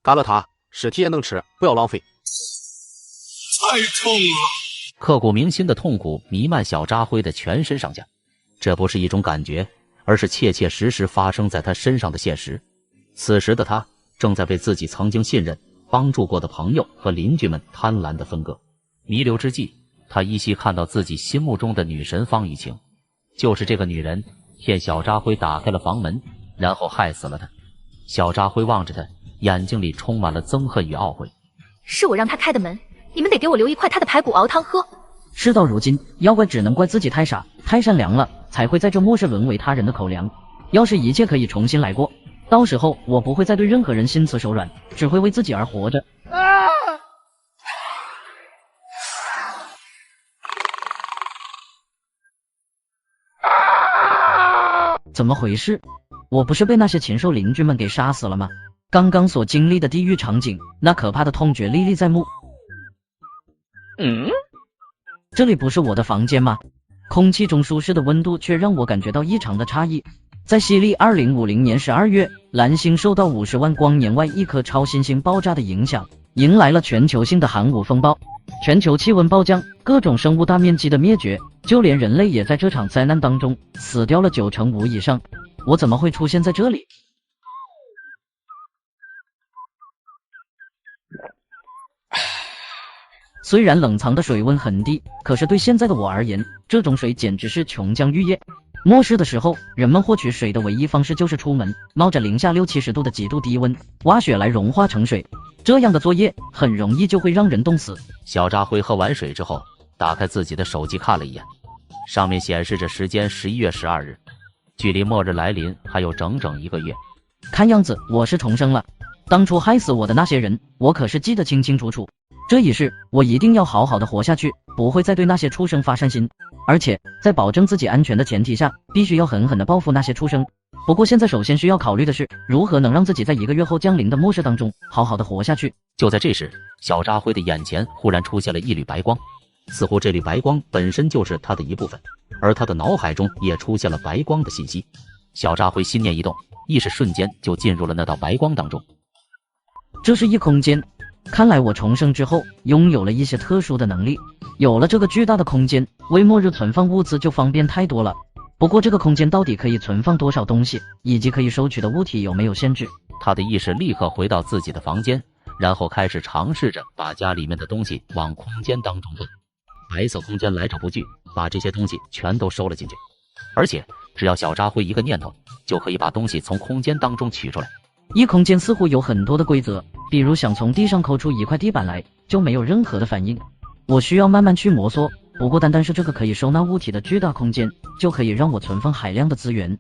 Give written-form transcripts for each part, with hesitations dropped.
干了它，尸体也能吃，不要浪费。太痛了！刻骨铭心的痛苦弥漫小扎辉的全身上下，这不是一种感觉，而是切切实实发生在他身上的现实。此时的他正在被自己曾经信任、帮助过的朋友和邻居们贪婪地分割。弥留之际，他依稀看到自己心目中的女神方雨晴，就是这个女人骗小扎辉打开了房门，然后害死了他。小扎辉望着他，眼睛里充满了憎恨与懊悔。是我让他开的门，你们得给我留一块他的排骨熬汤喝。事到如今，妖怪只能怪自己太傻太善良了，才会在这末世沦为他人的口粮。要是一切可以重新来过，到时候我不会再对任何人心慈手软，只会为自己而活着。怎么回事？我不是被那些禽兽邻居们给杀死了吗？刚刚所经历的地狱场景，那可怕的痛觉历历在目。这里不是我的房间吗？空气中舒适的温度却让我感觉到异常的差异。在西历2050年12月，蓝星受到50万光年外一颗超新星爆炸的影响，迎来了全球性的寒武风暴，全球气温暴降，各种生物大面积的灭绝，就连人类也在这场灾难当中死掉了95%以上。我怎么会出现在这里？虽然冷藏的水温很低，可是对现在的我而言，这种水简直是琼浆玉液。末世的时候，人们获取水的唯一方式就是出门，冒着零下60-70度的极度低温，挖雪来融化成水。这样的作业很容易就会让人冻死。小扎辉喝完水之后，打开自己的手机看了一眼，上面显示着时间11月12日，距离末日来临还有整整1个月。看样子我是重生了，当初害死我的那些人，我可是记得清清楚楚。这一世我一定要好好的活下去，不会再对那些畜生发善心，而且在保证自己安全的前提下，必须要狠狠的报复那些畜生。不过现在首先需要考虑的是，如何能让自己在1个月后降临的末世当中好好的活下去。就在这时，小扎辉的眼前忽然出现了一缕白光，似乎这缕白光本身就是他的一部分，而他的脑海中也出现了白光的信息。小扎辉心念一动，意识瞬间就进入了那道白光当中。这是异空间，看来我重生之后拥有了一些特殊的能力，有了这个巨大的空间，为末日存放物资就方便太多了。不过这个空间到底可以存放多少东西，以及可以收取的物体有没有限制？他的意识立刻回到自己的房间，然后开始尝试着把家里面的东西往空间当中扔。白色空间来者不拒，把这些东西全都收了进去，而且只要小扎辉一个念头，就可以把东西从空间当中取出来。异空间似乎有很多的规则，比如想从地上抠出一块地板来，就没有任何的反应。我需要慢慢去摩挲，不过单单是这个可以收纳物体的巨大空间，就可以让我存放海量的资源。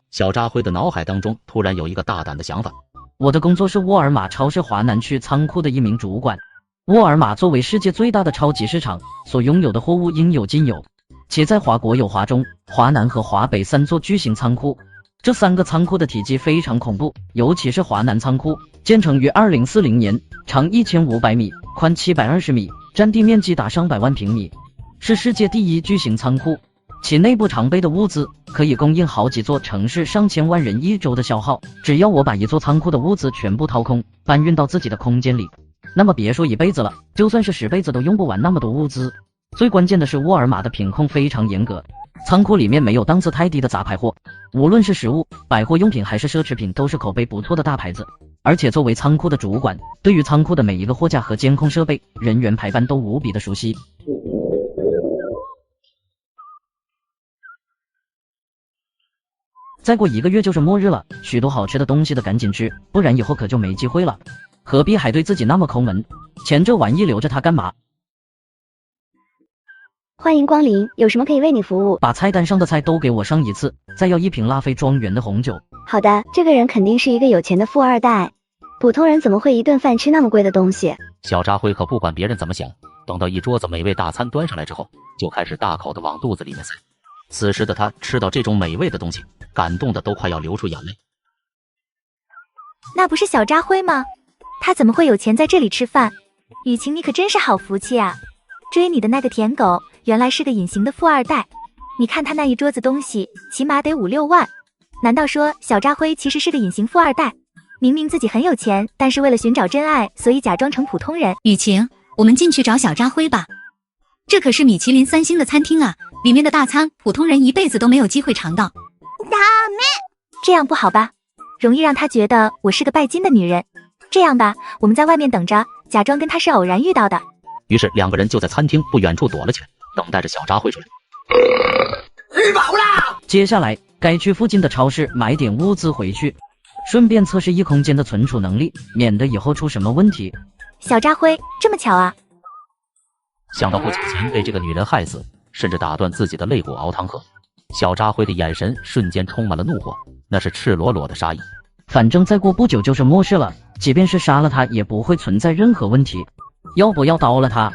小扎辉的脑海当中突然有一个大胆的想法。我的工作是沃尔玛超市华南区仓库的一名主管。沃尔玛作为世界最大的超级市场，所拥有的货物应有尽有，且在华国有华中、华南和华北3座巨型仓库。这3个仓库的体积非常恐怖，尤其是华南仓库，建成于2040年，长1500米，宽720米，占地面积达上百万平米，是世界第一巨型仓库。其内部常备的物资可以供应好几座城市上千万人一周的消耗。只要我把一座仓库的物资全部掏空，搬运到自己的空间里，那么别说一辈子了，就算是10辈子都用不完那么多物资。最关键的是沃尔玛的品控非常严格，仓库里面没有档次太低的杂牌货，无论是食物、百货用品还是奢侈品，都是口碑不错的大牌子。而且作为仓库的主管，对于仓库的每一个货架和监控设备、人员排班都无比的熟悉。再过1个月就是末日了，许多好吃的东西的赶紧吃，不然以后可就没机会了。何必还对自己那么抠门？钱这玩意留着它干嘛？欢迎光临，有什么可以为你服务？把菜单上的菜都给我上一次，再要1瓶拉菲庄园的红酒。好的，这个人肯定是一个有钱的富二代，普通人怎么会一顿饭吃那么贵的东西？小扎辉可不管别人怎么想，等到一桌子美味大餐端上来之后，就开始大口的往肚子里面塞。此时的他吃到这种美味的东西，感动的都快要流出眼泪。那不是小扎辉吗？他怎么会有钱在这里吃饭？雨晴，你可真是好福气啊！追你的那个舔狗原来是个隐形的富二代，你看他那一桌子东西起码得5-6万，难道说小扎辉其实是个隐形富二代？明明自己很有钱，但是为了寻找真爱，所以假装成普通人。雨晴，我们进去找小扎辉吧。这可是米其林3星的餐厅啊，里面的大餐普通人一辈子都没有机会尝到。这样不好吧？容易让他觉得我是个拜金的女人。这样吧，我们在外面等着，假装跟他是偶然遇到的。于是两个人就在餐厅不远处躲了起来，等待着小扎辉出来。吃饱啦！接下来该去附近的超市买点物资回去，顺便测试异空间的存储能力，免得以后出什么问题。小扎辉，这么巧啊！想到不久前被这个女人害死，甚至打断自己的肋骨熬汤喝，小扎辉的眼神瞬间充满了怒火，那是赤裸裸的杀意。反正再过不久就是末世了，即便是杀了他也不会存在任何问题。要不要刀了他？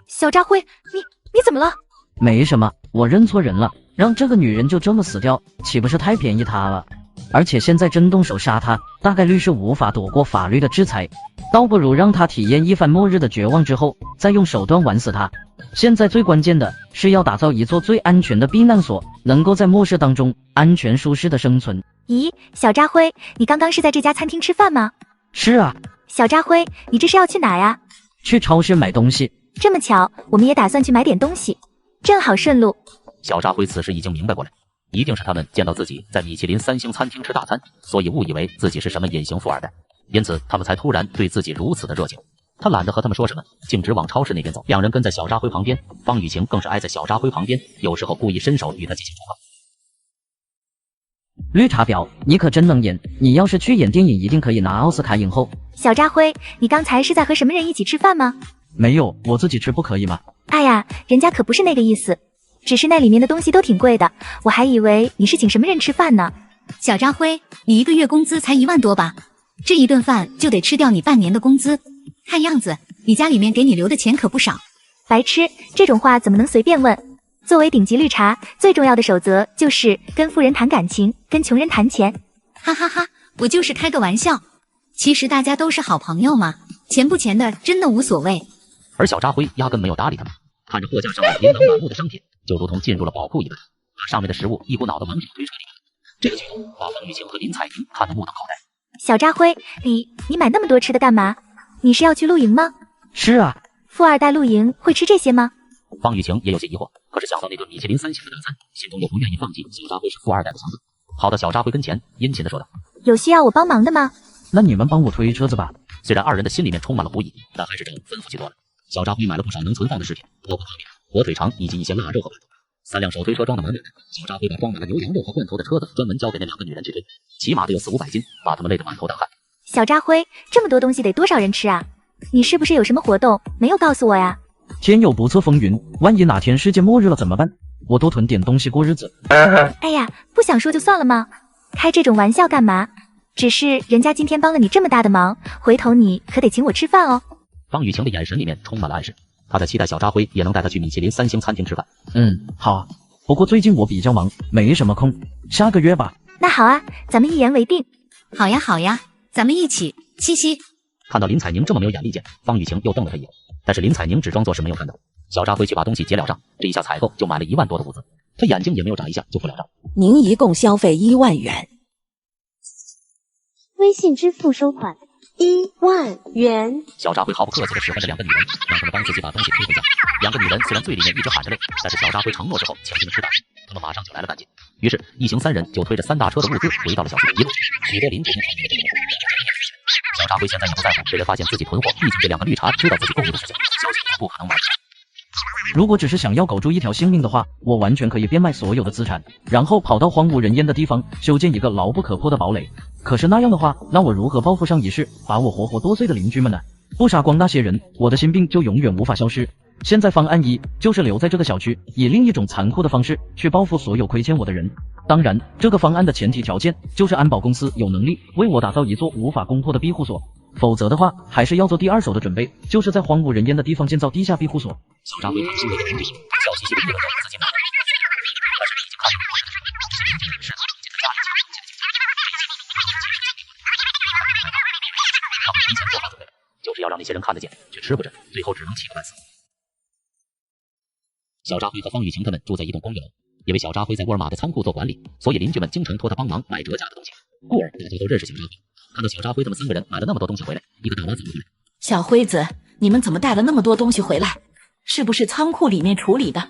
小扎辉，你怎么了？没什么，我认错人了，让这个女人就这么死掉，岂不是太便宜她了？而且现在真动手杀她，大概率是无法躲过法律的制裁，倒不如让她体验一番末日的绝望之后，再用手段玩死她。现在最关键的是要打造一座最安全的避难所，能够在末世当中安全舒适的生存。咦，小扎辉，你刚刚是在这家餐厅吃饭吗？是啊。小扎辉，你这是要去哪呀？去超市买东西。这么巧，我们也打算去买点东西，正好顺路。小扎辉此时已经明白过来，一定是他们见到自己在米其林3星餐厅吃大餐，所以误以为自己是什么隐形富二代，因此他们才突然对自己如此的热情。他懒得和他们说什么，径直往超市那边走。两人跟在小扎辉旁边，方雨晴更是挨在小扎辉旁边，有时候故意伸手与他进行触碰。绿茶婊，你可真能演！你要是去演电影，一定可以拿奥斯卡影后。小扎辉，你刚才是在和什么人一起吃饭吗？没有，我自己吃不可以吗？哎呀，人家可不是那个意思，只是那里面的东西都挺贵的，我还以为你是请什么人吃饭呢。小扎辉，你一个月工资才1万多吧？这一顿饭就得吃掉你半年的工资，看样子你家里面给你留的钱可不少。白痴，这种话怎么能随便问？作为顶级绿茶，最重要的守则就是跟富人谈感情，跟穷人谈钱。哈哈哈，我就是开个玩笑，其实大家都是好朋友嘛，钱不钱的真的无所谓。而小扎辉压根没有搭理他们，看着货架上琳琅满目的商品，就如同进入了宝库一般，把上面的食物一股脑的往里推车里面。这个举动把方玉晴和林彩宁看得目瞪口呆。小扎辉，你买那么多吃的干嘛？你是要去露营吗？是啊。富二代露营会吃这些吗？方玉晴也有些疑惑，可是想到那顿米其林3星的大餐，心中又不愿意放弃小扎辉是富二代的想法，跑到小扎辉跟前，殷勤地说道：“有需要我帮忙的吗？”那你们帮我推车子吧。虽然二人的心里面充满了狐疑，但还是这么吩咐去做了。小扎辉买了不少能存放的饰品，包括泡面、火腿肠以及一些腊肉和馒头。3辆手推车装得满满的，小扎辉把装满了牛羊肉和罐头的车子专门交给那2个女人去推，起码得有400-500斤，把他们累得满头大汗。小扎辉，这么多东西得多少人吃啊？你是不是有什么活动没有告诉我呀？天有不测风云，万一哪天世界末日了怎么办？我多囤点东西过日子。哎呀，不想说就算了吗？开这种玩笑干嘛？只是人家今天帮了你这么大的忙，回头你可得请我吃饭哦。方雨晴的眼神里面充满了暗示，她在期待小扎辉也能带她去米其林3星餐厅吃饭。好啊，不过最近我比较忙，没什么空，下个月吧。那好啊，咱们一言为定。好呀好呀，咱们一起，嘻嘻。看到林彩宁这么没有眼力见，方雨晴又瞪了他一眼，但是林彩宁只装作是没有看到。小扎辉去把东西结了账，这一下采购就买了1万多的物资，他眼睛也没有眨一下就付了账。您一共消费1万元。微信支付收款1万元。小扎辉毫不客气地使唤着2个女人，让他们帮自己把东西推回家。2个女人虽然嘴里面一直喊着累，但是小扎辉承诺之后，请他们吃大餐，他们马上就来了干劲。于是，一行3人就推着3大车的物资回到了小区。一路许多邻居们讨论着这个小扎辉现在也不在乎被人发现自己囤货，毕竟这2个绿茶知道自己购物的事情，小心不可能瞒。如果只是想要苟住一条性命的话，我完全可以变卖所有的资产，然后跑到荒无人烟的地方修建一个牢不可破的堡垒。可是那样的话，那我如何报复上一世把我活活剁碎的邻居们呢？不杀光那些人，我的心病就永远无法消失。现在方案1就是留在这个小区，以另一种残酷的方式去报复所有亏欠我的人。当然，这个方案的前提条件就是安保公司有能力为我打造一座无法攻破的庇护所，否则的话，还是要做第2手的准备，就是在荒无人烟的地方建造地下庇护所。小扎辉看周围的邻居，笑嘻嘻的议论着自己买的，但是已经看到故事的时候，邻居们是从自己的家里出现的警察，他们提前做好准备，就是要让那些人看得见，却吃不着，最后只能气个半死。小扎辉和方雨晴他们住在一栋公寓楼，因为小扎辉在沃尔玛的仓库做管理，所以邻居们经常托他帮忙买折价的东西，故而大家都认识小扎辉，看到小扎辉他们3个人买了那么多东西回来，一个大妈走了过来。小辉子，你们怎么带了那么多东西回来？是不是仓库里面处理的？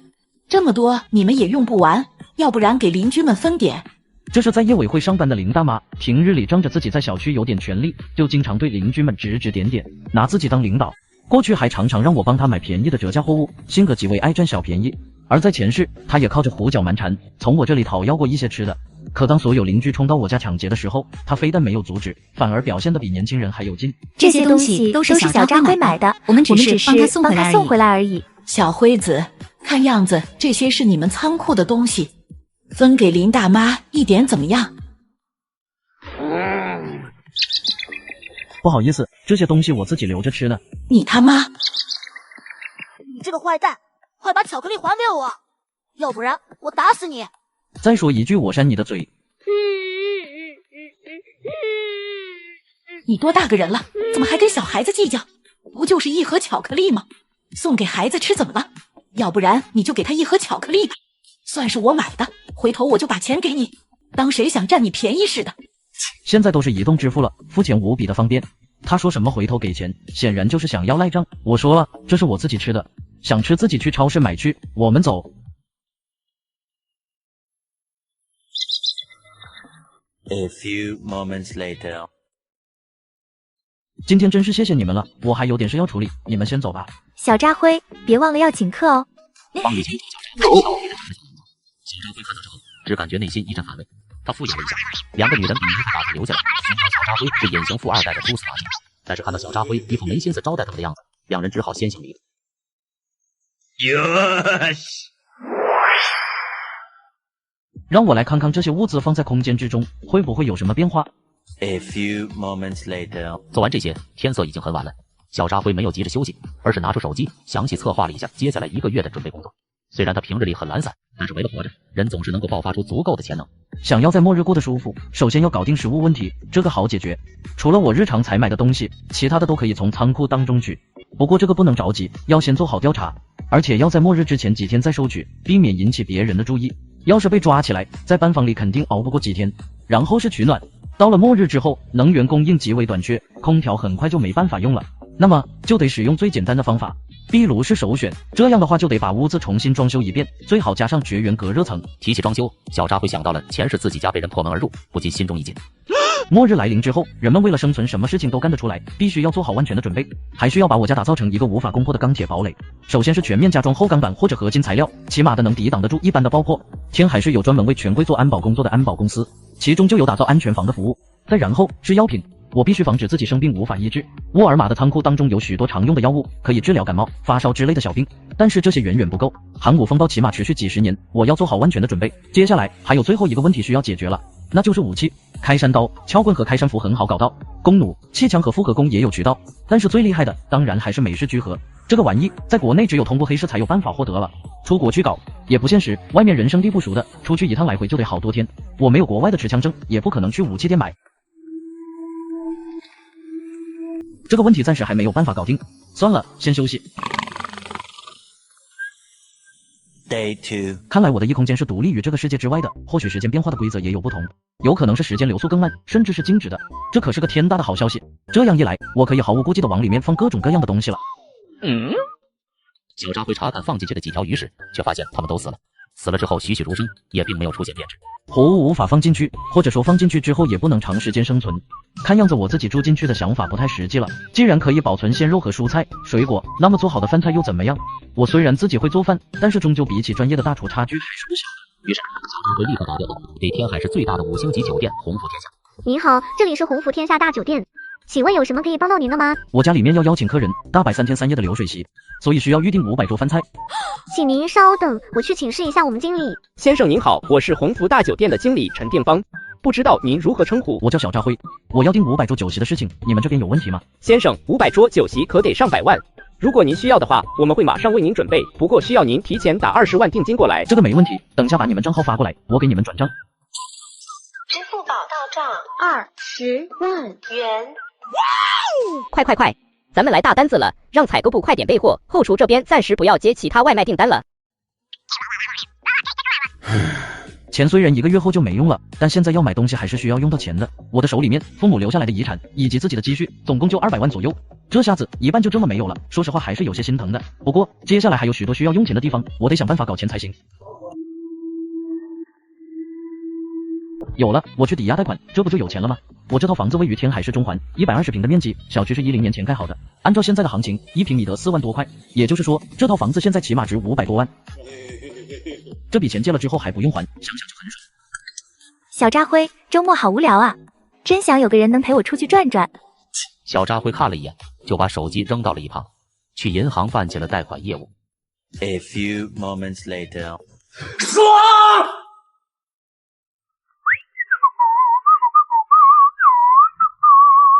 这么多你们也用不完，要不然给邻居们分点。这是在业委会上班的林大妈，平日里仗着自己在小区有点权利，就经常对邻居们指指点点，拿自己当领导。过去还常常让我帮她买便宜的折价货物，性格极为爱占小便宜。而在前世，她也靠着胡搅蛮缠，从我这里讨要过一些吃的。可当所有邻居冲到我家抢劫的时候，她非但没有阻止，反而表现得比年轻人还有劲。这些东西都是小扎辉买的，我们只是帮他送回来而已。小辉子，看样子这些是你们仓库的东西，分给林大妈一点怎么样？不好意思，这些东西我自己留着吃呢。你他妈！你这个坏蛋，快把巧克力还给我，要不然我打死你！再说一句，我扇你的嘴！你多大个人了，怎么还跟小孩子计较？不就是一盒巧克力吗？送给孩子吃怎么了？要不然你就给他一盒巧克力吧，算是我买的，回头我就把钱给你，当谁想占你便宜似的。现在都是移动支付了，付钱无比的方便。他说什么回头给钱，显然就是想要赖账。我说了，这是我自己吃的，想吃自己去超市买去，我们走。A few moments later. 今天真是谢谢你们了，我还有点事要处理，你们先走吧。小扎辉，别忘了要请客哦。帮雨晴小扎辉看到之后，只感觉内心一阵反胃。他敷衍了一下，2个女人比一个把他留下来，心想小扎辉是隐形富2代的蛛丝马迹。但是看到小扎辉一副没心思招待他们的样子，2人只好先行离开。让我来看看这些物资放在空间之中会不会有什么变化。A few moments later. 做完这些，天色已经很晚了。小扎辉没有急着休息，而是拿出手机，详细策划了一下接下来1个月的准备工作。虽然他平日里很懒散，但是为了活着，人总是能够爆发出足够的潜能。想要在末日过得舒服，首先要搞定食物问题，这个好解决。除了我日常采买的东西，其他的都可以从仓库当中取。不过这个不能着急，要先做好调查，而且要在末日之前几天再收取，避免引起别人的注意。要是被抓起来，在班房里肯定熬不过几天。然后是取暖，到了末日之后，能源供应极为短缺，空调很快就没办法用了，那么就得使用最简单的方法，壁炉是首选。这样的话就得把屋子重新装修一遍，最好加上绝缘隔热层。提起装修，小扎辉想到了前世自己家被人破门而入，不禁心中一紧。末日来临之后，人们为了生存，什么事情都干得出来，必须要做好万全的准备，还需要把我家打造成一个无法攻破的钢铁堡垒。首先是全面加装厚钢板或者合金材料，起码的能抵挡得住一般的爆破。天还是有专门为权贵做安保工作的安保公司，其中就有打造安全房的服务。再然后是药品，我必须防止自己生病无法医治。沃尔玛的仓库当中有许多常用的药物，可以治疗感冒、发烧之类的小病，但是这些远远不够。航母风暴起码持续几十年，我要做好万全的准备。接下来还有最后一个问题需要解决了，那就是武器。开山刀、撬棍和开山斧很好搞到，弓弩、气枪和复合弓也有渠道，但是最厉害的当然还是美式狙核。这个玩意在国内只有通过黑市才有办法获得了，出国去搞也不现实，外面人生地不熟的，出去一趟来回就得好多天。我没有国外的持枪证，也不可能去武器店买。这个问题暂时还没有办法搞定，算了，先休息。Day 2. 看来我的异空间是独立于这个世界之外的，或许时间变化的规则也有不同，有可能是时间流速更慢，甚至是静止的，这可是个天大的好消息。这样一来，我可以毫无顾忌的往里面放各种各样的东西了。小扎辉查看放进去的几条鱼屎，却发现它们都死了。死了之后栩栩如生，也并没有出现变质。活物无法放进去，或者说放进去之后也不能长时间生存。看样子我自己住进去的想法不太实际了。既然可以保存鲜肉和蔬菜、水果，那么做好的饭菜又怎么样？我虽然自己会做饭，但是终究比起专业的大厨差距还是不小的。于是小扎辉立刻打电话给天海市最大的5星级酒店鸿福天下。您好，这里是鸿福天下大酒店，请问有什么可以帮到您的吗？我家里面要邀请客人，大摆3天3夜的流水席，所以需要预定500桌饭菜。请您稍等，我去请示一下我们经理。先生您好，我是鸿福大酒店的经理陈定邦，不知道您如何称呼？我叫小扎辉，我要订500桌酒席的事情，你们这边有问题吗？先生，500桌酒席可得上百万，如果您需要的话，我们会马上为您准备，不过需要您提前打20万定金过来。这个没问题，等下把你们账号发过来，我给你们转账。支付宝到账20万元。快快快，咱们来大单子了，让采购部快点备货，后厨这边暂时不要接其他外卖订单了。钱虽然1个月后就没用了，但现在要买东西还是需要用到钱的。我的手里面父母留下来的遗产以及自己的积蓄，总共就200万左右，这下子一半就这么没有了，说实话还是有些心疼的。不过接下来还有许多需要用钱的地方，我得想办法搞钱才行。有了，我去抵押贷款，这不就有钱了吗？我这套房子位于天海市中环，120平的面积，小区是10年前盖好的，按照现在的行情，1平米得4万多块，也就是说这套房子现在起码值500多万。这笔钱借了之后还不用还，想想就很爽。小渣辉，周末好无聊啊，真想有个人能陪我出去转转。小渣辉看了一眼，就把手机扔到了一旁，去银行办起了贷款业务。A few moments later. 爽！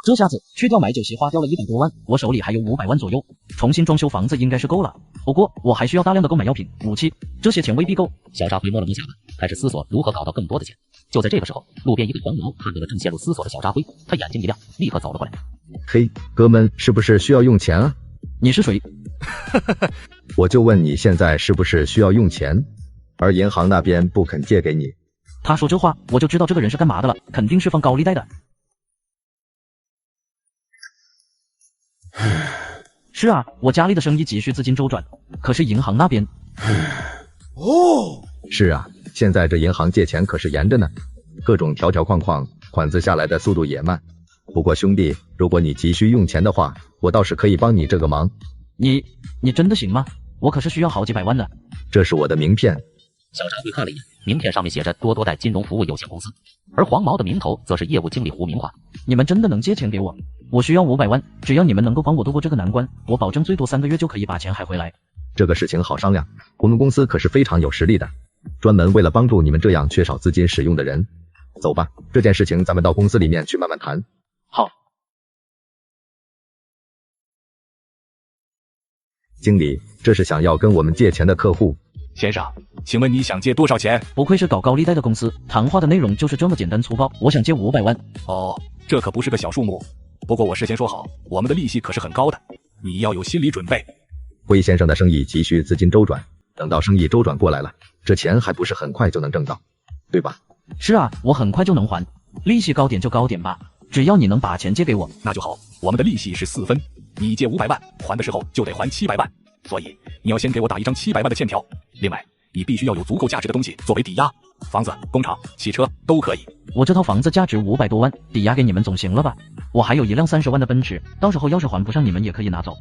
这下子去掉买酒席花掉了100多万，我手里还有500万左右，重新装修房子应该是够了。不过我还需要大量的购买药品、武器，这些钱未必够。小渣辉摸了摸下巴，开始思索如何搞到更多的钱。就在这个时候，路边一个黄毛看到了正陷入思索的小渣辉，他眼睛一亮，立刻走了过来。嘿，哥们，是不是需要用钱啊？你是谁？我就问你现在是不是需要用钱，而银行那边不肯借给你。他说这话，我就知道这个人是干嘛的了，肯定是放高利贷的。是啊，我家里的生意急需资金周转，可是银行那边……是啊，现在这银行借钱可是严着呢，各种条条框框，款子下来的速度也慢。不过兄弟，如果你急需用钱的话，我倒是可以帮你这个忙。你真的行吗？我可是需要好几百万的。这是我的名片。小渣辉看了一眼，名片上面写着多多贷金融服务有限公司，而黄毛的名头则是业务经理胡明华。你们真的能借钱给我？我需要500万，只要你们能够帮我度过这个难关，我保证最多3个月就可以把钱还回来。这个事情好商量，我们公司可是非常有实力的，专门为了帮助你们这样缺少资金使用的人。走吧，这件事情咱们到公司里面去慢慢谈。好。经理，这是想要跟我们借钱的客户。先生，请问你想借多少钱？不愧是搞高利贷的公司，谈话的内容就是这么简单粗暴。我想借500万。哦，这可不是个小数目。不过我事先说好，我们的利息可是很高的，你要有心理准备。辉先生的生意急需资金周转，等到生意周转过来了，这钱还不是很快就能挣到，对吧？是啊，我很快就能还，利息高点就高点吧，只要你能把钱借给我。那就好，我们的利息是4分，你借500万，还的时候就得还700万。所以你要先给我打一张700万的欠条，另外你必须要有足够价值的东西作为抵押，房子、工厂、汽车都可以。我这套房子价值500多万，抵押给你们总行了吧？我还有一辆30万的奔驰，到时候要是还不上，你们也可以拿走。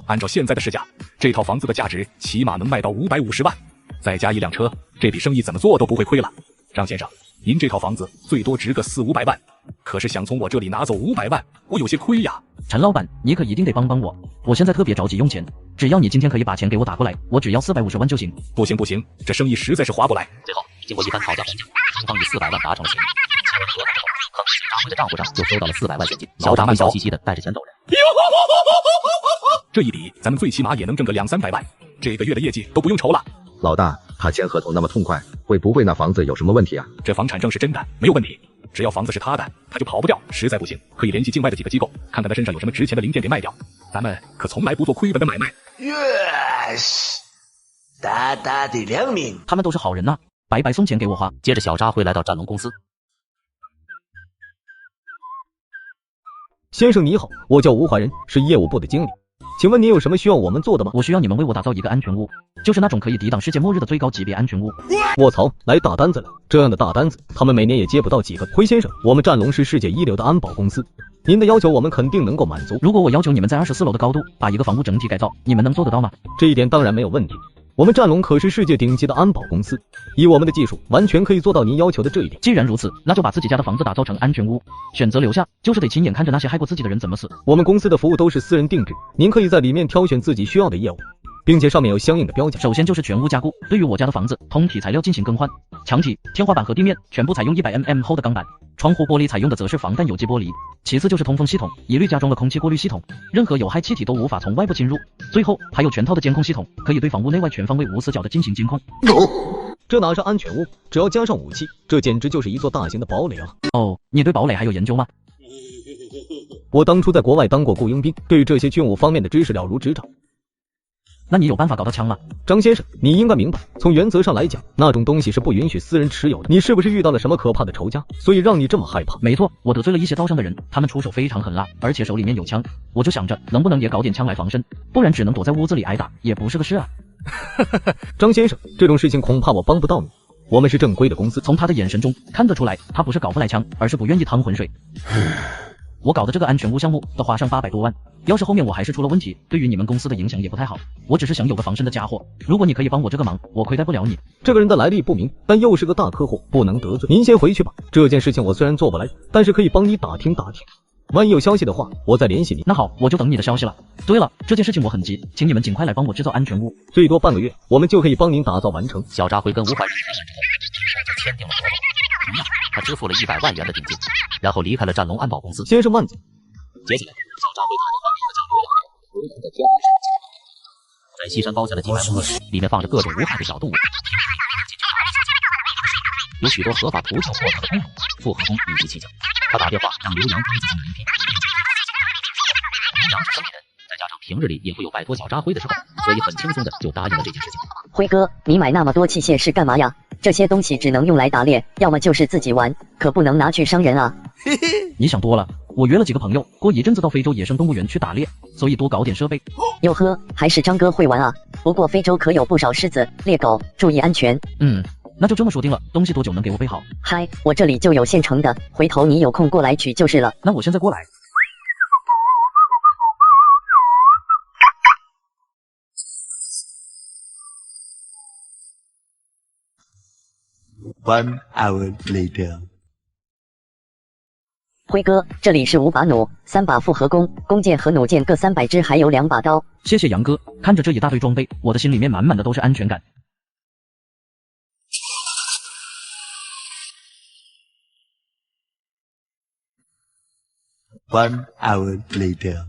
按照现在的市价，这套房子的价值起码能卖到550万，再加一辆车，这笔生意怎么做都不会亏了。张先生，您这套房子最多值个400-500万，可是想从我这里拿走500万，我有些亏呀。陈老板，你可一定得帮帮我，我现在特别着急用钱，只要你今天可以把钱给我打过来，我只要450万就行。不行，这生意实在是划不来。最后经过一番讨价还价，双方以400万达成了协议。签完合同之后，小渣辉的账户上就收到了400万现金。小渣辉笑嘻嘻的带着钱走人。这一笔咱们最起码也能挣个200-300万，这个月的业绩都不用愁了。老大，他签合同那么痛快，会不会那房子有什么问题啊？这房产证是真的，没有问题。只要房子是他的，他就跑不掉。实在不行，可以联系境外的几个机构，看看他身上有什么值钱的零件给卖掉。咱们可从来不做亏本的买卖。Yes， 大大的良民，他们都是好人呐，白白送钱给我花。接着小渣辉来到战龙公司。先生你好，我叫吴华人，是业务部的经理。请问您有什么需要我们做的吗？我需要你们为我打造一个安全屋，就是那种可以抵挡世界末日的最高级别安全屋。卧槽，来大单子了！这样的大单子，他们每年也接不到几个。辉先生，我们战龙是世界一流的安保公司，您的要求我们肯定能够满足。如果我要求你们在24楼的高度把一个房屋整体改造，你们能做得到吗？这一点当然没有问题。我们战龙可是世界顶级的安保公司，以我们的技术，完全可以做到您要求的这一点。既然如此，那就把自己家的房子打造成安全屋，选择留下，就是得亲眼看着那些害过自己的人怎么死。我们公司的服务都是私人定制，您可以在里面挑选自己需要的业务，并且上面有相应的标价。首先就是全屋加固，对于我家的房子，通体材料进行更换，墙体、天花板和地面全部采用100mm 厚的钢板，窗户玻璃采用的则是防弹有机玻璃。其次就是通风系统，一律加装了空气过滤系统，任何有害气体都无法从外部进入。最后还有全套的监控系统，可以对房屋内外全方位无死角的进行监控。这哪是安全屋，只要加上武器，这简直就是一座大型的堡垒啊！哦，你对堡垒还有研究吗？我当初在国外当过雇佣兵，对于这些军武方面的知识了如指掌。那你有办法搞到枪吗？张先生，你应该明白，从原则上来讲，那种东西是不允许私人持有的。你是不是遇到了什么可怕的仇家，所以让你这么害怕？没错，我得罪了一些道上的人，他们出手非常狠辣，而且手里面有枪，我就想着能不能也搞点枪来防身，不然只能躲在屋子里挨打，也不是个事啊。张先生，这种事情恐怕我帮不到你。我们是正规的公司。从他的眼神中看得出来，他不是搞不来枪，而是不愿意趟浑水。我搞的这个安全屋项目都花上800多万，要是后面我还是出了问题，对于你们公司的影响也不太好。我只是想有个防身的家伙，如果你可以帮我这个忙，我亏待不了你。这个人的来历不明，但又是个大客户，不能得罪。您先回去吧，这件事情我虽然做不来，但是可以帮你打听打听。万一有消息的话，我再联系你。那好，我就等你的消息了。对了，这件事情我很急，请你们尽快来帮我制造安全屋，最多半个月，我们就可以帮您打造完成。小扎辉跟吴怀宇谈完之后，双方签订了合同。同样，他支付了100万元的定金，然后离开了战龙安保公司。先生慢走。接下来，小扎辉打电话给了蒋刘洋，如同在天空上在西山包下了几百亩地，里面放着各种无害的小动物，有许多合法途径获得的公路、复合弓以及气枪。他打电话让刘洋帮自己名片。刘洋是生意人，再加上平日里也会有摆脱小扎辉的时候，所以很轻松的就答应了这件事情。辉哥，你买那么多器械是干嘛呀？这些东西只能用来打猎，要么就是自己玩，可不能拿去伤人啊。你想多了，我约了几个朋友，过一阵子到非洲野生动物园去打猎，所以多搞点设备。哟呵，还是张哥会玩啊。不过非洲可有不少狮子、猎狗，注意安全。那就这么说定了，东西多久能给我备好？嗨，我这里就有现成的，回头你有空过来取就是了。那我现在过来。1 hour later。辉哥，这里是5把弩、3把复合弓、弓箭和弩箭各300支，还有2把刀。谢谢杨哥，看着这一大堆装备，我的心里面满满的都是安全感。1 hour later。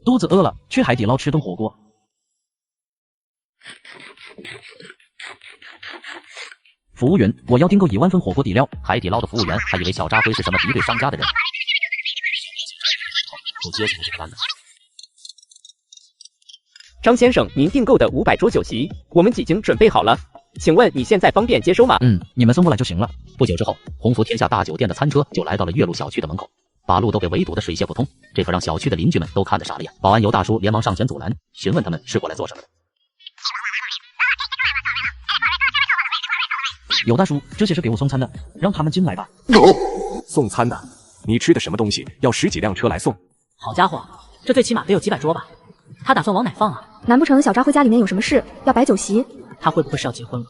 肚子饿了，去海底捞吃顿火锅。服务员，我要订购1万份火锅底料。海底捞的服务员还以为小扎辉是什么敌对商家的人，就接下了这个单子。张先生，您订购的500桌酒席，我们已经准备好了，请问你现在方便接收吗？你们送过来就行了。不久之后，鸿福天下大酒店的餐车就来到了岳麓小区的门口，把路都给围堵得水泄不通，这可让小区的邻居们都看得傻了眼。保安尤大叔连忙上前阻拦，询问他们是过来做什么的。尤大叔，这些是给我送餐的，让他们进来吧。送餐的？你吃的什么东西？要10几辆车来送？好家伙，这最起码得有几百桌吧？他打算往哪放啊？难不成小扎辉家里面有什么事，要摆酒席？他会不会是要结婚了？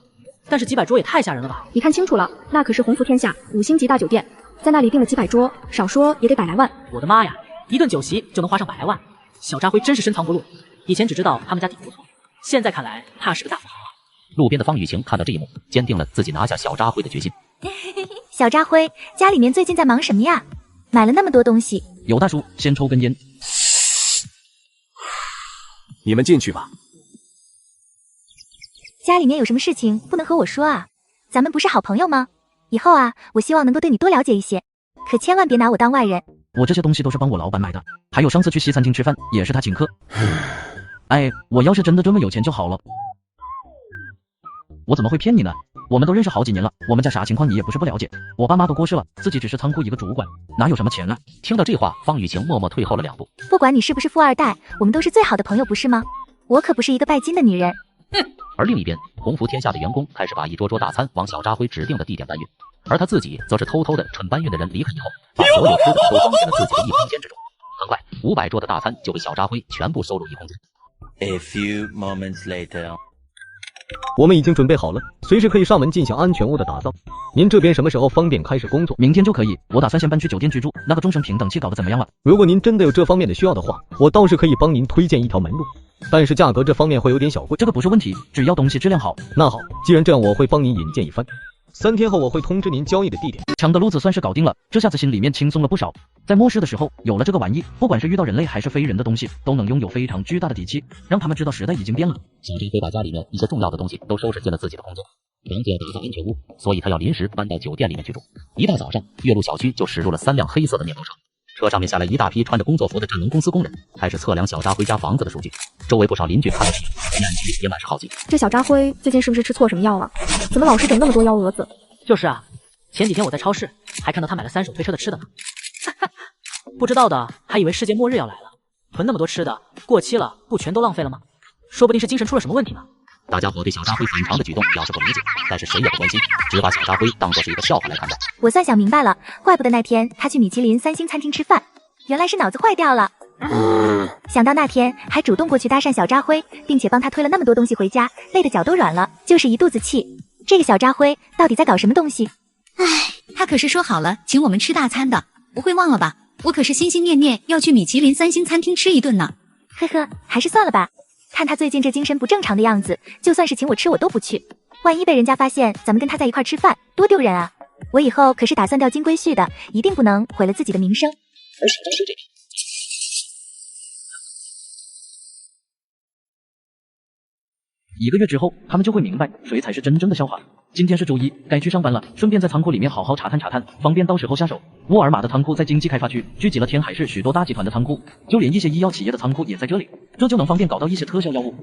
但是几百桌也太吓人了吧？你看清楚了，那可是鸿福天下5星级大酒店，在那里订了几百桌，少说也得100来万。我的妈呀，一顿酒席就能花上100来万，小扎辉真是深藏不露。以前只知道他们家底不错，现在看来他是个大富豪啊。路边的方雨晴看到这一幕，坚定了自己拿下小扎辉的决心。小扎辉，家里面最近在忙什么呀？买了那么多东西。尤大叔，先抽根烟。你们进去吧。家里面有什么事情不能和我说啊？咱们不是好朋友吗？以后啊，我希望能够对你多了解一些，可千万别拿我当外人。我这些东西都是帮我老板买的，还有上次去西餐厅吃饭也是他请客。哎，我要是真的这么有钱就好了。我怎么会骗你呢？我们都认识好几年了，我们家啥情况你也不是不了解。我爸妈都过世了，自己只是仓库一个主管，哪有什么钱啊？听到这话，方雨晴默默退后了2步。不管你是不是富二代，我们都是最好的朋友，不是吗？我可不是一个拜金的女人。而另一边，鸿福天下的员工开始把一桌桌大餐往小扎辉指定的地点搬运，而他自己则是偷偷的趁搬运的人离开以后，把所有吃的都装进了自己的一空间之中。很快，500桌的大餐就被小扎辉全部收入一空间。A few moments later。我们已经准备好了，随时可以上门进行安全屋的打造。您这边什么时候方便开始工作？明天就可以，我打算先搬去酒店居住。那个终身平等期搞得怎么样了？如果您真的有这方面的需要的话，我倒是可以帮您推荐一条门路，但是价格这方面会有点小贵。这个不是问题，只要东西质量好。那好，既然这样，我会帮您引荐一番。3天后我会通知您交易的地点。枪的路子算是搞定了，这下子心里面轻松了不少。在末世的时候，有了这个玩意，不管是遇到人类还是非人的东西，都能拥有非常巨大的底气，让他们知道时代已经变了。小扎辉把家里面一些重要的东西都收拾进了自己的空间，房子要打造安全屋，所以他要临时搬到酒店里面居住。一大早上，岳麓小区就驶入了3辆黑色的面包车。车上面下来一大批穿着工作服的战龙公司工人，开始测量小扎辉家房子的数据。周围不少邻居看了眼睛也满是好奇。这小扎辉最近是不是吃错什么药了？怎么老是整那么多幺蛾子？就是啊，前几天我在超市还看到他买了3手推车的吃的呢。不知道的还以为世界末日要来了，囤那么多吃的，过期了不全都浪费了吗？说不定是精神出了什么问题呢。大家伙对小扎辉反常的举动表示不理解，但是谁也不关心，只把小扎辉当作是一个笑话来看待。我算想明白了，怪不得那天他去米其林3星餐厅吃饭，原来是脑子坏掉了。想到那天还主动过去搭讪小扎辉，并且帮他推了那么多东西回家，累得脚都软了，就是一肚子气。这个小扎辉到底在搞什么东西？唉，他可是说好了请我们吃大餐的，不会忘了吧？我可是心心念念要去米其林3星餐厅吃一顿呢。呵呵，还是算了吧。看他最近这精神不正常的样子，就算是请我吃我都不去。万一被人家发现咱们跟他在一块吃饭，多丢人啊！我以后可是打算钓金龟婿的，一定不能毁了自己的名声。1个月之后，他们就会明白谁才是真正的笑话。今天是周一，该去上班了，顺便在仓库里面好好查探查探，方便到时候下手。沃尔玛的仓库在经济开发区，聚集了天海市许多大集团的仓库，就连一些医药企业的仓库也在这里，这就能方便搞到一些特效药物。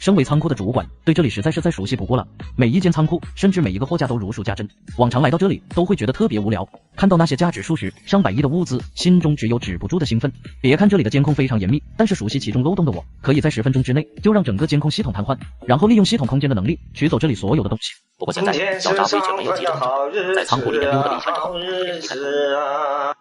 身为仓库的主管，对这里实在是再熟悉不过了。每一间仓库，甚至每一个货架都如数家珍。往常来到这里，都会觉得特别无聊。看到那些价值数十、上百亿的物资，心中只有止不住的兴奋。别看这里的监控非常严密，但是熟悉其中漏洞的我，可以在10分钟之内就让整个监控系统瘫痪，然后利用系统空间的能力取走这里所有的东西。不过现在小扎辉却没有急着在仓库里面溜达了一圈之后，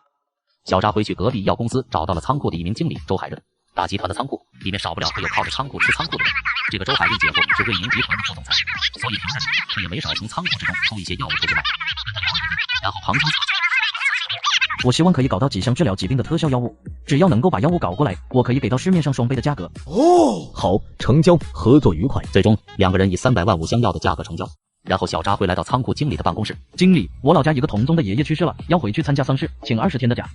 小扎辉去隔壁药公司找到了仓库的一名经理周海润。大集团的仓库里面少不了会有靠着仓库吃仓库的人。这个周海润姐夫是瑞宁集团的副总裁，所以平日里他也没少从仓库之中偷一些药物出去卖，然后旁敲侧击。我希望可以搞到几项治疗疾病的特效药物，只要能够把药物搞过来，我可以给到市面上双倍的价格。哦，好，成交，合作愉快。最终2个人以300万5箱药的价格成交。然后小扎辉来到仓库经理的办公室。经理，我老家一个同宗的爷爷去世了，要回去参加丧事，请20天的假。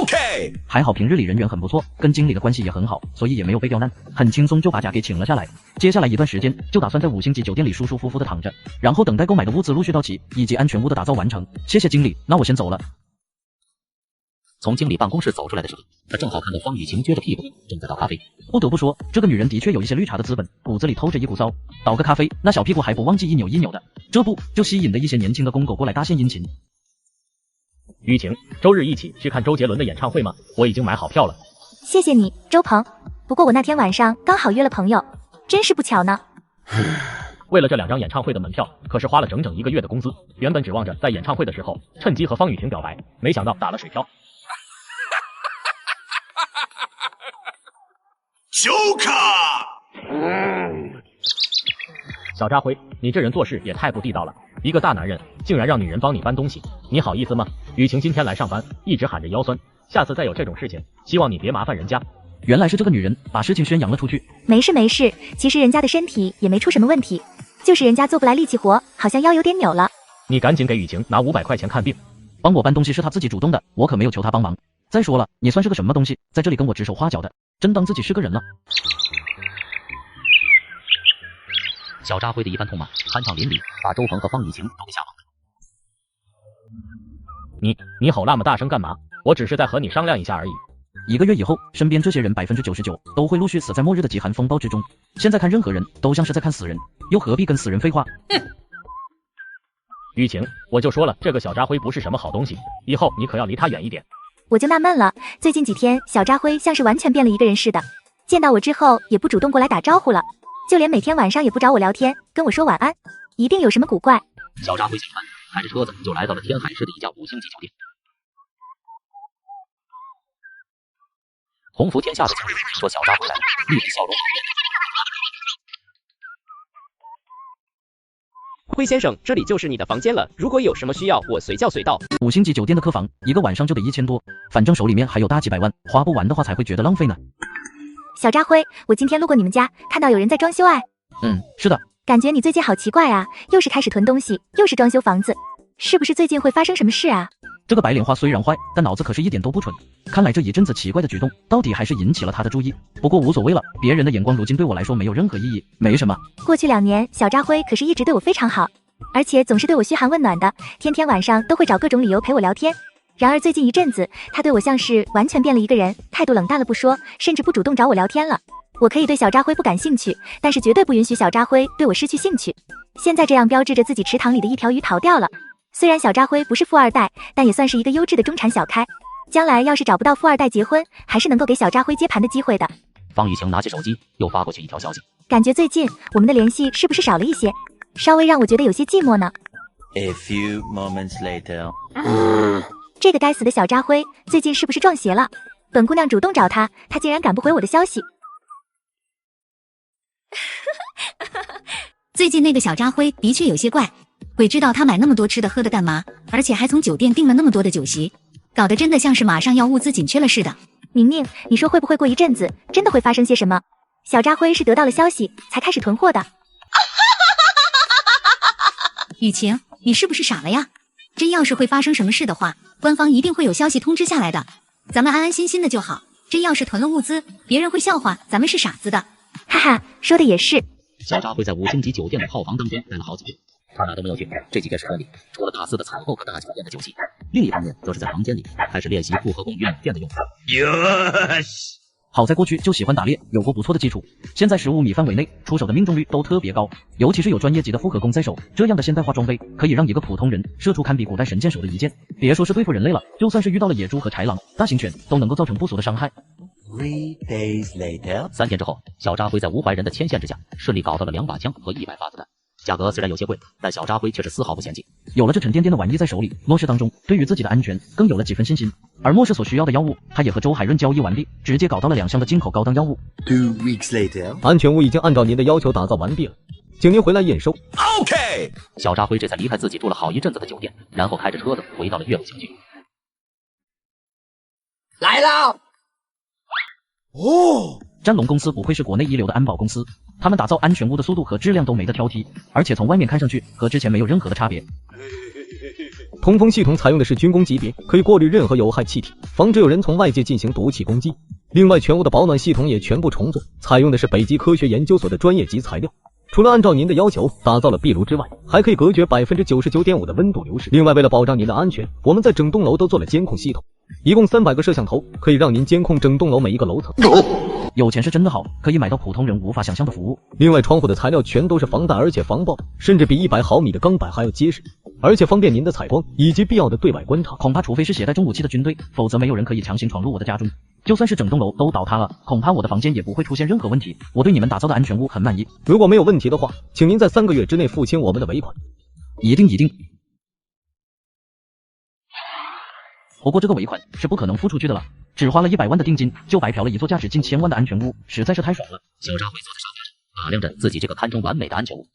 OK， 还好平日里人缘很不错，跟经理的关系也很好，所以也没有被刁难，很轻松就把假给请了下来。接下来一段时间就打算在5星级酒店里舒舒服服的躺着，然后等待购买的物资陆续到齐，以及安全屋的打造完成。谢谢经理，那我先走了。从经理办公室走出来的时候，他正好看到方雨晴撅着屁股正在倒咖啡。不得不说，这个女人的确有一些绿茶的资本，骨子里透着一股骚。倒个咖啡，那小屁股还不忘记一扭一扭的，这不就吸引的一些年轻的公狗过来搭线殷勤。雨晴，周日一起去看周杰伦的演唱会吗？我已经买好票了。谢谢你，周鹏。不过我那天晚上刚好约了朋友，真是不巧呢。为了这2张演唱会的门票，可是花了整整1个月的工资。原本指望着在演唱会的时候趁机和方雨婷表白，没想到打了水漂。小扎辉，你这人做事也太不地道了。一个大男人竟然让女人帮你搬东西，你好意思吗？雨晴今天来上班一直喊着腰酸，下次再有这种事情，希望你别麻烦人家。原来是这个女人把事情宣扬了出去。没事没事，其实人家的身体也没出什么问题，就是人家做不来力气活，好像腰有点扭了。你赶紧给雨晴拿500块钱看病。帮我搬东西是她自己主动的，我可没有求她帮忙。再说了，你算是个什么东西，在这里跟我指手画脚的，真当自己是个人了。小扎辉的一番痛骂酣畅淋漓，把周鹏和方雨晴都给吓懵了。你吼那么大声干嘛？我只是在和你商量一下而已。1个月以后，身边这些人99%都会陆续死在末日的极寒风暴之中。现在看任何人都像是在看死人，又何必跟死人废话？雨晴，我就说了，这个小扎辉不是什么好东西，以后你可要离他远一点。我就纳闷了，最近几天小扎辉像是完全变了一个人似的，见到我之后也不主动过来打招呼了，就连每天晚上也不找我聊天，跟我说晚安，一定有什么古怪。小扎辉下班，开着车子就来到了天海市的一家5星级酒店。鸿福天下的经理说小扎辉来了，立即笑容满面。辉先生，这里就是你的房间了，如果有什么需要，我随叫随到。5星级酒店的客房，一个晚上就得1000多，反正手里面还有大几百万，花不完的话才会觉得浪费呢。小扎辉，我今天路过你们家，看到有人在装修哎。是的。感觉你最近好奇怪啊，又是开始囤东西，又是装修房子，是不是最近会发生什么事啊？这个白莲花虽然坏，但脑子可是一点都不蠢。看来这一阵子奇怪的举动，到底还是引起了他的注意。不过无所谓了，别人的眼光如今对我来说没有任何意义，没什么。过去2年，小扎辉可是一直对我非常好，而且总是对我嘘寒问暖的，天天晚上都会找各种理由陪我聊天。然而最近一阵子，他对我像是完全变了一个人，态度冷淡了不说，甚至不主动找我聊天了。我可以对小渣辉不感兴趣，但是绝对不允许小渣辉对我失去兴趣。现在这样标志着自己池塘里的一条鱼逃掉了。虽然小渣辉不是富二代，但也算是一个优质的中产小开。将来要是找不到富二代结婚，还是能够给小渣辉接盘的机会的。方雨晴拿起手机，又发过去一条消息。感觉最近我们的联系是不是少了一些？稍微让我觉得有些寂寞呢。A few moments later. 这个该死的小渣辉，最近是不是撞邪了？本姑娘主动找他，他竟然赶不回我的消息。最近那个小渣辉的确有些怪，鬼知道他买那么多吃的喝的干嘛，而且还从酒店订了那么多的酒席，搞得真的像是马上要物资紧缺了似的。宁宁，你说会不会过一阵子真的会发生些什么？小渣辉是得到了消息才开始囤货的。雨晴，你是不是傻了呀？真要是会发生什么事的话，官方一定会有消息通知下来的，咱们安安心心的就好。真要是囤了物资，别人会笑话咱们是傻子的。哈哈，说的也是。小渣辉在5星级酒店的炮房当中待了好几天，他哪都没有去。这几天时间里，除了大肆的采购各大酒店的酒席，另一方面则是在房间里开始练习复合弓与弩箭的用法。好在过去就喜欢打猎，有过不错的基础，现在15米范围内出手的命中率都特别高，尤其是有专业级的复合弓在手，这样的现代化装备可以让一个普通人射出堪比古代神箭手的一箭。别说是对付人类了，就算是遇到了野猪和豺狼、大型犬，都能够造成不俗的伤害。3 days later. 3天之后，小渣辉在吴怀仁的牵线之下，顺利搞到了2把枪和100发子弹。价格虽然有些贵，但小渣辉却是丝毫不嫌弃。有了这沉甸甸的玩意在手里，末世当中对于自己的安全更有了几分信心。而末世所需要的药物，他也和周海润交易完毕，直接搞到了2箱的进口高档药物。2 weeks later. 安全屋已经按照您的要求打造完毕了，请您回来验收。OK。小渣辉这才离开自己住了好一阵子的酒店，然后开着车子回到了岳母小区。来了。哦。战龙公司不愧是国内一流的安保公司，他们打造安全屋的速度和质量都没得挑剔，而且从外面看上去和之前没有任何的差别。通风系统采用的是军工级别，可以过滤任何有害气体，防止有人从外界进行毒气攻击。另外，全屋的保暖系统也全部重做，采用的是北极科学研究所的专业级材料。除了按照您的要求打造了壁炉之外，还可以隔绝 99.5% 的温度流失。另外，为了保障您的安全，我们在整栋楼都做了监控系统，一共300个摄像头，可以让您监控整栋楼每一个楼层。有钱是真的好，可以买到普通人无法想象的服务。另外，窗户的材料全都是防弹而且防爆，甚至比100毫米的钢板还要结实，而且方便您的采光以及必要的对外观察。恐怕除非是携带重武器的军队，否则没有人可以强行闯入我的家中。就算是整栋楼都倒塌了，恐怕我的房间也不会出现任何问题。我对你们打造的安全屋很满意。如果没有问题的话，请您在3个月之内付清我们的尾款。一定。不过这个尾款是不可能付出去的了，只花了100万的定金就白嫖了一座价值近1000万的安全屋，实在是太爽了。小渣辉坐在沙发上，打量着自己这个堪称完美的安全屋。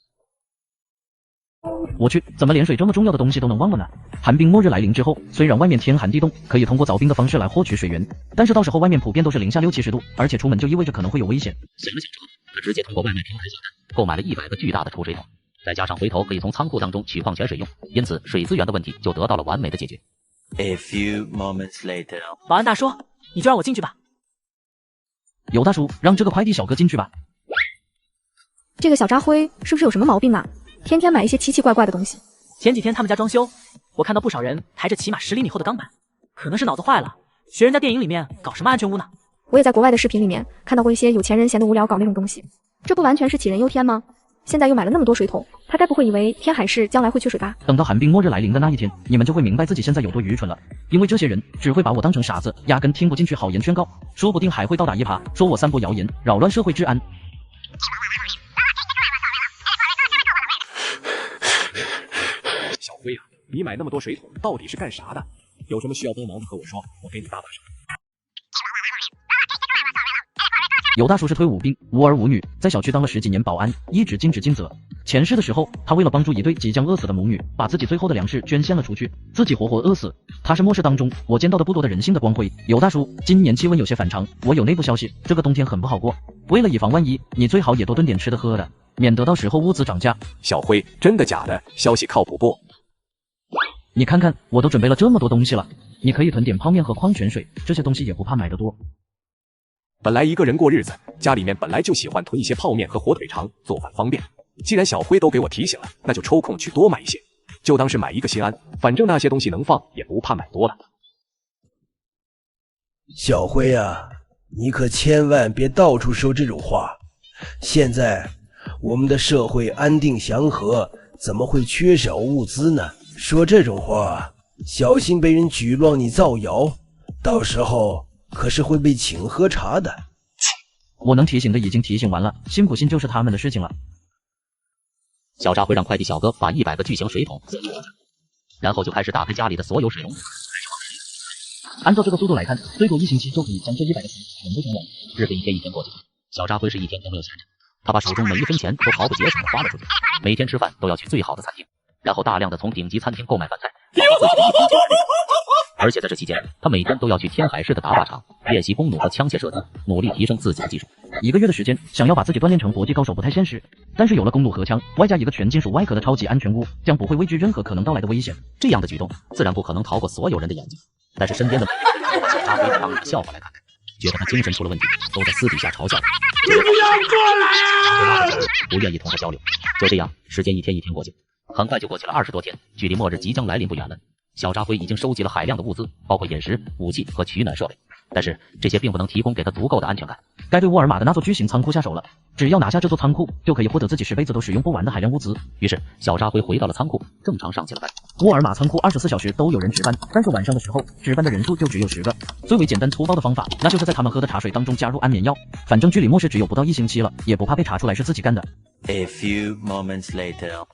我去，怎么连水这么重要的东西都能忘了呢？寒冰末日来临之后，虽然外面天寒地冻，可以通过凿冰的方式来获取水源，但是到时候外面普遍都是零下60-70度，而且出门就意味着可能会有危险。想了想之后，他直接通过外卖平台下单，购买了100个巨大的储水桶，再加上回头可以从仓库当中取矿泉水用，因此水资源的问题就得到了完美的解决。A few moments later. 保安大叔，你就让我进去吧。有大叔，让这个快递小哥进去吧。这个小渣辉是不是有什么毛病啊？天天买一些奇奇怪怪的东西。前几天他们家装修，我看到不少人抬着起码10厘米厚的钢板，可能是脑子坏了，学人家电影里面搞什么安全屋呢？我也在国外的视频里面看到过一些有钱人闲得无聊搞那种东西，这不完全是杞人忧天吗？现在又买了那么多水桶，他该不会以为天海市将来会缺水吧？等到寒冰末日来临的那一天，你们就会明白自己现在有多愚蠢了。因为这些人只会把我当成傻子，压根听不进去好言宣告，说不定还会倒打一耙，说我散播谣言，扰乱社会治安。小辉啊，你买那么多水桶到底是干啥的？有什么需要帮忙的和我说，我给你搭把手。尤大叔是退伍兵，无儿无女，在小区当了10几年保安，一直尽职尽责。前世的时候，他为了帮助一对即将饿死的母女，把自己最后的粮食捐献了出去，自己活活饿死。他是末世当中我见到的不多的人性的光辉。尤大叔，今年气温有些反常，我有内部消息，这个冬天很不好过。为了以防万一，你最好也多炖点吃的喝的，免得到时候物资涨价。小辉，真的假的？消息靠谱不？你看看，我都准备了这么多东西了，你可以囤点泡面和矿泉水，这些东西也不怕买得多。本来一个人过日子，家里面本来就喜欢囤一些泡面和火腿肠，做饭方便。既然小辉都给我提醒了，那就抽空去多买一些，就当是买一个心安，反正那些东西能放，也不怕买多了。小辉啊，你可千万别到处说这种话。现在我们的社会安定祥和，怎么会缺少物资呢？说这种话，小心被人举报你造谣，到时候可是会被请喝茶的。我能提醒的已经提醒完了，信不信就是他们的事情了。小扎会让快递小哥把100个巨型水桶送给我家，然后就开始打开家里的所有水龙头。按照这个速度来看，最多1星期就可以将这100个水全部送完。日子一天一天过去，小扎辉是一天都没有闲着，他把手中每一分钱都毫不节省地花了出去，每天吃饭都要去最好的餐厅，然后大量的从顶级餐厅购买饭菜，而且在这期间，他每天都要去天海市的打靶场练习弓弩和枪械射击，努力提升自己的技术。1个月的时间，想要把自己锻炼成搏击高手不太现实，但是有了弓弩和枪，外加一个全金属外壳的超级安全屋，将不会畏惧任何可能到来的危险。这样的举动自然不可能逃过所有人的眼睛，但是身边的每个人都把小扎辉当成笑话来看待，觉得他精神出了问题，都在私底下嘲笑他。你不要过来！不愿意同他交流。就这样，时间一天一天过去，很快就过去了20多天，距离末日即将来临不远了。小扎辉已经收集了海量的物资，包括饮食、武器和取暖设备，但是这些并不能提供给他足够的安全感。该对沃尔玛的那座巨型仓库下手了，只要拿下这座仓库，就可以获得自己10辈子都使用不完的海量物资。于是小扎辉回到了仓库，正常上起了班。沃尔玛仓库24小时都有人值班，但是晚上的时候值班的人数就只有10个。最为简单粗暴的方法，那就是在他们喝的茶水当中加入安眠药。反正距离末世只有不到1星期了，也不怕被查出来是自己干的。A few moments later.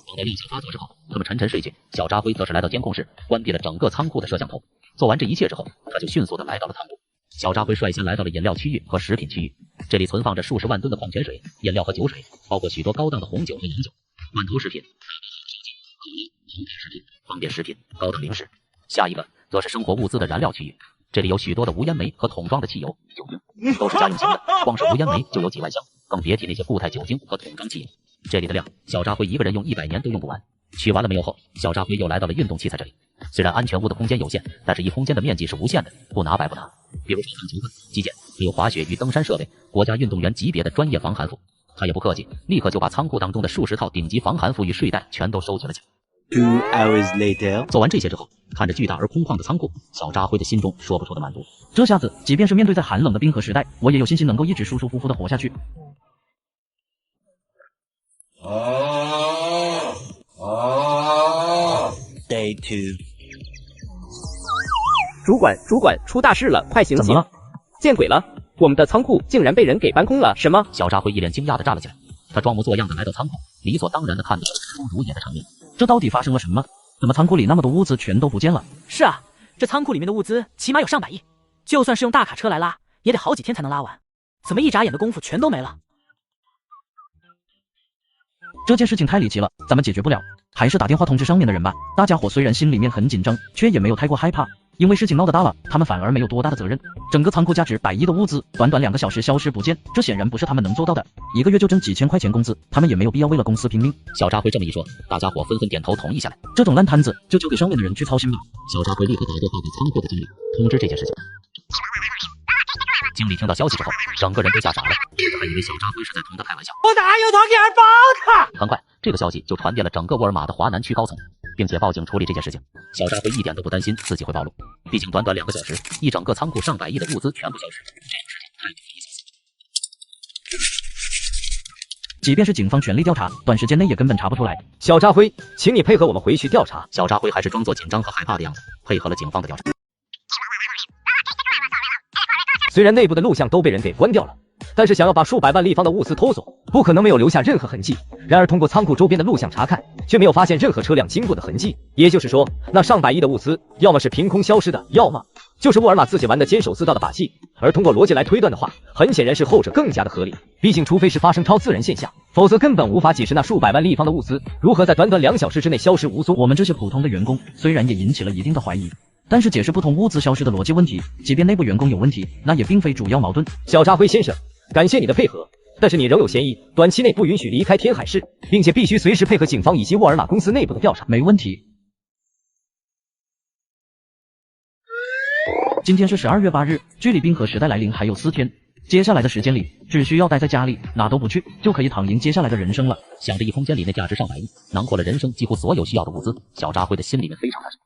等待令响发作之后，他们沉沉睡去。小扎辉则是来到监控室，关闭了整个仓库的摄像头。做完这一切之后，他就迅速的来到了仓库。小扎辉率先来到了饮料区域和食品区域，这里存放着数十万吨的矿泉水、饮料和酒水，包括许多高档的红酒和洋酒、罐头食品、红牌食品、方便食品、高档零食。下一个则是生活物资的燃料区域，这里有许多的无烟煤和桶装的汽油、酒精，都是家用型的，光是无烟煤就有几万箱，更别提那些固态酒精和桶装汽油。这里的量，小扎辉一个人用100年都用不完。取完了没有后，小扎辉又来到了运动器材这里。虽然安全屋的空间有限，但是一空间的面积是无限的，不拿白不拿。比如防寒球棍、击剑，还有滑雪与登山设备，国家运动员级别的专业防寒服。他也不客气，立刻就把仓库当中的数十套顶级防寒服与睡袋全都收集了起来。2 hours later. 做完这些之后，看着巨大而空旷的仓库，小扎辉的心中说不出的满足。这下子，即便是面对在寒冷的冰河时代，我也有信心能够一直舒舒服服的活下去。Day 2. 主管，出大事了，快醒醒！怎么了？见鬼了！我们的仓库竟然被人给搬空了！什么？小扎辉一脸惊讶的站了起来，他装模作样的来到仓库，理所当然的看着出如野的场面。这到底发生了什么？怎么仓库里那么多物资全都不见了？是啊，这仓库里面的物资起码有上百亿，就算是用大卡车来拉，也得好几天才能拉完。怎么一眨眼的功夫全都没了？这件事情太离奇了，咱们解决不了，还是打电话通知上面的人吧。大家伙虽然心里面很紧张，却也没有太过害怕，因为事情闹得大了，他们反而没有多大的责任。整个仓库价值100亿的物资，短短2个小时消失不见，这显然不是他们能做到的。1个月就挣几千块钱工资，他们也没有必要为了公司拼命。小扎辉这么一说，大家伙纷纷点头同意下来。这种烂摊子就交给上面的人去操心吧。小扎辉立刻打电话给仓库的经理，通知这件事情。经理听到消息之后，整个人都吓傻了，还以为小扎辉是在同他开玩笑。我哪有同你帮他？很快，这个消息就传遍了整个沃尔玛的华南区高层，并且报警处理这件事情。小扎辉一点都不担心自己会暴露，毕竟短短2个小时，一整个仓库上百亿的物资全部消失，这种事情太不可思议。即便是警方全力调查，短时间内也根本查不出来。小扎辉，请你配合我们回去调查。小扎辉还是装作紧张和害怕的样子，配合了警方的调查。虽然内部的录像都被人给关掉了，但是想要把数百万立方的物资偷走，不可能没有留下任何痕迹。然而通过仓库周边的录像查看，却没有发现任何车辆经过的痕迹。也就是说，那上百亿的物资，要么是凭空消失的，要么就是沃尔玛自己玩的监守自盗的把戏。而通过逻辑来推断的话，很显然是后者更加的合理。毕竟除非是发生超自然现象，否则根本无法解释那数百万立方的物资如何在短短2小时之内消失无踪。我们这些普通的员工虽然也引起了一定的怀疑，但是解释不通物资消失的逻辑问题，即便内部员工有问题，那也并非主要矛盾。小扎辉先生，感谢你的配合，但是你仍有嫌疑，短期内不允许离开天海市，并且必须随时配合警方以及沃尔玛公司内部的调查。没问题。今天是12月8日，距离冰河时代来临还有4天。接下来的时间里，只需要待在家里，哪都不去，就可以躺赢接下来的人生了。想着一空间里那价值上百亿，囊括了人生几乎所有需要的物资，小扎辉的心里面非常难受。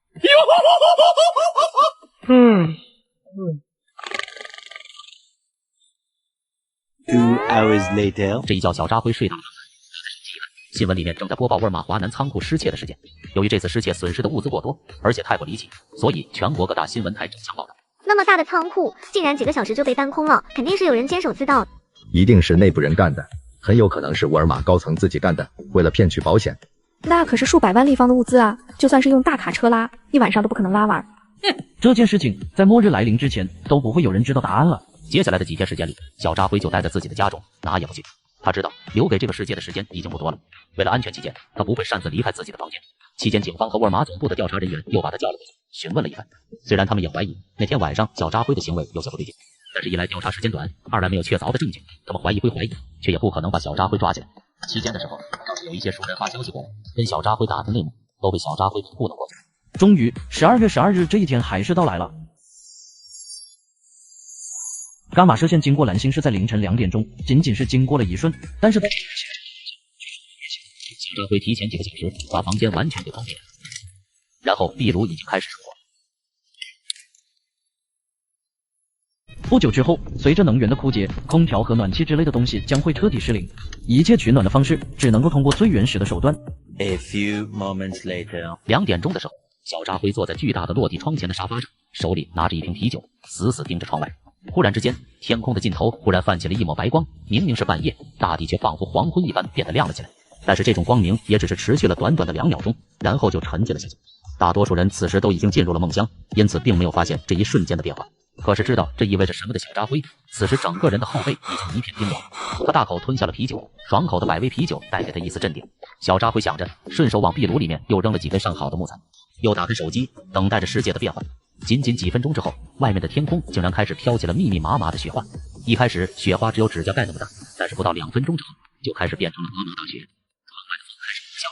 2 hours later， 这一觉小扎辉睡大了。新闻里面正在播报沃尔玛华南仓库失窃的事件。由于这次失窃损失的物资过多，而且太过离奇，所以全国各大新闻台争相报道。那么大的仓库，竟然几个小时就被搬空了，肯定是有人监守自盗。一定是内部人干的，很有可能是沃尔玛高层自己干的，为了骗取保险。那可是数百万立方的物资啊，就算是用大卡车拉，一晚上都不可能拉完。这件事情在末日来临之前都不会有人知道答案了。接下来的几天时间里，小扎辉就待在自己的家中，哪也不去。他知道留给这个世界的时间已经不多了，为了安全起见，他不会擅自离开自己的房间。期间，警方和沃尔玛总部的调查人员又把他叫了过去，询问了一番。虽然他们也怀疑那天晚上小扎辉的行为有些不对劲，但是一来调查时间短，二来没有确凿的证据，他们怀疑归怀疑，却也不可能把小扎辉抓起来。期间的时候，倒是有一些熟人发消息过来，跟小扎辉打听内幕，都被小扎辉糊弄过去。终于，12月12日这一天还是到来了。伽马射线经过蓝星是在凌晨2点钟，仅仅是经过了一瞬，但是小扎辉提前几个小时把房间完全给封闭了，然后壁炉已经开始生火。不久之后，随着能源的枯竭，空调和暖气之类的东西将会彻底失灵，一切取暖的方式只能够通过最原始的手段。A few moments later， 2点钟的时候，小扎辉坐在巨大的落地窗前的沙发上，手里拿着一瓶啤酒，死死盯着窗外。忽然之间，天空的尽头忽然泛起了一抹白光，明明是半夜，大地却仿佛黄昏一般变得亮了起来。但是这种光明也只是持续了短短的2秒钟，然后就沉寂了下去。大多数人此时都已经进入了梦乡，因此并没有发现这一瞬间的变化。可是知道这意味着什么的小扎辉，此时整个人的后背已经一片冰凉。他大口吞下了啤酒，爽口的百威啤酒带给他一丝镇定。小扎辉想着，顺手往壁炉里面又扔了几根上好的木材，又打开手机，等待着世界的变化。仅仅几分钟之后，外面的天空竟然开始飘起了密密麻麻的雪花。一开始雪花只有指甲盖那么大，但是不到2分钟之后，就开始变成了鹅毛大雪。窗外的风开始呼啸，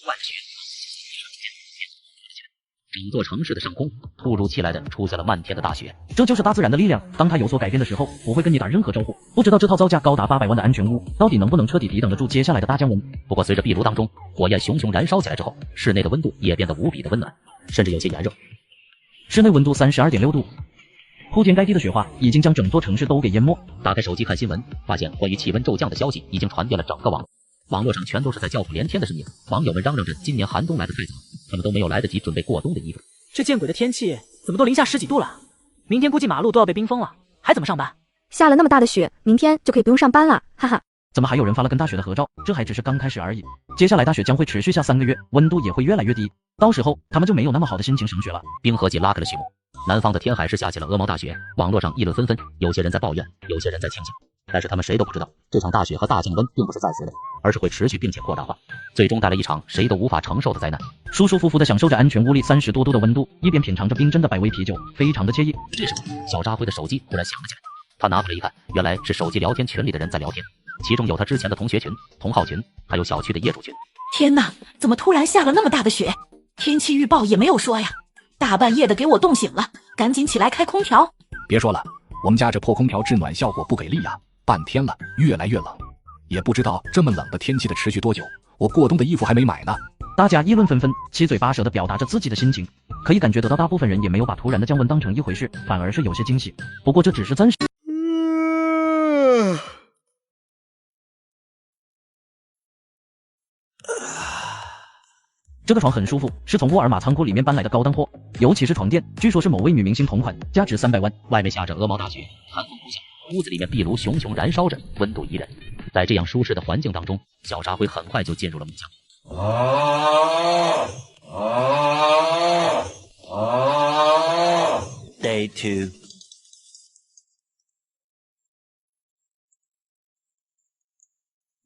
外的雪整座城市的上空突如其来的出现了漫天的大雪。这就是大自然的力量，当它有所改变的时候，不会跟你打任何招呼。不知道这套造价高达800万的安全屋到底能不能彻底抵挡得住接下来的大降温。不过随着壁炉当中火焰熊熊燃烧起来之后，室内的温度也变得无比的温暖，甚至有些炎热。室内温度32.6度，铺天盖地的雪花已经将整座城市都给淹没。打开手机看新闻，发现关于气温骤降的消息已经传遍了整个网络。网络上全都是在叫苦连天的声音，网友们嚷嚷着今年寒冬来得太早，他们都没有来得及准备过冬的衣服。这见鬼的天气怎么都零下10几度了？明天估计马路都要被冰封了，还怎么上班？下了那么大的雪，明天就可以不用上班了，哈哈。怎么还有人发了跟大雪的合照？这还只是刚开始而已，接下来大雪将会持续下3个月，温度也会越来越低，到时候他们就没有那么好的心情赏雪了。冰河季拉开了序幕，南方的天海市下起了鹅毛大雪，网络上议论纷纷，有些人在抱怨，有些人在庆幸，但是他们谁都不知道，这场大雪和大降温并不是暂时的，而是会持续并且扩大化，最终带来一场谁都无法承受的灾难。舒舒服服地享受着安全屋里30多度的温度，一边品尝着冰镇的百威啤酒，非常的惬意。这时候，小扎辉的手机忽然响了起来，他拿过来一看，原来是手机聊天群里的人在聊天，其中有他之前的同学群、同号群，还有小区的业主群。天哪，怎么突然下了那么大的雪？天气预报也没有说呀！大半夜的给我冻醒了，赶紧起来开空调。别说了，我们家这破空调制暖效果不给力呀，半天了，越来越冷，也不知道这么冷的天气的持续多久，我过冬的衣服还没买呢。大家议论纷纷，七嘴八舌地表达着自己的心情，可以感觉得到大部分人也没有把突然的降温当成一回事，反而是有些惊喜。不过这只是暂时。这个床很舒服，是从沃尔玛仓库里面搬来的高档货，尤其是床垫，据说是某位女明星同款，价值300万。外面下着鹅毛大雪，寒风呼啸，屋子里面壁炉熊熊燃烧着，温度宜人。在这样舒适的环境当中，小扎辉很快就进入了梦乡。Day 2。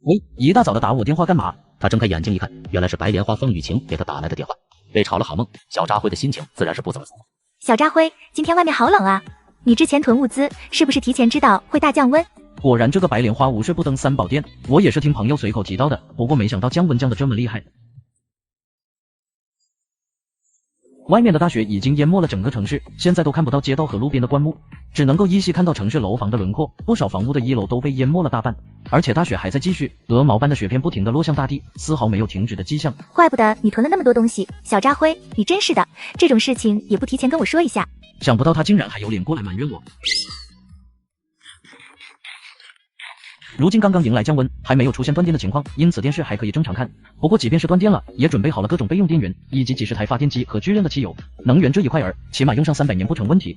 喂，一大早的打我电话干嘛？他睁开眼睛一看，原来是白莲花风雨晴给他打来的电话。被吵了好梦，小扎辉的心情自然是不怎么舒服。小扎辉，今天外面好冷啊！你之前囤物资，是不是提前知道会大降温？果然这个白莲花无睡不登三宝殿，我也是听朋友随口提到的，不过没想到降温降得这么厉害。外面的大雪已经淹没了整个城市，现在都看不到街道和路边的灌木，只能够依稀看到城市楼房的轮廓，不少房屋的一楼都被淹没了大半，而且大雪还在继续，鹅毛般的雪片不停地落向大地，丝毫没有停止的迹象。怪不得你囤了那么多东西，小渣辉，你真是的，这种事情也不提前跟我说一下。想不到他竟然还有脸过来埋怨我。如今刚刚迎来降温，还没有出现断电的情况，因此电视还可以正常看。不过即便是断电了，也准备好了各种备用电源，以及几十台发电机和巨量的汽油。能源这一块儿，起码用上300年不成问题。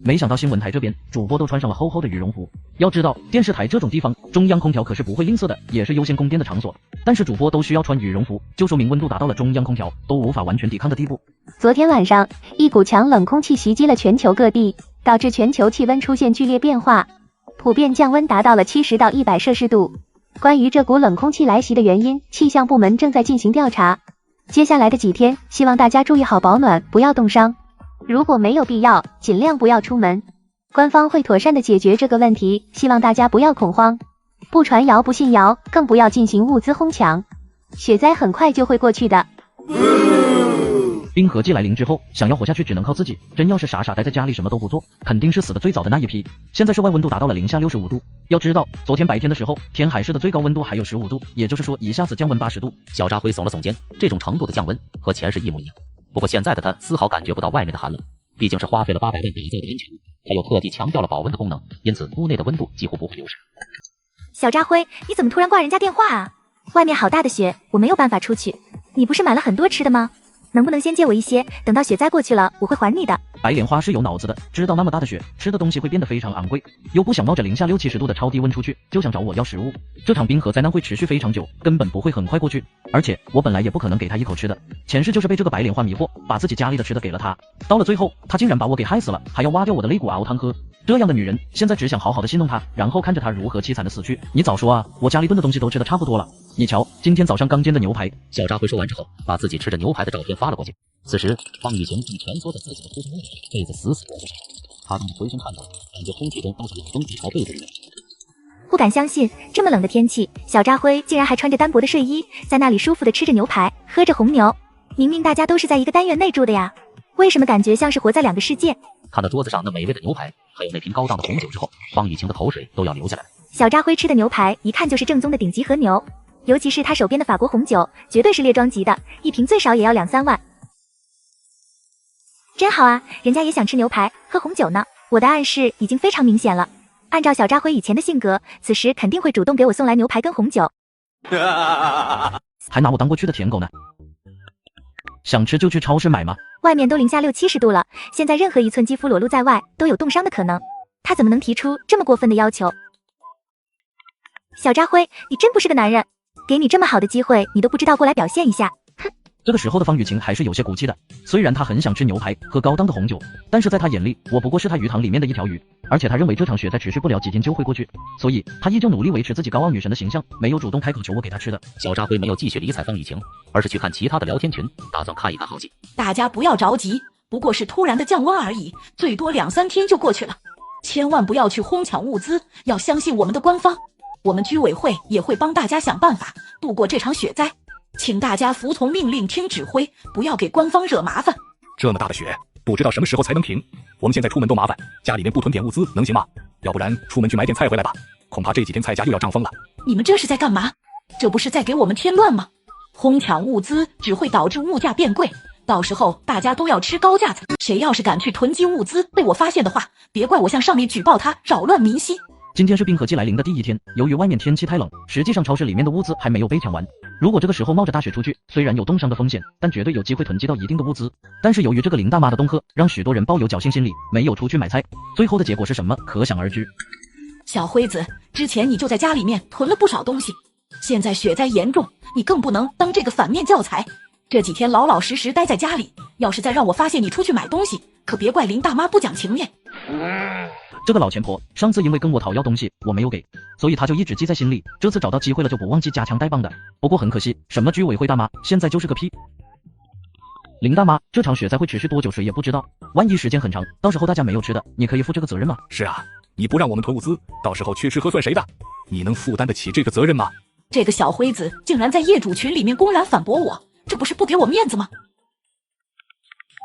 没想到新闻台这边主播都穿上了厚厚的羽绒服。要知道，电视台这种地方，中央空调可是不会吝啬的，也是优先供电的场所。但是主播都需要穿羽绒服，就说明温度达到了中央空调都无法完全抵抗的地步。昨天晚上，一股强冷空气袭击了全球各地，导致全球气温出现剧烈变化。普遍降温达到了70到100摄氏度。关于这股冷空气来袭的原因，气象部门正在进行调查。接下来的几天，希望大家注意好保暖，不要冻伤。如果没有必要，尽量不要出门。官方会妥善的解决这个问题，希望大家不要恐慌，不传谣不信谣，更不要进行物资哄抢。雪灾很快就会过去的。冰河季来临之后，想要活下去只能靠自己。真要是傻傻待在家里什么都不做，肯定是死的最早的那一批。现在室外温度达到了零下65度。要知道，昨天白天的时候，天海市的最高温度还有15度，也就是说一下子降温80度。小渣辉耸了耸肩，这种程度的降温和前世一模一样。不过现在的他丝毫感觉不到外面的寒冷，毕竟是花费了800万打造的温墙，他又特地强调了保温的功能，因此屋内的温度几乎不会流失。小渣辉，你怎么突然挂人家电话啊？外面好大的雪，我没有办法出去。你不是买了很多吃的吗？能不能先借我一些，等到雪灾过去了，我会还你的。白莲花是有脑子的，知道那么大的雪，吃的东西会变得非常昂贵，又不想冒着零下60、70度的超低温出去，就想找我要食物。这场冰河灾难会持续非常久，根本不会很快过去。而且我本来也不可能给他一口吃的，前世就是被这个白莲花迷惑，把自己家里的吃的给了他，到了最后，他竟然把我给害死了，还要挖掉我的肋骨熬汤喝。这样的女人，现在只想好好的戏弄她，然后看着她如何凄惨的死去。你早说啊，我家里炖的东西都吃的差不多了。你瞧，今天早上刚煎的牛排。小渣辉说完之后，把自己吃着牛排的照片发了过去。此时，方雨晴正蜷缩在自己的书桌里，被子死死裹着上。他当浑身颤抖，感觉空气中都是冷风直朝被子里面。不敢相信，这么冷的天气，小渣辉竟然还穿着单薄的睡衣，在那里舒服的吃着牛排，喝着红牛。明明大家都是在一个单元内住的呀，为什么感觉像是活在2个世界？看到桌子上那美味的牛排，还有那瓶高档的红酒之后，方雨晴的口水都要流下来了。小渣辉吃的牛排一看就是正宗的顶级和牛，尤其是他手边的法国红酒，绝对是列装级的，一瓶最少也要2、3万。真好啊，人家也想吃牛排喝红酒呢。我的暗示已经非常明显了，按照小渣辉以前的性格，此时肯定会主动给我送来牛排跟红酒。还拿我当过去的舔狗呢。想吃就去超市买吗？外面都零下60、70度了，现在任何1寸肌肤裸露在外都有冻伤的可能，他怎么能提出这么过分的要求？小渣辉，你真不是个男人，给你这么好的机会，你都不知道过来表现一下，哼！这个时候的方雨晴还是有些骨气的，虽然她很想吃牛排喝高档的红酒，但是在她眼里，我不过是她鱼塘里面的一条鱼，而且她认为这场雪灾持续不了几天就会过去，所以她依旧努力维持自己高傲女神的形象，没有主动开口求我给她吃的。小渣辉没有继续理睬方雨晴，而是去看其他的聊天群，打算看一看好戏。大家不要着急，不过是突然的降温而已，最多2、3天就过去了，千万不要去哄抢物资，要相信我们的官方，我们居委会也会帮大家想办法度过这场雪灾。请大家服从命令，听指挥，不要给官方惹麻烦。这么大的雪，不知道什么时候才能停。我们现在出门都麻烦，家里面不囤点物资能行吗？要不然出门去买点菜回来吧，恐怕这几天菜价又要涨疯了。你们这是在干嘛？这不是在给我们添乱吗？哄抢物资只会导致物价变贵，到时候大家都要吃高价菜。谁要是敢去囤积物资，被我发现的话，别怪我向上面举报他扰乱民心。今天是冰河季来临的第1天，由于外面天气太冷，实际上超市里面的物资还没有被抢完。如果这个时候冒着大雪出去，虽然有冻伤的风险，但绝对有机会囤积到一定的物资。但是由于这个林大妈的恫吓，让许多人抱有侥幸心理，没有出去买菜。最后的结果是什么？可想而知。小辉子，之前你就在家里面囤了不少东西，现在雪灾严重，你更不能当这个反面教材。这几天老老实实待在家里，要是再让我发现你出去买东西，可别怪林大妈不讲情面。这个老钱婆上次因为跟我讨要东西，我没有给，所以她就一直记在心里，这次找到机会了就不忘记加强带棒的。不过很可惜，什么居委会大妈现在就是个屁。林大妈，这场雪灾会持续多久谁也不知道，万一时间很长，到时候大家没有吃的，你可以负这个责任吗？是啊，你不让我们囤物资，到时候缺吃喝算谁的？你能负担得起这个责任吗？这个小辉子竟然在业主群里面公然反驳我，这不是不给我面子吗？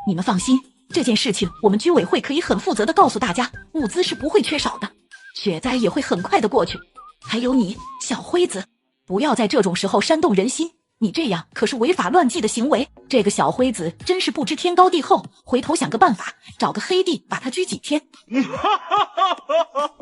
你们放心，这件事情我们居委会可以很负责的告诉大家，物资是不会缺少的，雪灾也会很快的过去。还有你，小辉子，不要在这种时候煽动人心，你这样可是违法乱纪的行为。这个小辉子真是不知天高地厚，回头想个办法，找个黑地把他拘几天。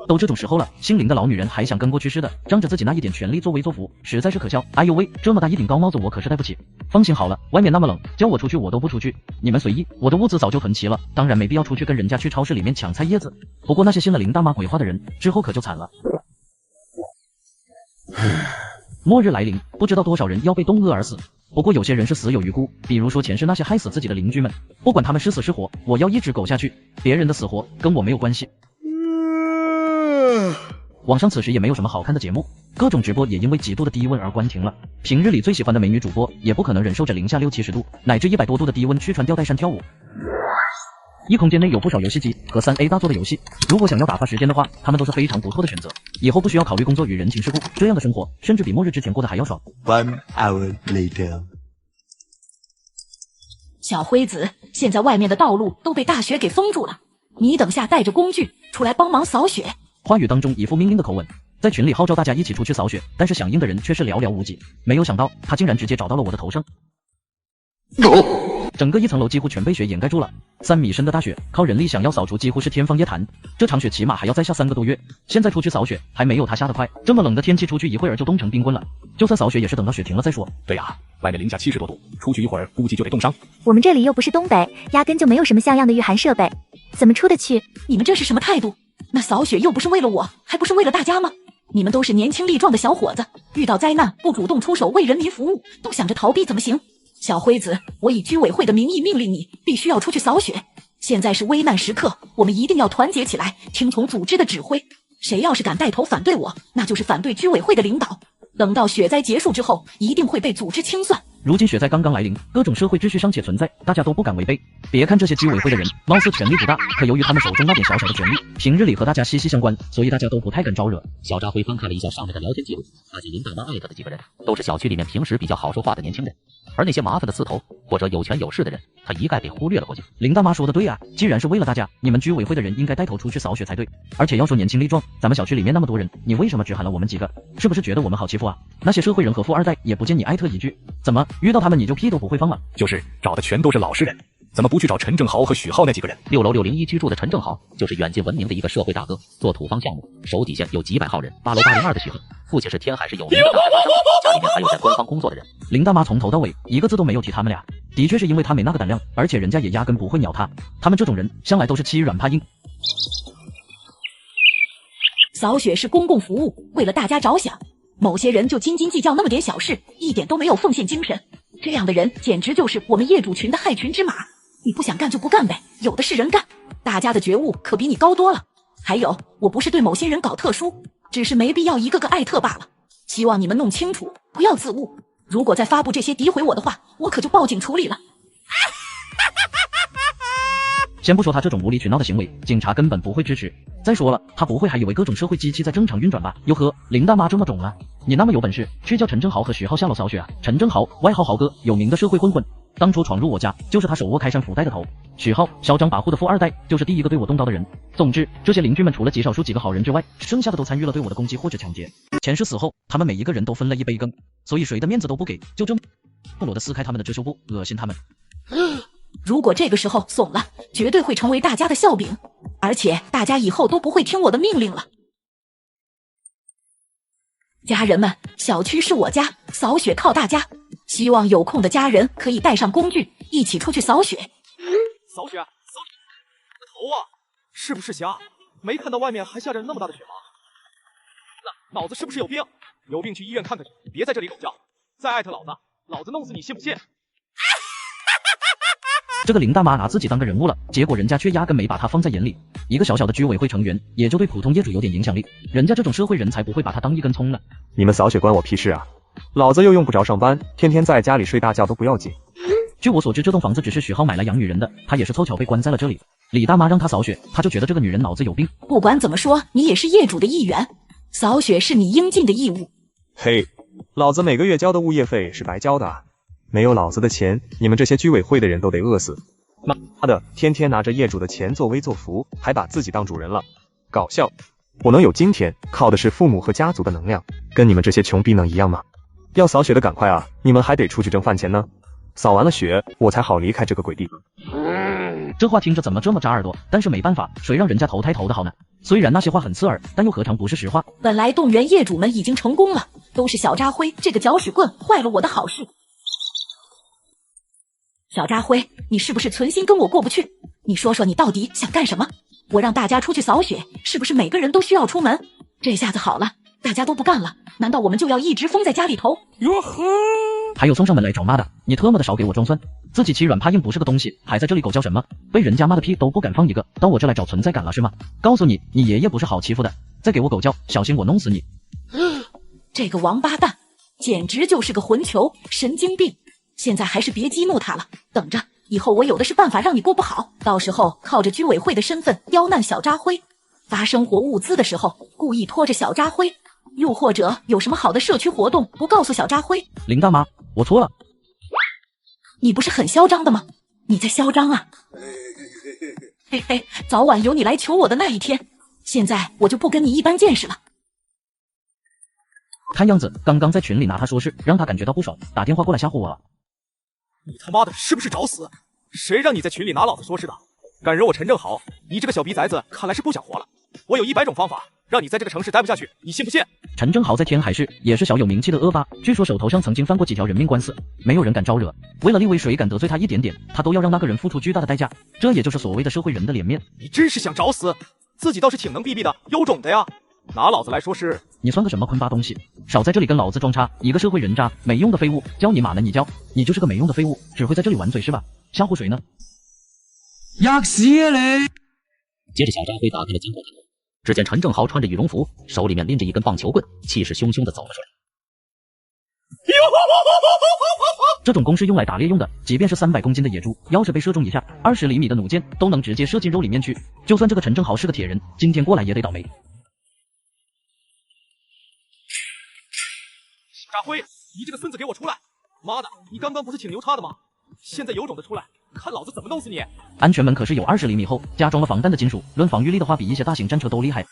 都这种时候了，姓林的老女人还想跟过去似的，仗着自己那一点权利作威作福，实在是可笑。哎呦喂，这么大一顶高帽子我可是戴不起。放心好了，外面那么冷，叫我出去我都不出去，你们随意，我的物资早就囤齐了，当然没必要出去跟人家去超市里面抢菜叶子。不过那些信了林大妈鬼话的人，之后可就惨了。末日来临，不知道多少人要被冻饿而死。不过有些人是死有余辜，比如说前世那些害死自己的邻居们，不管他们是死是活，我要一直苟下去，别人的死活跟我没有关系。网上此时也没有什么好看的节目，各种直播也因为极度的低温而关停了。平日里最喜欢的美女主播也不可能忍受着零下60、70度乃至100多度的低温去穿吊带衫跳舞。异空间内有不少游戏机和3A 大作的游戏，如果想要打发时间的话，他们都是非常不错的选择。以后不需要考虑工作与人情世故，这样的生活甚至比末日之前过得还要爽。1 hour later， 小辉子，现在外面的道路都被大雪给封住了，你等下带着工具出来帮忙扫雪。话语当中一副命令的口吻，在群里号召大家一起出去扫雪，但是响应的人却是寥寥无几。没有想到他竟然直接找到了我的头上。整个一层楼几乎全被雪掩盖住了，3米深的大雪，靠人力想要扫除几乎是天方夜谭。这场雪起码还要再下3个多月，现在出去扫雪还没有他下得快。这么冷的天气出去一会儿就冻成冰棍了，就算扫雪也是等到雪停了再说。对呀，外面零下70多度，出去一会儿估计就得冻伤。我们这里又不是东北，压根就没有什么像样的御寒设备，怎么出得去？你们这是什么态度？那扫雪又不是为了我，还不是为了大家吗？你们都是年轻力壮的小伙子，遇到灾难不主动出手为人民服务，都想着逃避怎么行？小辉子，我以居委会的名义命令你，必须要出去扫雪。现在是危难时刻，我们一定要团结起来，听从组织的指挥。谁要是敢带头反对我，那就是反对居委会的领导。等到雪灾结束之后，一定会被组织清算。如今雪灾刚刚来临，各种社会秩序尚且存在，大家都不敢违背。别看这些居委会的人貌似权力不大，可由于他们手中那点小小的权力，平日里和大家息息相关，所以大家都不太敢招惹。小扎辉翻看了一下上面的聊天记录，发现林大妈艾特的几个人都是小区里面平时比较好说话的年轻人，而那些麻烦的刺头或者有权有势的人，他一概被忽略了过去。林大妈说的对啊，既然是为了大家，你们居委会的人应该带头出去扫雪才对。而且要说年轻力壮，咱们小区里面那么多人，你为什么只喊了我们几个？是不是觉得我们好欺负啊？那些社会人和富二代也不见你艾特一句，怎么遇到他们你就屁都不会放了？就是找的全都是老实人，怎么不去找陈正豪和许浩那几个人？6楼601居住的陈正豪就是远近闻名的一个社会大哥，做土方项目，手底下有几百号人。8楼802的许浩，父亲是天海市有名的大牌商，家里面还有在官方工作的人。林大妈从头到尾一个字都没有提他们俩，的确是因为他没那个胆量，而且人家也压根不会鸟他。他们这种人向来都是欺软怕硬。扫雪是公共服务，为了大家着想，某些人就斤斤计较那么点小事，一点都没有奉献精神。这样的人简直就是我们业主群的害群之马。你不想干就不干呗，有的是人干。大家的觉悟可比你高多了。还有，我不是对某些人搞特殊，只是没必要一个个艾特罢了。希望你们弄清楚，不要自误。如果再发布这些诋毁我的话，我可就报警处理了。先不说他这种无理取闹的行为，警察根本不会支持。再说了，他不会还以为各种社会机器在正常运转吧？哟呵，林大妈这么种啊！你那么有本事，去叫陈正豪和许浩下楼扫雪啊！陈正豪，外号豪哥，有名的社会混混，当初闯入我家就是他手握开山斧带的头。许浩，嚣张跋扈的富二代，就是第一个对我动刀的人。总之，这些邻居们除了极少数几个好人之外，剩下的都参与了对我的攻击或者抢劫。前世死后，他们每一个人都分了一杯羹，所以谁的面子都不给，就这么赤裸的撕开他们的遮羞布，恶心他们。如果这个时候怂了，绝对会成为大家的笑柄，而且大家以后都不会听我的命令了。家人们，小区是我家，扫雪靠大家，希望有空的家人可以带上工具，一起出去扫雪。扫雪，扫雪，头啊！是不是瞎？没看到外面还下着那么大的雪吗？脑子是不是有病？有病去医院看看去，别在这里狗叫。再艾特老子，老子弄死你，信不信？这个林大妈拿自己当个人物了，结果人家却压根没把她放在眼里。一个小小的居委会成员，也就对普通业主有点影响力，人家这种社会人才不会把她当一根葱呢。你们扫雪关我屁事啊！老子又用不着上班，天天在家里睡大觉都不要紧。据我所知，这栋房子只是许浩买来养女人的，他也是凑巧被关在了这里。李大妈让他扫雪，他就觉得这个女人脑子有病。不管怎么说，你也是业主的一员，扫雪是你应尽的义务。嘿，老子每个月交的物业费是白交的啊！没有老子的钱，你们这些居委会的人都得饿死。妈的，天天拿着业主的钱作威作福，还把自己当主人了，搞笑！我能有今天，靠的是父母和家族的能量，跟你们这些穷逼能一样吗？要扫雪的赶快啊，你们还得出去挣饭钱呢。扫完了雪，我才好离开这个鬼地方。这话听着怎么这么扎耳朵？但是没办法，谁让人家投胎投的好呢？虽然那些话很刺耳，但又何尝不是实话？本来动员业主们已经成功了，都是小扎辉这个搅屎棍坏了我的好事。小扎辉，你是不是存心跟我过不去？你说说你到底想干什么？我让大家出去扫雪，是不是每个人都需要出门？这下子好了，大家都不干了，难道我们就要一直封在家里头？哟呵！还有送上门来找妈的，你特么的少给我装蒜！自己欺软怕硬不是个东西，还在这里狗叫什么？被人家妈的屁都不敢放一个，到我这来找存在感了是吗？告诉你，你爷爷不是好欺负的，再给我狗叫，小心我弄死你！这个王八蛋，简直就是个混球，神经病！现在还是别激怒他了，等着，以后我有的是办法让你过不好。到时候靠着居委会的身份刁难小扎辉，发生活物资的时候故意拖着小扎辉，又或者有什么好的社区活动不告诉小扎辉。林大妈，我错了。你不是很嚣张的吗？你在嚣张啊！嘿嘿，早晚有你来求我的那一天。现在我就不跟你一般见识了。看样子刚刚在群里拿他说事，让他感觉到不爽，打电话过来吓唬我了。你他妈的是不是找死？谁让你在群里拿老子说事的？敢惹我陈正豪，你这个小逼崽子，看来是不想活了。我有100种方法让你在这个城市待不下去，你信不信？陈正豪在天海市也是小有名气的恶霸，据说手头上曾经犯过几条人命官司，没有人敢招惹。为了立威，谁敢得罪他一点点，他都要让那个人付出巨大的代价。这也就是所谓的社会人的脸面。你真是想找死？自己倒是挺能逼逼的，有种的呀！拿老子来说事！你算个什么坤巴东西？少在这里跟老子装叉！一个社会人渣，没用的废物，教你妈呢？你教你就是个没用的废物，只会在这里玩嘴是吧？吓唬谁呢？吔死啊你！接着小扎辉打开了监控探头，只见陈正豪穿着羽绒服，手里面拎着一根棒球棍，气势汹汹地走了出来。这种弓是用来打猎用的，即便是300公斤的野猪，要是被射中一下，20厘米的弩箭都能直接射进肉里面去。就算这个陈正豪是个铁人，今天过来也得倒霉。扎辉，你这个孙子给我出来！妈的，你刚刚不是挺牛叉的吗？现在有种的出来，看老子怎么弄死你！安全门可是有20厘米厚，加装了防弹的金属，论防御力的话，比一些大型战车都厉害。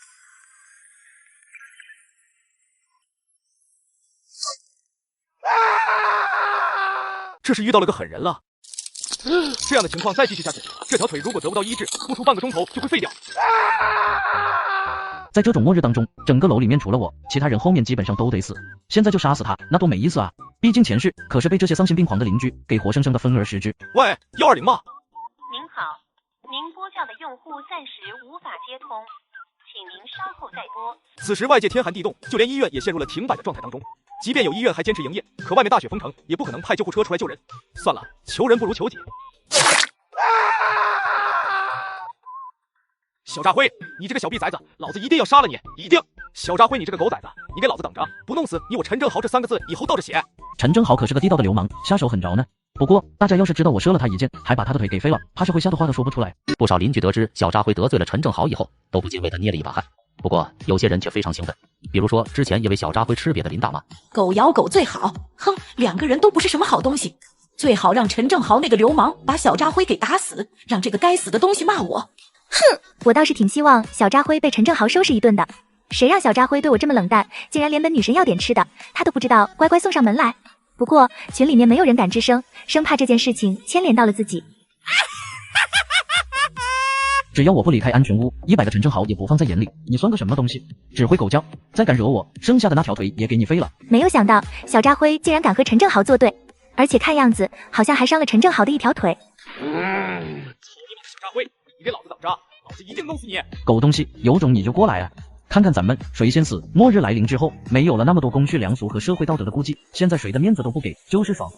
这是遇到了个狠人了。这样的情况再继续下去，这条腿如果得不到医治，不出半个钟头就会废掉。在这种末日当中，整个楼里面除了我，其他人后面基本上都得死。现在就杀死他，那多没意思啊！毕竟前世可是被这些丧心病狂的邻居给活生生的分而食之。喂，120吗？您好，您拨叫的用户暂时无法接通，请您稍后再拨。此时外界天寒地冻，就连医院也陷入了停摆的状态当中。即便有医院还坚持营业，可外面大雪封城，也不可能派救护车出来救人。算了，求人不如求己。小扎辉，你这个小逼崽子，老子一定要杀了你！一定！小扎辉，你这个狗崽子，你给老子等着！不弄死你，我陈正豪这3个字以后倒着写。陈正豪可是个地道的流氓，下手狠着呢。不过大家要是知道我射了他一箭，还把他的腿给飞了，怕是会吓得话都说不出来。不少邻居得知小扎辉得罪了陈正豪以后，都不禁为他捏了一把汗。不过有些人却非常兴奋，比如说之前也为小扎辉吃瘪的林大妈。狗咬狗最好，哼，2个人都不是什么好东西，最好让陈正豪那个流氓把小扎辉给打死，让这个该死的东西骂我。哼，我倒是挺希望小扎辉被陈正豪收拾一顿的。谁让小扎辉对我这么冷淡，竟然连本女神要点吃的他都不知道乖乖送上门来。不过群里面没有人敢吱声，生怕这件事情牵连到了自己。只要我不离开安全屋，100个陈正豪也不放在眼里。你算个什么东西？只会狗叫，再敢惹我，剩下的那条腿也给你飞了。没有想到小扎辉竟然敢和陈正豪作对，而且看样子好像还伤了陈正豪的一条腿。操你妈的小扎辉，你给老子等着，老子一定弄死你！狗东西，有种你就过来啊！看看咱们谁先死。末日来临之后，没有了那么多公序良俗和社会道德的顾忌，现在谁的面子都不给，就是爽。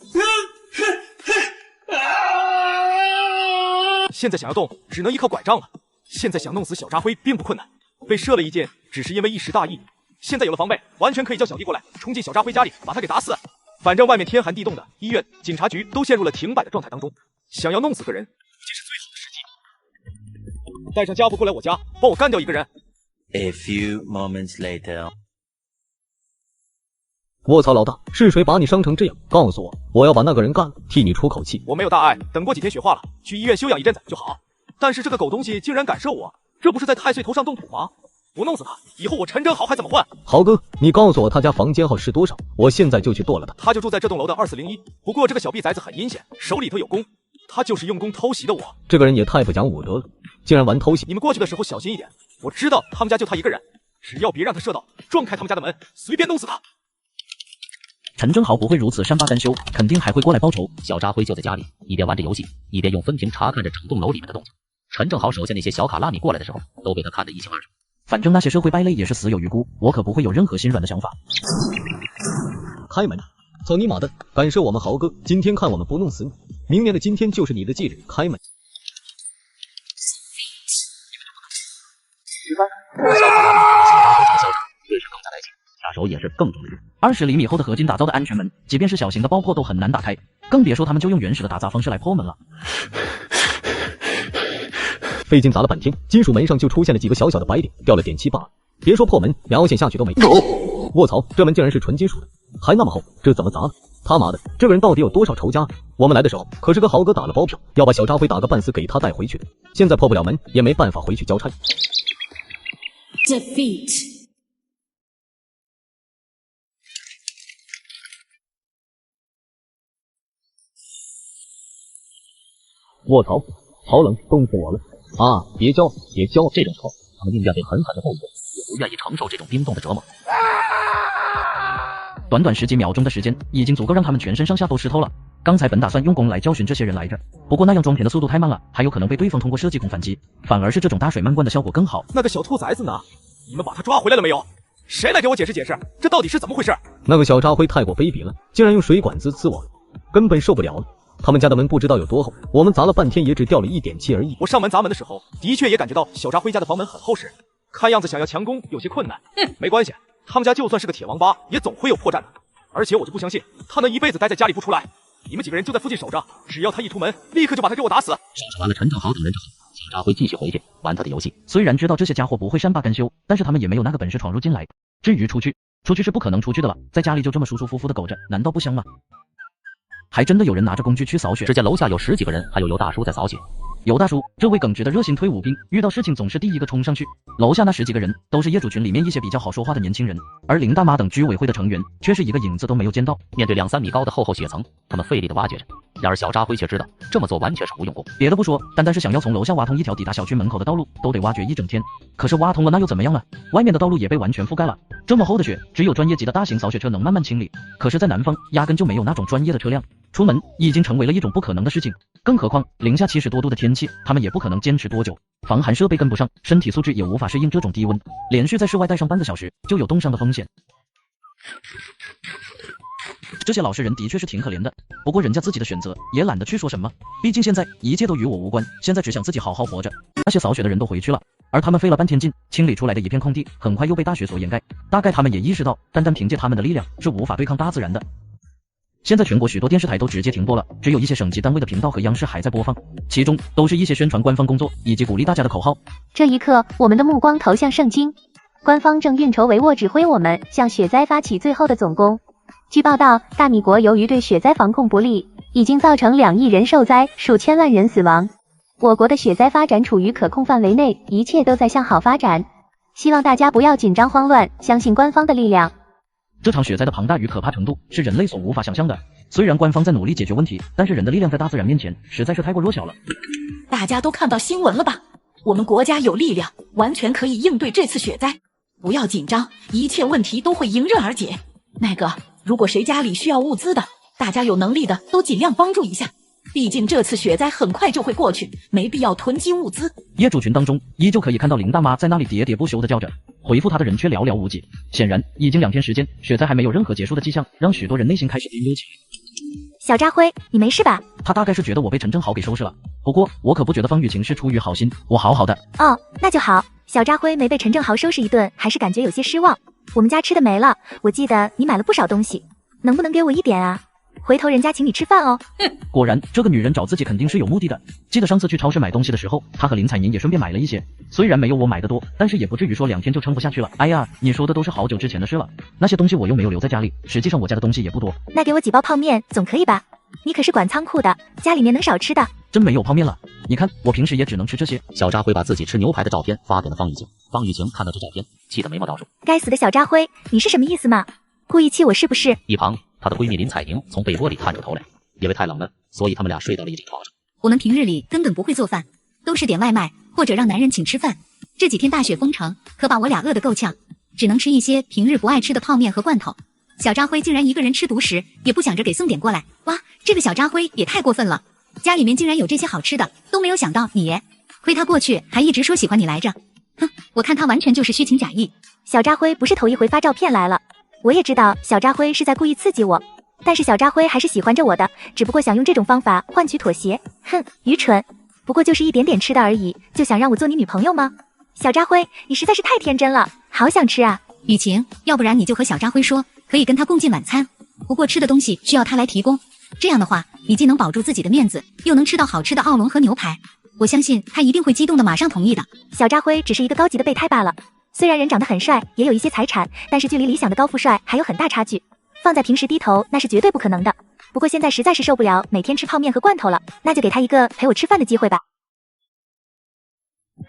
现在想要动，只能依靠拐杖了。现在想弄死小扎辉并不困难，被射了一箭，只是因为一时大意。现在有了防备，完全可以叫小弟过来，冲进小扎辉家里，把他给打死。反正外面天寒地冻的，医院、警察局都陷入了停摆的状态当中。想要弄死个人，估计是最好的时机。带上家伙过来我家，帮我干掉一个人。A few moments later. 卧槽，老大，是谁把你伤成这样？告诉我，我要把那个人干了，替你出口气。我没有大碍，等过几天雪化了，去医院休养一阵子就好。但是这个狗东西竟然敢射我，这不是在太岁头上动土吗？不弄死他，以后我陈正豪还怎么混？豪哥，你告诉我他家房间号是多少，我现在就去剁了他。他就住在这栋楼的2401，不过这个小逼崽子很阴险，手里头有弓，他就是用弓偷袭的我。这个人也太不讲武德了，竟然玩偷袭！你们过去的时候小心一点，我知道他们家就他一个人，只要别让他射到，撞开他们家的门，随便弄死他。陈正豪不会如此善罢甘休，肯定还会过来报仇。小扎辉就在家里，一边玩着游戏，一边用分屏查看着整栋楼里面的动静。陈正豪手下那些小卡拉米过来的时候，都被他看得一清二楚。反正那些社会败类也是死有余辜，我可不会有任何心软的想法。开门！操你妈的！敢射我们豪哥，今天看我们不弄死你！明年的今天就是你的忌日，开门！小卡拉米小扎辉从小场对视更加来劲，下手也是更重视。20厘米厚的合金打造的安全门，即便是小型的爆破都很难打开，更别说他们就用原始的打砸方式来破门了。费劲砸了半天，金属门上就出现了几个小小的白点，掉了点漆罢了。别说破门，瞄线下去都没。卧槽，这门竟然是纯金属的，还那么厚，这怎么砸的？他妈的，这个人到底有多少仇家？我们来的时候可是跟豪哥打了包票，要把小扎辉打个半死给他带回去的。现在破不了门，也没办法回去交差。Defeat。卧槽，好冷，冻死我了！啊，别叫，别叫！这种时候，他们宁愿被狠狠的揍一顿，也不愿意承受这种冰冻的折磨。短短10几秒钟的时间，已经足够让他们全身上下都湿透了。刚才本打算用弓来教训这些人来着，不过那样装填的速度太慢了，还有可能被对方通过射击弓反击，反而是这种大水漫灌的效果更好。那个小兔崽子呢？你们把他抓回来了没有？谁来给我解释解释，这到底是怎么回事？那个小扎辉太过卑鄙了，竟然用水管子刺我，根本受不了了。他们家的门不知道有多厚，我们砸了半天也只掉了1点漆而已。我上门砸门的时候，的确也感觉到小扎辉家的房门很厚实，看样子想要强攻有些困难。没关系，他们家就算是个铁王八，也总会有破绽的。而且我就不相信他能一辈子待在家里不出来。你们几个人就在附近守着，只要他一出门，立刻就把他给我打死。收拾完了陈正豪等人之后，小扎辉继续回去玩他的游戏。虽然知道这些家伙不会善罢甘休，但是他们也没有那个本事闯入进来。至于出去是不可能出去的了，在家里就这么舒舒服服的苟着，难道不香吗？还真的有人拿着工具去扫雪，只见楼下有10几个人，还有尤大叔在扫雪。尤大叔，这位耿直的热心退伍兵，遇到事情总是第一个冲上去。楼下那10几个人都是业主群里面一些比较好说话的年轻人，而林大妈等居委会的成员却是一个影子都没有见到。面对2、3米高的厚雪层，他们费力的挖掘着。然而小扎辉却知道这么做完全是无用功。别的不说，单是想要从楼下挖通一条抵达小区门口的道路，都得挖掘一整天。可是挖通了那又怎么样呢？外面的道路也被完全覆盖了。这么厚的雪，只有专业级的大型扫雪车能慢慢清理。可是，在南方压根就没有那种专业的车辆，出门已经成为了一种不可能的事情。更何况零下70多度的天气，他们也不可能坚持多久，防寒设备跟不上，身体素质也无法适应这种低温，连续在室外待上半个小时，就有冻伤的风险。这些老实人的确是挺可怜的，不过人家自己的选择，也懒得去说什么，毕竟现在一切都与我无关，现在只想自己好好活着。那些扫雪的人都回去了，而他们费了半天劲清理出来的一片空地，很快又被大雪所掩盖。大概他们也意识到，单凭借他们的力量是无法对抗大自然的。现在全国许多电视台都直接停播了，只有一些省级单位的频道和央视还在播放，其中都是一些宣传官方工作以及鼓励大家的口号。这一刻，我们的目光投向圣经，官方正运筹帷幄，指挥我们向雪灾发起最后的总攻。据报道，大米国由于对雪灾防控不力，已经造成2亿人受灾，数千万人死亡。我国的雪灾发展处于可控范围内，一切都在向好发展。希望大家不要紧张慌乱，相信官方的力量。这场雪灾的庞大与可怕程度是人类所无法想象的。虽然官方在努力解决问题，但是人的力量在大自然面前实在是太过弱小了。大家都看到新闻了吧？我们国家有力量，完全可以应对这次雪灾。不要紧张，一切问题都会迎刃而解。那个，如果谁家里需要物资的，大家有能力的都尽量帮助一下。毕竟这次雪灾很快就会过去，没必要囤积物资。业主群当中依旧可以看到林大妈在那里喋喋不休的叫着，回复她的人却寥寥无几。显然已经2天时间，雪灾还没有任何结束的迹象，让许多人内心开始担忧起来。小扎辉，你没事吧？他大概是觉得我被陈正豪给收拾了，不过我可不觉得方雨晴是出于好心，我好好的。哦，那就好。小扎辉没被陈正豪收拾一顿，还是感觉有些失望。我们家吃的没了，我记得你买了不少东西，能不能给我一点啊？回头人家请你吃饭哦。果然，这个女人找自己肯定是有目的的。记得上次去超市买东西的时候，她和林采宁也顺便买了一些，虽然没有我买的多，但是也不至于说2天就撑不下去了。哎呀，你说的都是好久之前的事了，那些东西我又没有留在家里，实际上我家的东西也不多。那给我几包泡面总可以吧？你可是管仓库的，家里面能少吃的？真没有泡面了，你看我平时也只能吃这些。小扎辉把自己吃牛排的照片发给了方雨晴，方雨晴看到这照片，气得眉毛倒竖。该死的小扎辉，你是什么意思嘛？故意气我是不是？一旁，她的闺蜜林采宁从被窝里探出头来，因为太冷了，所以他们俩睡到了一张床上。我们平日里根本不会做饭，都是点外卖或者让男人请吃饭。这几天大雪封城，可把我俩饿得够呛，只能吃一些平日不爱吃的泡面和罐头。小扎辉竟然一个人吃独食，也不想着给送点过来。哇，这个小扎辉也太过分了，家里面竟然有这些好吃的，都没有想到你。亏他过去还一直说喜欢你来着，哼，我看他完全就是虚情假意。小扎辉不是头一回发照片来了，我也知道小扎辉是在故意刺激我，但是小扎辉还是喜欢着我的，只不过想用这种方法换取妥协。哼，愚蠢，不过就是一点点吃的而已，就想让我做你女朋友吗？小扎辉，你实在是太天真了，好想吃啊。雨晴，要不然你就和小扎辉说，可以跟他共进晚餐，不过吃的东西需要他来提供，这样的话你既能保住自己的面子，又能吃到好吃的奥龙和牛排，我相信他一定会激动的马上同意的。小扎辉只是一个高级的备胎罢了，虽然人长得很帅，也有一些财产，但是距离理想的高富帅还有很大差距，放在平时低头那是绝对不可能的。不过现在实在是受不了每天吃泡面和罐头了，那就给他一个陪我吃饭的机会吧。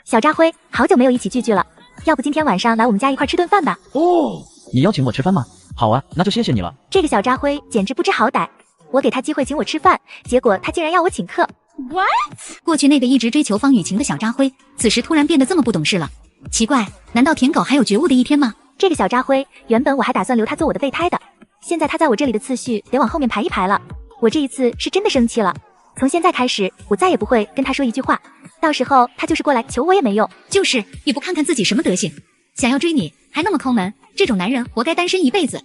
小扎辉，好久没有一起聚聚了，要不今天晚上来我们家一块吃顿饭吧？哦，你邀请我吃饭吗？好啊，那就谢谢你了。这个小扎辉简直不知好歹，我给他机会请我吃饭，结果他竟然要我请客。What？ 过去那个一直追求方雨晴的小扎辉，此时突然变得这么不懂事了，奇怪，难道舔狗还有觉悟的一天吗？这个小扎辉，原本我还打算留他做我的备胎的，现在他在我这里的次序得往后面排一排了。我这一次是真的生气了，从现在开始我再也不会跟他说一句话，到时候他就是过来求我也没用。就是也不看看自己什么德行，想要追你还那么抠门，这种男人活该单身一辈子。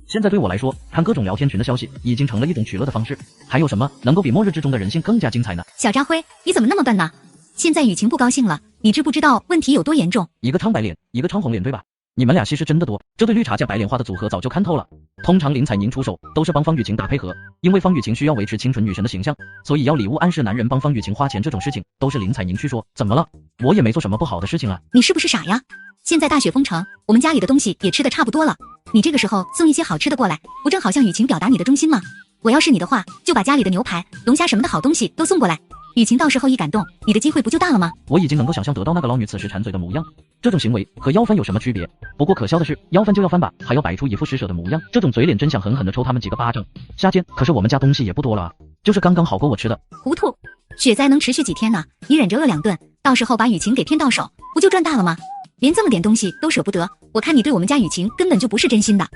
现在对我来说，看各种聊天群的消息已经成了一种取乐的方式，还有什么能够比末日之中的人性更加精彩呢？小扎辉，你怎么那么笨呢？现在雨晴不高兴了，你知不知道问题有多严重？一个苍白脸，一个苍红脸，对吧？你们俩戏是真的多，这对绿茶加白莲花的组合早就看透了。通常林采宁出手都是帮方雨晴打配合，因为方雨晴需要维持清纯女神的形象，所以要礼物暗示男人帮方雨晴花钱这种事情都是林采宁去说。怎么了？我也没做什么不好的事情啊。你是不是傻呀？现在大雪封城，我们家里的东西也吃的差不多了，你这个时候送一些好吃的过来，不正好向雨晴表达你的忠心吗？我要是你的话，就把家里的牛排、龙虾什么的好东西都送过来，雨晴到时候一感动，你的机会不就大了吗？我已经能够想象得到那个捞女此时馋嘴的模样，这种行为和要饭有什么区别？不过可笑的是，要饭就要饭吧，还要摆出一副施舍的模样，这种嘴脸真想狠狠地抽他们几个巴掌。下贱！可是我们家东西也不多了啊，就是刚刚好够我吃的。糊涂！雪灾能持续几天呢？你忍着饿2顿，到时候把雨晴给骗到手，不就赚大了吗？连这么点东西都舍不得，我看你对我们家雨晴根本就不是真心的。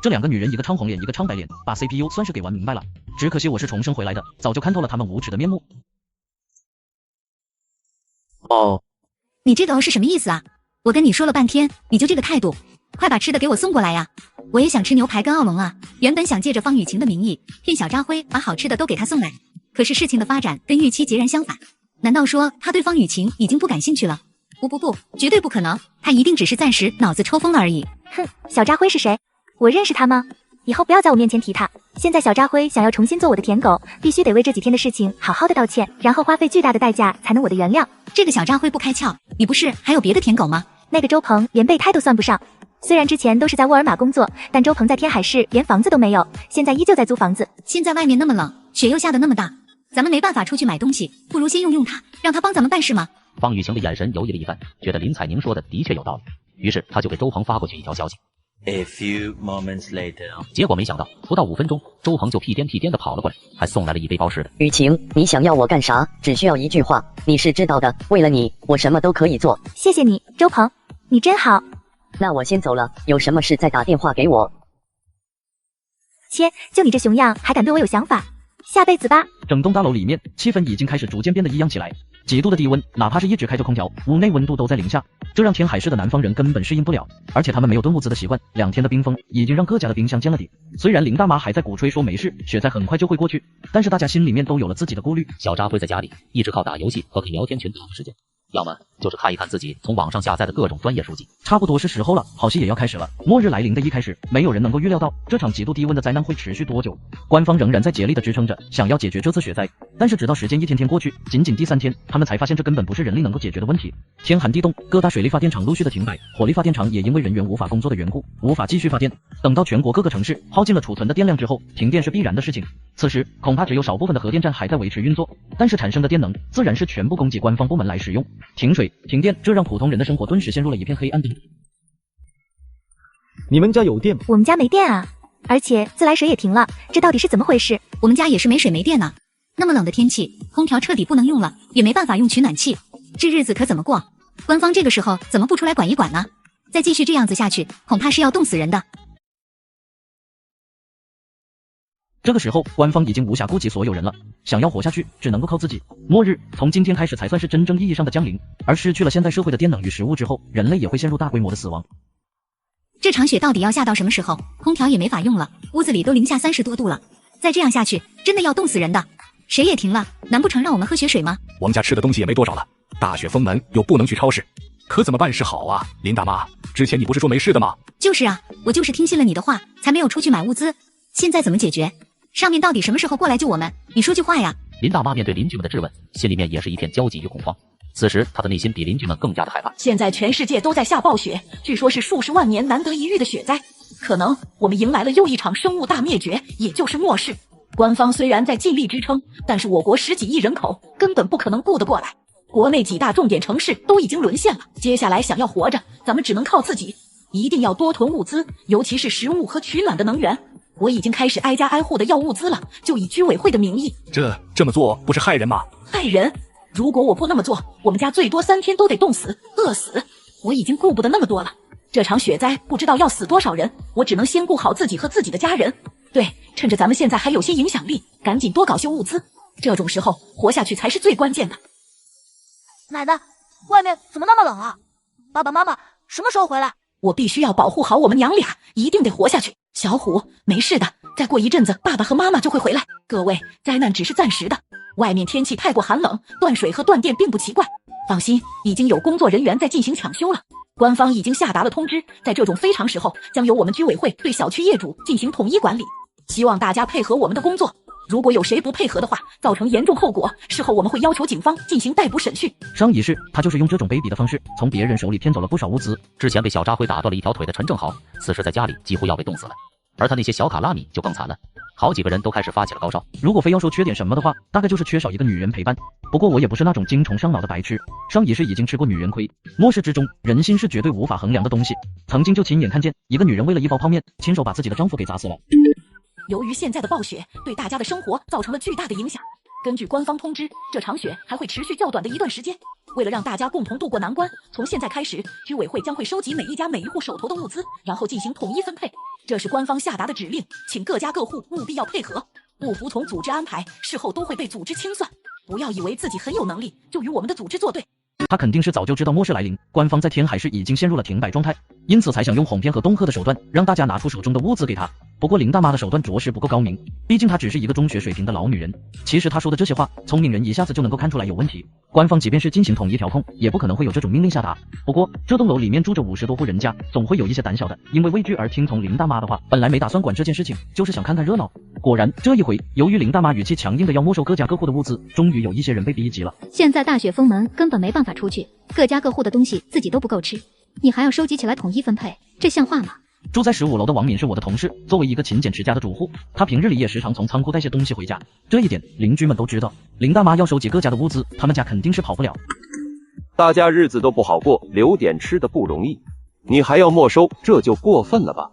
这两个女人，一个苍红脸，一个苍白脸，把 CPU 算是给玩明白了。只可惜我是重生回来的，早就看透了他们无耻的面目。哦，你这个是什么意思啊？我跟你说了半天，你就这个态度，快把吃的给我送过来呀！我也想吃牛排跟奥龙啊！原本想借着方雨晴的名义骗小扎辉把好吃的都给他送来，可是事情的发展跟预期截然相反。难道说他对方雨晴已经不感兴趣了？不，绝对不可能，他一定只是暂时脑子抽风了而已。哼，小扎辉是谁？我认识他吗？以后不要在我面前提他。现在小扎辉想要重新做我的舔狗，必须得为这几天的事情好好的道歉，然后花费巨大的代价才能我的原谅。这个小扎辉不开窍，你不是还有别的舔狗吗？那个周鹏连备胎都算不上，虽然之前都是在沃尔玛工作，但周鹏在天海市连房子都没有，现在依旧在租房子。现在外面那么冷，雪又下得那么大，咱们没办法出去买东西，不如先用他，让他帮咱们办事吗？方雨晴的眼神犹豫了一番，觉得林采宁说的的确有道理，于是他就给周鹏发过去一条消息。A few moments later， 结果没想到不到5分钟，周鹏就屁颠屁颠的跑了过来，还送来了一杯包湿的。雨晴，你想要我干啥？只需要一句话，你是知道的。为了你，我什么都可以做。谢谢你，周鹏，你真好。那我先走了，有什么事再打电话给我。切，就你这熊样，还敢对我有想法？下辈子吧。整栋大楼里面气氛已经开始逐渐变得异样起来，几度的低温，哪怕是一直开着空调，屋内温度都在0下，这让天海市的南方人根本适应不了。而且他们没有炖物资的习惯，2天的冰封已经让各家的冰箱见了底。虽然林大妈还在鼓吹说没事，雪灾很快就会过去，但是大家心里面都有了自己的顾虑。小扎辉在家里一直靠打游戏和给聊天群打发时间，要么就是看一看自己从网上下载的各种专业书籍。差不多是时候了，好戏也要开始了。末日来临的一开始，没有人能够预料到这场极度低温的灾难会持续多久。官方仍然在竭力的支撑着，想要解决这次雪灾。但是直到时间一天天过去，仅仅第3天，他们才发现这根本不是人力能够解决的问题。天寒地冻，各大水力发电厂陆续的停摆，火力发电厂也因为人员无法工作的缘故，无法继续发电。等到全国各个城市耗尽了储存的电量之后，停电是必然的事情。此时恐怕只有少部分的核电站还在维持运作，但是产生的电能自然是全部供给官方部门来使用。停水停电，这让普通人的生活顿时陷入了一片黑暗。你们家有电吗？我们家没电啊，而且自来水也停了，这到底是怎么回事？我们家也是没水没电呢。那么冷的天气，空调彻底不能用了，也没办法用取暖器，这日子可怎么过？官方这个时候怎么不出来管一管呢？再继续这样子下去，恐怕是要冻死人的。这个时候，官方已经无暇顾及所有人了，想要活下去，只能够靠自己。末日从今天开始才算是真正意义上的降临，而失去了现代社会的电能与食物之后，人类也会陷入大规模的死亡。这场雪到底要下到什么时候？空调也没法用了，屋子里都零下30多度了，再这样下去，真的要冻死人的。水也停了，难不成让我们喝雪水吗？我们家吃的东西也没多少了，大雪封门又不能去超市，可怎么办是好啊？林大妈，之前你不是说没事的吗？就是啊，我就是听信了你的话，才没有出去买物资。现在怎么解决？上面到底什么时候过来救我们？你说句话呀！林大妈面对邻居们的质问，心里面也是一片焦急与恐慌。此时她的内心比邻居们更加的害怕。现在全世界都在下暴雪，据说是数十万年难得一遇的雪灾，可能我们迎来了又一场生物大灭绝，也就是末世。官方虽然在尽力支撑，但是我国10几亿人口根本不可能顾得过来。国内几大重点城市都已经沦陷了，接下来想要活着，咱们只能靠自己，一定要多囤物资，尤其是食物和取暖的能源。我已经开始挨家挨户的要物资了，就以居委会的名义。这么做不是害人吗？害人？如果我不那么做，我们家最多3天都得冻死、饿死。我已经顾不得那么多了。这场雪灾不知道要死多少人，我只能先顾好自己和自己的家人。对，趁着咱们现在还有些影响力，赶紧多搞些物资。这种时候活下去才是最关键的。奶奶，外面怎么那么冷啊？爸爸妈妈什么时候回来？我必须要保护好我们娘俩，一定得活下去。小虎，没事的，再过一阵子爸爸和妈妈就会回来。各位，灾难只是暂时的，外面天气太过寒冷，断水和断电并不奇怪。放心，已经有工作人员在进行抢修了。官方已经下达了通知，在这种非常时候，将由我们居委会对小区业主进行统一管理。希望大家配合我们的工作，如果有谁不配合的话，造成严重后果，事后我们会要求警方进行逮捕审讯。上一世，他就是用这种卑鄙的方式，从别人手里骗走了不少物资。之前被小扎辉打断了一条腿的陈正豪，此时在家里几乎要被冻死了。而他那些小卡拉米就更惨了，好几个人都开始发起了高烧。如果非要说缺点什么的话，大概就是缺少一个女人陪伴。不过我也不是那种精虫上脑的白痴，上一世已经吃过女人亏。末世之中，人心是绝对无法衡量的东西。曾经就亲眼看见一个女人为了一包泡面，亲手把自己的丈夫给砸死了。由于现在的暴雪对大家的生活造成了巨大的影响，根据官方通知，这场雪还会持续较短的一段时间。为了让大家共同度过难关，从现在开始，居委会将会收集每一家每一户手头的物资，然后进行统一分配。这是官方下达的指令，请各家各户务必要配合，不服从组织安排，事后都会被组织清算。不要以为自己很有能力就与我们的组织作对。他肯定是早就知道末世来临，官方在天海市已经陷入了停摆状态，因此才想用哄骗和恫吓的手段，让大家拿出手中的物资给他。不过林大妈的手段着实不够高明，毕竟她只是一个中学水平的老女人。其实她说的这些话，聪明人一下子就能够看出来有问题。官方即便是进行统一调控，也不可能会有这种命令下达。不过这栋楼里面住着50多户人家，总会有一些胆小的，因为畏惧而听从林大妈的话。本来没打算管这件事情，就是想看看热闹。果然这一回，由于林大妈语气强硬的要没收各家各户的物资，终于有一些人被逼急了。现在大雪封门，根本没办法出去，各家各户的东西自己都不够吃，你还要收集起来统一分配，这像话吗？住在15楼的王敏是我的同事，作为一个勤俭持家的主妇，她平日里也时常从仓库带些东西回家。这一点邻居们都知道，林大妈要收集各家的物资，他们家肯定是跑不了。大家日子都不好过，留点吃的不容易，你还要没收，这就过分了吧？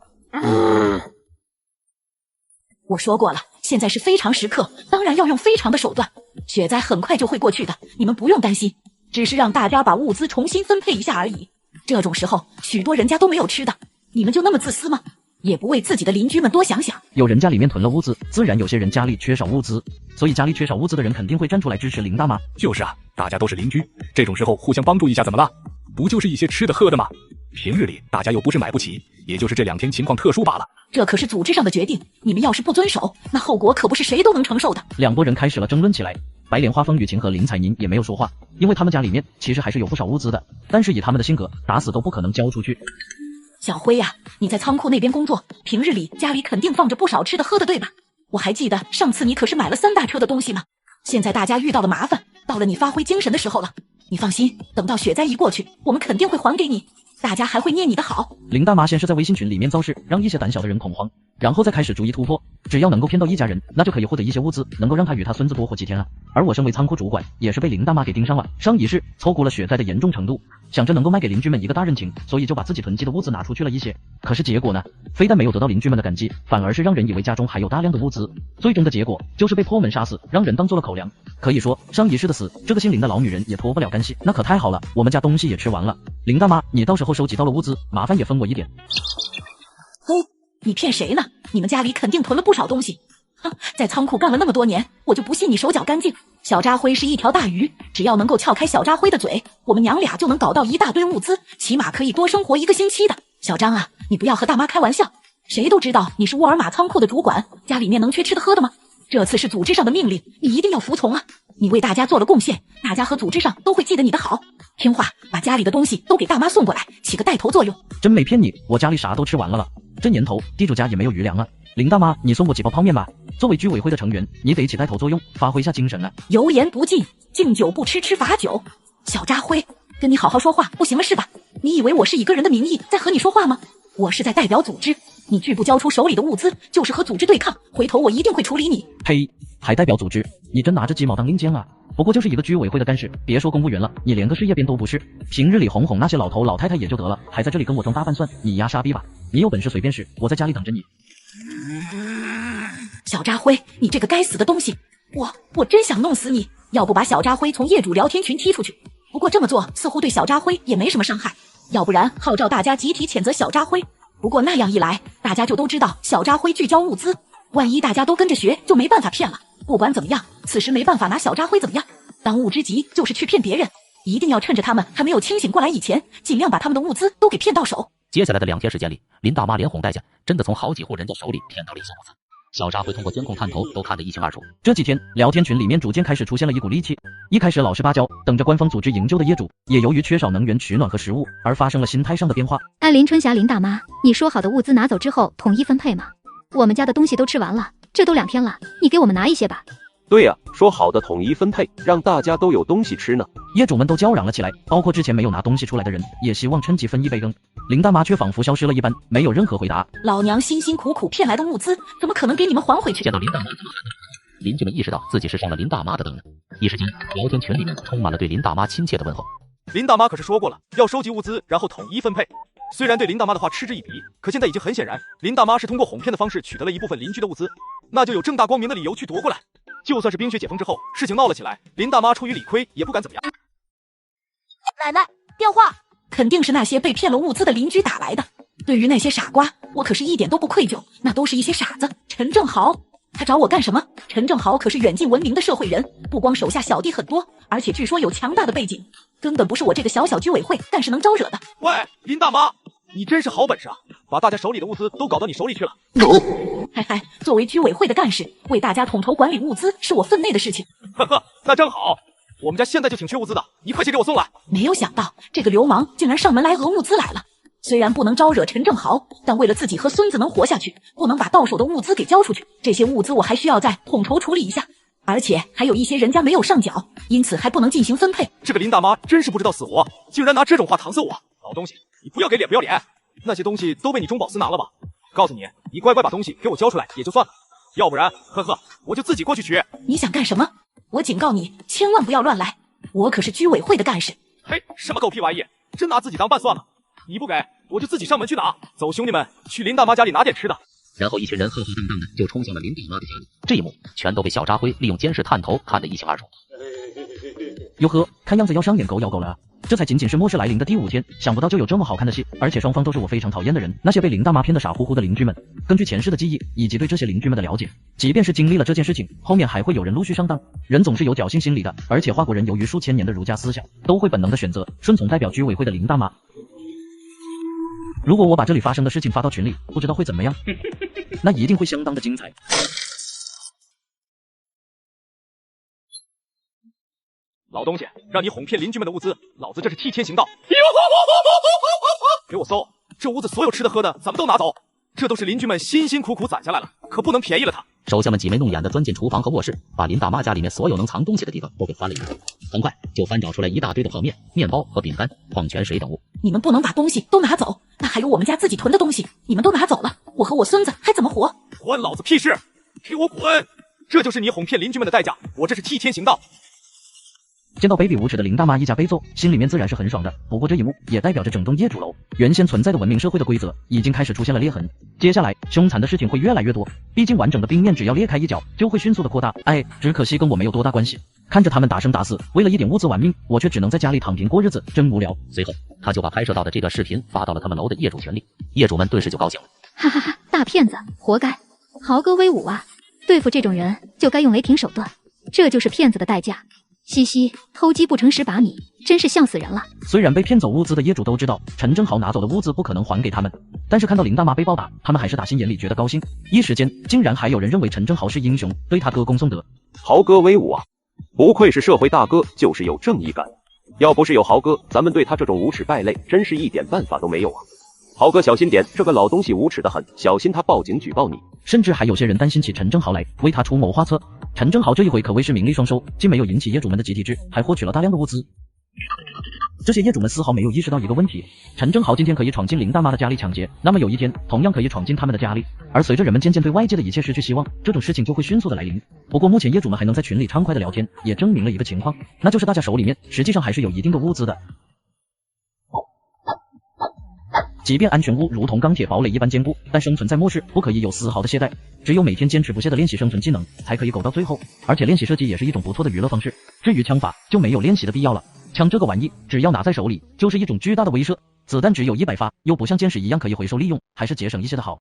我说过了，现在是非常时刻，当然要用非常的手段。雪灾很快就会过去的，你们不用担心，只是让大家把物资重新分配一下而已。这种时候，许多人家都没有吃的，你们就那么自私吗？也不为自己的邻居们多想想。有人家里面囤了物资，自然有些人家里缺少物资，所以家里缺少物资的人肯定会站出来支持林大妈。就是啊，大家都是邻居，这种时候互相帮助一下怎么了？不就是一些吃的喝的吗？平日里大家又不是买不起，也就是这2天情况特殊罢了。这可是组织上的决定，你们要是不遵守，那后果可不是谁都能承受的。两拨人开始了争论起来。白莲花、风雨晴和林采宁也没有说话，因为他们家里面其实还是有不少物资的，但是以他们的性格，打死都不可能交出去。小辉呀，你在仓库那边工作，平日里家里肯定放着不少吃的喝的，对吧？我还记得上次你可是买了3大车的东西呢。现在大家遇到了麻烦，到了你发挥精神的时候了。你放心，等到雪灾一过去，我们肯定会还给你，大家还会捏你的好。林大妈先是在微信群里面造势，让一些胆小的人恐慌，然后再开始逐一突破，只要能够骗到一家人，那就可以获得一些物资，能够让他与他孙子多活几天啊。而我身为仓库主管，也是被林大妈给盯上了。上一世错估了雪灾的严重程度，想着能够卖给邻居们一个大人情，所以就把自己囤积的物资拿出去了一些。可是结果呢，非但没有得到邻居们的感激，反而是让人以为家中还有大量的物资，最终的结果就是被破门杀死，让人当做了口粮。可以说上一世的死，这个姓林的老女人也脱不了干系。那可太好了，我们家东西也吃完了。林大妈，你到时候收集到了物资，麻烦也分我一点。嘿，你骗谁呢？你们家里肯定囤了不少东西。哼，在仓库干了那么多年，我就不信你手脚干净。小扎辉是一条大鱼，只要能够撬开小扎辉的嘴，我们娘俩就能搞到一大堆物资，起码可以多生活1个星期的。小张啊，你不要和大妈开玩笑，谁都知道你是沃尔玛仓库的主管，家里面能缺吃的喝的吗？这次是组织上的命令，你一定要服从啊！你为大家做了贡献，大家和组织上都会记得你的好。听话，把家里的东西都给大妈送过来，起个带头作用。真没骗你，我家里啥都吃完了。这年头，地主家也没有余粮啊。林大妈，你送我几包泡面吧。作为居委会的成员，你得起带头作用，发挥一下精神啊。油盐不进，敬酒不吃吃罚酒。小扎辉，跟你好好说话，不行了是吧？你以为我是以个人的名义在和你说话吗？我是在代表组织，你拒不交出手里的物资，就是和组织对抗，回头我一定会处理你。呸，还代表组织？你真拿着鸡毛当令箭啊？不过就是一个居委会的干事，别说公务员了，你连个事业编都不是。平日里哄哄那些老头老太太也就得了，还在这里跟我装大半算，你丫傻逼吧？你有本事随便使，我在家里等着你。小扎辉，你这个该死的东西，我真想弄死你！要不把小扎辉从业主聊天群踢出去？不过这么做似乎对小扎辉也没什么伤害，要不然号召大家集体谴责小扎辉。不过那样一来，大家就都知道小扎辉聚焦物资，万一大家都跟着学，就没办法骗了。不管怎么样，此时没办法拿小扎辉怎么样。当务之急就是去骗别人，一定要趁着他们还没有清醒过来以前，尽量把他们的物资都给骗到手。接下来的2天时间里，林大妈连哄带抢，真的从好几户人家手里骗到了一些物资。小扎辉通过监控探头都看得一清二楚。这几天聊天群里面逐渐开始出现了一股戾气，一开始老实巴交等着官方组织营救的业主，也由于缺少能源取暖和食物而发生了心态上的变化。安林春霞林大妈，你说好的物资拿走之后统一分配吗？我们家的东西都吃完了，这都2天了，你给我们拿一些吧。对呀，说好的统一分配，让大家都有东西吃呢。业主们都叫嚷了起来，包括之前没有拿东西出来的人，也希望趁机分一杯羹。林大妈却仿佛消失了一般，没有任何回答。老娘辛辛苦苦骗来的物资，怎么可能给你们还回去？见到林大妈这么狠的，邻居们意识到自己是上了林大妈的当了，一时间聊天群里面充满了对林大妈亲切的问候。林大妈可是说过了，要收集物资，然后统一分配。虽然对林大妈的话嗤之以鼻，可现在已经很显然，林大妈是通过哄骗的方式取得了一部分邻居的物资，那就有正大光明的理由去夺过来。就算是冰雪解封之后，事情闹了起来，林大妈出于理亏也不敢怎么样。奶奶，电话，肯定是那些被骗了物资的邻居打来的。对于那些傻瓜，我可是一点都不愧疚，那都是一些傻子。陈正豪，他找我干什么？陈正豪可是远近闻名的社会人，不光手下小弟很多，而且据说有强大的背景，根本不是我这个小小居委会干事能招惹的。喂，林大妈，你真是好本事啊，把大家手里的物资都搞到你手里去了。嗨嗨，作为居委会的干事，为大家统筹管理物资是我分内的事情。呵呵，那正好，我们家现在就挺缺物资的，你快些给我送来。没有想到这个流氓竟然上门来讹物资来了。虽然不能招惹陈正豪，但为了自己和孙子能活下去，不能把到手的物资给交出去。这些物资我还需要再统筹处理一下，而且还有一些人家没有上缴，因此还不能进行分配。这个林大妈真是不知道死活，竟然拿这种话搪塞我。老东西，你不要给脸不要脸，那些东西都被你中饱私囊了吧？告诉你，你乖乖把东西给我交出来也就算了，要不然，呵呵，我就自己过去取。你想干什么？我警告你，千万不要乱来，我可是居委会的干事。嘿，什么狗屁玩意，真拿自己当拌蒜了？你不给，我就自己上门去拿。走，兄弟们，去林大妈家里拿点吃的。然后一群人浩浩荡荡的就冲向了林大妈的家里，这一幕全都被小扎辉利用监视探头看得一清二楚。哟呵，看样子要上演狗咬狗了啊！这才仅仅是末世来临的第5天，想不到就有这么好看的戏，而且双方都是我非常讨厌的人。那些被林大妈骗得傻乎乎的邻居们，根据前世的记忆以及对这些邻居们的了解，即便是经历了这件事情，后面还会有人陆续上当。人总是有侥幸心理的，而且华国人由于数千年的儒家思想，都会本能的选择顺从代表居委会的林大妈。如果我把这里发生的事情发到群里，不知道会怎么样？那一定会相当的精彩。老东西，让你哄骗邻居们的物资，老子这是替天行道。给我搜，这屋子所有吃的喝的，咱们都拿走。这都是邻居们辛辛苦苦攒下来了，可不能便宜了他。手下们挤眉弄眼的钻进厨房和卧室，把林大妈家里面所有能藏东西的地方都给翻了一遍。很快就翻找出来一大堆的泡面、面包和饼干、矿泉水等物。你们不能把东西都拿走，那还有我们家自己囤的东西，你们都拿走了，我和我孙子还怎么活？关老子屁事！给我滚！这就是你哄骗邻居们的代价，我这是替天行道。见到卑鄙无耻的林大妈一家被揍，心里面自然是很爽的。不过这一幕也代表着整栋业主楼原先存在的文明社会的规则已经开始出现了裂痕。接下来凶残的事情会越来越多，毕竟完整的冰面只要裂开一角就会迅速的扩大。只可惜跟我没有多大关系。看着他们打生打死，为了一点物资玩命，我却只能在家里躺平过日子，真无聊。随后他就把拍摄到的这段视频发到了他们楼的业主群里，业主们顿时就高兴了。哈哈哈，大骗子，活该！豪哥威武啊！对付这种人就该用雷霆手段，这就是骗子的代价。嘻嘻，偷鸡不成蚀把米，真是笑死人了。虽然被骗走物资的业主都知道陈正豪拿走的物资不可能还给他们，但是看到林大妈被暴打，他们还是打心眼里觉得高兴。一时间竟然还有人认为陈正豪是英雄，对他歌功颂德。豪哥威武啊，不愧是社会大哥，就是有正义感。要不是有豪哥，咱们对他这种无耻败类真是一点办法都没有啊。豪哥小心点，这个老东西无耻得很，小心他报警举报你。甚至还有些人担心起陈正豪来，为他出谋划策。陈正豪这一回可谓是名利双收，既没有引起业主们的集体制，还获取了大量的物资。这些业主们丝毫没有意识到一个问题，陈正豪今天可以闯进林大妈的家里抢劫，那么有一天同样可以闯进他们的家里。而随着人们渐渐对外界的一切失去希望，这种事情就会迅速的来临。不过目前业主们还能在群里畅快的聊天，也证明了一个情况，那就是大家手里面实际上还是有一定的物资的。即便安全屋如同钢铁堡垒一般坚固，但生存在末世不可以有丝毫的懈怠，只有每天坚持不懈的练习生存技能，才可以苟到最后。而且练习射击也是一种不错的娱乐方式，至于枪法就没有练习的必要了。枪这个玩意只要拿在手里，就是一种巨大的威慑。子弹只有100发，又不像箭矢一样可以回收利用，还是节省一些的好。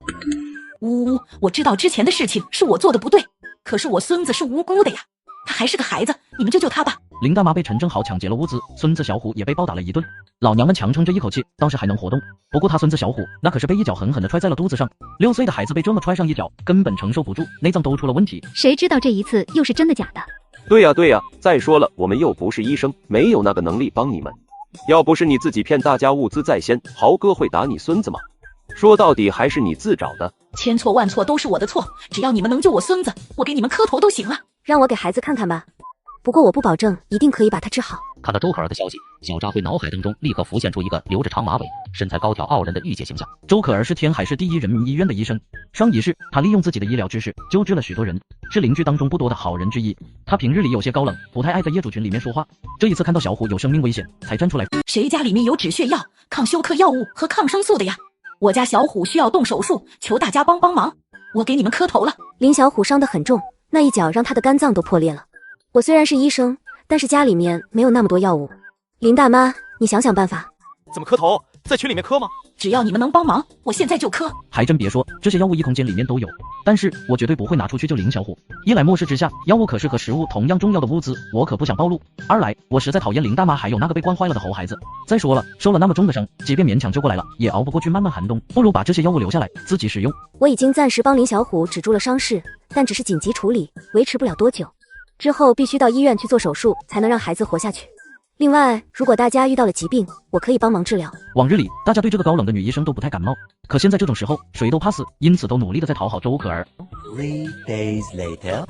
我知道之前的事情是我做的不对，可是我孙子是无辜的呀，他还是个孩子，你们救救他吧。林大妈被陈正豪抢劫了物资，孙子小虎也被暴打了一顿。老娘们强撑着一口气，倒是还能活动。不过他孙子小虎那可是被一脚狠狠地踹在了肚子上，6岁的孩子被这么踹上一脚，根本承受不住，内脏都出了问题。谁知道这一次又是真的假的？对呀，再说了，我们又不是医生，没有那个能力帮你们。要不是你自己骗大家物资在先，豪哥会打你孙子吗？说到底还是你自找的，千错万错都是我的错，只要你们能救我孙子，我给你们磕头都行了。让我给孩子看看吧，不过我不保证一定可以把他治好。看到周可儿的消息，小扎辉脑海当中立刻浮现出一个留着长马尾、身材高挑傲人的御姐形象。周可儿是天海市第一人民医院的医生，上一世她利用自己的医疗知识救治了许多人，是邻居当中不多的好人之一。她平日里有些高冷，不太爱在业主群里面说话，这一次看到小虎有生命危险，才站出来。谁家里面有止血药、抗休克药物和抗生素的呀？我家小虎需要动手术，求大家帮帮忙，我给你们磕头了。林小虎伤得很重，那一脚让他的肝脏都破裂了。我虽然是医生，但是家里面没有那么多药物。林大妈，你想想办法。怎么磕头？在群里面磕吗？只要你们能帮忙，我现在就磕。还真别说，这些药物异空间里面都有，但是我绝对不会拿出去救林小虎。一来末世之下，药物可是和食物同样重要的物资，我可不想暴露；二来我实在讨厌林大妈还有那个被惯坏了的猴孩子。再说了，受了那么重的伤，即便勉强救过来了，也熬不过去漫漫寒冬，不如把这些药物留下来自己使用。我已经暂时帮林小虎止住了伤势，但只是紧急处理，维持不了多久，之后必须到医院去做手术，才能让孩子活下去。另外，如果大家遇到了疾病，我可以帮忙治疗。往日里，大家对这个高冷的女医生都不太感冒，可现在这种时候，谁都怕死，因此都努力的在讨好周可儿。3 days later.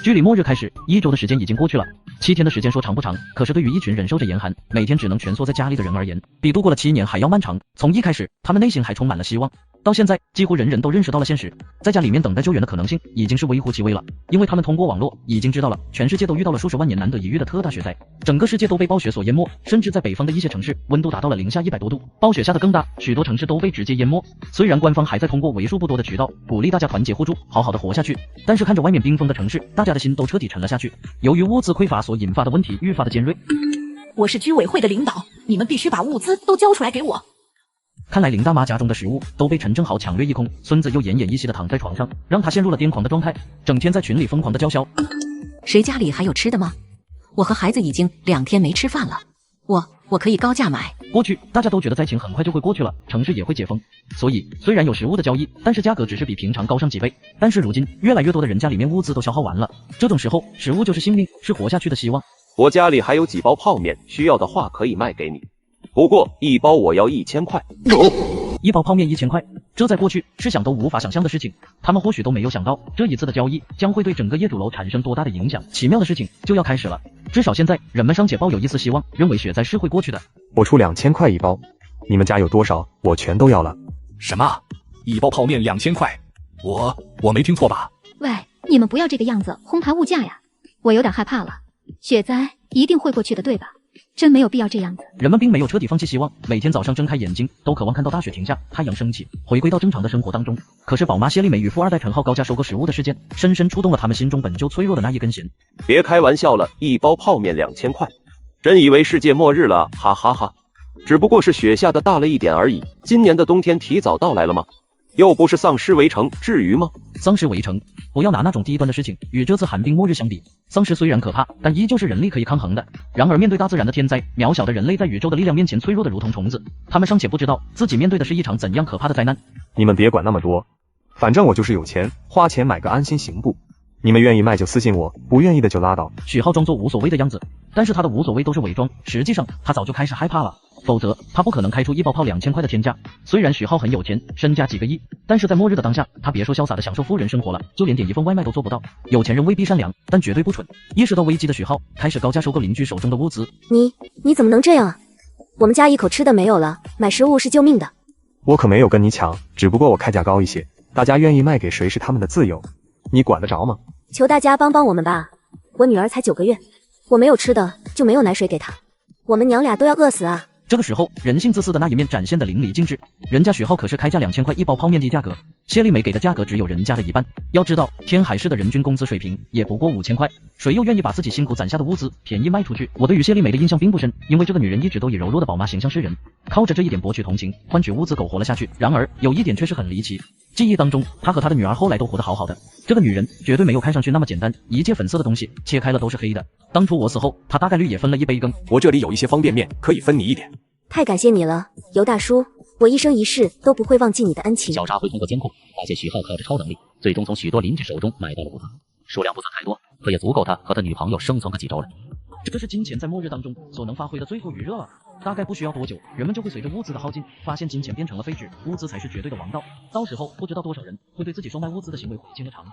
距离末日开始1周的时间已经过去了，7天的时间说长不长，可是对于一群忍受着严寒，每天只能蜷缩在家里的人而言，比度过了7年还要漫长。从一开始，他们内心还充满了希望，到现在，几乎人人都认识到了现实，在家里面等待救援的可能性已经是微乎其微了，因为他们通过网络已经知道了，全世界都遇到了数十万年难得一遇的特大雪灾，整个世界都被暴雪所淹没，甚至在北方的一些城市，温度达到了零下100多度，暴雪下的更大，许多城市都被直接淹没。虽然官方还在通过为数不多的渠道鼓励大家团结互助，好好的活下去，但是看着外面冰封的城市，大家的心都彻底沉了下去。由于物资匮乏所引发的问题愈发的尖锐。我是居委会的领导，你们必须把物资都交出来给我。看来林大妈家中的食物都被陈正豪抢掠一空，孙子又奄奄一息的躺在床上，让他陷入了癫狂的状态，整天在群里疯狂的叫嚣。谁家里还有吃的吗？我和孩子已经2天没吃饭了，我可以高价买。过去大家都觉得灾情很快就会过去了，城市也会解封，所以虽然有食物的交易，但是价格只是比平常高上几倍。但是如今越来越多的人家里面物资都消耗完了，这种时候食物就是性命，是活下去的希望。我家里还有几包泡面，需要的话可以卖给你，不过一包我要1000块。一包泡面1000块，这在过去是想都无法想象的事情。他们或许都没有想到，这一次的交易将会对整个业主楼产生多大的影响。奇妙的事情就要开始了，至少现在人们尚且抱有一丝希望，认为雪灾是会过去的。我出2000块一包，你们家有多少，我全都要了。什么？一包泡面2000块？我没听错吧？喂，你们不要这个样子哄抬物价呀！我有点害怕了。雪灾一定会过去的，对吧？真没有必要这样子。人们并没有彻底放弃希望，每天早上睁开眼睛都渴望看到大雪停下，太阳升起，回归到正常的生活当中。可是宝妈谢丽美与富二代陈浩高价收购食物的事件，深深触动了他们心中本就脆弱的那一根弦。别开玩笑了，一包泡面2000块，真以为世界末日了？哈哈哈！只不过是雪下的大了一点而已。今年的冬天提早到来了吗？又不是丧尸围城，至于吗？丧尸围城，不要拿那种低端的事情与这次寒冰末日相比。丧尸虽然可怕，但依旧是人力可以抗衡的。然而面对大自然的天灾，渺小的人类在宇宙的力量面前脆弱的如同虫子，他们尚且不知道自己面对的是一场怎样可怕的灾难。你们别管那么多，反正我就是有钱，花钱买个安心行不？你们愿意卖就私信我，不愿意的就拉倒。许浩装作无所谓的样子，但是他的无所谓都是伪装，实际上他早就开始害怕了。否则他不可能开出一包泡2000块的天价。虽然许浩很有钱，身家几个亿，但是在末日的当下，他别说潇洒的享受富人生活了，就连点一份外卖都做不到。有钱人未必善良，但绝对不蠢。意识到危机的许浩开始高价收购邻居手中的物资。你怎么能这样啊？我们家一口吃的没有了，买食物是救命的。我可没有跟你抢，只不过我开价高一些，大家愿意卖给谁是他们的自由，你管得着吗？求大家帮帮我们吧，我女儿才9个月，我没有吃的就没有奶水给她，我们娘俩都要饿死啊。这个时候，人性自私的那一面展现的淋漓尽致。人家许浩可是开价2000块一包泡面的价格，谢丽美给的价格只有人家的一半。要知道，天海市的人均工资水平也不过5000块，谁又愿意把自己辛苦攒下的物资便宜卖出去？我对于谢丽美的印象并不深，因为这个女人一直都以柔弱的宝妈形象示人，靠着这一点博取同情，换取物资苟活了下去。然而，有一点却是很离奇。记忆当中，她和她的女儿后来都活得好好的。这个女人绝对没有看上去那么简单，一切粉色的东西切开了都是黑的。当初我死后，她大概率也分了一杯羹。我这里有一些方便面，可以分你一点。太感谢你了，尤大叔，我一生一世都不会忘记你的恩情。小扎会通过监控发现许浩靠着超能力，最终从许多邻居手中买到了物资，数量不算太多，可也足够他和他女朋友生存个几周了。这是金钱在末日当中所能发挥的最后余热了。大概不需要多久，人们就会随着物资的耗尽，发现金钱变成了废纸，物资才是绝对的王道。到时候不知道多少人会对自己售卖物资的行为悔清了肠子。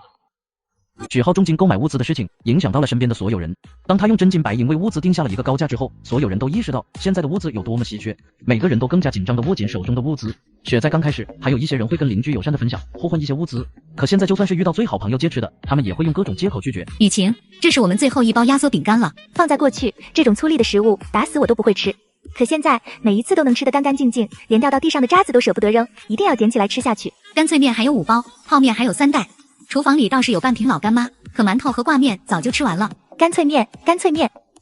许浩重金购买物资的事情影响到了身边的所有人。当他用真金白银为物资定下了一个高价之后，所有人都意识到现在的物资有多么稀缺，每个人都更加紧张地握紧手中的物资。雪灾刚开始，还有一些人会跟邻居友善的分享，互换一些物资，可现在就算是遇到最好朋友借吃的，他们也会用各种借口拒绝。雨晴，这是我们最后一包压缩饼干了。放在过去，这种粗粝的食物打死我都不会吃，可现在每一次都能吃得干干净净，连掉到地上的渣子都舍不得扔，一定要捡起来吃下去。干脆面还有5包，泡面还有3袋，厨房里倒是有半瓶老干妈，可馒头和挂面早就吃完了。干脆面，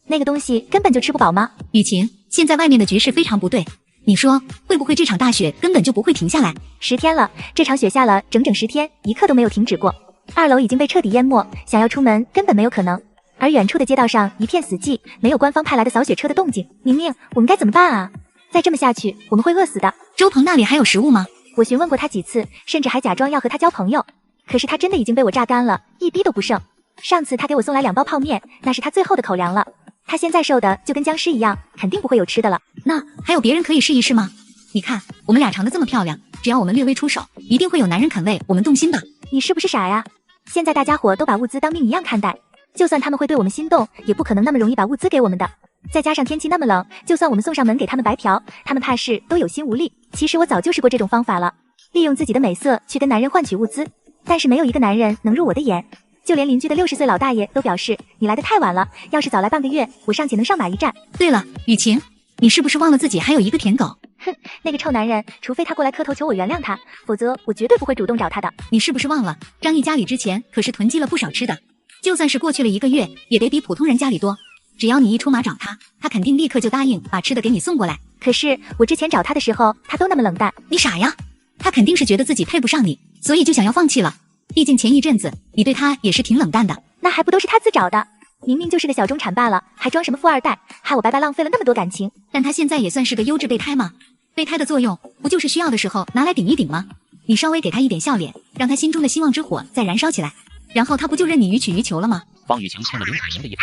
那个东西根本就吃不饱吗？雨晴，现在外面的局势非常不对，你说会不会这场大雪根本就不会停下来？10天了，这场雪下了整整10天，一刻都没有停止过。2楼已经被彻底淹没，想要出门根本没有可能。而远处的街道上一片死寂，没有官方派来的扫雪车的动静。明明，我们该怎么办啊？再这么下去，我们会饿死的。周鹏那里还有食物吗？我询问过他几次，甚至还假装要和他交朋友，可是他真的已经被我榨干了，一滴都不剩。上次他给我送来2包泡面，那是他最后的口粮了。他现在瘦的就跟僵尸一样，肯定不会有吃的了。那还有别人可以试一试吗？你看我们俩长得这么漂亮，只要我们略微出手，一定会有男人肯为我们动心的。你是不是傻呀？现在大家伙都把物资当命一样看待，就算他们会对我们心动，也不可能那么容易把物资给我们的。再加上天气那么冷，就算我们送上门给他们白嫖，他们怕是都有心无力。其实我早就试过这种方法了，利用自己的美色去跟男人换取物资，但是没有一个男人能入我的眼。就连邻居的60岁老大爷都表示，你来得太晚了，要是早来半个月，我尚且能上马一战。对了，雨晴，你是不是忘了自己还有一个舔狗？哼，那个臭男人，除非他过来磕头求我原谅他，否则我绝对不会主动找他的。你是不是忘了，张毅家里之前可是囤积了不少吃的，就算是过去了1个月，也得比普通人家里多。只要你一出马找他，他肯定立刻就答应把吃的给你送过来。可是我之前找他的时候，他都那么冷淡。你傻呀，他肯定是觉得自己配不上你，所以就想要放弃了。毕竟前一阵子你对他也是挺冷淡的。那还不都是他自找的？明明就是个小中产罢了，还装什么富二代，害我白白浪费了那么多感情。但他现在也算是个优质备胎嘛，备胎的作用不就是需要的时候拿来顶一顶吗？你稍微给他一点笑脸，让他心中的希望之火再燃烧起来，然后他不就任你予取予求了吗？方雨晴欠了林海明的一份，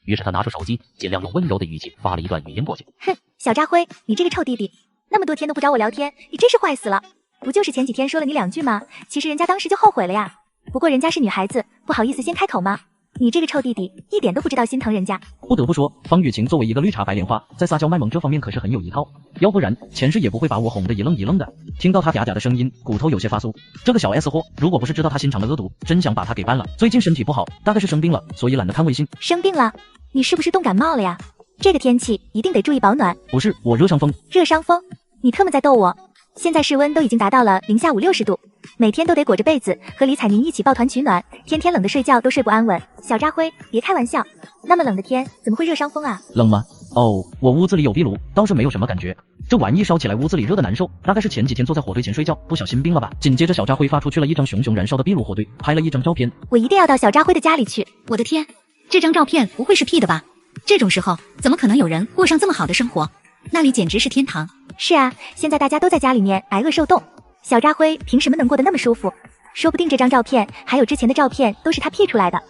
于是他拿出手机，尽量用温柔的语气发了一段语音过去。哼，小渣辉，你这个臭弟弟，那么多天都不找我聊天，你真是坏死了。不就是前几天说了你2句吗？其实人家当时就后悔了呀。不过人家是女孩子，不好意思先开口吗？你这个臭弟弟一点都不知道心疼人家。不得不说，方雨晴作为一个绿茶白莲花，在撒娇卖萌这方面可是很有一套，要不然前世也不会把我哄得一愣一愣的。听到他嗲嗲的声音，骨头有些发酥。这个小 S 货，如果不是知道他心肠的恶毒，真想把他给办了。最近身体不好，大概是生病了，所以懒得看微信。生病了？你是不是冻感冒了呀？这个天气一定得注意保暖。不是，我热伤风。热伤风？你特么在逗我？现在室温都已经达到了零下5、60度，每天都得裹着被子和李彩宁一起抱团取暖，天天冷得睡觉都睡不安稳。小渣辉，别开玩笑，那么冷的天怎么会热伤风啊？冷吗？哦，我屋子里有壁炉，倒是没有什么感觉。这玩意烧起来屋子里热得难受，大概是前几天坐在火堆前睡觉，不小心病了吧。紧接着小渣辉发出去了一张熊熊燃烧的壁炉火堆，拍了一张照片。我一定要到小渣辉的家里去。我的天，这张照片不会是 P 的吧？这种时候怎么可能有人过上这么好的生活？那里简直是天堂。是啊，现在大家都在家里面挨饿受冻，小渣辉凭什么能过得那么舒服？说不定这张照片还有之前的照片都是他 P 出来的。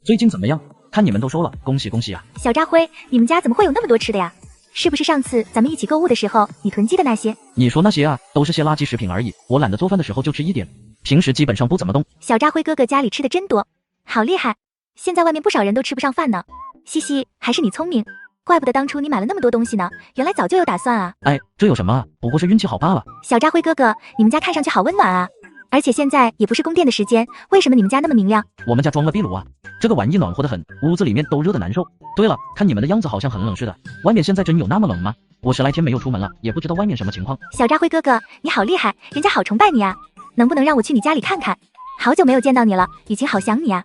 最近怎么样？看你们都瘦了，恭喜恭喜啊！小渣辉，你们家怎么会有那么多吃的呀？是不是上次咱们一起购物的时候你囤积的那些？你说那些啊，都是些垃圾食品而已，我懒得做饭的时候就吃一点，平时基本上不怎么动。小渣辉哥哥家里吃的真多，好厉害！现在外面不少人都吃不上饭呢。西西，还是你聪明，怪不得当初你买了那么多东西呢，原来早就有打算啊。哎，这有什么啊？不过是运气好罢了。小渣辉哥哥，你们家看上去好温暖啊，而且现在也不是供电的时间，为什么你们家那么明亮？我们家装了壁炉啊，这个玩意暖和得很，屋子里面都热得难受。对了，看你们的样子好像很冷似的，外面现在真有那么冷吗？我10来天没有出门了，也不知道外面什么情况。小渣辉哥哥，你好厉害，人家好崇拜你啊，能不能让我去你家里看看？好久没有见到你了，雨晴好想你啊。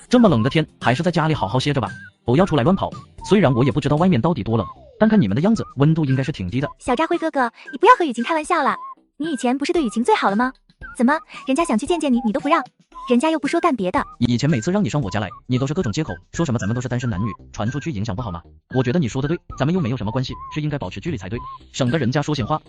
这么冷的天，还是在家里好好歇着吧，不要出来乱跑。虽然我也不知道外面到底多冷，但看你们的样子，温度应该是挺低的。小渣辉哥哥，你不要和雨晴开玩笑了，你以前不是对雨晴最好了吗？怎么，人家想去见见你，你都不让？人家又不说干别的。以前每次让你上我家来，你都是各种借口，说什么咱们都是单身男女，传出去影响不好吗？我觉得你说的对，咱们又没有什么关系，是应该保持距离才对，省得人家说闲话。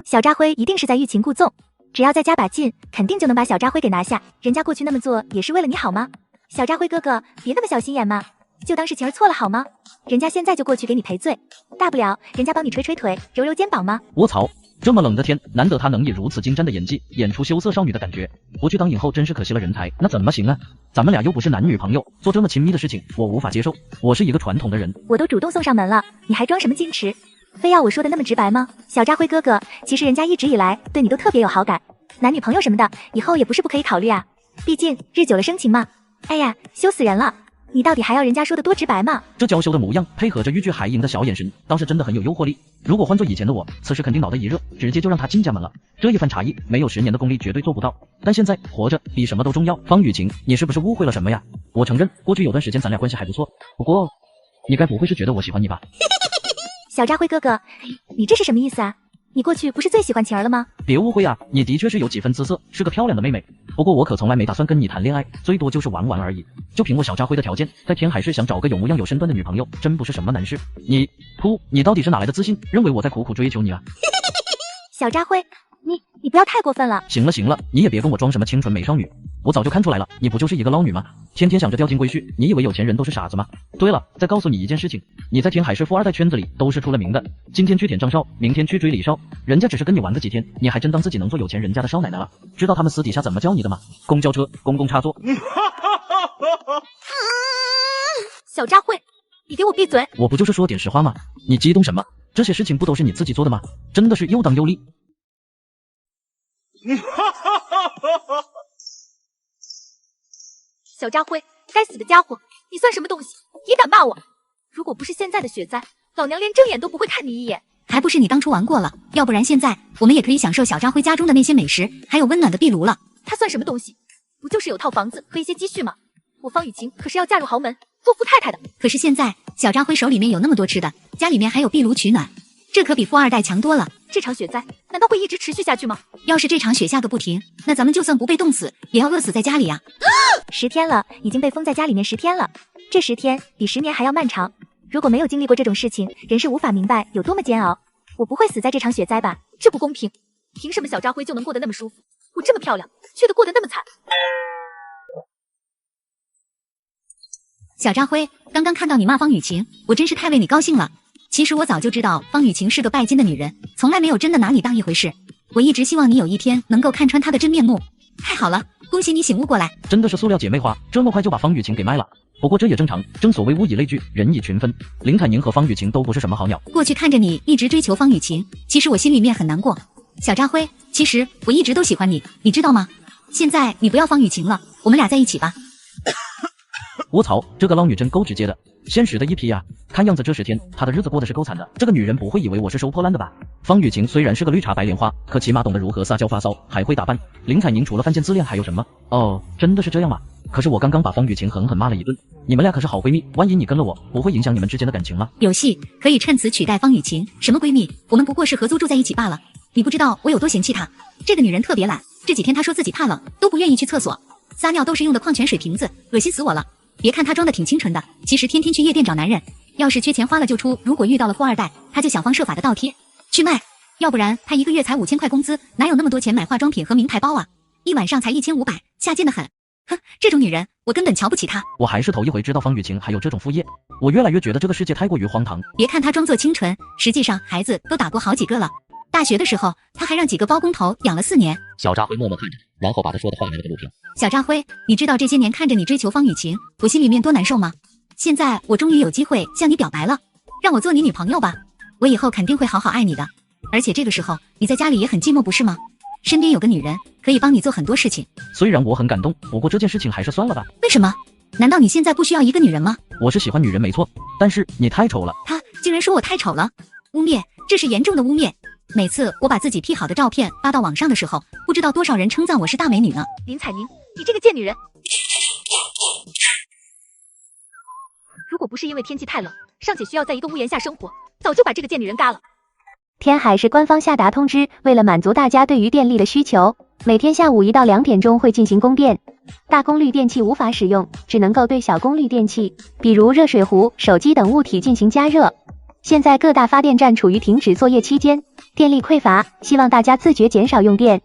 小渣辉一定是在欲擒故纵，只要再加把劲，肯定就能把小渣辉给拿下。人家过去那么做也是为了你好吗？小渣辉哥哥，别那么小心眼嘛，就当是晴儿错了好吗？人家现在就过去给你赔罪，大不了人家帮你捶捶腿，揉揉肩膀吗？我操！这么冷的天，难得他能以如此精湛的演技演出羞涩少女的感觉，不去当影后真是可惜了人才。那怎么行啊？咱们俩又不是男女朋友，做这么亲密的事情，我无法接受。我是一个传统的人。我都主动送上门了，你还装什么矜持？非要我说的那么直白吗？小渣辉哥哥，其实人家一直以来对你都特别有好感，男女朋友什么的，以后也不是不可以考虑啊。毕竟日久了生情嘛。哎呀，羞死人了！你到底还要人家说的多直白吗？这娇羞的模样，配合着欲拒还迎的小眼神，倒是真的很有诱惑力。如果换做以前的我，此时肯定脑袋一热，直接就让他进家门了。这一番茶艺，没有10年的功力绝对做不到。但现在活着比什么都重要。方雨晴，你是不是误会了什么呀？我承认，过去有段时间咱俩关系还不错，不过，你该不会是觉得我喜欢你吧？小渣辉哥哥，你这是什么意思啊？你过去不是最喜欢晴儿了吗？别误会啊，你的确是有几分姿色，是个漂亮的妹妹。不过我可从来没打算跟你谈恋爱，最多就是玩玩而已。就凭我小渣辉的条件，在天海市想找个有模样有身段的女朋友，真不是什么难事。你到底是哪来的自信，认为我在苦苦追求你啊？小渣辉，你不要太过分了。行了，你也别跟我装什么清纯美少女，我早就看出来了，你不就是一个捞女吗？天天想着钓金龟婿，你以为有钱人都是傻子吗？对了，再告诉你一件事情，你在天海市富二代圈子里都是出了名的，今天去舔张少，明天去追李少，人家只是跟你玩个几天，你还真当自己能做有钱人家的少奶奶了？知道他们私底下怎么叫你的吗？公交车公共插座。小渣辉，你给我闭嘴！我不就是说点实话吗？你激动什么？这些事情不都是你自己做的吗？真的是又当又立。小渣辉，该死的家伙，你算什么东西？也敢骂我？如果不是现在的雪灾，老娘连正眼都不会看你一眼。还不是你当初玩过了，要不然现在我们也可以享受小渣辉家中的那些美食，还有温暖的壁炉了。他算什么东西？不就是有套房子和一些积蓄吗？我方雨晴可是要嫁入豪门，做富太太的。可是现在小渣辉手里面有那么多吃的，家里面还有壁炉取暖，这可比富二代强多了。这场雪灾难道会一直持续下去吗？要是这场雪下个不停，那咱们就算不被冻死，也要饿死在家里啊！10天了，已经被封在家里面10天了，这10天比10年还要漫长。如果没有经历过这种事情，人是无法明白有多么煎熬。我不会死在这场雪灾吧？这不公平！凭什么小扎辉就能过得那么舒服，我这么漂亮，却得过得那么惨？小扎辉，刚刚看到你骂方雨晴，我真是太为你高兴了。其实我早就知道方雨晴是个拜金的女人，从来没有真的拿你当一回事。我一直希望你有一天能够看穿她的真面目。太好了，恭喜你醒悟过来。真的是塑料姐妹花，这么快就把方雨晴给卖了。不过这也正常，正所谓物以类聚，人以群分。林凯宁和方雨晴都不是什么好鸟。过去看着你一直追求方雨晴，其实我心里面很难过。小扎辉，其实我一直都喜欢你，你知道吗？现在你不要方雨晴了，我们俩在一起吧。我操，这个捞女真够直接的，现实的一批呀！看样子这10天她的日子过得是够惨的。这个女人不会以为我是收破烂的吧？方雨晴虽然是个绿茶白莲花，可起码懂得如何撒娇发骚，还会打扮。林采宁除了犯贱自恋还有什么？哦，真的是这样吗？可是我刚刚把方雨晴狠狠骂了一顿。你们俩可是好闺蜜，万一你跟了我，不会影响你们之间的感情吗？有戏，可以趁此取代方雨晴。什么闺蜜？我们不过是合租住在一起罢了。你不知道我有多嫌弃她。这个女人特别懒，这几天她说自己怕冷，都不愿意去厕所，撒尿都是用的矿泉水瓶子，恶心死我了。别看她装的挺清纯的，其实天天去夜店找男人，要是缺钱花了就出，如果遇到了富二代，她就想方设法的倒贴去卖，要不然她一个月才5000块工资，哪有那么多钱买化妆品和名牌包啊？一晚上才1500，下贱的很。哼，这种女人我根本瞧不起她。我还是头一回知道方雨晴还有这种副业，我越来越觉得这个世界太过于荒唐。别看她装作清纯，实际上孩子都打过好几个了。大学的时候，她还让几个包工头养了4年。小扎辉默默看着，然后把他说的话来了个录屏。小扎辉，你知道这些年看着你追求方雨晴，我心里面多难受吗？现在我终于有机会向你表白了，让我做你女朋友吧，我以后肯定会好好爱你的。而且这个时候你在家里也很寂寞，不是吗？身边有个女人可以帮你做很多事情。虽然我很感动，不过这件事情还是算了吧。为什么？难道你现在不需要一个女人吗？我是喜欢女人没错，但是你太丑了。他竟然说我太丑了，污蔑，这是严重的污蔑。每次我把自己 P 好的照片发到网上的时候，不知道多少人称赞我是大美女呢。林采宁，你这个贱女人！如果不是因为天气太冷，尚且需要在一个屋檐下生活，早就把这个贱女人嘎了。天海市官方下达通知，为了满足大家对于电力的需求，每天下午1到2点钟会进行供电，大功率电器无法使用，只能够对小功率电器，比如热水壶、手机等物体进行加热。现在各大发电站处于停止作业期间，电力匮乏，希望大家自觉减少用电，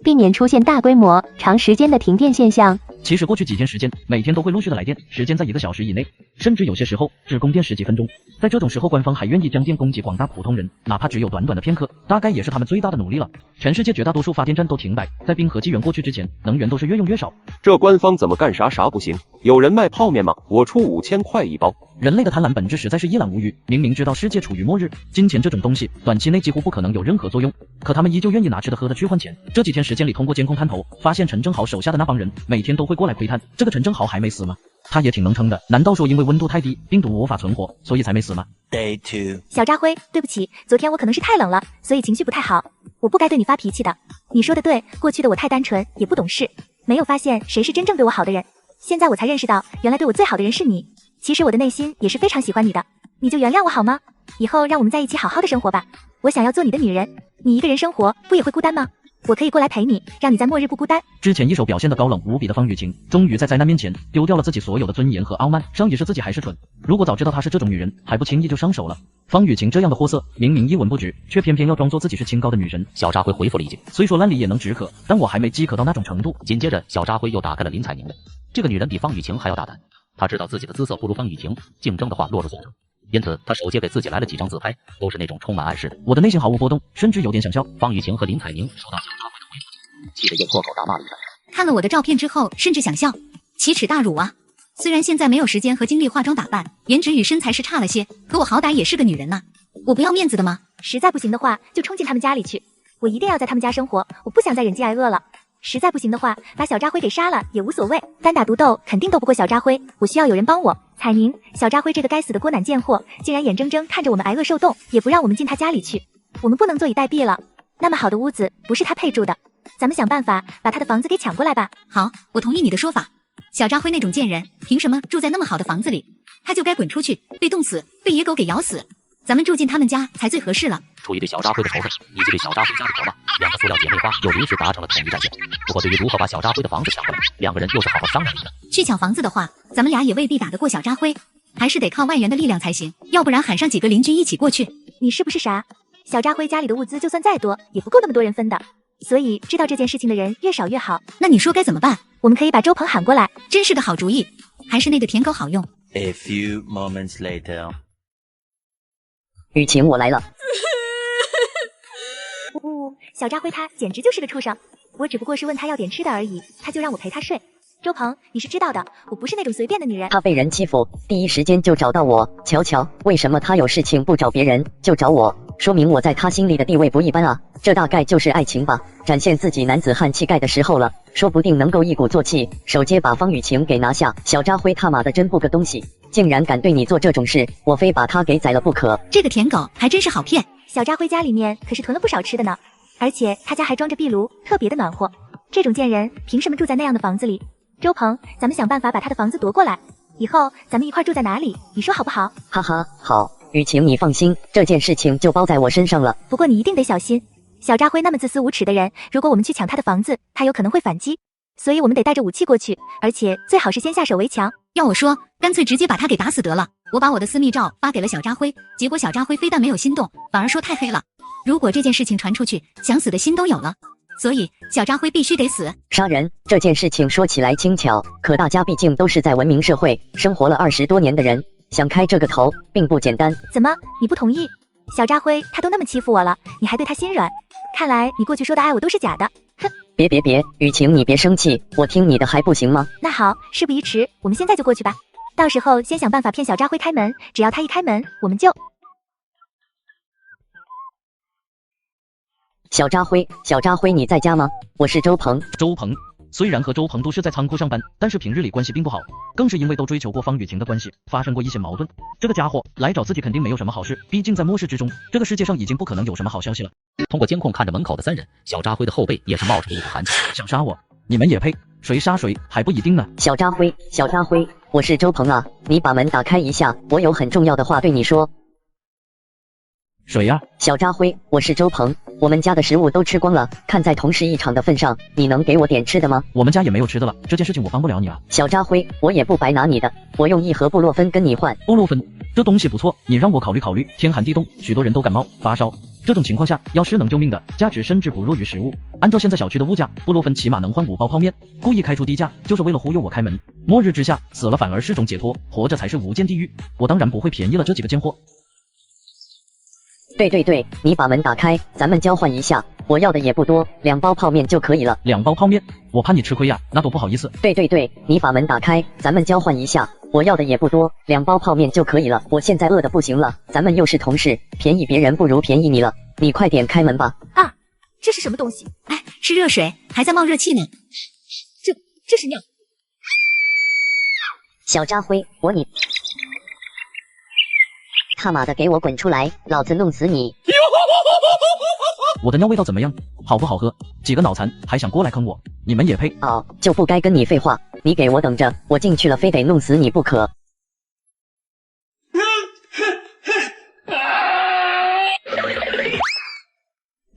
避免出现大规模、长时间的停电现象。其实过去几天时间，每天都会陆续的来电，时间在1个小时以内，甚至有些时候只供电10几分钟。在这种时候，官方还愿意将电供给广大普通人，哪怕只有短短的片刻，大概也是他们最大的努力了。全世界绝大多数发电站都停摆，在冰河纪元过去之前，能源都是越用越少。这官方怎么干啥啥不行？有人卖泡面吗？我出5000块一包。人类的贪婪本质实在是一览无余，明明知道世界处于末日，金钱这种东西短期内几乎不可能有任何作用，可他们依旧愿意拿吃的喝的去换钱。这几天时间里，通过监控探头，发现陈正豪手下的那帮人每天都会过来窥探。这个陈正豪还没死吗？他也挺能撑的，难道说因为温度太低，病毒无法存活，所以才没死吗？ Day 2。小扎辉，对不起，昨天我可能是太冷了，所以情绪不太好，我不该对你发脾气的。你说的对，过去的我太单纯，也不懂事，没有发现谁是真正对我好的人。现在我才认识到，原来对我最好的人是你。其实我的内心也是非常喜欢你的，你就原谅我好吗？以后让我们在一起好好的生活吧。我想要做你的女人，你一个人生活不也会孤单吗？我可以过来陪你，让你在末日不孤单。之前一手表现的高冷无比的方雨晴，终于在灾难面前丢掉了自己所有的尊严和傲慢，上也是自己还是蠢。如果早知道她是这种女人，还不轻易就上手了。方雨晴这样的货色，明明一文不值，却偏偏要装作自己是清高的女人。小扎辉回复了一句，虽说烂梨也能止渴，但我还没饥渴到那种程度。紧接着，小扎辉又打开了林采宁的。这个女人比方雨晴还要大胆，她知道自己的姿色不如方雨晴，竞争的话落入俗称。因此，他手接给自己来了几张自拍，都是那种充满暗示的。我的内心毫无波动，甚至有点想笑。方雨晴和林采宁收到小扎辉的回复，气得又破口大骂了一番。看了我的照片之后，甚至想笑，奇耻大辱啊！虽然现在没有时间和精力化妆打扮，颜值与身材是差了些，可我好歹也是个女人呐，我不要面子的吗？实在不行的话，就冲进他们家里去，我一定要在他们家生活，我不想再忍饥挨饿了。实在不行的话，把小扎辉给杀了也无所谓，单打独斗肯定斗不过小扎辉，我需要有人帮我。彩宁，小扎辉这个该死的锅腩贱货，竟然眼睁睁看着我们挨饿受冻，也不让我们进他家里去，我们不能坐以待毙了。那么好的屋子不是他配住的，咱们想办法把他的房子给抢过来吧。好，我同意你的说法。小扎辉那种贱人，凭什么住在那么好的房子里？他就该滚出去，被冻死，被野狗给咬死。咱们住进他们家才最合适了。出于对小扎辉的仇恨，以及对小扎辉家的责骂，两个塑料姐妹花又临时达成了统一战线。不过对于如何把小扎辉的房子抢回来，两个人又是好好商量一番。去抢房子的话，咱们俩也未必打得过小扎辉，还是得靠外援的力量才行。要不然喊上几个邻居一起过去。你是不是傻？小扎辉家里的物资就算再多，也不够那么多人分的。所以知道这件事情的人越少越好。那你说该怎么办？我们可以把周鹏喊过来，真是个好主意。还是那个舔狗好用。A few moments later， 雨晴，我来了。小扎辉他简直就是个畜生，我只不过是问他要点吃的而已，他就让我陪他睡。周鹏，你是知道的，我不是那种随便的女人。他被人欺负，第一时间就找到我。瞧瞧，为什么他有事情不找别人，就找我？说明我在他心里的地位不一般啊！这大概就是爱情吧，展现自己男子汉气概的时候了，说不定能够一鼓作气，手接把方雨晴给拿下。小扎辉他妈的真不个东西，竟然敢对你做这种事，我非把他给宰了不可。这个舔狗还真是好骗。小扎辉家里面可是囤了不少吃的呢，而且他家还装着壁炉，特别的暖和。这种贱人凭什么住在那样的房子里？周鹏，咱们想办法把他的房子夺过来，以后咱们一块住在哪里？你说好不好？哈哈，好。雨晴，你放心，这件事情就包在我身上了。不过你一定得小心，小扎辉那么自私无耻的人，如果我们去抢他的房子，他有可能会反击，所以我们得带着武器过去，而且最好是先下手为强。要我说，干脆直接把他给打死得了。我把我的私密照发给了小扎辉，结果小扎辉非但没有心动，反而说太黑了。如果这件事情传出去，想死的心都有了。所以小扎辉必须得死。杀人这件事情说起来轻巧，可大家毕竟都是在文明社会生活了20多年的人，想开这个头并不简单。怎么，你不同意？小扎辉他都那么欺负我了，你还对他心软？看来你过去说的爱我都是假的。哼！别，雨晴，你别生气，我听你的还不行吗？那好，事不宜迟，我们现在就过去吧。到时候先想办法骗小扎辉开门，只要他一开门，我们就……小扎辉，你在家吗？我是周鹏。周鹏。虽然和周鹏都是在仓库上班，但是平日里关系并不好，更是因为都追求过方雨晴的关系，发生过一些矛盾。这个家伙来找自己肯定没有什么好事，毕竟在末世之中，这个世界上已经不可能有什么好消息了。通过监控看着门口的3人，小扎辉的后背也是冒出了一股寒气。想杀我？你们也配？谁杀谁还不一定呢。小扎辉，我是周鹏啊，你把门打开一下，我有很重要的话对你说。谁呀？小扎辉，我是周鹏，我们家的食物都吃光了，看在同事一场的份上，你能给我点吃的吗？我们家也没有吃的了，这件事情我帮不了你啊。小扎辉，我也不白拿你的，我用1盒布洛芬跟你换。布洛芬，这东西不错，你让我考虑考虑。天寒地冻，许多人都感冒发烧，这种情况下，药是能救命的，价值甚至不弱于食物。按照现在小区的物价，布洛芬起码能换5包泡面，故意开出低价，就是为了忽悠我开门。末日之下，死了反而是种解脱，活着才是无间地狱。我当然不会便宜了这几个贱货。对，你把门打开，咱们交换一下，我要的也不多，2包泡面就可以了。2包泡面？我怕你吃亏呀，那多不好意思。对，你把门打开，咱们交换一下，我要的也不多，2包泡面就可以了。我现在饿得不行了，咱们又是同事，便宜别人不如便宜你了，你快点开门吧。啊，这是什么东西？哎，是热水，还在冒热气呢。这是尿。小扎辉，你他妈的给我滚出来，老子弄死你！我的尿味道怎么样？好不好喝？几个脑残还想过来坑我？你们也配？哦，就不该跟你废话，你给我等着，我进去了非得弄死你不可。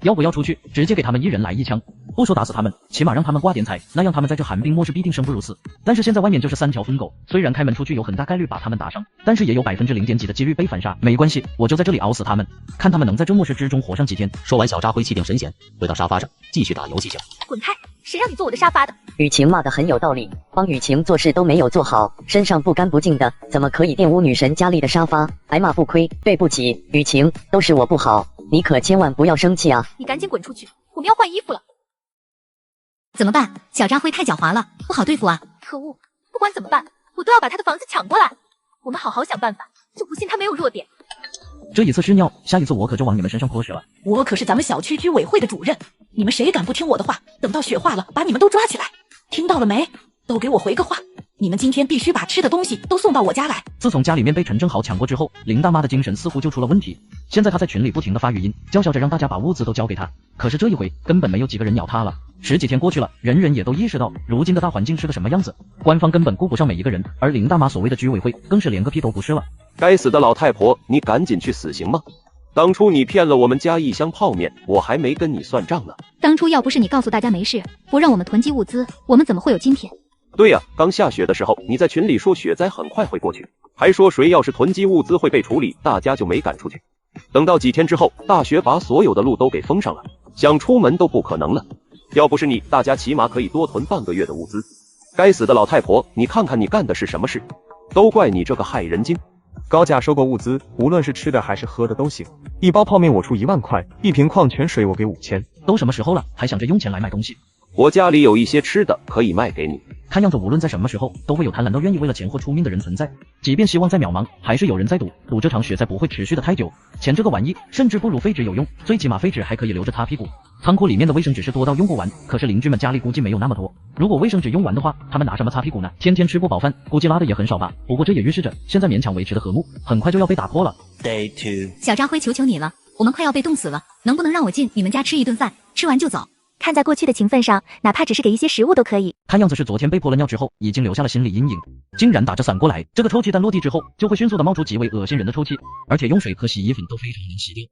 要不要出去直接给他们1人来1枪？不说打死他们，起码让他们挂点彩，那样他们在这寒冰末世必定生不如死。但是现在外面就是3条疯狗，虽然开门出去有很大概率把他们打伤，但是也有0.0几的几率被反杀。没关系，我就在这里熬死他们，看他们能在这末世之中活上几天。说完，小扎辉气定神闲，回到沙发上继续打游戏去了。滚开！谁让你坐我的沙发的？雨晴骂得很有道理，帮雨晴做事都没有做好，身上不干不净的，怎么可以玷污女神佳丽的沙发？挨骂不亏，对不起，雨晴，都是我不好，你可千万不要生气啊！你赶紧滚出去，我们要换衣服了。怎么办？小扎辉太狡猾了，不好对付啊！可恶，不管怎么办，我都要把他的房子抢过来。我们好好想办法，就不信他没有弱点。这一次是尿，下一次我可就往你们身上泼屎了。我可是咱们小区居委会的主任，你们谁敢不听我的话？等到雪化了，把你们都抓起来，听到了没？都给我回个话！你们今天必须把吃的东西都送到我家来。自从家里面被陈正豪抢过之后，林大妈的精神似乎就出了问题。现在她在群里不停的发语音，叫嚣着让大家把物资都交给她。可是这一回根本没有几个人鸟她了。10几天过去了，人人也都意识到如今的大环境是个什么样子，官方根本顾不上每一个人，而林大妈所谓的居委会更是连个屁都不是了。该死的老太婆，你赶紧去死行吗？当初你骗了我们家1箱泡面，我还没跟你算账呢。当初要不是你告诉大家没事，不让我们囤积物资，我们怎么会有今天？对呀，刚下雪的时候，你在群里说雪灾很快会过去，还说谁要是囤积物资会被处理，大家就没敢出去。等到几天之后，大雪把所有的路都给封上了，想出门都不可能了。要不是你，大家起码可以多囤半个月的物资。该死的老太婆，你看看你干的是什么事？都怪你这个害人精！高价收购物资，无论是吃的还是喝的都行。1包泡面我出1万块，1瓶矿泉水我给5000。都什么时候了，还想着用钱来买东西？我家里有一些吃的可以卖给你。看样子无论在什么时候，都会有贪婪到愿意为了钱货出命的人存在。即便希望再渺茫，还是有人在赌这场雪灾不会持续的太久。钱这个玩意，甚至不如废纸有用，最起码废纸还可以留着擦屁股。仓库里面的卫生纸是多到用不完，可是邻居们家里估计没有那么多。如果卫生纸用完的话，他们拿什么擦屁股呢？天天吃不饱饭，估计拉的也很少吧。不过这也预示着现在勉强维持的和睦，很快就要被打破了。 Day 2。小扎辉，求求你了，我们快要被冻死了，能不能让我进你们家吃一顿饭，吃完就走？看在过去的情分上，哪怕只是给一些食物都可以。看样子是昨天被泼了尿之后，已经留下了心理阴影，竟然打着伞过来。这个臭气弹落地之后，就会迅速的冒出极为恶心人的臭气，而且用水和洗衣粉都非常能洗掉。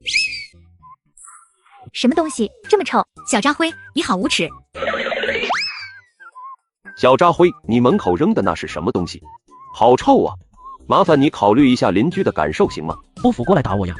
什么东西这么臭？小扎辉，你好无耻！小扎辉，你门口扔的那是什么东西？好臭啊！麻烦你考虑一下邻居的感受行吗？不服过来打我呀！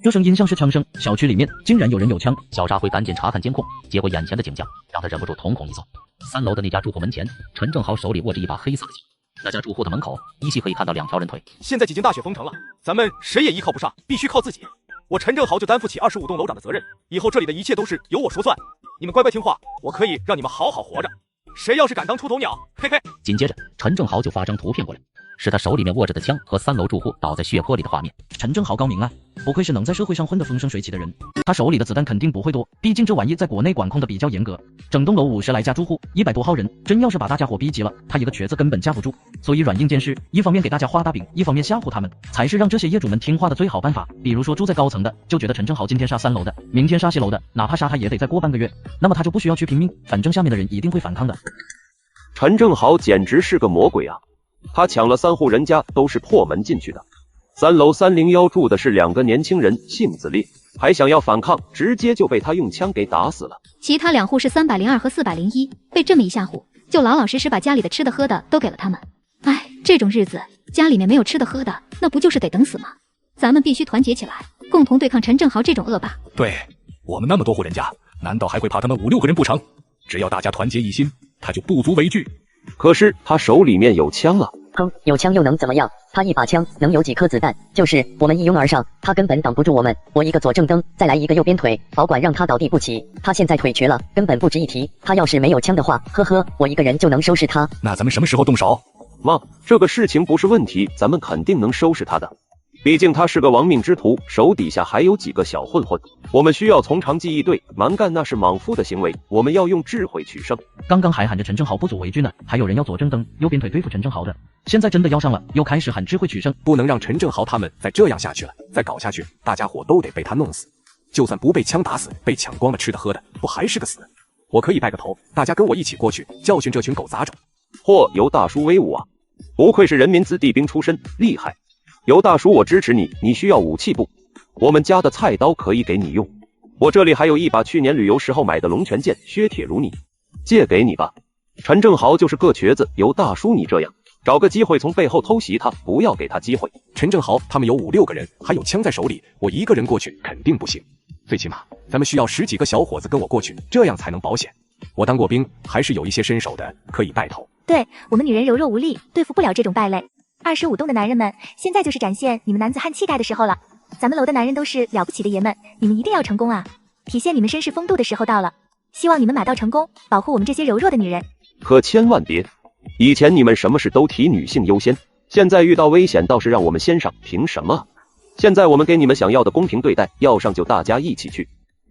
这声音像是枪声，小区里面竟然有人有枪。小扎辉赶紧查看监控，结果眼前的景象让他忍不住瞳孔一缩。3楼的那家住户门前，陈正豪手里握着一把黑色的枪。那家住户的门口依稀可以看到2条人腿。现在几经大雪封城了，咱们谁也依靠不上，必须靠自己。我陈正豪就担负起25栋楼长的责任，以后这里的一切都是由我说算。你们乖乖听话，我可以让你们好好活着。谁要是敢当出头鸟，嘿嘿！紧接着，陈正豪就发张图片过来，是他手里面握着的枪和3楼住户倒在血泊里的画面。陈正豪高明啊，不愧是能在社会上混得风生水起的人。他手里的子弹肯定不会多，毕竟这玩意在国内管控的比较严格。整栋楼50来家住户，100多号人，真要是把大家伙逼急了，他一个瘸子根本架不住。所以软硬兼施，一方面给大家画大饼，一方面吓唬他们，才是让这些业主们听话的最好办法。比如说住在高层的，就觉得陈正豪今天杀3楼的，明天杀7楼的，哪怕杀他也得再过半个月，那么他就不需要去拼命，反正下面的人一定会反抗的。陈正豪简直是个魔鬼啊！他抢了3户人家，都是破门进去的。3楼301住的是2个年轻人，性子烈，还想要反抗，直接就被他用枪给打死了。其他2户是302和401，被这么一吓唬，就老老实实把家里的吃的喝的都给了他们。哎，这种日子家里面没有吃的喝的，那不就是得等死吗？咱们必须团结起来，共同对抗陈正豪这种恶霸。对，我们那么多户人家，难道还会怕他们5、6个人不成？只要大家团结一心，他就不足为惧。可是他手里面有枪啊！哼，有枪又能怎么样？他一把枪能有几颗子弹？就是我们一拥而上，他根本挡不住我们。我一个左正蹬，再来一个右边腿，保管让他倒地不起。他现在腿瘸了，根本不值一提。他要是没有枪的话，呵呵，我一个人就能收拾他。那咱们什么时候动手？妈，这个事情不是问题，咱们肯定能收拾他的。毕竟他是个亡命之徒，手底下还有几个小混混。我们需要从长计议，对，蛮干那是莽夫的行为，我们要用智慧取胜。刚刚还喊着陈正豪不足为惧呢，还有人要左正蹬右边腿对付陈正豪的，现在真的要上了，又开始喊智慧取胜。不能让陈正豪他们再这样下去了，再搞下去，大家伙都得被他弄死。就算不被枪打死，被抢光了吃的喝的，不还是个死？我可以带个头，大家跟我一起过去教训这群狗杂种。嚯，尤大叔威武啊！不愧是人民子弟兵出身，厉害！尤大叔，我支持你。你需要武器不？我们家的菜刀可以给你用。我这里还有一把去年旅游时候买的龙泉剑，削铁如泥，借给你吧。陈正豪就是个瘸子，尤大叔你这样找个机会从背后偷袭他，不要给他机会。陈正豪他们有5、6个人，还有枪在手里，我一个人过去肯定不行。最起码咱们需要10几个小伙子跟我过去，这样才能保险。我当过兵，还是有一些身手的，可以带头。对，我们女人柔弱无力，对付不了这种败类。25栋的男人们，现在就是展现你们男子汉气概的时候了。咱们楼的男人都是了不起的爷们，你们一定要成功啊！体现你们绅士风度的时候到了。希望你们马到成功，保护我们这些柔弱的女人。可千万别，以前你们什么事都提女性优先，现在遇到危险倒是让我们先上，凭什么？现在我们给你们想要的公平对待，要上就大家一起去。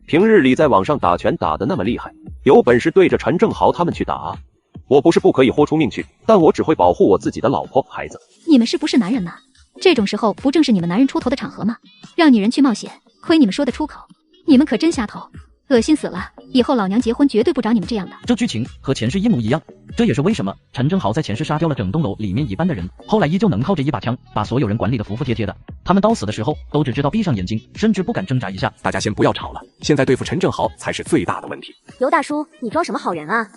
平日里在网上打拳打得那么厉害，有本事对着陈正豪他们去打啊！我不是不可以豁出命去，但我只会保护我自己的老婆孩子。你们是不是男人呢？这种时候不正是你们男人出头的场合吗？让女人去冒险，亏你们说得出口，你们可真下头。恶心死了！以后老娘结婚绝对不找你们这样的。这剧情和前世一模一样，这也是为什么陈正豪在前世杀掉了整栋楼里面一半的人，后来依旧能靠着一把枪把所有人管理的服服帖帖的。他们到死的时候都只知道闭上眼睛，甚至不敢挣扎一下。大家先不要吵了，现在对付陈正豪才是最大的问题。尤大叔，你装什么好人啊？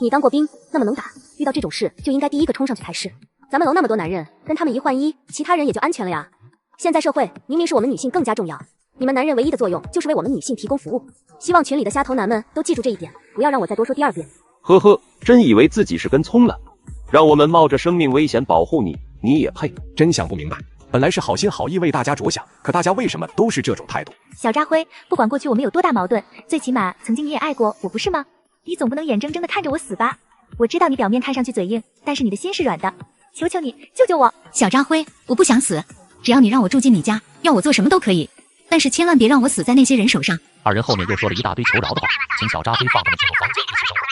你当过兵，那么能打，遇到这种事就应该第一个冲上去才是。咱们楼那么多男人，跟他们一换一，其他人也就安全了呀。现在社会明明是我们女性更加重要，你们男人唯一的作用就是为我们女性提供服务。希望群里的虾头男们都记住这一点，不要让我再多说第二遍。呵呵，真以为自己是根葱了？让我们冒着生命危险保护你，你也配？真想不明白，本来是好心好意为大家着想，可大家为什么都是这种态度？小扎辉，不管过去我们有多大矛盾，最起码曾经你也爱过我，不是吗？你总不能眼睁睁地看着我死吧？我知道你表面看上去嘴硬，但是你的心是软的。求求你救救我！小扎辉，我不想死，只要你让我住进你家，要我做什么都可以，但是千万别让我死在那些人手上。二人后面又说了一大堆求饶的话，请小扎辉放他们进入房间一起生活。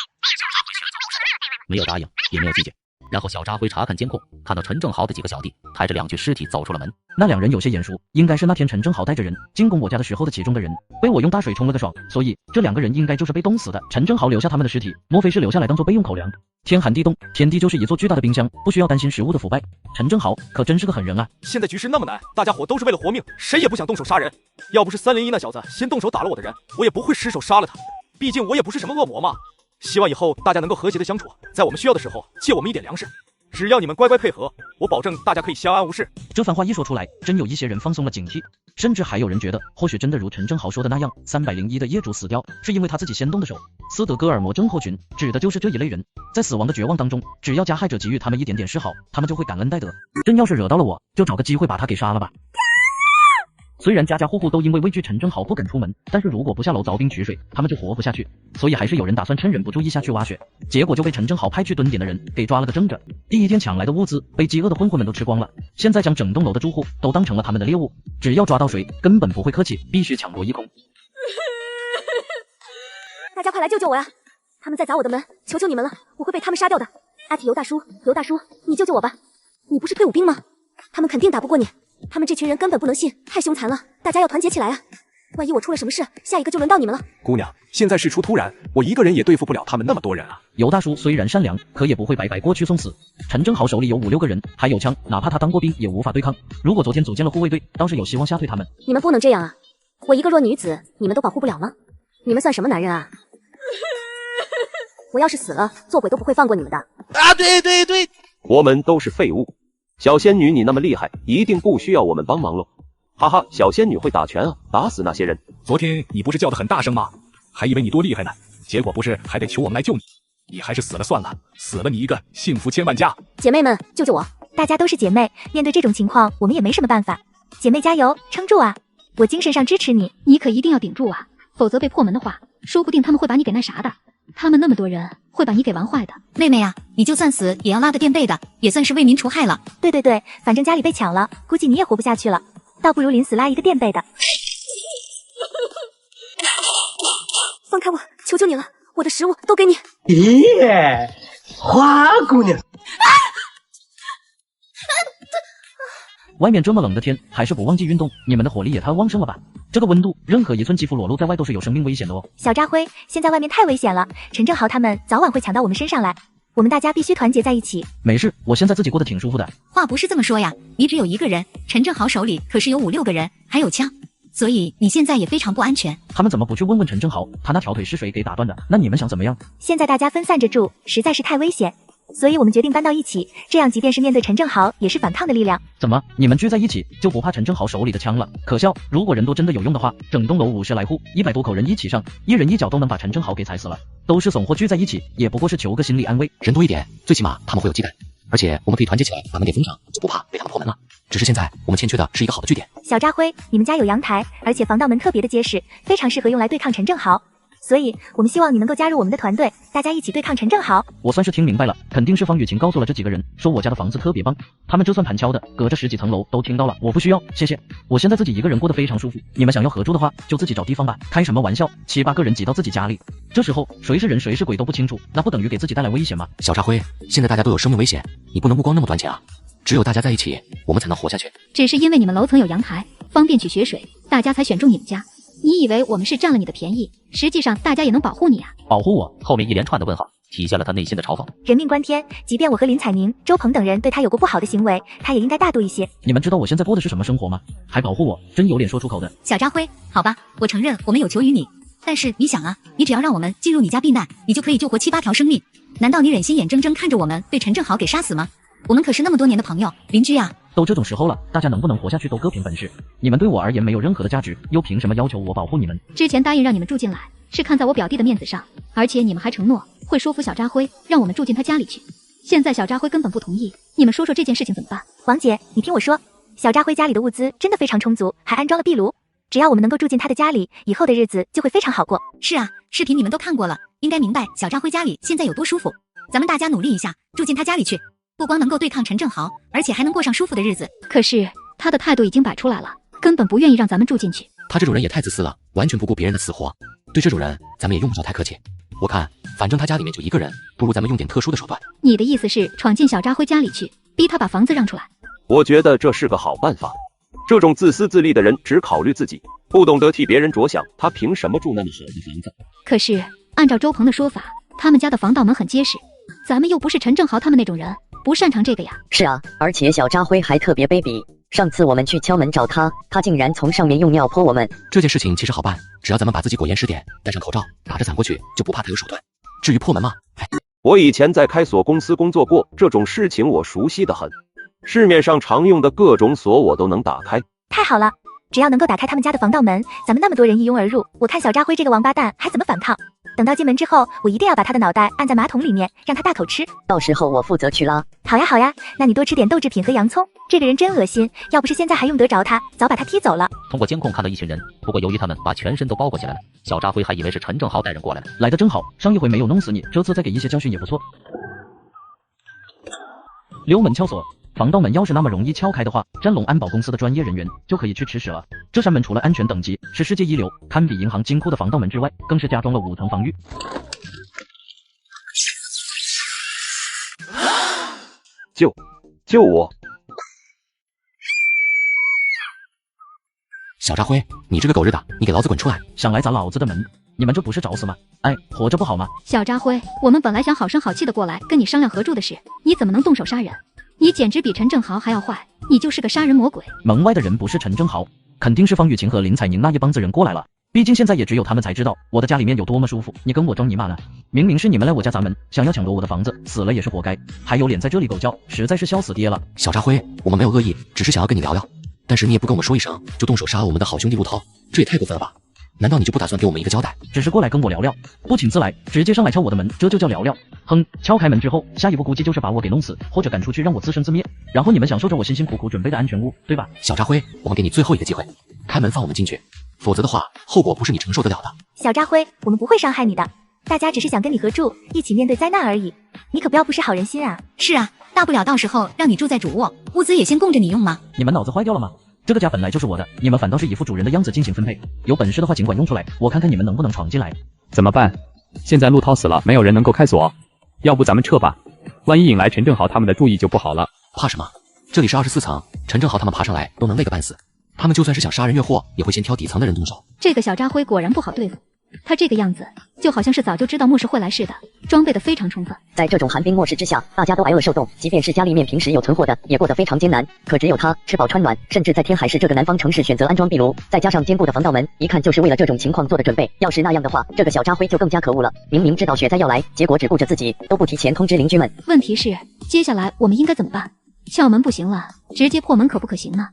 没有答应，也没有计较。然后小扎辉查看监控，看到陈正豪的几个小弟抬着2具尸体走出了门。那2人有些眼熟，应该是那天陈正豪带着人进攻我家的时候的其中的人，被我用大水冲了个爽，所以这2个人应该就是被冻死的。陈正豪留下他们的尸体，莫非是留下来当做备用口粮？天寒地冻，天地就是一座巨大的冰箱，不需要担心食物的腐败。陈正豪可真是个狠人啊！现在局势那么难，大家伙都是为了活命，谁也不想动手杀人。要不是301那小子先动手打了我的人，我也不会失手杀了他。毕竟我也不是什么恶魔嘛。希望以后大家能够和谐的相处，在我们需要的时候借我们一点粮食。只要你们乖乖配合，我保证大家可以相安无事。这番话一说出来，真有一些人放松了警惕，甚至还有人觉得，或许真的如陈正豪说的那样，301的业主死掉是因为他自己先动的手。斯德哥尔摩症候群指的就是这一类人，在死亡的绝望当中，只要加害者给予他们一点点示好，他们就会感恩戴德。真要是惹到了我，就找个机会把他给杀了吧。虽然家家户户都因为畏惧陈正豪不敢出门，但是如果不下楼凿冰取水，他们就活不下去。所以还是有人打算趁人不注意下去挖雪，结果就被陈正豪派去蹲点的人给抓了个正着。第一天抢来的物资被饥饿的混混们都吃光了，现在将整栋楼的住户都当成了他们的猎物，只要抓到谁，根本不会客气，必须抢夺一空。大家快来救救我呀！他们在砸我的门，求求你们了，我会被他们杀掉的。艾特尤大叔，尤大叔，你救救我吧！你不是退伍兵吗？他们肯定打不过你。他们这群人根本不能信，太凶残了，大家要团结起来啊！万一我出了什么事，下一个就轮到你们了。姑娘，现在事出突然，我一个人也对付不了他们那么多人啊。尤大叔虽然善良，可也不会白白过去送死。陈正豪手里有5、6个人，还有枪，哪怕他当过兵也无法对抗。如果昨天组建了护卫队，倒是有希望吓退他们。你们不能这样啊！我一个弱女子，你们都保护不了吗？你们算什么男人啊？我要是死了，做鬼都不会放过你们的。啊，对，我们都是废物。小仙女你那么厉害，一定不需要我们帮忙喽。哈哈，小仙女会打拳啊，打死那些人。昨天你不是叫得很大声吗？还以为你多厉害呢，结果不是还得求我们来救你？你还是死了算了，死了你一个，幸福千万家。姐妹们，救救我！大家都是姐妹，面对这种情况，我们也没什么办法。姐妹加油，撑住啊！我精神上支持你，你可一定要顶住啊，否则被破门的话，说不定他们会把你给那啥的。他们那么多人，会把你给玩坏的。妹妹啊，你就算死也要拉个垫背的，也算是为民除害了。对，反正家里被抢了，估计你也活不下去了，倒不如临死拉一个垫背的。放开我，求求你了，我的食物都给你。咦，花姑娘。外面这么冷的天，还是不忘记运动，你们的火力也太旺盛了吧！这个温度，任何一寸肌肤裸露在外都是有生命危险的哦。小扎辉，现在外面太危险了，陈正豪他们早晚会抢到我们身上来，我们大家必须团结在一起。没事，我现在自己过得挺舒服的。话不是这么说呀，你只有1个人，陈正豪手里可是有5、6个人，还有枪，所以你现在也非常不安全。他们怎么不去问问陈正豪，他那条腿是谁给打断的？那你们想怎么样？现在大家分散着住，实在是太危险。所以我们决定搬到一起，这样即便是面对陈正豪，也是反抗的力量。怎么，你们聚在一起就不怕陈正豪手里的枪了？可笑！如果人多真的有用的话，整栋楼50来户，100多口人一起上，一人一脚都能把陈正豪给踩死了。都是怂货聚在一起，也不过是求个心理安慰。人多一点，最起码他们会有忌惮，而且我们可以团结起来把门给封上，就不怕被他们破门了。只是现在我们欠缺的是一个好的据点。小扎辉，你们家有阳台，而且防盗门特别的结实，非常适合用来对抗陈正豪。所以我们希望你能够加入我们的团队，大家一起对抗陈正豪。我算是听明白了，肯定是方雨晴告诉了这几个人，说我家的房子特别棒，他们这算盘敲的，隔着10几层楼都听到了。我不需要，谢谢。我现在自己一个人过得非常舒服，你们想要合住的话，就自己找地方吧。开什么玩笑，7、8个人挤到自己家里，这时候谁是人谁是鬼都不清楚，那不等于给自己带来危险吗？小扎辉，现在大家都有生命危险，你不能目光那么短浅啊！只有大家在一起，我们才能活下去。只是因为你们楼层有阳台，方便取雪水，大家才选中你们家。你以为我们是占了你的便宜，实际上大家也能保护你啊。保护我？后面一连串的问号，体现了他内心的嘲讽。人命关天，即便我和林采宁、周鹏等人对他有过不好的行为，他也应该大度一些。你们知道我现在过的是什么生活吗？还保护我，真有脸说出口的。小扎辉，好吧，我承认我们有求于你，但是你想啊，你只要让我们进入你家避难，你就可以救活7、8条生命。难道你忍心眼睁睁看着我们被陈正豪给杀死吗？我们可是那么多年的朋友、邻居啊。都这种时候了，大家能不能活下去都各凭本事。你们对我而言没有任何的价值，又凭什么要求我保护你们？之前答应让你们住进来，是看在我表弟的面子上，而且你们还承诺会说服小扎辉，让我们住进他家里去。现在小扎辉根本不同意，你们说说这件事情怎么办？王姐，你听我说，小扎辉家里的物资真的非常充足，还安装了壁炉。只要我们能够住进他的家里，以后的日子就会非常好过。是啊，视频你们都看过了，应该明白小扎辉家里现在有多舒服。咱们大家努力一下，住进他家里去，不光能够对抗陈正豪，而且还能过上舒服的日子。可是他的态度已经摆出来了，根本不愿意让咱们住进去。他这种人也太自私了，完全不顾别人的死活。对这种人，咱们也用不着太客气。我看，反正他家里面就一个人，不如咱们用点特殊的手段。你的意思是闯进小扎辉家里去，逼他把房子让出来？我觉得这是个好办法。这种自私自利的人只考虑自己，不懂得替别人着想，他凭什么住那么好的房子？可是按照周鹏的说法，他们家的防盗门很结实，咱们又不是陈正豪他们那种人，不擅长这个呀。是啊，而且小扎辉还特别卑鄙。上次我们去敲门找他，他竟然从上面用尿泼我们。这件事情其实好办，只要咱们把自己裹严实点，戴上口罩，打着伞过去，就不怕他有手段。至于破门嘛，我以前在开锁公司工作过，这种事情我熟悉的很。市面上常用的各种锁我都能打开。太好了，只要能够打开他们家的防盗门，咱们那么多人一拥而入，我看小扎辉这个王八蛋还怎么反抗。等到进门之后，我一定要把他的脑袋按在马桶里面，让他大口吃。到时候我负责去拉。好呀好呀，那你多吃点豆制品和洋葱。这个人真恶心，要不是现在还用得着他，早把他踢走了。通过监控看到一群人，不过由于他们把全身都包裹起来了，小扎辉还以为是陈正豪带人过来了。来得真好，上一回没有弄死你，这次再给一些教训也不错。溜门撬锁。防盗门要是那么容易撬开的话，占龙安保公司的专业人员就可以去吃屎了。这扇门除了安全等级是世界一流，堪比银行金库的防盗门之外，更是加装了5层防御。救我！小扎辉，你这个狗日的，你给老子滚出来！想来砸老子的门，你们这不是找死吗？哎，活着不好吗？小扎辉，我们本来想好声好气的过来跟你商量合住的事，你怎么能动手杀人？你简直比陈正豪还要坏，你就是个杀人魔鬼。门外的人不是陈正豪，肯定是方雨晴和林采宁那一帮子人过来了。毕竟现在也只有他们才知道我的家里面有多么舒服，你跟我装尼玛呢？明明是你们来我家砸门，想要抢夺我的房子，死了也是活该，还有脸在这里狗叫，实在是笑死爹了。小扎辉，我们没有恶意，只是想要跟你聊聊，但是你也不跟我们说一声，就动手杀我们的好兄弟陆涛，这也太过分了吧？难道你就不打算给我们一个交代？只是过来跟我聊聊，不请自来，直接上来敲我的门，这就叫聊聊。哼，敲开门之后，下一步估计就是把我给弄死，或者赶出去让我自生自灭，然后你们享受着我辛辛苦苦准备的安全屋，对吧？小扎辉，我们给你最后一个机会，开门放我们进去，否则的话，后果不是你承受得了的。小扎辉，我们不会伤害你的，大家只是想跟你合住，一起面对灾难而已，你可不要不识好人心啊！是啊，大不了到时候让你住在主卧，物资也先供着你用嘛。你们脑子坏掉了吗？这个家本来就是我的，你们反倒是一副主人的样子进行分配。有本事的话尽管用出来，我看看你们能不能闯进来。怎么办？现在陆涛死了，没有人能够开锁，要不咱们撤吧？万一引来陈正豪他们的注意就不好了。怕什么？这里是24层，陈正豪他们爬上来都能累个半死，他们就算是想杀人越货，也会先挑底层的人动手。这个小扎辉果然不好对付，他这个样子就好像是早就知道末世会来似的，装备的非常充分。在这种寒冰末世之下，大家都挨饿受冻，即便是家里面平时有存货的，也过得非常艰难。可只有他吃饱穿暖，甚至在天海市这个南方城市选择安装壁炉，再加上坚固的防盗门，一看就是为了这种情况做的准备。要是那样的话，这个小扎辉就更加可恶了。明明知道雪灾要来，结果只顾着自己，都不提前通知邻居们。问题是，接下来我们应该怎么办？撬门不行了，直接破门可不可行呢？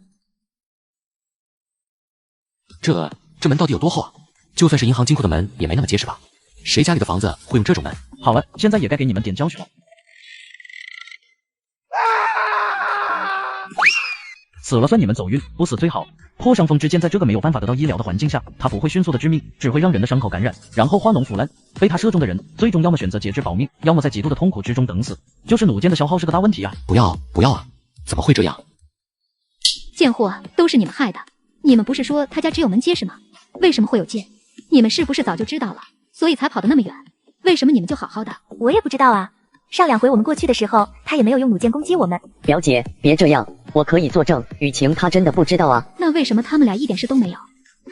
这门到底有多厚啊？就算是银行金库的门也没那么结实吧？谁家里的房子会用这种门？好了，现在也该给你们点教训了。死了算你们走运，不死最好。破伤风之剑在这个没有办法得到医疗的环境下，它不会迅速的致命，只会让人的伤口感染，然后化脓腐烂。被它射中的人，最终要么选择截肢保命，要么在极度的痛苦之中等死。就是弩箭的消耗是个大问题啊！不要啊！怎么会这样？贱货，都是你们害的！你们不是说他家只有门结实吗？为什么会有箭？你们是不是早就知道了，所以才跑得那么远？为什么你们就好好的？我也不知道啊。上2回我们过去的时候，他也没有用弩箭攻击我们。表姐，别这样，我可以作证，雨晴她真的不知道啊。那为什么他们俩一点事都没有？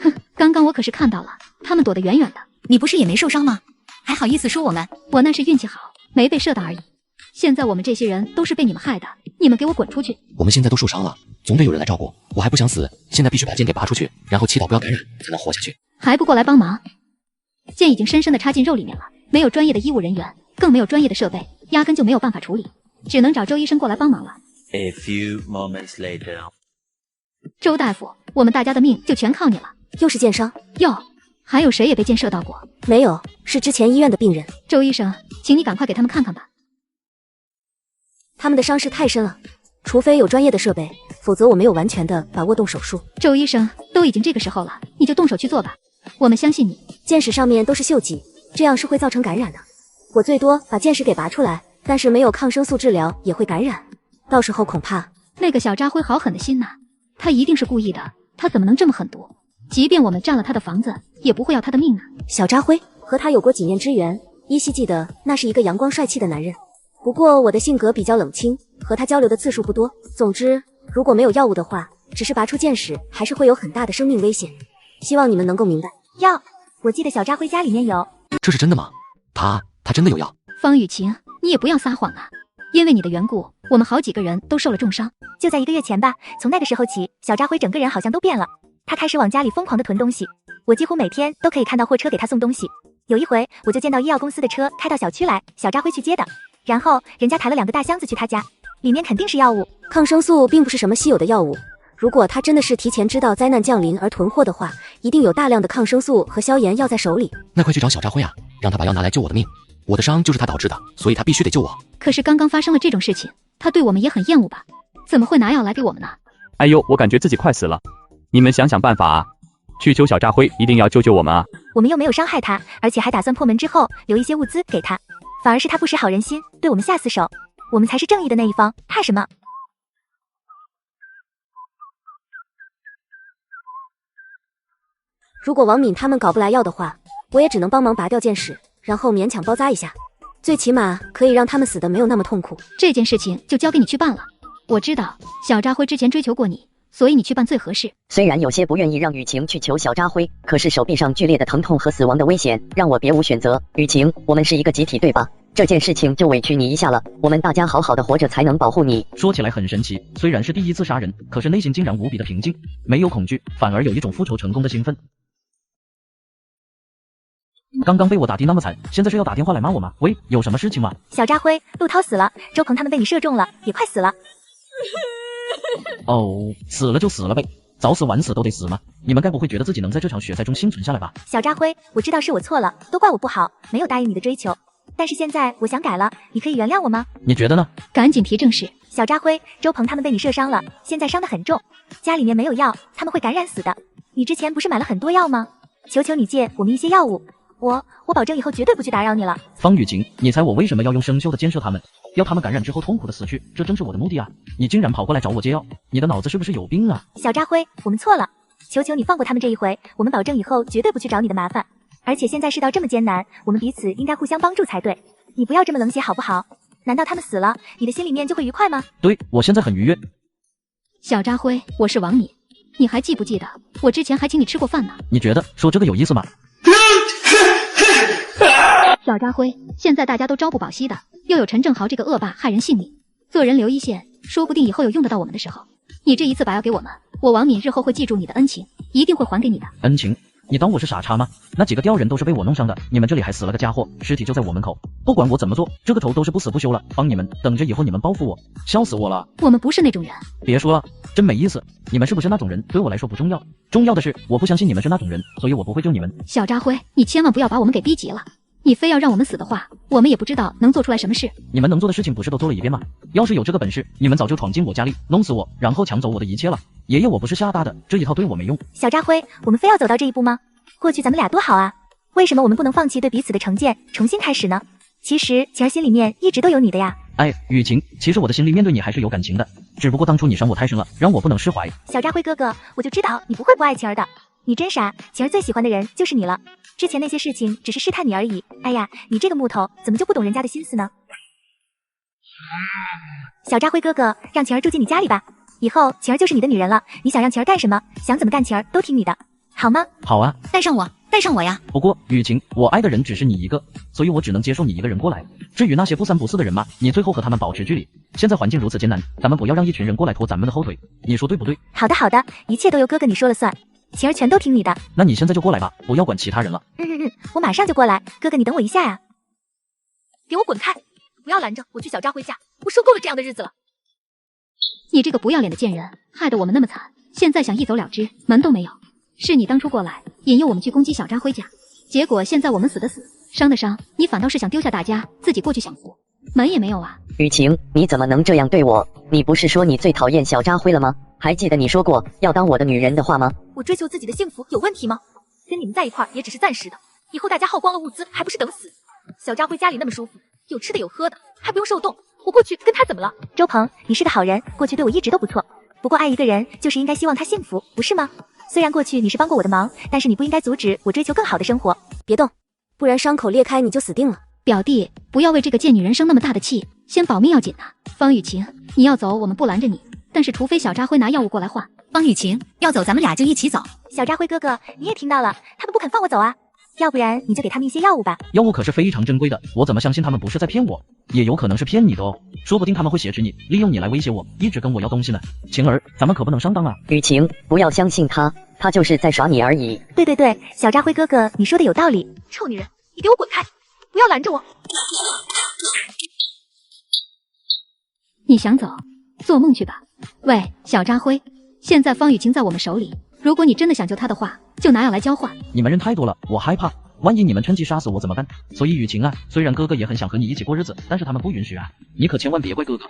哼，刚刚我可是看到了，他们躲得远远的。你不是也没受伤吗？还好意思说我们？我那是运气好，没被射到而已。现在我们这些人都是被你们害的，你们给我滚出去！我们现在都受伤了，总得有人来照顾。我还不想死，现在必须把剑给拔出去，然后祈祷不要感染，才能活下去。还不过来帮忙？剑已经深深地插进肉里面了，没有专业的医务人员，更没有专业的设备，压根就没有办法处理，只能找周医生过来帮忙了。A few moments later， 周大夫，我们大家的命就全靠你了。又是剑伤？哟，还有谁也被箭射到过？没有，是之前医院的病人。周医生，请你赶快给他们看看吧。他们的伤势太深了，除非有专业的设备，否则我没有完全的把握动手术。周医生，都已经这个时候了，你就动手去做吧，我们相信你。箭矢上面都是锈迹，这样是会造成感染的。我最多把箭矢给拔出来，但是没有抗生素治疗也会感染，到时候恐怕……那个小扎辉好狠的心呐，他一定是故意的，他怎么能这么狠毒？即便我们占了他的房子，也不会要他的命啊！小扎辉和他有过几面之缘，依稀记得那是一个阳光帅气的男人。不过我的性格比较冷清，和他交流的次数不多。总之，如果没有药物的话，只是拔出箭矢，还是会有很大的生命危险。希望你们能够明白。药，我记得小扎辉家里面有。这是真的吗？他真的有药？方雨晴，你也不要撒谎啊！因为你的缘故，我们好几个人都受了重伤。就在1个月前吧，从那个时候起，小扎辉整个人好像都变了。他开始往家里疯狂的囤东西，我几乎每天都可以看到货车给他送东西。有一回，我就见到医药公司的车开到小区来，小扎辉去接的。然后人家抬了2个大箱子去他家，里面肯定是药物。抗生素并不是什么稀有的药物，如果他真的是提前知道灾难降临而囤货的话，一定有大量的抗生素和消炎药在手里。那快去找小扎辉啊，让他把药拿来救我的命。我的伤就是他导致的，所以他必须得救我。可是刚刚发生了这种事情，他对我们也很厌恶吧？怎么会拿药来给我们呢？哎呦，我感觉自己快死了，你们想想办法啊！去救小扎辉，一定要救救我们啊！我们又没有伤害他，而且还打算破门之后留一些物资给他，反而是他不识好人心，对我们下死手。我们才是正义的那一方，怕什么？如果王敏他们搞不来药的话，我也只能帮忙拔掉箭矢，然后勉强包扎一下，最起码可以让他们死的没有那么痛苦。这件事情就交给你去办了。我知道小扎辉之前追求过你，所以你去办最合适。虽然有些不愿意让雨晴去求小扎辉，可是手臂上剧烈的疼痛和死亡的危险让我别无选择。雨晴，我们是一个集体对吧？这件事情就委屈你一下了，我们大家好好的活着才能保护你。说起来很神奇，虽然是第一次杀人，可是内心竟然无比的平静，没有恐惧，反而有一种复仇成功的兴奋。刚刚被我打的那么惨，现在是要打电话来骂我吗？喂，有什么事情吗？小扎辉，陆涛死了，周鹏他们被你射中了，也快死了。哦，死了就死了呗，早死晚死都得死吗？你们该不会觉得自己能在这场血灾中幸存下来吧？小扎辉，我知道是我错了，都怪我不好，没有答应你的追求。但是现在我想改了，你可以原谅我吗？你觉得呢？赶紧提正事。小扎辉，周鹏他们被你射伤了，现在伤得很重，家里面没有药，他们会感染死的。你之前不是买了很多药吗？求求你借我们一些药物，我保证以后绝对不去打扰你了。方雨晴，你猜我为什么要用生锈的箭射他们？要他们感染之后痛苦的死去，这正是我的目的啊！你竟然跑过来找我借药，你的脑子是不是有病啊？小扎辉，我们错了，求求你放过他们这一回，我们保证以后绝对不去找你的麻烦。而且现在世道这么艰难，我们彼此应该互相帮助才对。你不要这么冷血好不好？难道他们死了，你的心里面就会愉快吗？对，我现在很愉悦。小扎辉，我是王敏，你还记不记得我之前还请你吃过饭呢？你觉得说这个有意思吗？小扎辉，现在大家都朝不保夕的，又有陈正豪这个恶霸害人性命，做人留一线，说不定以后有用得到我们的时候。你这一次把药给我们，我王敏日后会记住你的恩情，一定会还给你的。恩情？你当我是傻叉吗？那几个吊人都是被我弄伤的，你们这里还死了个家伙，尸体就在我门口，不管我怎么做，这个仇都是不死不休了。帮你们，等着以后你们报复我，笑死我了。我们不是那种人。别说了，真没意思。你们是不是那种人，对我来说不重要，重要的是我不相信你们是那种人，所以我不会救你们。小扎辉，你千万不要把我们给逼急了。你非要让我们死的话，我们也不知道能做出来什么事。你们能做的事情不是都做了一遍吗？要是有这个本事，你们早就闯进我家里，弄死我，然后抢走我的一切了。爷爷我不是瞎搭的，这一套对我没用。小扎辉，我们非要走到这一步吗？过去咱们俩多好啊，为什么我们不能放弃对彼此的成见，重新开始呢？其实晴儿心里面一直都有你的呀。哎，雨晴，其实我的心里面对你还是有感情的，只不过当初你伤我太深了，让我不能释怀。小扎辉哥哥，我就知道你不会不爱晴儿的，你真傻，晴儿最喜欢的人就是你了。之前那些事情只是试探你而已。哎呀，你这个木头怎么就不懂人家的心思呢？小扎辉哥哥，让晴儿住进你家里吧，以后晴儿就是你的女人了，你想让晴儿干什么，想怎么干晴儿都听你的。好。好吗？好啊，带上我，带上我呀！不过雨晴，我爱的人只是你一个，所以我只能接受你一个人过来。至于那些不三不四的人嘛，你最后和他们保持距离。现在环境如此艰难，咱们不要让一群人过来拖咱们的后腿，你说对不对？好的好的，一切都由哥哥你说了算，晴儿全都听你的。那你现在就过来吧，不要管其他人了。我马上就过来，哥哥你等我一下呀。给我滚开！不要拦着我去小扎辉家，我受够了这样的日子了。你这个不要脸的贱人，害得我们那么惨，现在想一走了之，门都没有。是你当初过来引诱我们去攻击小扎辉家，结果现在我们死的死，伤的伤，你反倒是想丢下大家自己过去享福，门也没有啊！雨晴，你怎么能这样对我？你不是说你最讨厌小扎辉了吗？还记得你说过要当我的女人的话吗？我追求自己的幸福有问题吗？跟你们在一块儿也只是暂时的，以后大家耗光了物资，还不是等死？小扎辉家里那么舒服，有吃的有喝的，还不用受冻，我过去跟他怎么了？周鹏，你是个好人，过去对我一直都不错。不过爱一个人就是应该希望他幸福，不是吗？虽然过去你是帮过我的忙，但是你不应该阻止我追求更好的生活。别动，不然伤口裂开你就死定了。表弟，不要为这个贱女人生那么大的气，先保命要紧呐。方雨晴，你要走我们不拦着你，但是除非小扎辉拿药物过来换。方雨晴，要走咱们俩就一起走。小扎辉哥哥，你也听到了，他们不肯放我走啊。要不然你就给他们一些药物吧。药物可是非常珍贵的，我怎么相信他们不是在骗我？也有可能是骗你的哦，说不定他们会挟持你，利用你来威胁我，一直跟我要东西呢。晴儿，咱们可不能上当啊！雨晴，不要相信他，他就是在耍你而已。对，小扎辉哥哥，你说的有道理。臭女人，你给我滚开！不要拦着我！你想走，做梦去吧。喂，小扎辉，现在方雨晴在我们手里，如果你真的想救她的话，就拿药来交换。你们人太多了，我害怕，万一你们趁机杀死我怎么办？所以雨晴啊，虽然哥哥也很想和你一起过日子，但是他们不允许啊，你可千万别怪哥哥。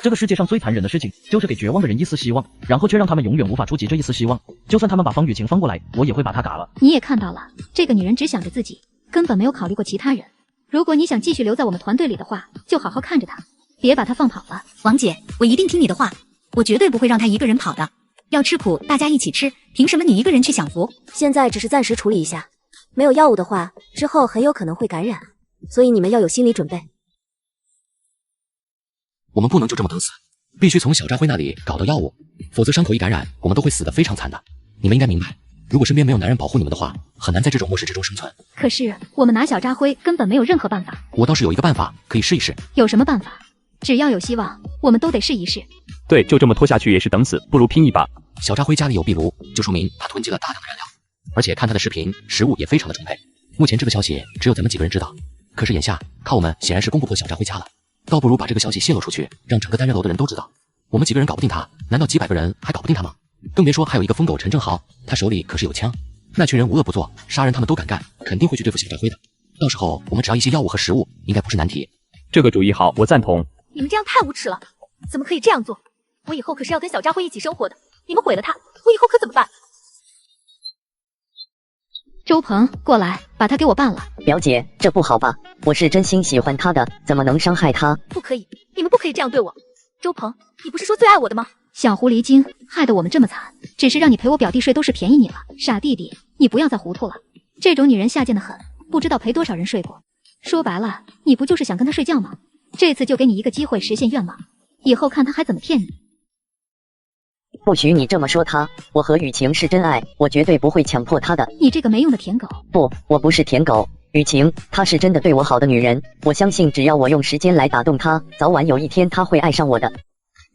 这个世界上最残忍的事情，就是给绝望的人一丝希望，然后却让他们永远无法触及这一丝希望。就算他们把方雨晴放过来，我也会把她嘎了。你也看到了，这个女人只想着自己，根本没有考虑过其他人。如果你想继续留在我们团队里的话，就好好看着她，别把她放跑了。王姐，我一定听你的话，我绝对不会让她一个人跑的。要吃苦，大家一起吃，凭什么你一个人去享福？现在只是暂时处理一下，没有药物的话，之后很有可能会感染，所以你们要有心理准备。我们不能就这么等死，必须从小扎辉那里搞到药物，否则伤口一感染，我们都会死得非常惨的。你们应该明白，如果身边没有男人保护你们的话，很难在这种末世之中生存。可是我们拿小扎辉根本没有任何办法。我倒是有一个办法，可以试一试。有什么办法？只要有希望，我们都得试一试。对，就这么拖下去也是等死，不如拼一把。小扎辉家里有壁炉，就说明他囤积了大量的燃料，而且看他的视频，食物也非常的充沛。目前这个消息只有咱们几个人知道，可是眼下靠我们显然是攻不破小扎辉家了，倒不如把这个消息泄露出去，让整个单元楼的人都知道。我们几个人搞不定他，难道几百个人还搞不定他吗？更别说还有一个疯狗陈正豪，他手里可是有枪，那群人无恶不作，杀人他们都敢干，肯定会去对付小扎辉的。到时候我们只要一些药物和食物，应该不是难题。这个主意好，我赞同。你们这样太无耻了，怎么可以这样做？我以后可是要跟小扎辉一起生活的，你们毁了他，我以后可怎么办？周鹏，过来，把他给我办了。表姐，这不好吧？我是真心喜欢他的，怎么能伤害他？不可以，你们不可以这样对我。周鹏，你不是说最爱我的吗？小狐狸精，害得我们这么惨，只是让你陪我表弟睡都是便宜你了。傻弟弟，你不要再糊涂了，这种女人下贱的很，不知道陪多少人睡过。说白了，你不就是想跟他睡觉吗？这次就给你一个机会实现愿望，以后看他还怎么骗你。不许你这么说他，我和雨晴是真爱，我绝对不会强迫他的。你这个没用的舔狗！不，我不是舔狗，雨晴，她是真的对我好的女人，我相信只要我用时间来打动她，早晚有一天她会爱上我的。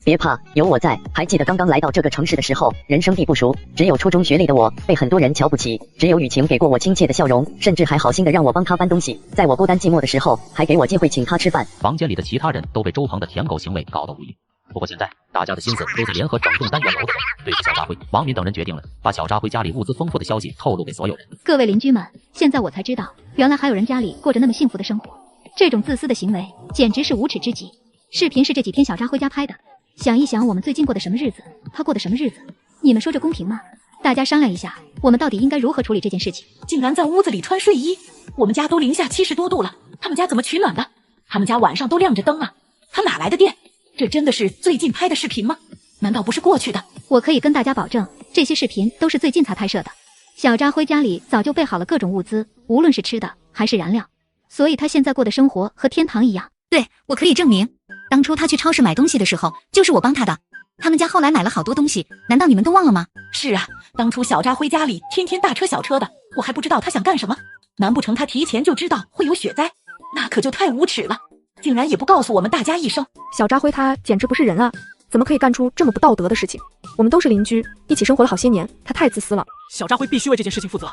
别怕，有我在。还记得刚刚来到这个城市的时候，人生地不熟，只有初中学历的我被很多人瞧不起，只有雨晴给过我亲切的笑容，甚至还好心的让我帮她搬东西，在我孤单寂寞的时候，还给我机会请她吃饭。房间里的其他人都被周鹏的舔狗行为搞得无语。不过现在大家的心思都在联合整栋单元楼的人对付小扎辉。王敏等人决定了，把小扎辉家里物资丰富的消息透露给所有人。各位邻居们，现在我才知道，原来还有人家里过着那么幸福的生活。这种自私的行为简直是无耻之极。视频是这几天小扎辉家拍的，想一想我们最近过的什么日子，他过的什么日子，你们说这公平吗？大家商量一下，我们到底应该如何处理这件事情？竟然在屋子里穿睡衣，我们家都零下70多度了，他们家怎么取暖的？他们家晚上都亮着灯啊，他哪来的电？这真的是最近拍的视频吗？难道不是过去的？我可以跟大家保证，这些视频都是最近才拍摄的。小扎辉家里早就备好了各种物资，无论是吃的还是燃料，所以他现在过的生活和天堂一样。对，我可以证明，当初他去超市买东西的时候，就是我帮他的。他们家后来买了好多东西，难道你们都忘了吗？是啊，当初小扎辉家里天天大车小车的，我还不知道他想干什么。难不成他提前就知道会有雪灾？那可就太无耻了，竟然也不告诉我们大家一声。小扎辉他简直不是人啊，怎么可以干出这么不道德的事情？我们都是邻居，一起生活了好些年，他太自私了。小扎辉必须为这件事情负责。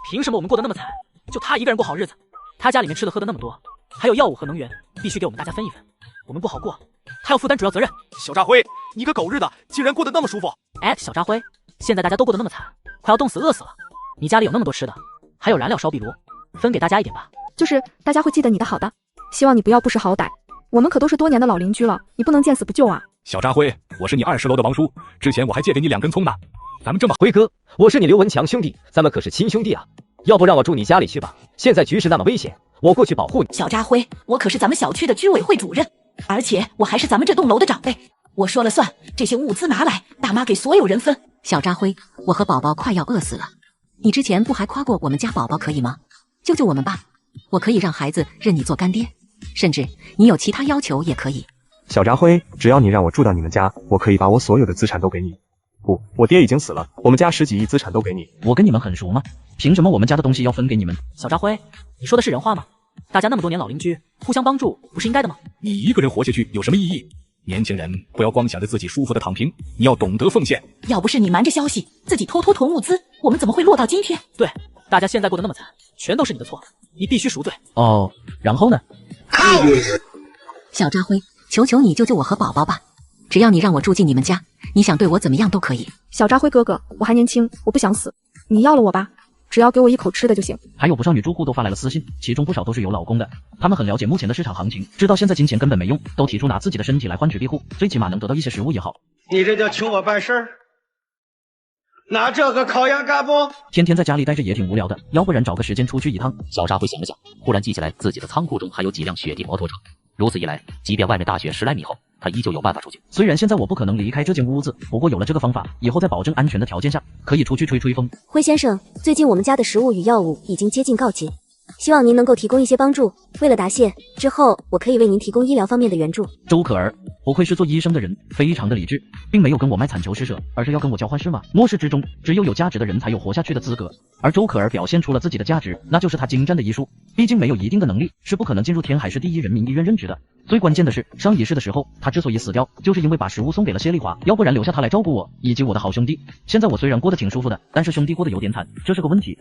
凭什么我们过得那么惨，就他一个人过好日子？他家里面吃的喝的那么多，还有药物和能源，必须给我们大家分一分。我们不好过，他要负担主要责任。小扎辉，你个狗日的，竟然过得那么舒服！哎，小扎辉，现在大家都过得那么惨，快要冻死饿死了，你家里有那么多吃的，还有燃料烧壁炉，分给大家一点吧。就是大家会记得你的好的，希望你不要不识好歹。我们可都是多年的老邻居了，你不能见死不救啊！小扎辉，我是你20楼的王叔，之前我还借给你2根葱呢。咱们这么辉哥，我是你刘文强兄弟，咱们可是亲兄弟啊！要不让我住你家里去吧？现在局势那么危险，我过去保护你。小扎辉，我可是咱们小区的居委会主任，而且我还是咱们这栋楼的长辈，我说了算。这些物资拿来，大妈给所有人分。小扎辉，我和宝宝快要饿死了，你之前不还夸过我们家宝宝可以吗？救救我们吧！我可以让孩子认你做干爹，甚至你有其他要求也可以。小扎辉，只要你让我住到你们家，我可以把我所有的资产都给你。不，我爹已经死了，我们家10几亿资产都给你。我跟你们很熟吗？凭什么我们家的东西要分给你们？小扎辉，你说的是人话吗？大家那么多年老邻居，互相帮助不是应该的吗？你一个人活下去有什么意义？年轻人不要光想着自己舒服的躺平，你要懂得奉献。要不是你瞒着消息，自己偷偷囤物资，我们怎么会落到今天？对，大家现在过得那么惨，全都是你的错，你必须赎罪。哦，然后呢？小扎辉，求求你救救我和宝宝吧！只要你让我住进你们家，你想对我怎么样都可以。小扎辉哥哥，我还年轻，我不想死，你要了我吧，只要给我一口吃的就行。还有不少女住户都发来了私信，其中不少都是有老公的，他们很了解目前的市场行情，知道现在金钱根本没用，都提出拿自己的身体来换取庇护，最起码能得到一些食物也好。你这叫求我办事儿？拿这个考验干不？天天在家里待着也挺无聊的，要不然找个时间出去一趟。小扎辉想了想，忽然记起来自己的仓库中还有几辆雪地摩托车，如此一来，即便外面大雪10来米厚，他依旧有办法出去。虽然现在我不可能离开这间屋子，不过有了这个方法，以后在保证安全的条件下，可以出去吹吹风。辉先生，最近我们家的食物与药物已经接近告罄，希望您能够提供一些帮助。为了答谢，之后我可以为您提供医疗方面的援助。周可儿，不愧是做医生的人，非常的理智，并没有跟我卖惨求施舍，而是要跟我交换是吗？末世之中，只有有价值的人才有活下去的资格，而周可儿表现出了自己的价值，那就是她精湛的医术。毕竟没有一定的能力，是不可能进入天海市第1人民医院任职的。最关键的是，上一世的时候，他之所以死掉，就是因为把食物送给了谢丽华，要不然留下他来照顾我以及我的好兄弟。现在我虽然过得挺舒服的，但是兄弟过得有点惨，这是个问题。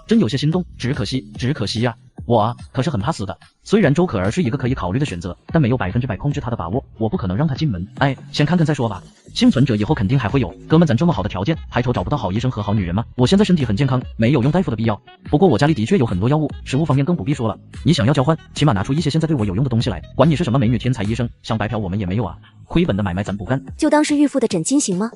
真有些心动，只可惜呀。我啊，可是很怕死的。虽然周可儿是一个可以考虑的选择，但没有100%控制她的把握，我不可能让她进门。哎，先看看再说吧。幸存者以后肯定还会有，哥们，咱这么好的条件，还愁找不到好医生和好女人吗？我现在身体很健康，没有用大夫的必要。不过我家里的确有很多药物，食物方面更不必说了。你想要交换，起码拿出一些现在对我有用的东西来。管你是什么美女天才医生，想白嫖我们也没有啊。亏本的买卖咱不干。就当是预付的诊金行吗？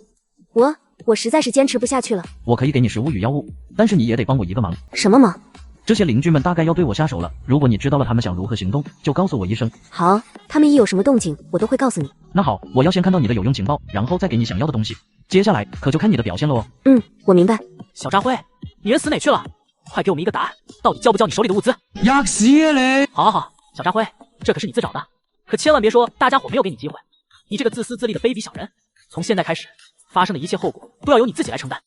我实在是坚持不下去了。我可以给你食物与药物，但是你也得帮我一个忙。什么忙？这些邻居们大概要对我下手了，如果你知道了他们想如何行动，就告诉我一声。好，他们一有什么动静，我都会告诉你。那好，我要先看到你的有用情报，然后再给你想要的东西，接下来可就看你的表现了哦。我明白。小扎辉，你人死哪去了？快给我们一个答案，到底交不交你手里的物资？压死嘞！好，小扎辉，这可是你自找的，可千万别说大家伙没有给你机会。你这个自私自利的卑鄙小人，从现在开始，发生的一切后果都要由你自己来承担。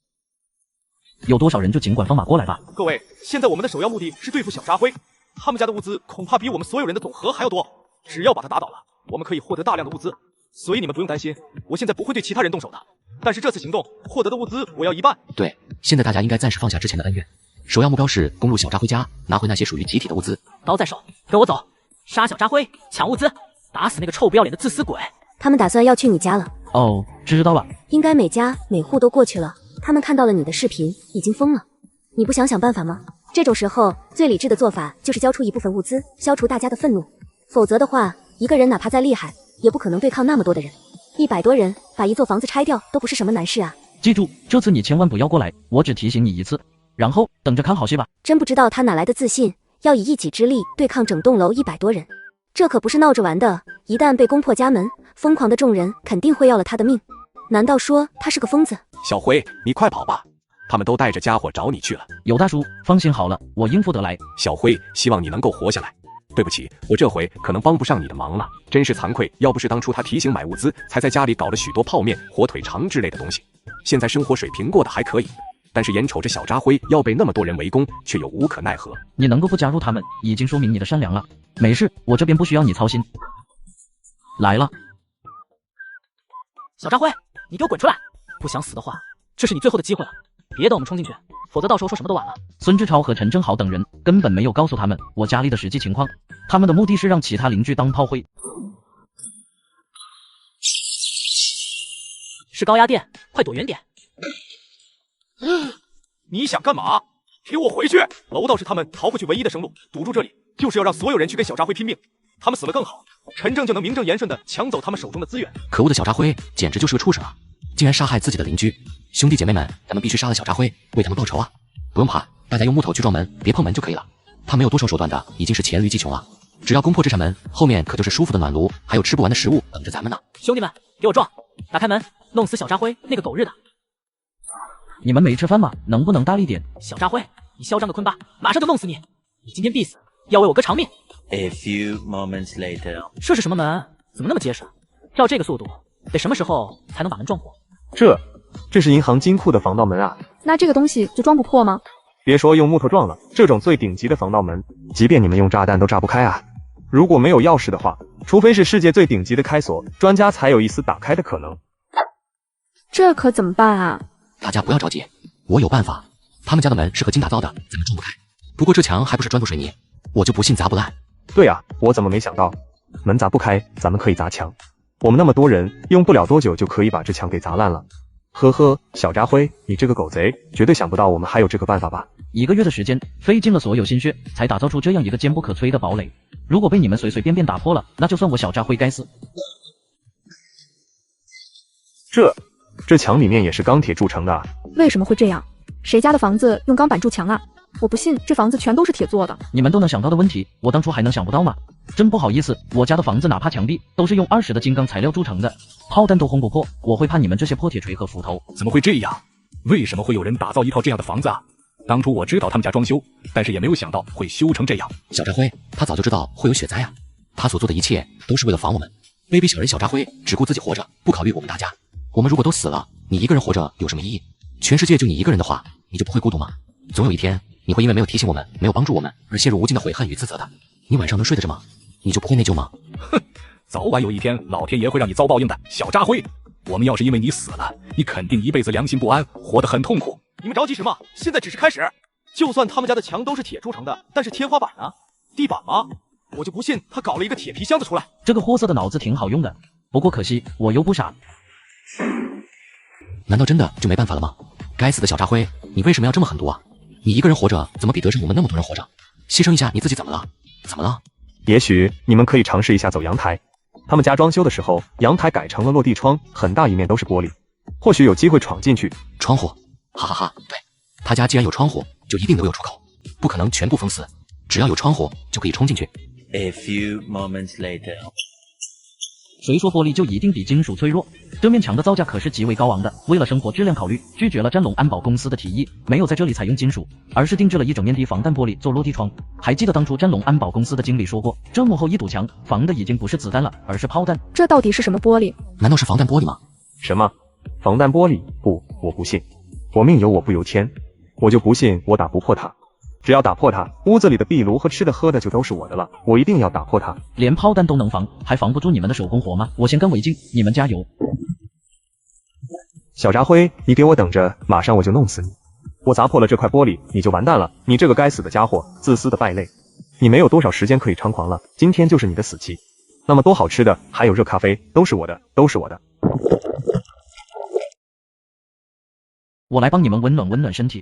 有多少人就尽管放马过来吧。各位，现在我们的首要目的是对付小扎辉，他们家的物资恐怕比我们所有人的总和还要多。只要把他打倒了，我们可以获得大量的物资，所以你们不用担心，我现在不会对其他人动手的。但是这次行动获得的物资我要1半。对，现在大家应该暂时放下之前的恩怨，首要目标是攻入小扎辉家，拿回那些属于集体的物资。刀在手，跟我走，杀小扎辉，抢物资，打死那个臭不要脸的自私鬼。他们打算要去你家了。哦，知道了。应该每家每户都过去了。他们看到了你的视频，已经疯了。你不想想办法吗？这种时候，最理智的做法就是交出一部分物资，消除大家的愤怒。否则的话，一个人哪怕再厉害，也不可能对抗那么多的人。100多人把一座房子拆掉，都不是什么难事啊。记住，这次你千万不要过来，我只提醒你一次，然后等着看好戏吧。真不知道他哪来的自信，要以一己之力对抗整栋楼100多人。这可不是闹着玩的，一旦被攻破家门，疯狂的众人肯定会要了他的命。难道说他是个疯子？小辉，你快跑吧，他们都带着家伙找你去了。有大叔，放心好了，我应付得来。小辉，希望你能够活下来。对不起，我这回可能帮不上你的忙了，真是惭愧。要不是当初他提醒买物资，才在家里搞了许多泡面、火腿肠之类的东西。现在生活水平过得还可以，但是眼瞅着小扎辉要被那么多人围攻，却又无可奈何。你能够不加入他们，已经说明你的善良了。没事，我这边不需要你操心。来了，小扎辉，你给我滚出来！不想死的话，这是你最后的机会了，别等我们冲进去，否则到时候说什么都晚了。孙志超和陈正豪等人根本没有告诉他们我家里的实际情况，他们的目的是让其他邻居当炮灰。是高压电，快躲远点！你想干嘛？给我回去！楼道是他们逃回去唯一的生路，堵住这里就是要让所有人去跟小扎辉拼命，他们死了更好，陈正就能名正言顺的抢走他们手中的资源。可恶的小扎辉简直就是个畜生啊！竟然杀害自己的邻居！兄弟姐妹们，咱们必须杀了小扎辉，为他们报仇啊！不用怕，大家用木头去撞门，别碰门就可以了。他没有多手手段的，已经是黔驴技穷了。只要攻破这扇门，后面可就是舒服的暖炉，还有吃不完的食物等着咱们呢。兄弟们，给我撞！打开门，弄死小扎辉那个狗日的！你们没吃饭吗？能不能大力点？小扎辉，你嚣张的坤巴，马上就弄死你！你今天必死，要为我哥偿命！ A few moments later， 这是什么门？怎么那么结实？照这个速度，得什么时候才能把门撞破？这是银行金库的防盗门啊！那这个东西就装不破吗？别说用木头撞了，这种最顶级的防盗门，即便你们用炸弹都炸不开啊！如果没有钥匙的话，除非是世界最顶级的开锁专家，才有一丝打开的可能。这可怎么办啊？大家不要着急，我有办法。他们家的门是合金打造的，咱们撞不开。不过这墙还不是砖头水泥，我就不信砸不烂。对啊，我怎么没想到？门砸不开，咱们可以砸墙。我们那么多人，用不了多久就可以把这墙给砸烂了。呵呵，小扎辉，你这个狗贼，绝对想不到我们还有这个办法吧？1个月的时间，费尽了所有心血，才打造出这样一个坚不可摧的堡垒。如果被你们随随便便打破了，那就算我小扎辉该死。这墙里面也是钢铁铸成的啊？为什么会这样？谁家的房子用钢板筑墙啊？我不信这房子全都是铁做的。你们都能想到的问题，我当初还能想不到吗？真不好意思，我家的房子哪怕墙壁都是用20的金刚材料铸成的，炮弹都轰不破，我会怕你们这些破铁锤和斧头？怎么会这样？为什么会有人打造一套这样的房子啊？当初我知道他们家装修，但是也没有想到会修成这样。小扎辉他早就知道会有雪灾啊，他所做的一切都是为了防我们。卑鄙小人小扎辉只顾自己活着，不考虑我们大家。我们如果都死了，你一个人活着有什么意义？全世界就你一个人的话，你就不会孤独吗？总有一天你会因为没有提醒我们，没有帮助我们而陷入无尽的悔恨与自责的。你晚上能睡得着吗？你就不会内疚吗？哼，早晚有一天老天爷会让你遭报应的，小扎辉。我们要是因为你死了，你肯定一辈子良心不安，活得很痛苦。你们着急什么？现在只是开始。就算他们家的墙都是铁铸成的，但是天花板呢？地板吗？我就不信他搞了一个铁皮箱子出来。这个货色的脑子挺好用的，不过可惜我又不傻。难道真的就没办法了吗？该死的小扎辉，你为什么要这么狠毒啊？你一个人活着，怎么比得上我们那么多人活着？牺牲一下你自己怎么了？怎么了？也许你们可以尝试一下走阳台。他们家装修的时候，阳台改成了落地窗，很大一面都是玻璃，或许有机会闯进去。窗户，哈哈哈，对，他家既然有窗户，就一定留有出口，不可能全部封死，只要有窗户就可以冲进去。A few moments later， 谁说玻璃就一定比金属脆弱？这面墙的造价可是极为高昂的，为了生活质量考虑，拒绝了詹龙安保公司的提议，没有在这里采用金属，而是定制了一整面的防弹玻璃做落地窗。还记得当初詹龙安保公司的经理说过，这幕后一堵墙防的已经不是子弹了，而是炮弹。这到底是什么玻璃？难道是防弹玻璃吗？什么？防弹玻璃？不，我不信。我命由我不由天，我就不信我打不破它。只要打破它，屋子里的壁炉和吃的喝的就都是我的了。我一定要打破它。连炮弹都能防，还防不住你们的手工活吗？我先干为敬，你们加油。小扎辉，你给我等着，马上我就弄死你！我砸破了这块玻璃，你就完蛋了！你这个该死的家伙，自私的败类！你没有多少时间可以猖狂了，今天就是你的死期。那么多好吃的，还有热咖啡，都是我的，都是我的。我来帮你们温暖温暖身体。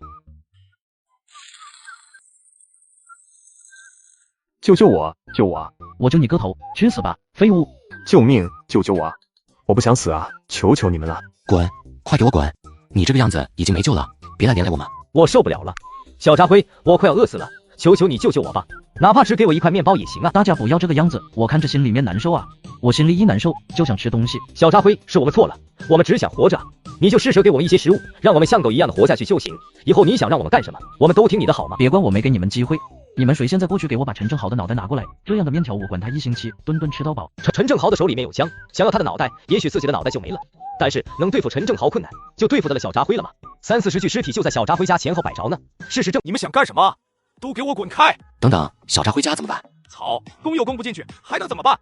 救救我！救我啊！我救你个头！去死吧，废物！救命！救救我啊！我不想死啊！求求你们了！滚！快给我滚！你这个样子已经没救了，别来连累我们。我受不了了，小扎辉，我快要饿死了，求求你救救我吧，哪怕只给我一块面包也行啊！大家不要这个样子，我看着心里面难受啊！我心里一难受就想吃东西。小扎辉，是我们错了，我们只想活着，你就施舍给我们一些食物，让我们像狗一样的活下去就行。以后你想让我们干什么，我们都听你的好吗？别怪我没给你们机会。你们谁现在过去给我把陈正豪的脑袋拿过来？这样的面条我管他1星期，顿顿吃到饱。陈正豪的手里面有枪，想要他的脑袋，也许自己的脑袋就没了。但是能对付陈正豪困难，就对付得了小扎辉了吗？30-40具尸体就在小扎辉家前后摆着呢，事实证。你们想干什么？都给我滚开！等等，小扎辉家怎么办？操，攻又攻不进去，还能怎么办？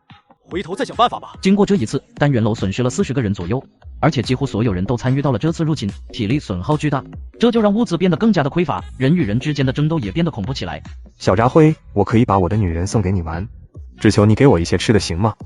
回头再想办法吧。经过这一次，单元楼损失了40个人左右，而且几乎所有人都参与到了这次入侵，体力损耗巨大，这就让物资变得更加的匮乏，人与人之间的争斗也变得恐怖起来。小扎辉，我可以把我的女人送给你玩，只求你给我一些吃的，行吗？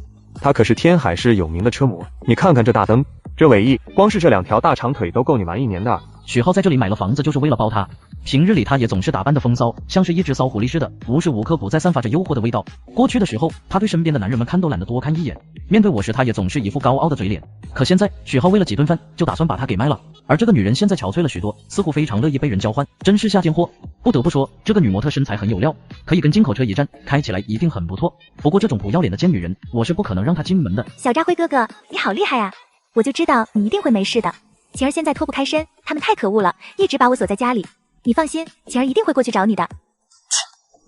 她可是天海市有名的车模，你看看这大灯，这尾翼，光是这2条大长腿都够你玩1年的。许浩在这里买了房子就是为了包她，平日里他也总是打扮的风骚，像是一只骚狐狸似的，无时无刻不在散发着诱惑的味道。过去的时候，他对身边的男人们看都懒得多看一眼，面对我时他也总是一副高傲的嘴脸。可现在，许浩为了几顿饭就打算把她给卖了，而这个女人现在憔悴了许多，似乎非常乐意被人交换，真是下贱货。不得不说，这个女模特身材很有料，可以跟进口车一战，开起来一定很不错。不过这种不要脸的贱女人，我是不可能让她进门的。小扎辉哥哥，你好厉害啊！我就知道你一定会没事的。晴儿现在脱不开身，他们太可恶了，一直把我锁在家里。你放心，晴儿一定会过去找你的。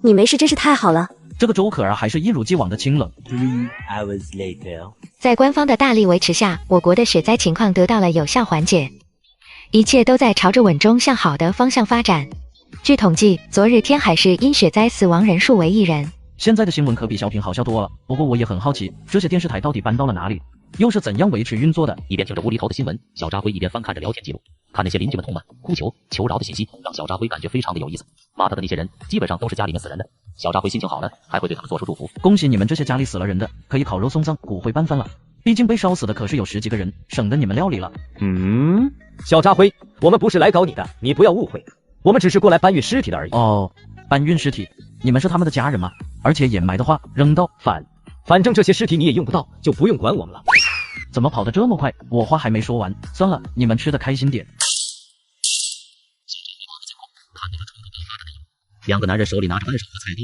你没事真是太好了。这个周可儿还是一如既往的清冷。3 hours later， 在官方的大力维持下，我国的雪灾情况得到了有效缓解，一切都在朝着稳中向好的方向发展。据统计，昨日天海市因雪灾死亡人数为1人。现在的新闻可比小品好笑多了，不过我也很好奇，这些电视台到底搬到了哪里，又是怎样维持运作的？一边听着无厘头的新闻，小扎辉一边翻看着聊天记录，看那些邻居们痛骂、哭求、求饶的信息，让小扎辉感觉非常的有意思。骂他的那些人，基本上都是家里面死人的。小扎辉心情好了，还会对他们做出祝福。恭喜你们这些家里死了人的，可以烤肉送葬，骨灰拌饭了。毕竟被烧死的可是有10几个人，省得你们料理了。小扎辉，我们不是来搞你的，你不要误会，我们只是过来搬运尸体的而已。哦，搬运尸体，你们是他们的家人吗？而且掩埋的话，扔到反正这些尸体你也用不到，就不用管我们了。怎么跑得这么快？我话还没说完，算了，你们吃的开心点。2个男人手里拿着扳手和菜刀，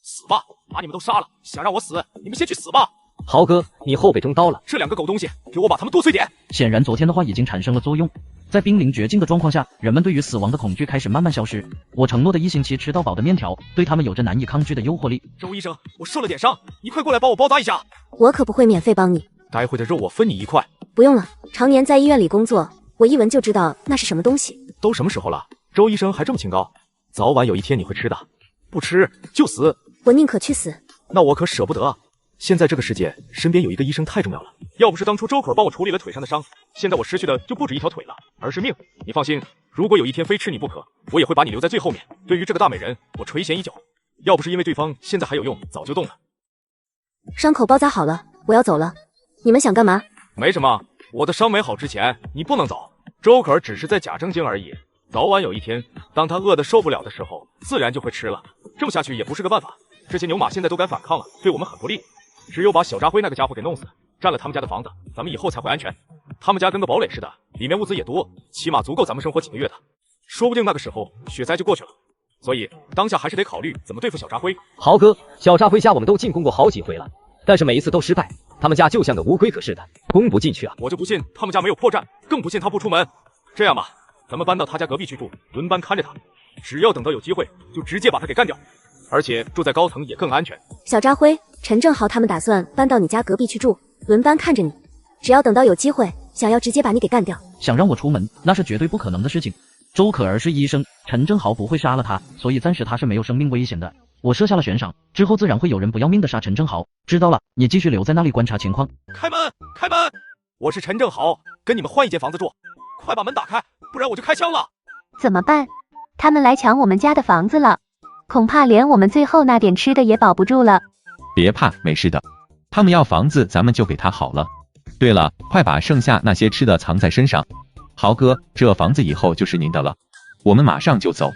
死吧！把你们都杀了！想让我死，你们先去死吧！豪哥，你后背中刀了！这2个狗东西，给我把他们剁碎点！显然，昨天的话已经产生了作用。在濒临绝境的状况下，人们对于死亡的恐惧开始慢慢消失。我承诺的1星期吃到饱的面条，对他们有着难以抗拒的诱惑力。周医生，我受了点伤，你快过来帮我包扎一下。我可不会免费帮你。待会的肉我分你1块。不用了，常年在医院里工作，我一闻就知道那是什么东西。都什么时候了，周医生还这么清高？早晚有一天你会吃的，不吃就死。我宁可去死。那我可舍不得啊！现在这个世界，身边有一个医生太重要了。要不是当初周可帮我处理了腿上的伤，现在我失去的就不止1条腿了，而是命。你放心，如果有一天非吃你不可，我也会把你留在最后面。对于这个大美人，我垂涎已久。要不是因为对方现在还有用，早就动了。伤口包扎好了，我要走了。你们想干嘛？没什么，我的伤没好之前，你不能走。周可只是在假正经而已。早晚有一天，当他饿得受不了的时候，自然就会吃了。这么下去也不是个办法。这些牛马现在都敢反抗了，对我们很不利。只有把小扎辉那个家伙给弄死，占了他们家的房子，咱们以后才会安全。他们家跟个堡垒似的，里面物资也多，起码足够咱们生活几个月的。说不定那个时候雪灾就过去了。所以当下还是得考虑怎么对付小扎辉。豪哥，小扎辉家我们都进攻过好几回了，但是每一次都失败。他们家就像个无龟壳似的，攻不进去啊！我就不信他们家没有破绽，更不信他不出门。这样吧，咱们搬到他家隔壁去住，轮班看着他。只要等到有机会，就直接把他给干掉。而且住在高层也更安全。小扎辉、陈正豪他们打算搬到你家隔壁去住，轮班看着你。只要等到有机会，想要直接把你给干掉。想让我出门，那是绝对不可能的事情。周可儿是医生，陈正豪不会杀了他，所以暂时他是没有生命危险的。我设下了悬赏，之后自然会有人不要命的杀陈正豪。知道了，你继续留在那里观察情况。开门，开门！我是陈正豪，跟你们换一间房子住，快把门打开，不然我就开枪了。怎么办？他们来抢我们家的房子了，恐怕连我们最后那点吃的也保不住了。别怕，没事的。他们要房子，咱们就给他好了。对了，快把剩下那些吃的藏在身上。豪哥，这房子以后就是您的了，我们马上就走。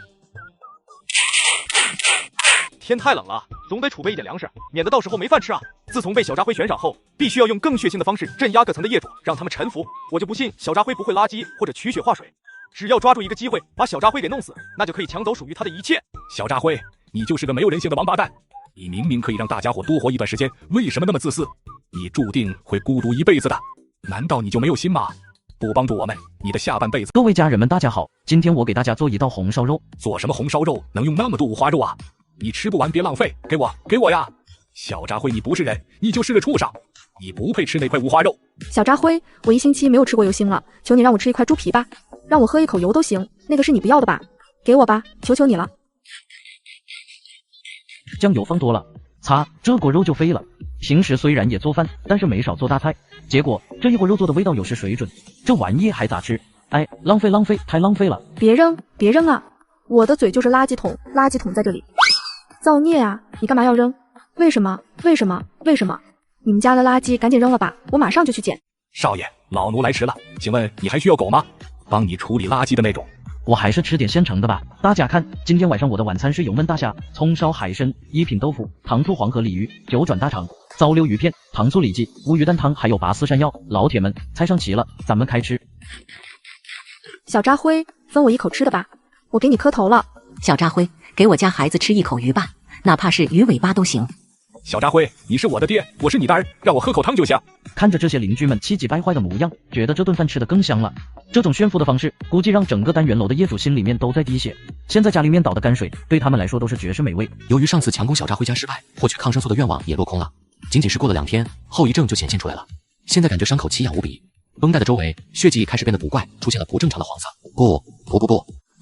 天太冷了，总得储备一点粮食，免得到时候没饭吃啊！自从被小扎辉悬赏后，必须要用更血腥的方式镇压各层的业主，让他们臣服。我就不信小扎辉不会垃圾或者取血化水，只要抓住一个机会把小扎辉给弄死，那就可以抢走属于他的一切。小扎辉，你就是个没有人性的王八蛋！你明明可以让大家伙多活一段时间，为什么那么自私？你注定会孤独一辈子的，难道你就没有心吗？不帮助我们，你的下半辈子……各位家人们，大家好，今天我给大家做一道红烧肉。做什么红烧肉？能用那么多五花肉啊？你吃不完别浪费，给我呀！小扎辉，你不是人，你就是个畜生！你不配吃那块五花肉。小渣辉，我1星期没有吃过油星了，求你让我吃一块猪皮吧，让我喝一口油都行，那个是你不要的吧？给我吧，求求你了。酱油放多了，擦，这锅肉就废了。平时虽然也做饭，但是没少做大菜，结果这一锅肉做的味道有失水准，这玩意还咋吃？哎，浪费浪费，太浪费了！别扔，别扔啊！我的嘴就是垃圾桶，垃圾桶在这里。造孽啊！你干嘛要扔？为什么？为什么？为什么？你们家的垃圾赶紧扔了吧，我马上就去捡。少爷，老奴来迟了，请问你还需要狗吗？帮你处理垃圾的那种。我还是吃点现成的吧。大家看，今天晚上我的晚餐是油焖大虾、葱烧海参、一品豆腐、糖醋黄河鲤鱼、九转大肠、糟溜鱼片、糖醋里脊、乌鱼蛋汤，还有拔丝山药。老铁们，菜上齐了，咱们开吃。小渣辉，分我一口吃的吧，我给你磕头了。小渣辉，给我家孩子吃一口鱼吧，哪怕是鱼尾巴都行。小渣辉，你是我的爹，我是你的儿，让我喝口汤就行。看着这些邻居们气急败坏的模样，觉得这顿饭吃得更香了。这种炫富的方式，估计让整个单元楼的业主心里面都在滴血。现在家里面倒的泔水，对他们来说都是绝世美味。由于上次强攻小渣辉家失败，获取抗生素的愿望也落空了。仅仅是过了2天，后遗症就显现出来了。现在感觉伤口奇痒无比，绷带的周围血迹开始变得不怪，出现了不正常的黄色。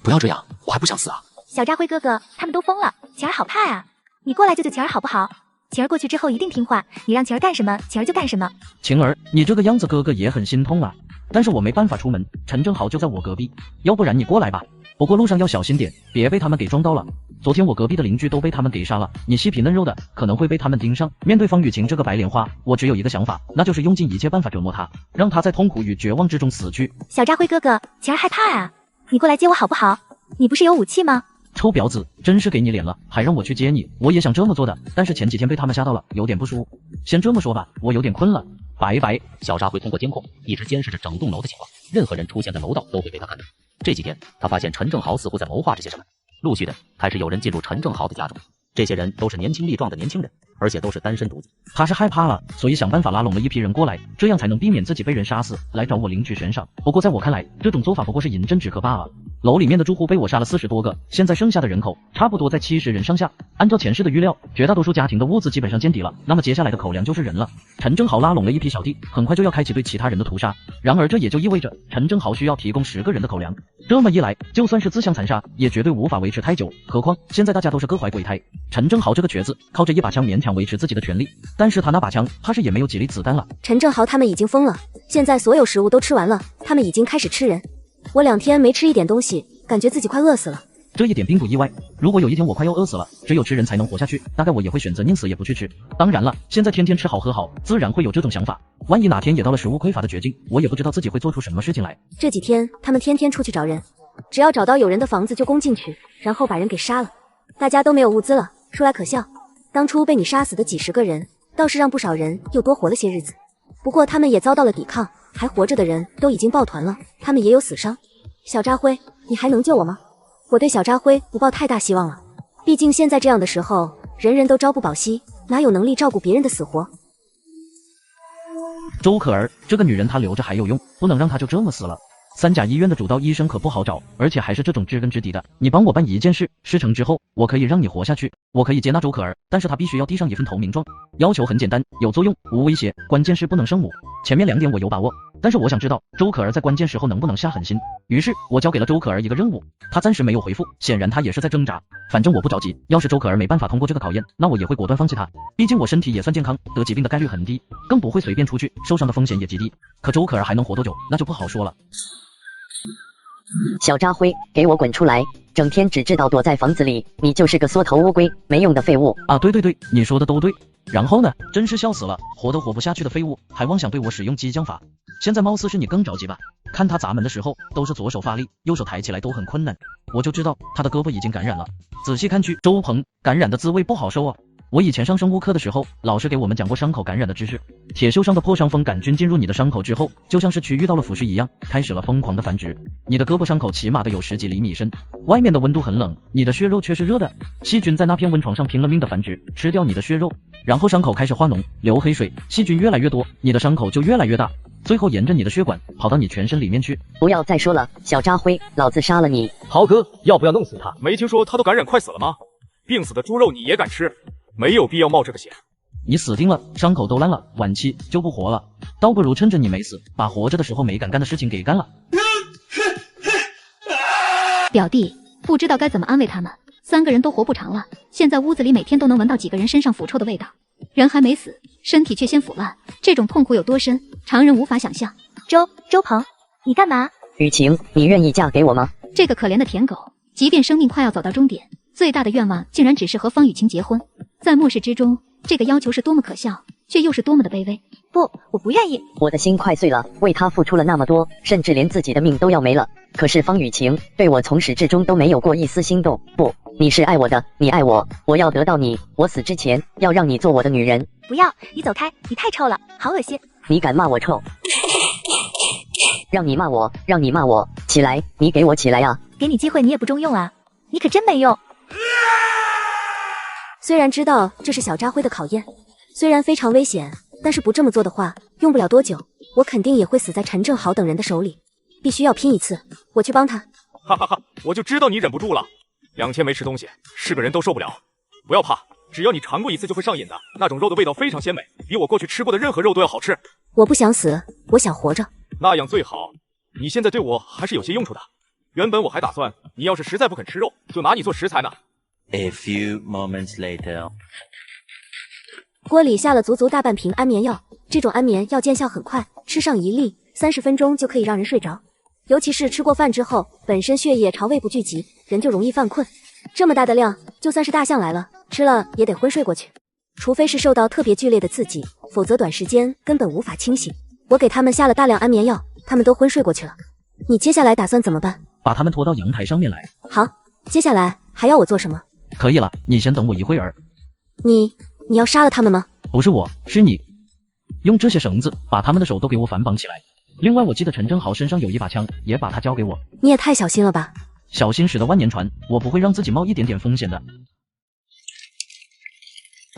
不要这样，我还不想死啊！小渣辉哥哥，他们都疯了，晴儿好怕啊！你过来救救晴儿好不好？晴儿过去之后一定听话，你让晴儿干什么，晴儿就干什么。晴儿，你这个样子哥哥也很心痛啊，但是我没办法出门，陈正豪就在我隔壁，要不然你过来吧。不过路上要小心点，别被他们给撞到了。昨天我隔壁的邻居都被他们给杀了，你细皮嫩肉的，可能会被他们盯上。面对方雨晴这个白莲花，我只有一个想法，那就是用尽一切办法折磨她，让她在痛苦与绝望之中死去。小渣辉哥哥，晴儿害怕啊，你过来接我好不好？你不是有武器吗？臭婊子，真是给你脸了，还让我去接你。我也想这么做的，但是前几天被他们吓到了，有点不舒服。先这么说吧，我有点困了，拜拜。小渣会通过监控一直监视着整栋楼的情况，任何人出现在楼道都会被他看到。这几天，他发现陈正豪似乎在谋划着些什么，陆续的开始有人进入陈正豪的家中。这些人都是年轻力壮的年轻人，而且都是单身独子。他是害怕了，所以想办法拉拢了一批人过来，这样才能避免自己被人杀死，来找我邻居悬赏。不过在我看来，这种做法不过是饮鸩止渴罢了。楼里面的住户被我杀了40多个，现在剩下的人口差不多在70人上下。按照前世的预料，绝大多数家庭的物资基本上见底了，那么接下来的口粮就是人了。陈正豪拉拢了一批小弟，很快就要开启对其他人的屠杀。然而这也就意味着陈正豪需要提供10个人的口粮。这么一来，就算是自相残杀，也绝对无法维持太久。何况现在大家都是各怀鬼胎。陈正豪这个瘸子靠着一把枪勉强维持自己的权利，但是他那把枪怕是也没有几粒子弹了。陈正豪他们已经疯了，现在所有食物都吃完了，他们已经开始吃人。我2天没吃一点东西，感觉自己快饿死了。这一点并不意外，如果有一天我快要饿死了，只有吃人才能活下去，大概我也会选择宁死也不去吃。当然了，现在天天吃好喝好，自然会有这种想法。万一哪天也到了食物匮乏的绝境，我也不知道自己会做出什么事情来。这几天他们天天出去找人，只要找到有人的房子就攻进去，然后把人给杀了。大家都没有物资了，说来可笑，当初被你杀死的几10个人，倒是让不少人又多活了些日子。不过他们也遭到了抵抗，还活着的人都已经抱团了，他们也有死伤。小渣辉，你还能救我吗？我对小渣辉不抱太大希望了，毕竟现在这样的时候，人人都朝不保夕，哪有能力照顾别人的死活？周可儿这个女人她留着还有用，不能让她就这么死了。3甲医院的主刀医生可不好找，而且还是这种知根知底的。你帮我办一件事，事成之后，我可以让你活下去，我可以接纳周可儿，但是她必须要递上一份投名状。要求很简单，有作用，无威胁，关键是不能生母。前面2点我有把握，但是我想知道周可儿在关键时候能不能下狠心。于是我交给了周可儿一个任务，她暂时没有回复，显然她也是在挣扎。反正我不着急，要是周可儿没办法通过这个考验，那我也会果断放弃她。毕竟我身体也算健康，得疾病的概率很低，更不会随便出去，受伤的风险也极低。可周可儿还能活多久，那就不好说了。小渣辉，给我滚出来！整天只知道躲在房子里，你就是个缩头乌龟，没用的废物啊！对对对，你说的都对。然后呢？真是笑死了，活都活不下去的废物，还妄想对我使用激将法。现在貌似是你更着急吧？看他砸门的时候，都是左手发力，右手抬起来都很困难，我就知道他的胳膊已经感染了。仔细看去，周鹏感染的滋味不好受啊！我以前上生物课的时候，老师给我们讲过伤口感染的知识。铁锈伤的破伤风杆菌进入你的伤口之后，就像是蛆遇到了腐蚀一样，开始了疯狂的繁殖。你的胳膊伤口起码的有10几厘米深，外面的温度很冷，你的血肉却是热的。细菌在那片温床上拼了命的繁殖，吃掉你的血肉，然后伤口开始化脓，流黑水，细菌越来越多，你的伤口就越来越大，最后沿着你的血管跑到你全身里面去。不要再说了，小渣辉，老子杀了你！豪哥，要不要弄死他？没听说他都感染快死了吗？病死的猪肉你也敢吃？没有必要冒这个险。你死定了，伤口都烂了，晚期就不活了。倒不如趁着你没死，把活着的时候没敢干的事情给干了。表弟不知道该怎么安慰他们，3个人都活不长了。现在屋子里每天都能闻到几个人身上腐臭的味道，人还没死，身体却先腐烂，这种痛苦有多深，常人无法想象。周鹏，你干嘛？雨晴，你愿意嫁给我吗？这个可怜的舔狗，即便生命快要走到终点，最大的愿望竟然只是和方雨晴结婚。在末世之中，这个要求是多么可笑，却又是多么的卑微。不，我不愿意。我的心快碎了，为他付出了那么多，甚至连自己的命都要没了。可是方雨晴对我从始至终都没有过一丝心动。不，你是爱我的，你爱我，我要得到你，我死之前要让你做我的女人。不要，你走开，你太臭了，好恶心。你敢骂我臭？让你骂我，让你骂我，起来，你给我起来啊！给你机会你也不中用啊，你可真没用。虽然知道这是小扎辉的考验，虽然非常危险，但是不这么做的话，用不了多久，我肯定也会死在陈正豪等人的手里。必须要拼一次，我去帮他。哈哈哈，我就知道你忍不住了。2天没吃东西，是个人都受不了。不要怕，只要你尝过一次就会上瘾的，那种肉的味道非常鲜美，比我过去吃过的任何肉都要好吃。我不想死，我想活着。那样最好。你现在对我还是有些用处的。原本我还打算，你要是实在不肯吃肉，就拿你做食材呢。A few moments later， 锅里下了足足大半瓶安眠药，这种安眠药见效很快，吃上1粒，30分钟就可以让人睡着。尤其是吃过饭之后，本身血液朝胃部聚集，人就容易犯困。这么大的量，就算是大象来了，吃了也得昏睡过去。除非是受到特别剧烈的刺激，否则短时间根本无法清醒。我给他们下了大量安眠药，他们都昏睡过去了。你接下来打算怎么办？把他们拖到阳台上面来。好，接下来还要我做什么？可以了，你先等我一会儿。你要杀了他们吗？不是我，是你。用这些绳子把他们的手都给我反绑起来。另外，我记得陈正豪身上有一把枪，也把它交给我。你也太小心了吧！小心驶得万年船，我不会让自己冒一点点风险的。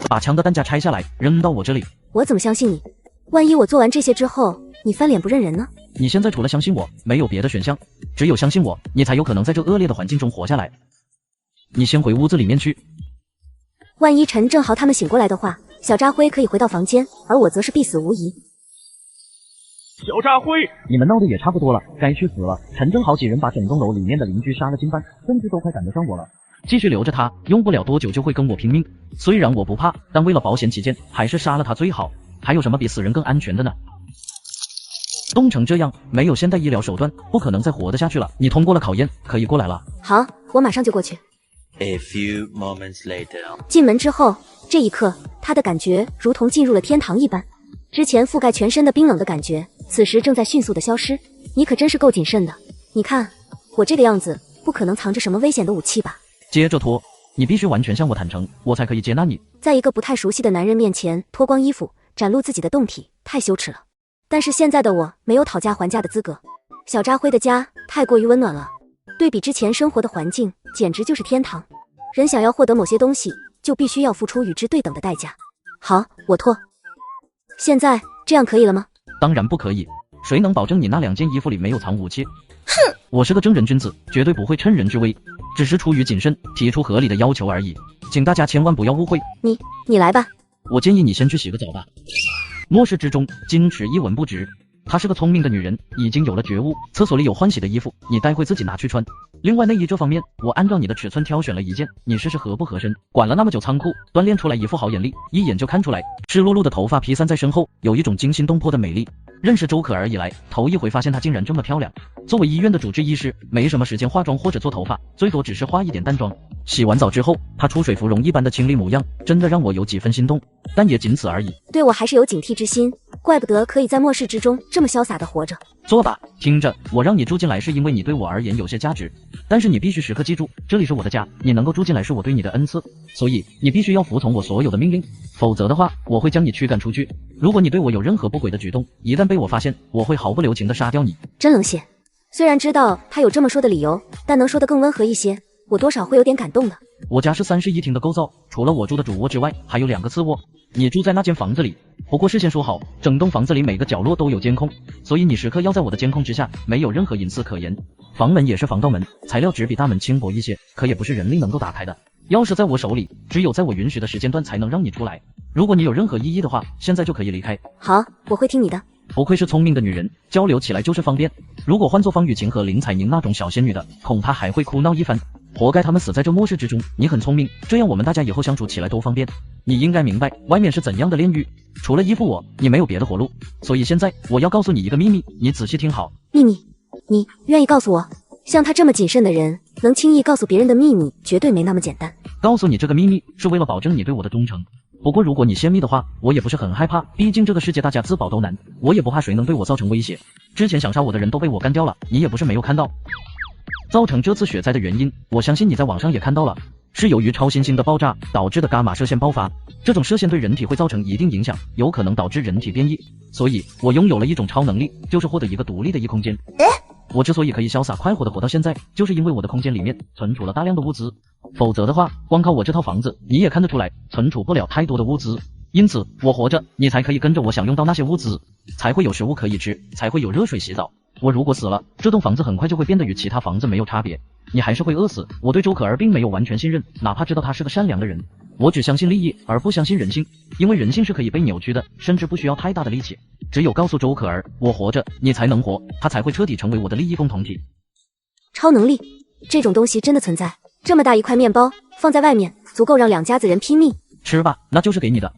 把枪的弹夹拆下来，扔到我这里。我怎么相信你？万一我做完这些之后，你翻脸不认人呢？你现在除了相信我，没有别的选项，只有相信我，你才有可能在这恶劣的环境中活下来。你先回屋子里面去。万一陈正豪他们醒过来的话，小扎辉可以回到房间，而我则是必死无疑。小扎辉，你们闹得也差不多了，该去死了。陈正豪几人把整栋楼里面的邻居杀了近半，甚至都快赶得上我了。继续留着他，用不了多久就会跟我拼命。虽然我不怕，但为了保险起见，还是杀了他最好。还有什么比死人更安全的呢？冻成这样，没有现代医疗手段，不可能再活得下去了。你通过了考验，可以过来了。好，我马上就过去。A few moments later， 进门之后，这一刻，他的感觉如同进入了天堂一般。之前覆盖全身的冰冷的感觉，此时正在迅速的消失。你可真是够谨慎的。你看我这个样子，不可能藏着什么危险的武器吧？接着脱，你必须完全向我坦诚，我才可以接纳你。在一个不太熟悉的男人面前脱光衣服，展露自己的胴体，太羞耻了。但是现在的我没有讨价还价的资格。小扎辉的家太过于温暖了，对比之前生活的环境，简直就是天堂。人想要获得某些东西，就必须要付出与之对等的代价。好，我脱。现在这样可以了吗？当然不可以，谁能保证你那2件衣服里没有藏武器？哼，我是个正人君子，绝对不会趁人之危，只是出于谨慎提出合理的要求而已，请大家千万不要误会。你来吧。我建议你先去洗个澡吧。末世之中，矜持一文不值。她是个聪明的女人，已经有了觉悟。厕所里有换洗的衣服，你待会自己拿去穿。另外内衣这方面，我按照你的尺寸挑选了一件，你试试合不合身。管了那么久仓库，锻炼出来一副好眼力，一眼就看出来。湿漉漉的头发披散在身后，有一种惊心动魄的美丽。认识周可儿以来，头一回发现她竟然这么漂亮。作为医院的主治医师，没什么时间化妆或者做头发，最多只是化一点淡妆。洗完澡之后，她出水芙蓉一般的清丽模样，真的让我有几分心动，但也仅此而已。对我还是有警惕之心，怪不得可以在末世之中这么潇洒的活着。坐吧，听着，我让你住进来是因为你对我而言有些价值，但是你必须时刻记住，这里是我的家，你能够住进来是我对你的恩赐，所以你必须要服从我所有的命令，否则的话，我会将你驱赶出去。如果你对我有任何不轨的举动，一旦被我发现，我会毫不留情地杀掉你。真冷血。虽然知道他有这么说的理由，但能说得更温和一些，我多少会有点感动的。我家是31厅的构造，除了我住的主卧之外，还有2个次卧。你住在那间房子里，不过事先说好，整栋房子里每个角落都有监控，所以你时刻要在我的监控之下，没有任何隐私可言。房门也是防盗门，材料只比大门轻薄一些，可也不是人力能够打开的。钥匙在我手里，只有在我允许的时间段才能让你出来。如果你有任何异议的话，现在就可以离开。好，我会听你的。不愧是聪明的女人，交流起来就是方便。如果换做方雨晴和林采宁那种小仙女的，恐怕还会哭闹一番。活该他们死在这末世之中。你很聪明，这样我们大家以后相处起来都方便。你应该明白外面是怎样的炼狱，除了依附我，你没有别的活路。所以现在我要告诉你一个秘密，你仔细听好。秘密？你愿意告诉我？像他这么谨慎的人，能轻易告诉别人的秘密，绝对没那么简单。告诉你这个秘密，是为了保证你对我的忠诚。不过如果你泄密的话，我也不是很害怕，毕竟这个世界大家自保都难，我也不怕谁能对我造成威胁。之前想杀我的人都被我干掉了，你也不是没有看到。造成这次雪灾的原因，我相信你在网上也看到了，是由于超新星的爆炸导致的伽马射线爆发。这种射线对人体会造成一定影响，有可能导致人体变异。所以我拥有了一种超能力，就是获得一个独立的异空间。我之所以可以潇洒快活的活到现在，就是因为我的空间里面存储了大量的物资，否则的话，光靠我这套房子，你也看得出来，存储不了太多的物资。因此，我活着，你才可以跟着我享用到那些物资，才会有食物可以吃，才会有热水洗澡。我如果死了，这栋房子很快就会变得与其他房子没有差别，你还是会饿死。我对周可儿并没有完全信任，哪怕知道他是个善良的人，我只相信利益而不相信人性，因为人性是可以被扭曲的，甚至不需要太大的力气。只有告诉周可儿我活着，你才能活，他才会彻底成为我的利益共同体。超能力这种东西真的存在？这么大一块面包放在外面，足够让2家子人拼命吃吧，那就是给你的。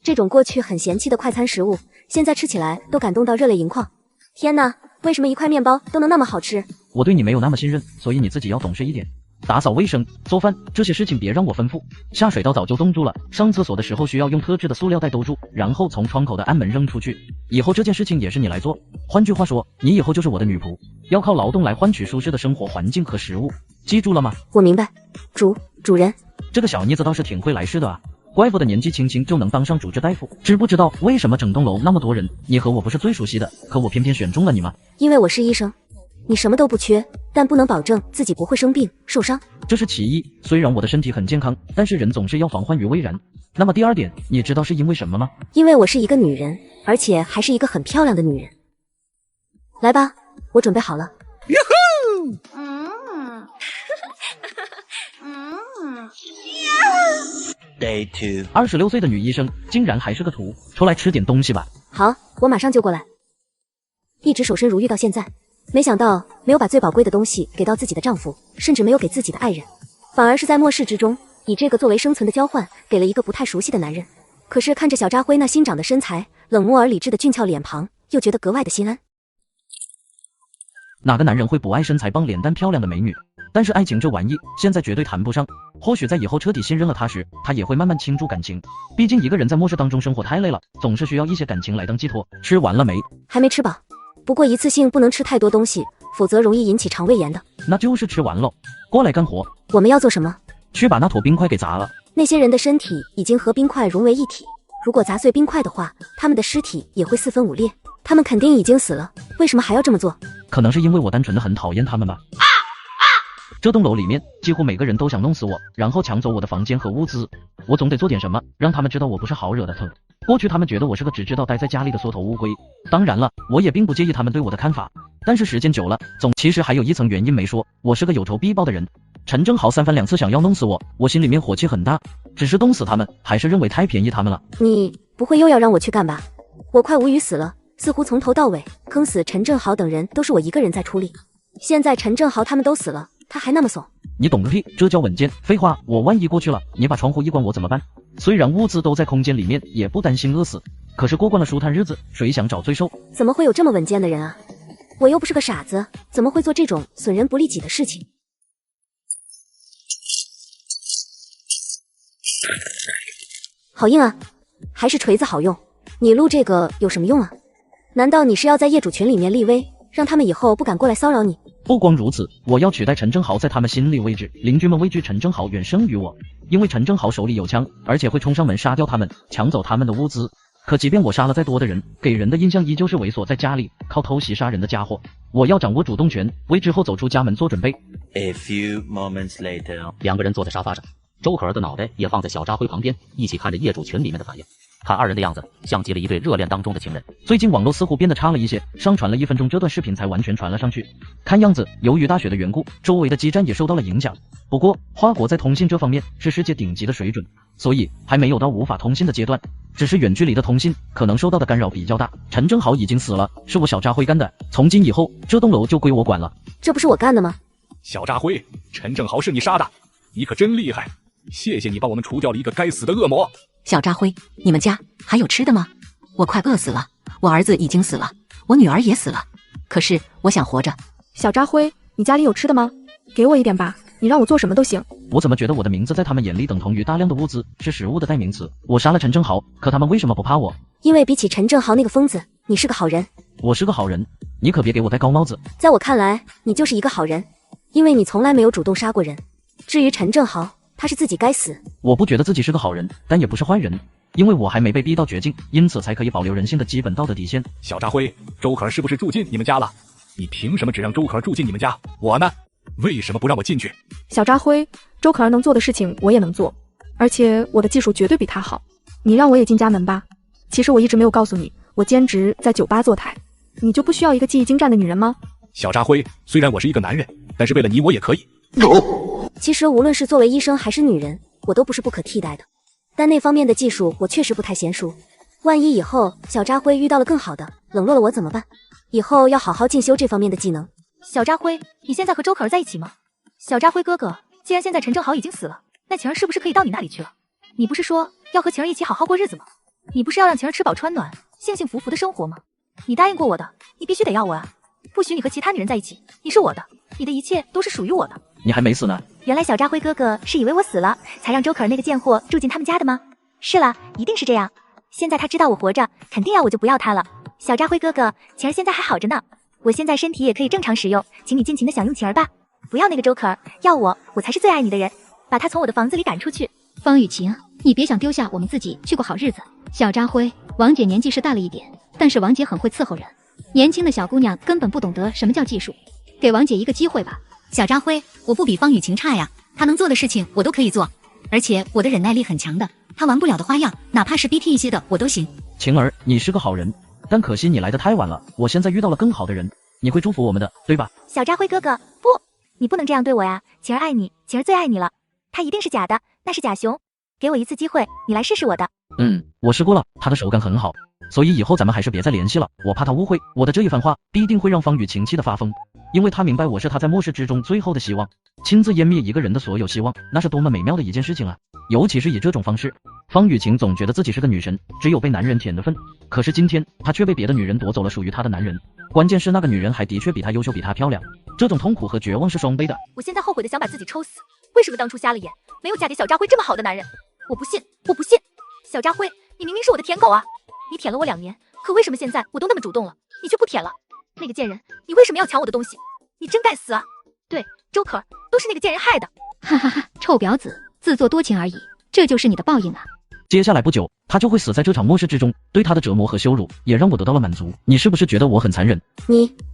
这种过去很嫌弃的快餐食物，现在吃起来都感动到热泪盈眶。天哪，为什么一块面包都能那么好吃？我对你没有那么信任，所以你自己要懂事一点。打扫卫生、做饭这些事情别让我吩咐。下水道早就冻住了，上厕所的时候需要用特制的塑料袋兜住，然后从窗口的暗门扔出去。以后这件事情也是你来做。换句话说，你以后就是我的女仆，要靠劳动来换取舒适的生活环境和食物。记住了吗？我明白。主人，这个小妮子倒是挺会来事的啊。怪不得年纪轻轻就能当上主治大夫，知不知道为什么整栋楼那么多人，你和我不是最熟悉的，可我偏偏选中了你吗？因为我是医生。你什么都不缺，但不能保证自己不会生病受伤，这是其一。虽然我的身体很健康，但是人总是要防患于未然。那么第二点，你知道是因为什么吗？因为我是一个女人，而且还是一个很漂亮的女人。来吧，我准备好了。Day 2 26岁的女医生竟然还是个图，出来吃点东西吧。好，我马上就过来。一直守身如玉到现在，没想到没有把最宝贵的东西给到自己的丈夫，甚至没有给自己的爱人，反而是在末世之中以这个作为生存的交换，给了一个不太熟悉的男人。可是看着小扎辉那新长的身材，冷漠而理智的俊俏脸庞，又觉得格外的心安。哪个男人会不爱身材棒、脸蛋漂亮的美女？但是爱情这玩意，现在绝对谈不上。或许在以后彻底信任了他时，他也会慢慢倾注感情。毕竟一个人在末世当中生活太累了，总是需要一些感情来当寄托。吃完了没？还没吃饱，不过一次性不能吃太多东西，否则容易引起肠胃炎的。那就是吃完了，过来干活。我们要做什么？去把那坨冰块给砸了。那些人的身体已经和冰块融为一体，如果砸碎冰块的话，他们的尸体也会四分五裂。他们肯定已经死了，为什么还要这么做？可能是因为我单纯的很讨厌他们吧。这栋楼里面几乎每个人都想弄死我，然后抢走我的房间和物资。我总得做点什么，让他们知道我不是好惹的。过去他们觉得我是个只知道待在家里的缩头乌龟，当然了，我也并不介意他们对我的看法。但是时间久了，其实还有一层原因没说，我是个有仇必报的人。陈正豪3番2次想要弄死我，我心里面火气很大，只是冻死他们，还是认为太便宜他们了。你不会又要让我去干吧？我快无语死了，似乎从头到尾坑死陈正豪等人都是我一个人在出力。现在陈正豪他们都死了，他还那么怂。你懂个屁，这叫稳健。废话，我万一过去了，你把窗户一关我怎么办？虽然物资都在空间里面，也不担心饿死，可是过惯了舒坦日子，谁想找罪受？怎么会有这么稳健的人啊？我又不是个傻子，怎么会做这种损人不利己的事情？好硬啊，还是锤子好用。你录这个有什么用啊？难道你是要在业主群里面立威，让他们以后不敢过来骚扰你？不光如此，我要取代陈正豪在他们心里位置。邻居们畏惧陈正豪远胜于我，因为陈正豪手里有枪，而且会冲上门杀掉他们，抢走他们的物资。可即便我杀了再多的人，给人的印象依旧是猥琐在家里靠偷袭杀人的家伙。我要掌握主动权，为之后走出家门做准备。 A few moments later， 2个人坐在沙发上，周可儿的脑袋也放在小扎辉旁边，一起看着业主群里面的反应。看二人的样子，像极了一对热恋当中的情人。最近网络似乎变得差了一些，上传了1分钟这段视频才完全传了上去。看样子，由于大雪的缘故，周围的基站也受到了影响。不过，花国在通信这方面是世界顶级的水准，所以还没有到无法通信的阶段。只是远距离的通信可能受到的干扰比较大。陈正豪已经死了，是我小扎辉干的，从今以后这栋楼就归我管了。这不是我干的吗？小扎辉，陈正豪是你杀的，你可真厉害！谢谢你帮我们除掉了一个该死的恶魔。小扎辉，你们家还有吃的吗？我快饿死了，我儿子已经死了，我女儿也死了，可是我想活着。小扎辉，你家里有吃的吗？给我一点吧，你让我做什么都行。我怎么觉得我的名字在他们眼里等同于大量的物资，是食物的代名词？我杀了陈正豪，可他们为什么不怕我？因为比起陈正豪那个疯子，你是个好人。我是个好人，你可别给我戴高帽子。在我看来，你就是一个好人，因为你从来没有主动杀过人。至于陈正豪，他是自己该死。我不觉得自己是个好人，但也不是坏人，因为我还没被逼到绝境，因此才可以保留人性的基本道德底线。小扎辉，周可儿是不是住进你们家了？你凭什么只让周可儿住进你们家？我呢？为什么不让我进去？小扎辉，周可儿能做的事情我也能做，而且我的技术绝对比他好。你让我也进家门吧。其实我一直没有告诉你，我兼职在酒吧坐台。你就不需要一个技艺精湛的女人吗？小扎辉，虽然我是一个男人，但是为了你我也可以。其实无论是作为医生还是女人，我都不是不可替代的，但那方面的技术我确实不太娴熟。万一以后小扎辉遇到了更好的，冷落了我怎么办？以后要好好进修这方面的技能。小扎辉，你现在和周可儿在一起吗？小扎辉哥哥，既然现在陈正豪已经死了，那晴儿是不是可以到你那里去了？你不是说要和晴儿一起好好过日子吗？你不是要让晴儿吃饱穿暖，幸幸福福的生活吗？你答应过我的，你必须得要我啊！不许你和其他女人在一起，你是我的，你的一切都是属于我的。你还没死呢。原来小扎辉哥哥是以为我死了，才让周可儿那个贱货住进他们家的吗？是了，一定是这样。现在他知道我活着，肯定要我就不要他了。小扎辉哥哥，晴儿现在还好着呢，我现在身体也可以正常使用，请你尽情的享用晴儿吧，不要那个周可儿，要我才是最爱你的人，把他从我的房子里赶出去。方雨晴，你别想丢下我们自己去过好日子。小扎辉，王姐年纪是大了一点，但是王姐很会伺候人，年轻的小姑娘根本不懂得什么叫技术，给王姐一个机会吧。小扎辉，我不比方雨晴差呀，她能做的事情我都可以做，而且我的忍耐力很强的，她玩不了的花样，哪怕是 BT 一些的我都行。晴儿，你是个好人，但可惜你来得太晚了，我现在遇到了更好的人，你会祝福我们的，对吧？小扎辉哥哥，不，你不能这样对我呀，晴儿爱你，晴儿最爱你了，他一定是假的，那是假熊，给我一次机会，你来试试我的。我试过了，他的手感很好，所以以后咱们还是别再联系了，我怕他误会我的这一番话，必定会让方雨晴气得发疯，因为他明白我是他在末世之中最后的希望，亲自湮灭一个人的所有希望，那是多么美妙的一件事情啊！尤其是以这种方式，方雨晴总觉得自己是个女神，只有被男人舔的份，可是今天她却被别的女人夺走了属于她的男人，关键是那个女人还的确比她优秀，比她漂亮，这种痛苦和绝望是双倍的。我现在后悔的想把自己抽死，为什么当初瞎了眼，没有嫁给小扎辉这么好的男人？我不信，我不信！小扎辉，你明明是我的舔狗啊！你舔了我2年，可为什么现在我都那么主动了，你却不舔了？那个贱人，你为什么要抢我的东西？你真该死啊！对，周可儿，都是那个贱人害的！哈哈哈，臭婊子，自作多情而已，这就是你的报应啊！接下来不久，他就会死在这场末世之中，对他的折磨和羞辱，也让我得到了满足。你是不是觉得我很残忍？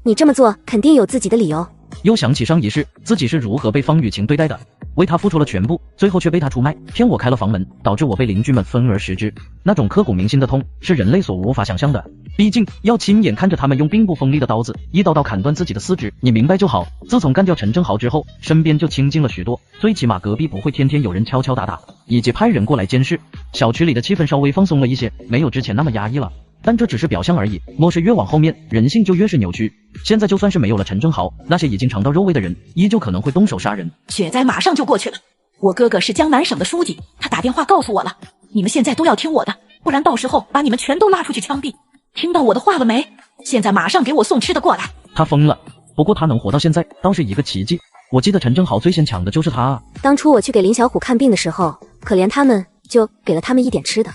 你这么做肯定有自己的理由。又想起上一世自己是如何被方雨晴对待的，为他付出了全部，最后却被他出卖，骗我开了房门，导致我被邻居们分而食之。那种刻骨铭心的痛是人类所无法想象的，毕竟要亲眼看着他们用并不锋利的刀子一刀刀砍断自己的四肢，你明白就好。自从干掉陈正豪之后，身边就清静了许多，最起码隔壁不会天天有人敲敲打打，以及派人过来监视。小区里的气氛稍微放松了一些，没有之前那么压抑了。但这只是表象而已，末世越往后面，人性就越是扭曲。现在就算是没有了陈正豪，那些已经尝到肉味的人，依旧可能会动手杀人。雪灾马上就过去了，我哥哥是江南省的书记，他打电话告诉我了，你们现在都要听我的，不然到时候把你们全都拉出去枪毙。听到我的话了没？现在马上给我送吃的过来。他疯了，不过他能活到现在倒是一个奇迹。我记得陈正豪最先抢的就是他啊。当初我去给林小虎看病的时候，可怜他们，就给了他们一点吃的。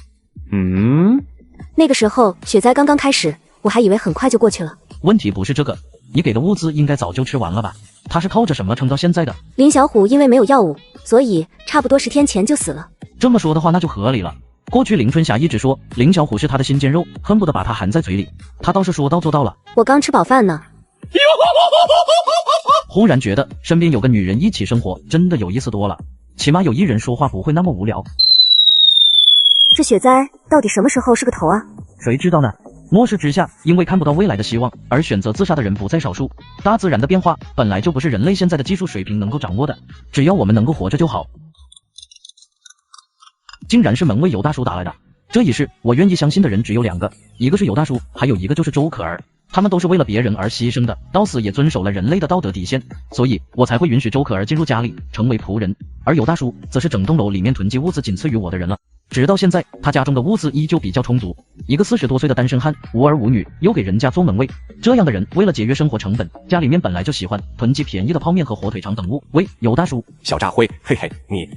那个时候雪灾刚刚开始，我还以为很快就过去了。问题不是这个，你给的物资应该早就吃完了吧？他是靠着什么撑到现在的？林小虎因为没有药物，所以差不多10天前就死了。这么说的话那就合理了。过去林春霞一直说林小虎是他的心尖肉，恨不得把他含在嘴里，他倒是说到做到了。我刚吃饱饭呢。忽然觉得身边有个女人一起生活真的有意思多了，起码有一人说话不会那么无聊。这雪灾到底什么时候是个头啊？谁知道呢？末世之下，因为看不到未来的希望而选择自杀的人不在少数。大自然的变化本来就不是人类现在的技术水平能够掌握的，只要我们能够活着就好。竟然是门卫尤大叔打来的，这一世我愿意相信的人只有2个，一个是尤大叔，还有一个就是周可儿。他们都是为了别人而牺牲的，到死也遵守了人类的道德底线，所以我才会允许周可儿进入家里成为仆人，而尤大叔则是整栋楼里面囤积物资仅次于我的人了。直到现在，他家中的物资依旧比较充足。一个40多岁的单身汉，无儿无女，又给人家做门卫，这样的人为了节约生活成本，家里面本来就喜欢囤积便宜的泡面和火腿肠等物。喂，尤大叔，小扎辉，嘿嘿，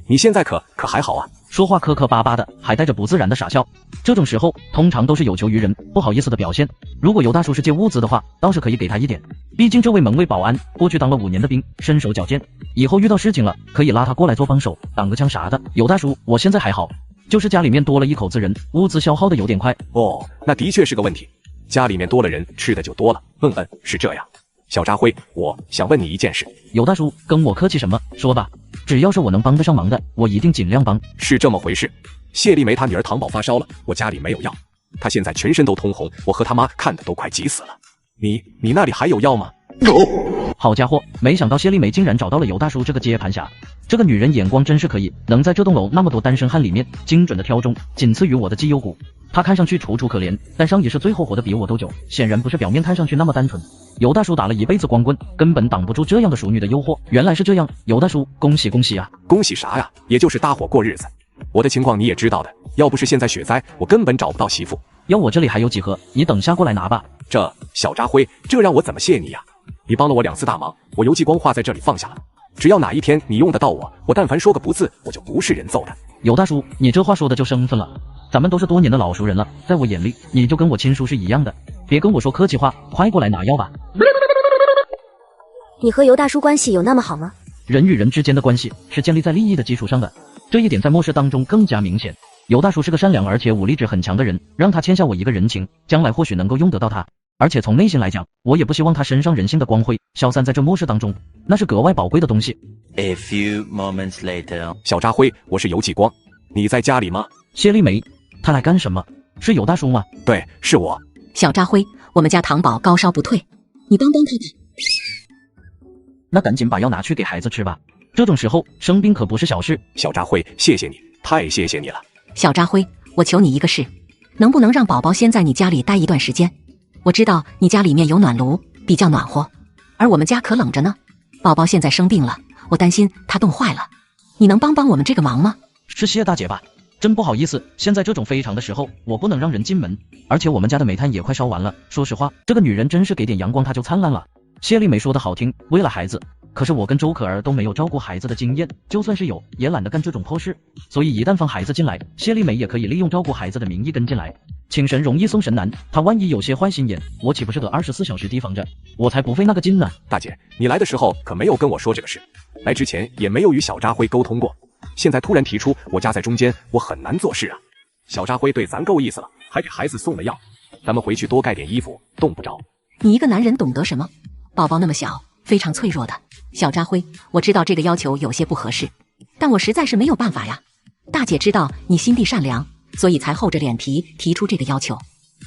你现在可还好啊？说话磕磕巴巴的，还带着不自然的傻笑。这种时候通常都是有求于人，不好意思的表现。如果尤大叔是借物资的话，倒是可以给他一点，毕竟这位门卫保安过去当了5年的兵，身手矫健，以后遇到事情了可以拉他过来做帮手，挡个枪啥的。尤大叔，我现在还好，就是家里面多了1口子人，物资消耗的有点快。哦，那的确是个问题，家里面多了人，吃的就多了。是这样。小扎辉，我想问你一件事。尤大叔，跟我客气什么？说吧，只要是我能帮得上忙的，我一定尽量帮。是这么回事，谢丽梅她女儿糖宝发烧了，我家里没有药，她现在全身都通红，我和她妈看的都快急死了。你那里还有药吗？好家伙，没想到谢丽梅竟然找到了尤大叔这个接盘侠，这个女人眼光真是可以，能在这栋楼那么多单身汉里面精准的挑中，仅次于我的绩优股。她看上去楚楚可怜，但上一世最后活得比我都久，显然不是表面看上去那么单纯。尤大叔打了一辈子光棍，根本挡不住这样的熟女的诱惑。原来是这样，尤大叔，恭喜恭喜啊！恭喜啥呀？也就是搭伙过日子。我的情况你也知道的，要不是现在雪灾，我根本找不到媳妇。要我这里还有几盒，你等下过来拿吧。这小扎辉，这让我怎么谢你呀？你帮了我2次大忙，我邮寄光画在这里放下了。只要哪一天你用得到我但凡说个不字，我就不是人揍的。尤大叔，你这话说的就生分了，咱们都是多年的老熟人了，在我眼里，你就跟我亲叔是一样的，别跟我说客气话，快过来拿药吧。你和尤大叔关系有那么好吗？人与人之间的关系是建立在利益的基础上的，这一点在末世当中更加明显。尤大叔是个善良而且武力值很强的人，让他欠下我一个人情，将来或许能够用得到他。而且从内心来讲，我也不希望他身上人性的光辉消散在这末世当中，那是格外宝贵的东西。A few moments later， 小扎辉，我是尤继光，你在家里吗？谢丽梅，他来干什么？是尤大叔吗？对，是我。小扎辉，我们家糖宝高烧不退，你帮帮他吧。那赶紧把药拿去给孩子吃吧，这种时候生病可不是小事。小扎辉，谢谢你，太谢谢你了。小扎辉，我求你一个事，能不能让宝宝先在你家里待一段时间？我知道你家里面有暖炉，比较暖和，而我们家可冷着呢。宝宝现在生病了，我担心他冻坏了，你能帮帮我们这个忙吗？是谢大姐吧？真不好意思，现在这种非常的时候，我不能让人进门，而且我们家的煤炭也快烧完了。说实话，这个女人真是给点阳光她就灿烂了。谢丽梅说的好听，为了孩子，可是我跟周可儿都没有照顾孩子的经验，就算是有，也懒得干这种破事。所以一旦放孩子进来，谢丽梅也可以利用照顾孩子的名义跟进来。请神容易送神难，他万一有些坏心眼，我岂不是得24小时提防着？我才不费那个劲呢。大姐，你来的时候可没有跟我说这个事，来之前也没有与小扎辉沟通过，现在突然提出我家在中间，我很难做事啊。小扎辉对咱够意思了，还给孩子送了药，咱们回去多盖点衣服，冻不着。你一个男人懂得什么？宝宝那么小，非常脆弱的。小扎辉，我知道这个要求有些不合适，但我实在是没有办法呀。大姐知道你心地善良，所以才厚着脸皮提出这个要求。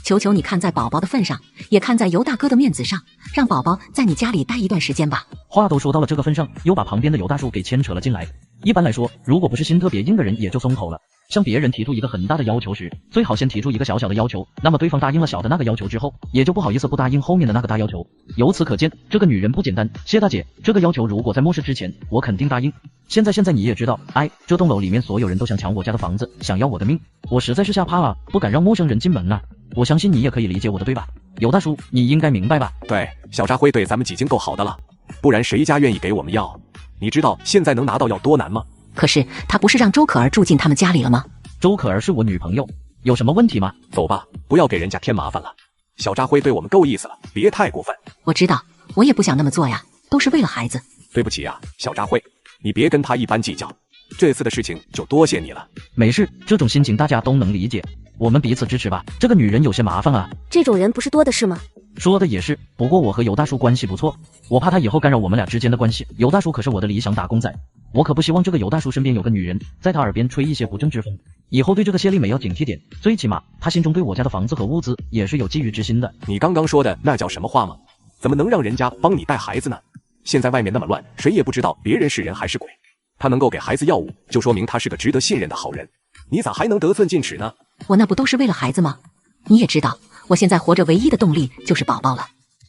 求求你看在宝宝的份上，也看在尤大哥的面子上，让宝宝在你家里待一段时间吧。话都说到了这个份上，又把旁边的尤大叔给牵扯了进来。一般来说，如果不是心特别硬的人，也就松口了。向别人提出一个很大的要求时，最好先提出一个小小的要求，那么对方答应了小的那个要求之后，也就不好意思不答应后面的那个大要求。由此可见，这个女人不简单。谢大姐，这个要求如果在末世之前，我肯定答应。现在你也知道，这栋楼里面所有人都想抢我家的房子，想要我的命，我实在是吓怕了，不敢让陌生人进门啊。我相信你也可以理解我的，对吧？尤大叔，你应该明白吧？对，小扎辉对咱们已经够好的了，不然谁家愿意给我们药？你知道现在能拿到药多难吗？可是他不是让周可儿住进他们家里了吗？周可儿是我女朋友，有什么问题吗？走吧，不要给人家添麻烦了。小扎辉对我们够意思了，别太过分。我知道，我也不想那么做呀，都是为了孩子。对不起啊，小扎辉，你别跟他一般计较，这次的事情就多谢你了。没事，这种心情大家都能理解，我们彼此支持吧。这个女人有些麻烦啊。这种人不是多的是吗？说的也是，不过我和尤大叔关系不错，我怕他以后干扰我们俩之间的关系。尤大叔可是我的理想打工仔，我可不希望这个尤大叔身边有个女人在他耳边吹一些不正之风。以后对这个谢丽美要警惕点，最起码她心中对我家的房子和物资也是有觊觎之心的。你刚刚说的那叫什么话吗？怎么能让人家帮你带孩子呢？现在外面那么乱，谁也不知道别人是人还是鬼。他能够给孩子药物，就说明他是个值得信任的好人。你咋还能得寸进尺呢？我那不都是为了孩子吗？你也知道，我现在活着唯一的动力就是宝宝了。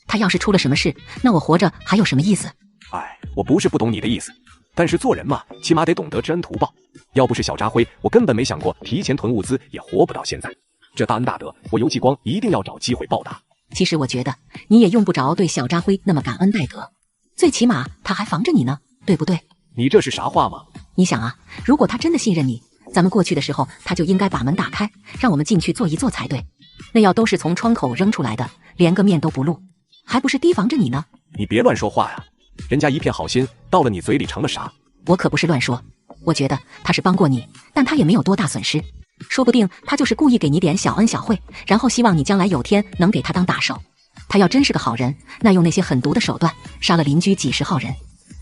他要是出了什么事，那我活着还有什么意思？哎，我不是不懂你的意思，但是做人嘛，起码得懂得知恩图报。要不是小扎辉，我根本没想过提前囤物资，也活不到现在。这大恩大德，我游继光一定要找机会报答。其实我觉得你也用不着对小扎辉那么感恩戴德，最起码他还防着你呢，对不对？你这是啥话吗？你想啊，如果他真的信任你，咱们过去的时候他就应该把门打开，让我们进去坐一坐才对。那药都是从窗口扔出来的，连个面都不露，还不是提防着你呢？你别乱说话呀，人家一片好心，到了你嘴里成了啥？我可不是乱说，我觉得他是帮过你，但他也没有多大损失，说不定他就是故意给你点小恩小惠，然后希望你将来有天能给他当大手。他要真是个好人，那用那些狠毒的手段杀了邻居几十号人，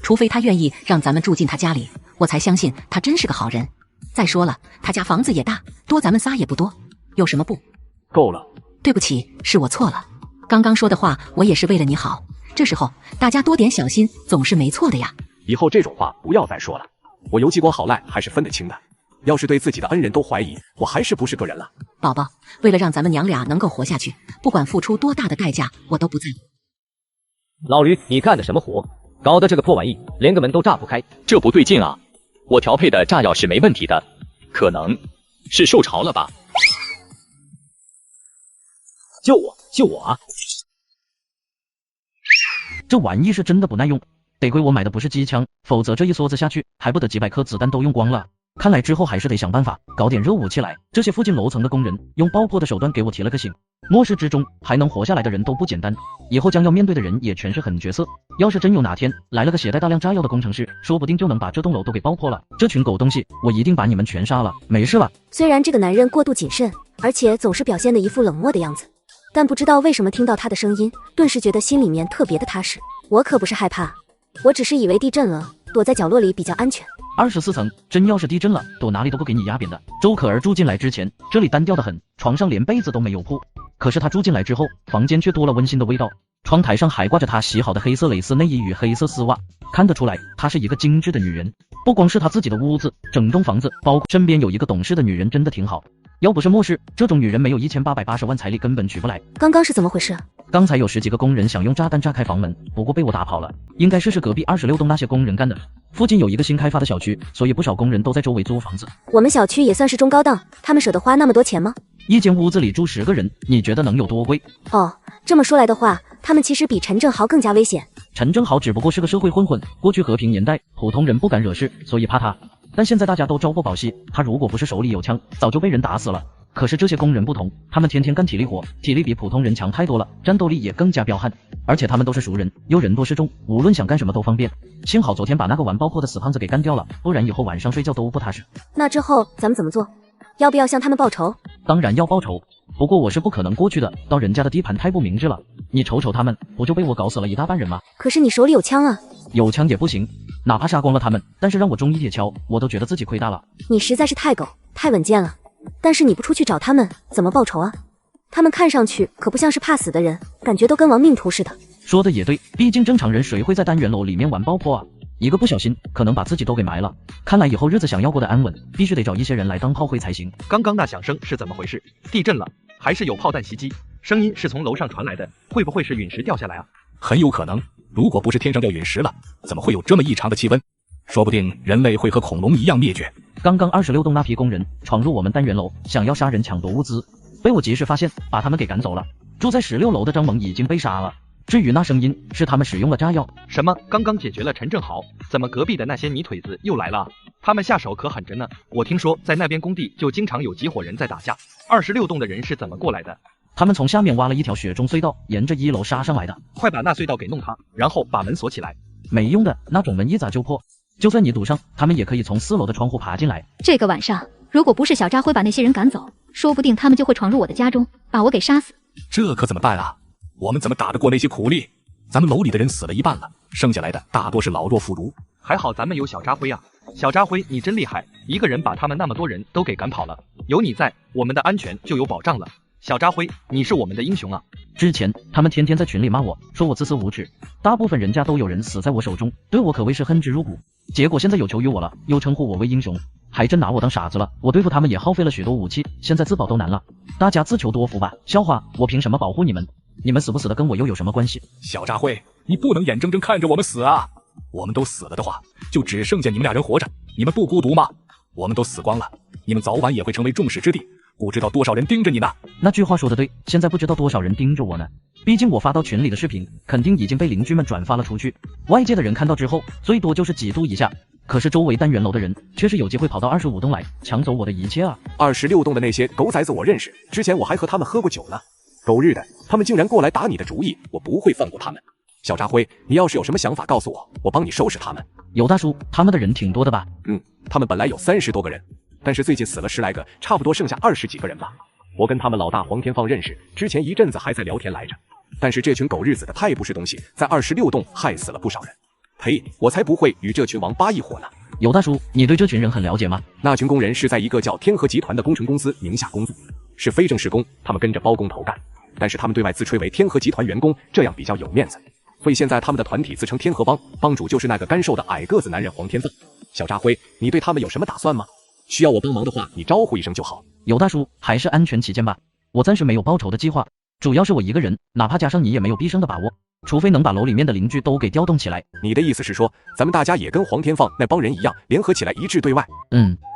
除非他愿意让咱们住进他家里，我才相信他真是个好人。再说了，他家房子也大，多咱们仨也不多，有什么不？够了。对不起，是我错了，刚刚说的话我也是为了你好，这时候大家多点小心总是没错的呀。以后这种话不要再说了，我游继光好赖还是分得清的。要是对自己的恩人都怀疑，我还是不是个人了。宝宝，为了让咱们娘俩能够活下去，不管付出多大的代价，我都不在乎。老驴，你干的什么活？搞得这个破玩意连个门都炸不开。这不对劲啊！我调配的炸药是没问题的，可能是受潮了吧？救我！救我啊！这玩意是真的不耐用，得亏我买的不是机枪，否则这一梭子下去，还不得几百颗子弹都用光了。看来之后还是得想办法搞点热武器来。这些附近楼层的工人用爆破的手段给我提了个醒，末世之中还能活下来的人都不简单，以后将要面对的人也全是狠角色。要是真有哪天来了个携带大量炸药的工程师，说不定就能把这栋楼都给爆破了。这群狗东西，我一定把你们全杀了。没事吧？虽然这个男人过度谨慎，而且总是表现得一副冷漠的样子，但不知道为什么听到他的声音，顿时觉得心里面特别的踏实。我可不是害怕，我只是以为地震了，躲在角落里比较安全。24层，真要是地震了，躲哪里都不给你压扁的。周可儿住进来之前，这里单调的很，床上连被子都没有铺。可是她住进来之后，房间却多了温馨的味道。窗台上还挂着她洗好的黑色蕾丝内衣与黑色丝袜，看得出来她是一个精致的女人。不光是她自己的屋子，整栋房子，包括身边有一个懂事的女人，真的挺好。要不是末世，这种女人没有1880万彩礼根本娶不来。刚刚是怎么回事？刚才有10几个工人想用炸弹炸开房门，不过被我打跑了。应该是隔壁26栋那些工人干的。附近有一个新开发的小区，所以不少工人都在周围租房子。我们小区也算是中高档，他们舍得花那么多钱吗？一间屋子里住10个人，你觉得能有多贵？哦，这么说来的话，他们其实比陈正豪更加危险。陈正豪只不过是个社会混混，过去和平年代普通人不敢惹事，所以怕他。但现在大家都朝不保夕，他如果不是手里有枪，早就被人打死了。可是这些工人不同，他们天天干体力活，体力比普通人强太多了，战斗力也更加彪悍，而且他们都是熟人，又人多势众，无论想干什么都方便。幸好昨天把那个玩爆破的死胖子给干掉了，不然以后晚上睡觉都不踏实。那之后咱们怎么做？要不要向他们报仇？当然要报仇，不过我是不可能过去的，到人家的地盘太不明智了。你瞅瞅他们，不就被我搞死了一大半人吗？可是你手里有枪啊。有枪也不行，哪怕杀光了他们，但是让我中一铁锹，我都觉得自己亏大了。你实在是太狗，太稳健了。但是你不出去找他们，怎么报仇啊？他们看上去可不像是怕死的人，感觉都跟亡命徒似的。说的也对，毕竟正常人谁会在单元楼里面玩爆破啊？一个不小心，可能把自己都给埋了。看来以后日子想要过得安稳，必须得找一些人来当炮灰才行。刚刚那响声是怎么回事？地震了，还是有炮弹袭击？声音是从楼上传来的，会不会是陨石掉下来啊？很有可能，如果不是天上掉陨石了，怎么会有这么异常的气温？说不定人类会和恐龙一样灭绝。刚刚26栋那批工人闯入我们单元楼，想要杀人抢夺物资，被我及时发现，把他们给赶走了。住在16楼的张萌已经被杀了。至于那声音，是他们使用了炸药。什么？刚刚解决了陈正豪，怎么隔壁的那些泥腿子又来了？他们下手可狠着呢。我听说在那边工地就经常有几伙人在打架。26栋的人是怎么过来的？他们从下面挖了一条雪中隧道，沿着1楼杀上来的。快把那隧道给弄塌，然后把门锁起来。没用的，那种门一砸就破。就算你堵上，他们也可以从4楼的窗户爬进来。这个晚上，如果不是小扎辉把那些人赶走，说不定他们就会闯入我的家中，把我给杀死。这可怎么办啊？我们怎么打得过那些苦力？咱们楼里的人死了一半了，剩下来的大多是老弱妇孺。还好咱们有小扎辉啊，小扎辉，你真厉害，一个人把他们那么多人都给赶跑了。有你在，我们的安全就有保障了。小扎辉，你是我们的英雄啊！之前他们天天在群里骂我，说我自私无耻，大部分人家都有人死在我手中，对我可谓是恨之入骨。结果现在有求于我了，又称呼我为英雄，还真拿我当傻子了。我对付他们也耗费了许多武器，现在自保都难了。大家自求多福吧。笑话，我凭什么保护你们？你们死不死的跟我又有什么关系？小扎辉，你不能眼睁睁看着我们死啊！我们都死了的话，就只剩下你们俩人活着。你们不孤独吗？我们都死光了，你们早晚也会成为众矢之的。不知道多少人盯着你呢。那句话说得对，现在不知道多少人盯着我呢。毕竟我发到群里的视频，肯定已经被邻居们转发了出去。外界的人看到之后，最多就是嫉妒一下。可是周围单元楼的人却是有机会跑到25栋来抢走我的一切啊！26栋的那些狗崽子我认识，之前我还和他们喝过酒呢。狗日的，他们竟然过来打你的主意，我不会放过他们。小扎辉，你要是有什么想法告诉我，我帮你收拾他们。有大叔，他们的人挺多的吧？他们本来有30多个人，但是最近死了10来个，差不多剩下20几个人吧。我跟他们老大黄天放认识，之前一阵子还在聊天来着。但是这群狗日子的太不是东西，在26栋害死了不少人。呸！我才不会与这群王八一伙呢。有大叔，你对这群人很了解吗？那群工人是在一个叫天河集团的工程公司名下工作，是非正式工，他们跟着包工头干。但是他们对外自吹为天河集团员工，这样比较有面子。所以现在他们的团体自称天河帮，帮主就是那个干瘦的矮个子男人黄天放。小扎辉，你对他们有什么打算吗？需要我帮忙的话，你招呼一声就好。有大叔，还是安全起见吧。我暂时没有报仇的计划，主要是我一个人，哪怕加上你也没有必胜的把握，除非能把楼里面的邻居都给调动起来。你的意思是说，咱们大家也跟黄天放那帮人一样，联合起来一致对外？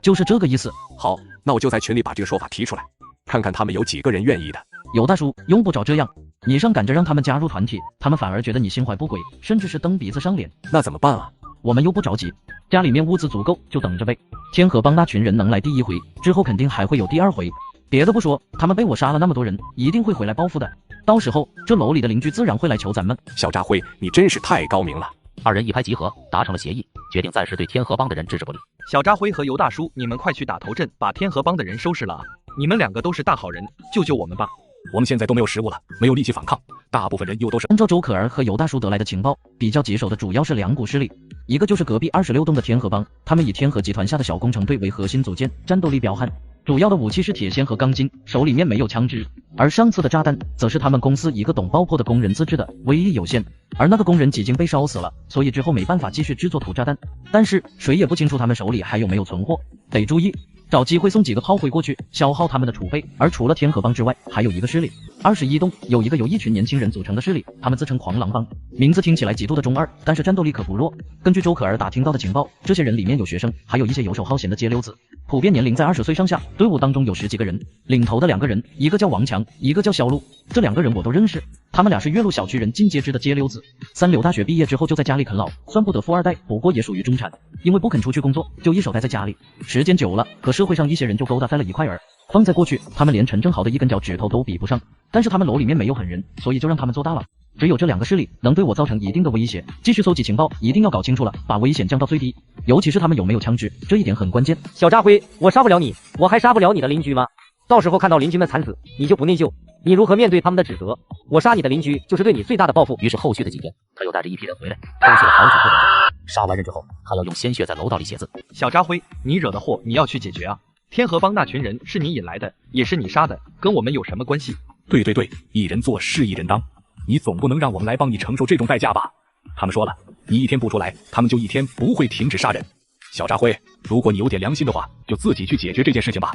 就是这个意思。好，那我就在群里把这个说法提出来，看看他们有几个人愿意的。有大叔，用不着这样，你上赶着让他们加入团体，他们反而觉得你心怀不轨，甚至是蹬鼻子上脸。那怎么办啊？我们又不着急，家里面物资足够，就等着呗。天河帮那群人能来第一回，之后肯定还会有第2回。别的不说，他们被我杀了那么多人，一定会回来报复的。到时候这楼里的邻居自然会来求咱们。小扎辉，你真是太高明了。二人一拍即合，达成了协议，决定暂时对天河帮的人置之不理。小扎辉和尤大叔，你们快去打头阵，把天河帮的人收拾了啊！你们2个都是大好人，救救我们吧！我们现在都没有食物了，没有力气反抗，大部分人又都是……按照周可儿和尤大叔得来的情报，比较棘手的主要是2股势力，一个就是隔壁26栋的天河帮，他们以天河集团下的小工程队为核心组建，战斗力彪悍，主要的武器是铁锨和钢筋，手里面没有枪支。而上次的炸弹则是他们公司一个懂爆破的工人自制的，威力有限，而那个工人几经被烧死了，所以之后没办法继续制作土炸弹。但是谁也不清楚他们手里还有没有存货，得注意找机会送几个炮灰过去，消耗他们的储备。而除了天河帮之外，还有一个势力，21栋有一个由一群年轻人组成的势力，他们自称狂狼帮，名字听起来极度的中二，但是战斗力可不弱。根据周可儿打听到的情报，这些人里面有学生，还有一些游手好闲的街溜子，普遍年龄在20岁上下，队伍当中有10几个人，领头的2个人，一个叫王强，一个叫肖路，这2个人我都认识，他们俩是岳麓小区人尽皆知的街溜子。三流大学毕业之后就在家里啃老，算不得富二代，不过也属于中产，因为不肯出去工作，就一手待在家里，时间久了，和社会上一些人就勾搭在了一块儿。放在过去，他们连陈正豪的一根脚趾头都比不上，但是他们楼里面没有狠人，所以就让他们做大了。只有这2个势力能对我造成一定的威胁，继续搜集情报，一定要搞清楚了，把危险降到最低，尤其是他们有没有枪支，这一点很关键。小扎辉，我杀不了你，我还杀不了你的邻居吗？到时候看到邻居们惨死，你就不内疚？你如何面对他们的指责？我杀你的邻居就是对你最大的报复。于是后续的几天，他又带着一批人回来，偷袭了好几户人家。杀完人之后，还要用鲜血在楼道里写字。小扎辉，你惹的祸你要去解决啊！天河帮那群人是你引来的，也是你杀的，跟我们有什么关系？对，一人做事一人当，你总不能让我们来帮你承受这种代价吧？他们说了，你一天不出来，他们就一天不会停止杀人。小扎辉，如果你有点良心的话，就自己去解决这件事情吧。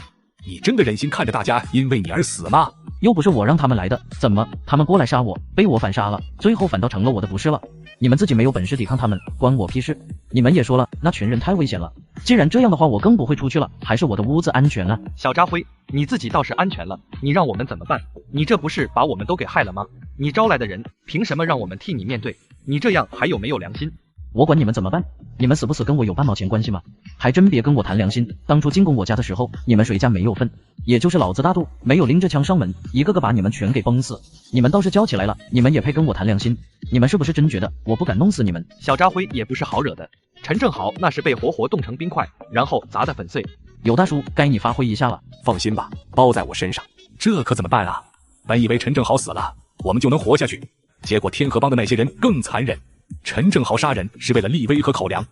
你真的忍心看着大家因为你而死吗？又不是我让他们来的，怎么他们过来杀我，被我反杀了，最后反倒成了我的不是了？你们自己没有本事抵抗他们，关我屁事！你们也说了，那群人太危险了，既然这样的话，我更不会出去了，还是我的屋子安全啊。小扎辉，你自己倒是安全了，你让我们怎么办？你这不是把我们都给害了吗？你招来的人，凭什么让我们替你面对？你这样还有没有良心？我管你们怎么办，你们死不死跟我有半毛钱关系吗？还真别跟我谈良心，当初进攻我家的时候，你们谁家没有份？也就是老子大度，没有拎着枪上门，一个个把你们全给崩死。你们倒是叫起来了，你们也配跟我谈良心？你们是不是真觉得我不敢弄死你们？小扎辉也不是好惹的，陈正豪那是被活活冻成冰块，然后砸得粉碎。有大叔，该你发挥一下了。放心吧，包在我身上。这可怎么办啊？本以为陈正豪死了，我们就能活下去，结果天河帮的那些人更残忍。陈正豪杀人是为了立威和口粮，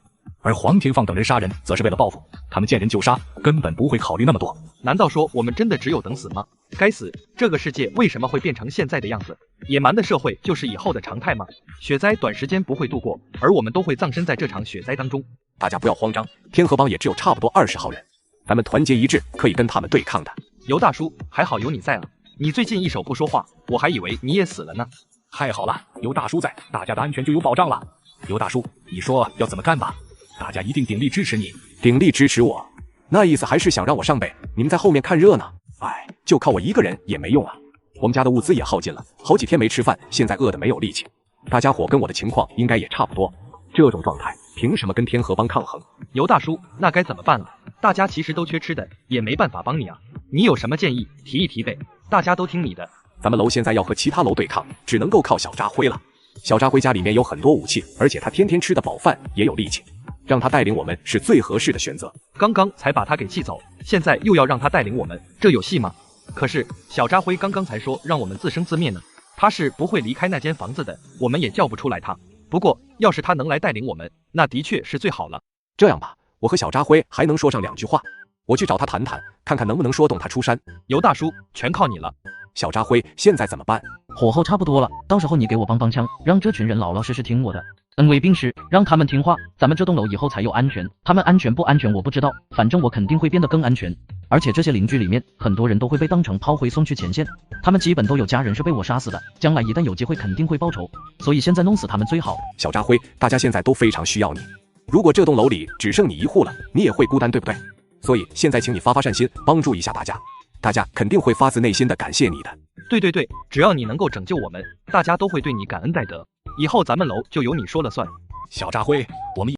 而黄天放等人杀人，则是为了报复。他们见人就杀，根本不会考虑那么多。难道说我们真的只有等死吗？该死！这个世界为什么会变成现在的样子？野蛮的社会就是以后的常态吗？雪灾短时间不会度过，而我们都会葬身在这场雪灾当中。大家不要慌张，天河帮也只有差不多20号人，咱们团结一致，可以跟他们对抗的。尤大叔，还好有你在啊！你最近一手不说话，我还以为你也死了呢。太好了，有大叔在，大家的安全就有保障了。尤大叔，你说要怎么干吧？大家一定鼎力支持你。鼎力支持我？那意思还是想让我上呗？你们在后面看热闹。哎，就靠我一个人也没用啊！我们家的物资也耗尽了，好几天没吃饭，现在饿得没有力气。大家伙跟我的情况应该也差不多，这种状态凭什么跟天河帮抗衡？尤大叔，那该怎么办啊？大家其实都缺吃的，也没办法帮你啊。你有什么建议提一提呗，大家都听你的。咱们楼现在要和其他楼对抗，只能够靠小扎辉了。小扎辉家里面有很多武器，而且他天天吃得饱饭，也有力气，让他带领我们是最合适的选择。刚刚才把他给气走，现在又要让他带领我们，这有戏吗？可是小扎辉刚刚才说让我们自生自灭呢，他是不会离开那间房子的，我们也叫不出来他。不过要是他能来带领我们，那的确是最好了。这样吧，我和小扎辉还能说上2句话，我去找他谈谈，看看能不能说动他出山。尤大叔，全靠你了。小扎辉，现在怎么办？火候差不多了，到时候你给我帮帮腔，让这群人老老实实听我的。恩威并施，让他们听话，咱们这栋楼以后才有安全。他们安全不安全我不知道，反正我肯定会变得更安全。而且这些邻居里面，很多人都会被当成炮灰送去前线，他们基本都有家人是被我杀死的，将来一旦有机会肯定会报仇，所以现在弄死他们最好。小扎辉，大家现在都非常需要你，如果这栋楼里只剩你一户了，你也会孤单，对不对？所以现在请你发发善心，帮助一下大家，大家肯定会发自内心的感谢你的。对对对，只要你能够拯救我们，大家都会对你感恩戴德，以后咱们楼就由你说了算。小扎辉，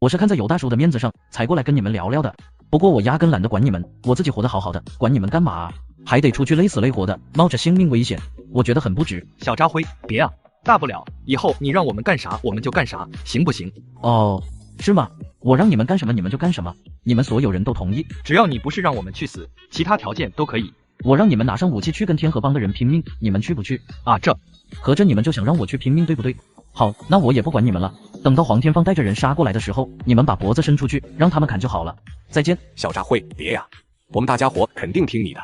我是看在尤大叔的面子上才过来跟你们聊聊的，不过我压根懒得管你们，我自己活得好好的，管你们干嘛啊？还得出去累死累活的，冒着性命危险，我觉得很不值。小扎辉，别啊，大不了以后你让我们干啥我们就干啥，行不行？哦，是吗？我让你们干什么你们就干什么，你们所有人都同意？只要你不是让我们去死，其他条件都可以。我让你们拿上武器去跟天河帮的人拼命，你们去不去？啊，这合着你们就想让我去拼命，对不对？好，那我也不管你们了，等到黄天放带着人杀过来的时候，你们把脖子伸出去，让他们砍就好了。再见。小扎辉，别呀，我们大家伙肯定听你的，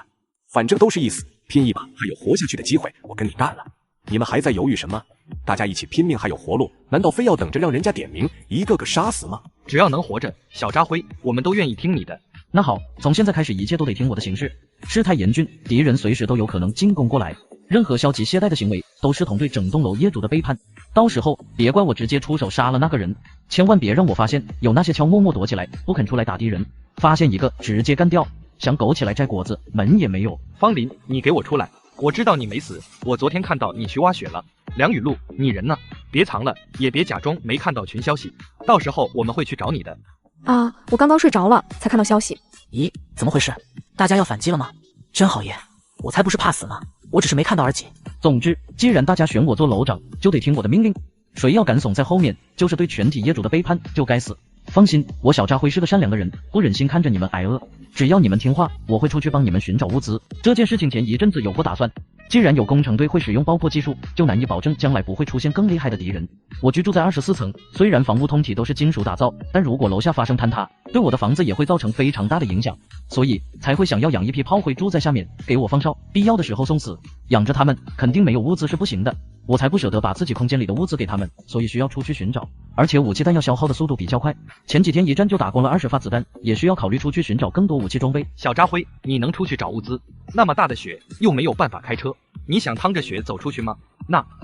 反正都是一死，拼一把还有活下去的机会，我跟你干了。你们还在犹豫什么？大家一起拼命还有活路，难道非要等着让人家点名一个个杀死吗？只要能活着，小扎辉，我们都愿意听你的。那好，从现在开始一切都得听我的行事。事态严峻，敌人随时都有可能进攻过来，任何消极懈怠的行为都视同对整栋楼业主的背叛。到时候别怪我直接出手杀了那个人，千万别让我发现有那些敲默默躲起来不肯出来打敌人，发现一个直接干掉，想苟起来摘果子门也没有。方林，你给我出来，我知道你没死，我昨天看到你去挖雪了。梁雨露，你人呢？别藏了，也别假装没看到群消息，到时候我们会去找你的。啊，我刚刚睡着了，才看到消息。咦，怎么回事？大家要反击了吗？真好耶，我才不是怕死呢，我只是没看到而已。总之，既然大家选我做楼长，就得听我的命令。谁要敢怂在后面，就是对全体业主的背叛，就该死。放心，我小扎辉是个善良的人，不忍心看着你们挨饿。只要你们听话，我会出去帮你们寻找物资。这件事情前一阵子有过打算，既然有工程队会使用爆破技术，就难以保证将来不会出现更厉害的敌人。我居住在24层，虽然房屋通体都是金属打造，但如果楼下发生坍塌，对我的房子也会造成非常大的影响，所以才会想要养一批炮灰住在下面，给我放哨，必要的时候送死。养着他们肯定没有物资是不行的，我才不舍得把自己空间里的物资给他们，所以需要出去寻找。而且武器弹药消耗的速度比较快，前几天一战就打光了20发子弹，也需要考虑出去寻找更多武器装备。小扎辉，你能出去找物资？那么大的雪又没有办法开车，你想趟着雪走出去吗？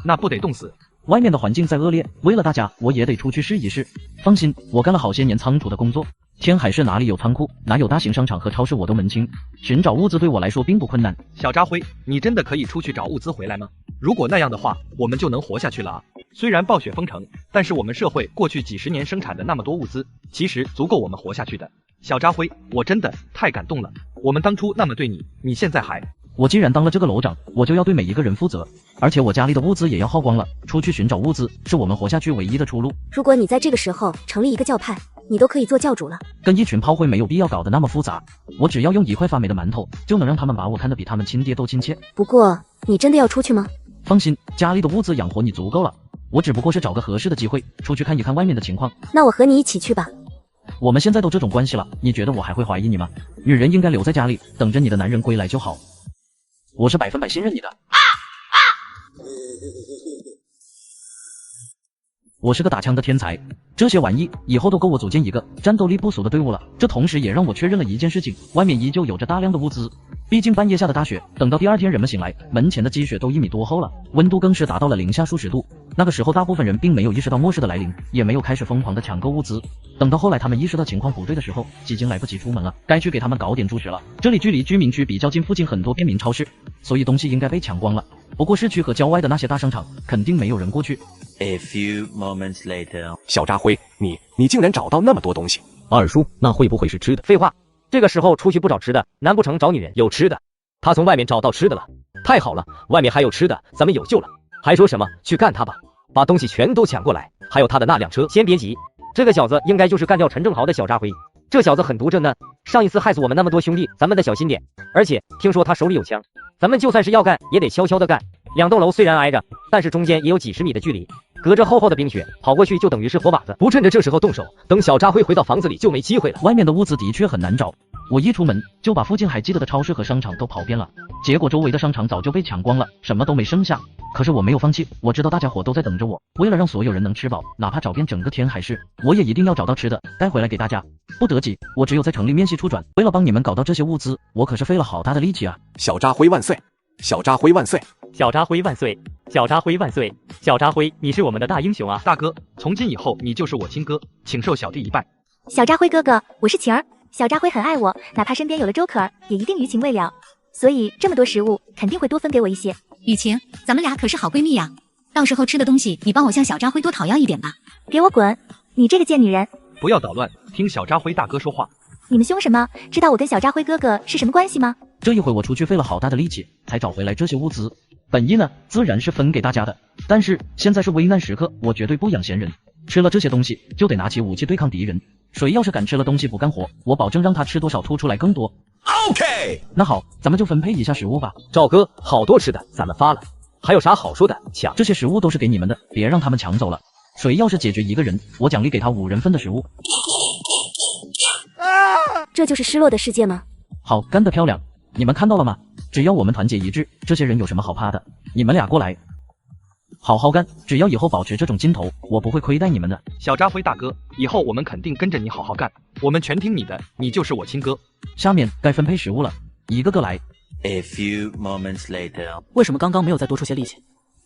那不得冻死。外面的环境再恶劣，为了大家我也得出去试一试。放心，我干了好些年仓储的工作，天海市哪里有仓库，哪有大型商场和超市我都门清，寻找物资对我来说并不困难。小扎辉，你真的可以出去找物资回来吗？如果那样的话，我们就能活下去了啊！虽然暴雪封城，但是我们社会过去几十年生产的那么多物资，其实足够我们活下去的。小扎辉，我真的太感动了，我们当初那么对你，你现在还……我既然当了这个楼长，我就要对每一个人负责，而且我家里的物资也要耗光了，出去寻找物资是我们活下去唯一的出路。如果你在这个时候成立一个教派，你都可以做教主了。跟一群炮灰没有必要搞得那么复杂，我只要用1块发霉的馒头，就能让他们把我看得比他们亲爹都亲切。不过，你真的要出去吗？放心，家里的物资养活你足够了，我只不过是找个合适的机会出去看一看外面的情况。那我和你一起去吧。我们现在都这种关系了，你觉得我还会怀疑你吗？女人应该留在家里，等着你的男人归来就好。我是100%信任你的。我是个打枪的天才，这些玩意以后都够我组建一个战斗力不俗的队伍了。这同时也让我确认了一件事情，外面依旧有着大量的物资。毕竟半夜下的大雪，等到第二天人们醒来，门前的积雪都1米多厚了，温度更是达到了零下数十度。那个时候大部分人并没有意识到末世的来临，也没有开始疯狂的抢购物资。等到后来他们意识到情况不对的时候，已经来不及出门了，该去给他们搞点主食了。这里距离居民区比较近，附近很多便民超市，所以东西应该被抢光了。不过市区和郊外的那些大商场肯定没有人过去。A few moments later， 小扎辉，你竟然找到那么多东西！二叔，那会不会是吃的？废话，这个时候出去不找吃的，难不成找女人？有吃的，他从外面找到吃的了，太好了，外面还有吃的，咱们有救了。还说什么去干他吧，把东西全都抢过来，还有他的那辆车。先别急，这个小子应该就是干掉陈正豪的小扎辉，这小子很毒着呢，上一次害死我们那么多兄弟，咱们得小心点。而且听说他手里有枪，咱们就算是要干，也得悄悄的干。2栋楼虽然挨着，但是中间也有几十米的距离，隔着厚厚的冰雪，跑过去就等于是活靶子，不趁着这时候动手，等小扎辉回到房子里就没机会了。外面的物资的确很难找，我一出门就把附近还记得的超市和商场都跑遍了，结果周围的商场早就被抢光了，什么都没剩下。可是我没有放弃，我知道大家伙都在等着我，为了让所有人能吃饱，哪怕找遍整个天海市，我也一定要找到吃的带回来给大家。不得已，我只有在城里面西出转，为了帮你们搞到这些物资，我可是费了好大的力气啊！小扎辉万岁！小扎辉万岁！小扎辉万岁！小扎辉万岁！小扎辉，你是我们的大英雄啊！大哥，从今以后你就是我亲哥，请受小弟一拜。小扎辉哥哥，我是晴儿，小扎辉很爱我，哪怕身边有了周可儿，也一定余情未了，所以这么多食物肯定会多分给我一些。雨晴，咱们俩可是好闺蜜呀，到时候吃的东西你帮我向小扎辉多讨要一点吧。给我滚！你这个贱女人！不要捣乱，听小扎辉大哥说话。你们凶什么？知道我跟小扎辉哥哥是什么关系吗？这一回我出去费了好大的力气才找回来这些物资，本意呢自然是分给大家的，但是现在是危难时刻，我绝对不养闲人，吃了这些东西就得拿起武器对抗敌人，谁要是敢吃了东西不干活，我保证让他吃多少吐出来更多。 OK， 那好，咱们就分配一下食物吧。赵哥，好多吃的，咱们发了，还有啥好说的？抢！这些食物都是给你们的，别让他们抢走了。谁要是解决一个人，我奖励给他5人份的食物。这就是失落的世界吗？好，干得漂亮！你们看到了吗？只要我们团结一致，这些人有什么好怕的？你们俩过来，好好干！只要以后保持这种劲头，我不会亏待你们的。小扎辉大哥，以后我们肯定跟着你好好干，我们全听你的，你就是我亲哥。下面该分配食物了，一个个来。A few moments later， 为什么刚刚没有再多出些力气？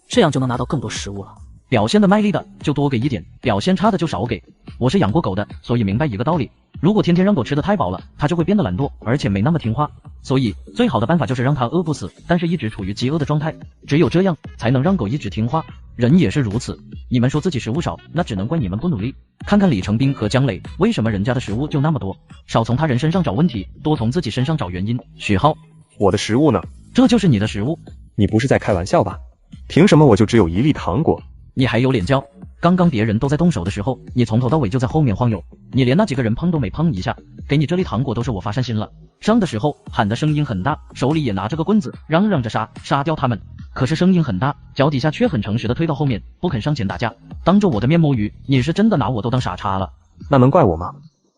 这样就能拿到更多食物了。表现的卖力的就多给一点，表现差的就少给。我是养过狗的，所以明白一个道理。如果天天让狗吃的太饱了，它就会变得懒惰，而且没那么听话。所以最好的办法就是让它饿不死，但是一直处于饥饿的状态。只有这样才能让狗一直听话。人也是如此。你们说自己食物少，那只能怪你们不努力。看看李成斌和姜磊，为什么人家的食物就那么多？少从他人身上找问题，多从自己身上找原因。许浩，我的食物呢？这就是你的食物？你不是在开玩笑吧？凭什么我就只有1粒糖果？你还有脸叫？刚刚别人都在动手的时候，你从头到尾就在后面晃悠，你连那几个人碰都没碰一下。给你这粒糖果都是我发善心了。上的时候喊的声音很大，手里也拿着个棍子，嚷嚷着杀掉他们。可是声音很大，脚底下却很诚实的退到后面，不肯上前打架，当着我的面摸鱼。你是真的拿我都当傻叉了？那能怪我吗？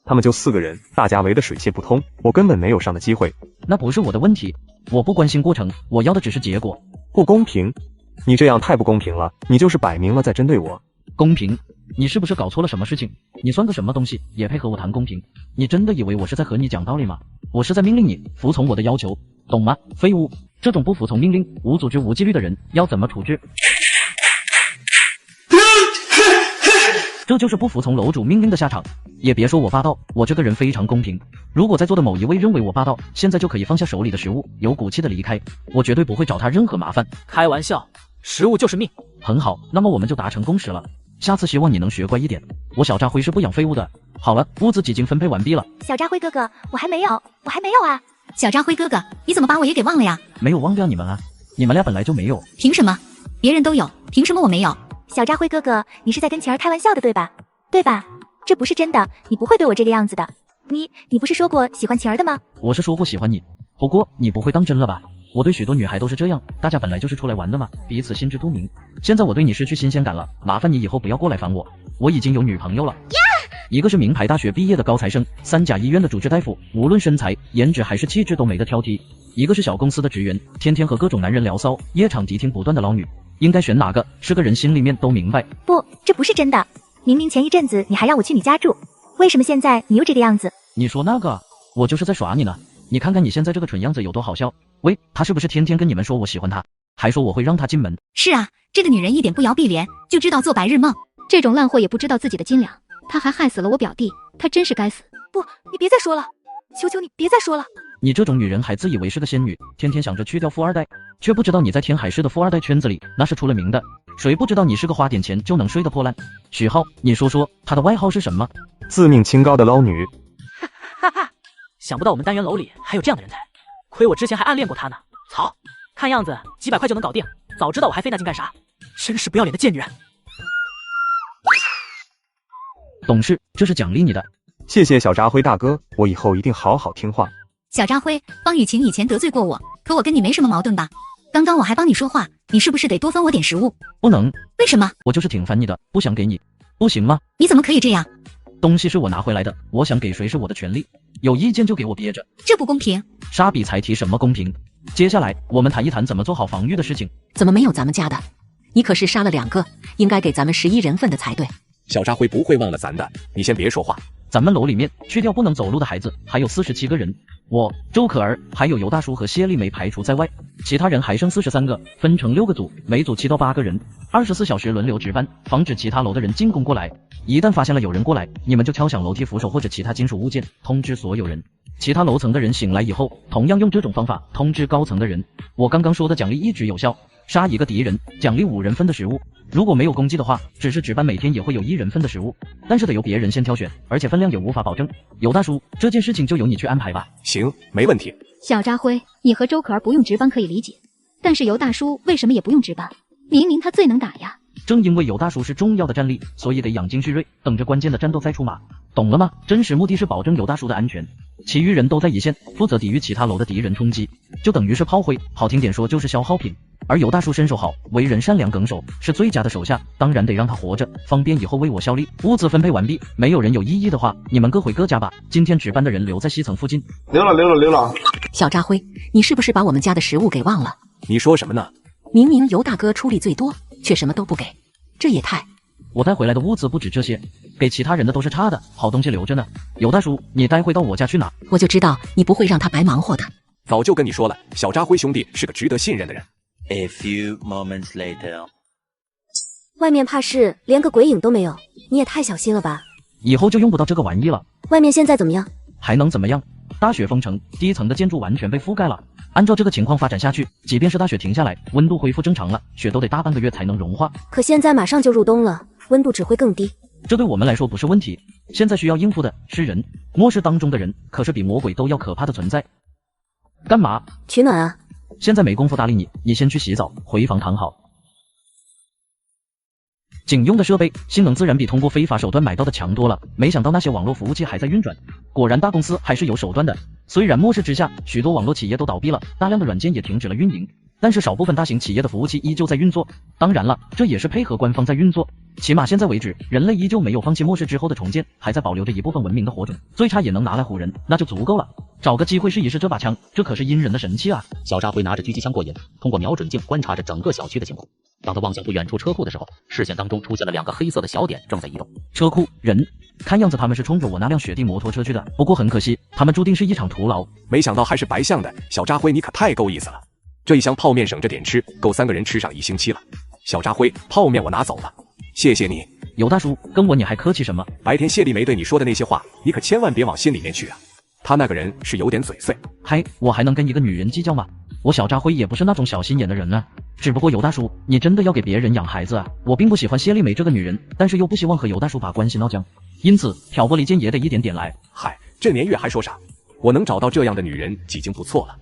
他们就4个人，大家围得水泄不通，我根本没有上的机会。那不是我的问题，我不关心过程，我要的只是结果。不公平！你这样太不公平了，你就是摆明了在针对我。公平？你是不是搞错了什么事情？你算个什么东西，也配和我谈公平？你真的以为我是在和你讲道理吗？我是在命令你服从我的要求，懂吗？废物！这种不服从命令、无组织无纪律的人要怎么处置？这就是不服从楼主命令的下场。也别说我霸道，我这个人非常公平。如果在座的某一位认为我霸道，现在就可以放下手里的食物，有骨气的离开，我绝对不会找他任何麻烦。开玩笑，食物就是命。很好，那么我们就达成共识了。下次希望你能学乖一点。我小扎辉是不养废物的。好了，物资已经分配完毕了。小扎辉哥哥，我还没有啊！小扎辉哥哥，你怎么把我也给忘了呀？没有忘掉你们啊，你们俩本来就没有。凭什么？别人都有，凭什么我没有？小扎辉哥哥，你是在跟晴儿开玩笑的对吧？对吧？这不是真的，你不会对我这个样子的。你不是说过喜欢晴儿的吗？我是说过喜欢你，不过你不会当真了吧？我对许多女孩都是这样，大家本来就是出来玩的嘛，彼此心知肚明。现在我对你失去新鲜感了，麻烦你以后不要过来烦我，我已经有女朋友了。一个是名牌大学毕业的高材生，3甲医院的主治大夫，无论身材、颜值还是气质都没得挑剔；一个是小公司的职员，天天和各种男人聊骚，夜场迪厅不断的捞女。应该选哪个？是个人心里面都明白。不，这不是真的。明明前一阵子你还让我去你家住，为什么现在你又这个样子？你说那个，我就是在耍你呢。你看看你现在这个蠢样子有多好笑。喂，他是不是天天跟你们说我喜欢他，还说我会让他进门？是啊，这个女人一点不摇碧莲，就知道做白日梦。这种烂货也不知道自己的斤两，他还害死了我表弟，他真是该死。不，你别再说了，求求你别再说了。你这种女人还自以为是个仙女，天天想着去掉富二代，却不知道你在天海市的富二代圈子里那是出了名的。谁不知道你是个花点钱就能睡的破烂？许浩，你说说他的外号是什么？自命清高的捞女。哈哈，想不到我们单元楼里还有这样的人才，亏我之前还暗恋过他呢。操，看样子几百块就能搞定，早知道我还费那劲干啥？真是不要脸的贱女人。懂事，这是奖励你的。谢谢小扎辉大哥，我以后一定好好听话。小扎辉，方雨晴以前得罪过我，可我跟你没什么矛盾吧？刚刚我还帮你说话，你是不是得多分我点食物？不能。为什么？我就是挺烦你的，不想给你，不行吗？你怎么可以这样？东西是我拿回来的，我想给谁是我的权利，有意见就给我憋着。这不公平。杀比才提什么公平？接下来我们谈一谈怎么做好防御的事情。怎么没有咱们家的？你可是杀了2个，应该给咱们11人份的才对。小扎辉不会忘了咱的，你先别说话。咱们楼里面去掉不能走路的孩子，还有47个人，我、周可儿还有尤大叔和谢丽梅排除在外，其他人还剩43个，分成6个组，每组7到8个人，24小时轮流值班，防止其他楼的人进攻过来。一旦发现了有人过来，你们就敲响楼梯扶手或者其他金属物件，通知所有人。其他楼层的人醒来以后，同样用这种方法通知高层的人。我刚刚说的奖励一直有效，杀1个敌人，奖励5人份的食物。如果没有攻击的话，只是值班每天也会有1人份的食物，但是得由别人先挑选，而且分量也无法保证。尤大叔，这件事情就由你去安排吧。行，没问题。小扎辉，你和周可儿不用值班可以理解，但是尤大叔为什么也不用值班？明明他最能打呀。正因为尤大叔是重要的战力，所以得养精蓄锐，等着关键的战斗再出马，懂了吗？真实目的是保证尤大叔的安全，其余人都在一线，负责抵御其他楼的敌人冲击，就等于是炮灰，好听点说就是消耗品。而尤大叔身手好，为人善良耿守，是最佳的手下，当然得让他活着，方便以后为我效力。物资分配完毕，没有人有异议的话，你们各回各家吧。今天值班的人留在西层附近。溜了。小扎辉，你是不是把我们家的食物给忘了？你说什么呢？明明尤大哥出力最多，却什么都不给，这也太……我带回来的物资不止这些，给其他人的都是差的，好东西留着呢。尤大叔，你带回到我家去哪？我就知道你不会让他白忙活的。早就跟你说了，小扎辉兄弟是个值得信任的人。A few moments later， 外面怕是连个鬼影都没有，你也太小心了吧？以后就用不到这个玩意了。外面现在怎么样？还能怎么样？大雪封城，第一层的建筑完全被覆盖了。按照这个情况发展下去，即便是大雪停下来，温度恢复正常了，雪都得大半个月才能融化。可现在马上就入冬了，温度只会更低。这对我们来说不是问题，现在需要应付的是人。末世当中的人可是比魔鬼都要可怕的存在。干嘛？取暖啊。现在没工夫搭理你，你先去洗澡，回房躺好。警用的设备性能自然比通过非法手段买到的强多了，没想到那些网络服务器还在运转，果然大公司还是有手段的。虽然末世之下许多网络企业都倒闭了，大量的软件也停止了运营，但是少部分大型企业的服务器依旧在运作。当然了，这也是配合官方在运作，起码现在为止，人类依旧没有放弃末世之后的重建，还在保留着一部分文明的火种，最差也能拿来唬人，那就足够了。找个机会试一试这把枪，这可是阴人的神器啊！小扎辉拿着狙击枪过瘾，通过瞄准镜观察着整个小区的情况。当他望向不远处车库的时候，视线当中出现了2个黑色的小点正在移动。车库人，看样子他们是冲着我那辆雪地摩托车去的，不过很可惜，他们注定是一场徒劳。没想到还是白相的，小扎辉你可太够意思了。这一箱泡面省着点吃，够3个人吃上1星期了。小扎辉，泡面我拿走了，谢谢你。尤大叔，跟我你还客气什么？白天谢丽梅对你说的那些话，你可千万别往心里面去啊。他那个人是有点嘴碎。嗨，我还能跟一个女人计较吗？我小扎辉也不是那种小心眼的人啊。只不过尤大叔，你真的要给别人养孩子啊？我并不喜欢谢丽梅这个女人，但是又不希望和尤大叔把关系闹僵，因此挑拨离间也得一点点来。嗨，这年月还说啥？我能找到这样的女人已经不错了。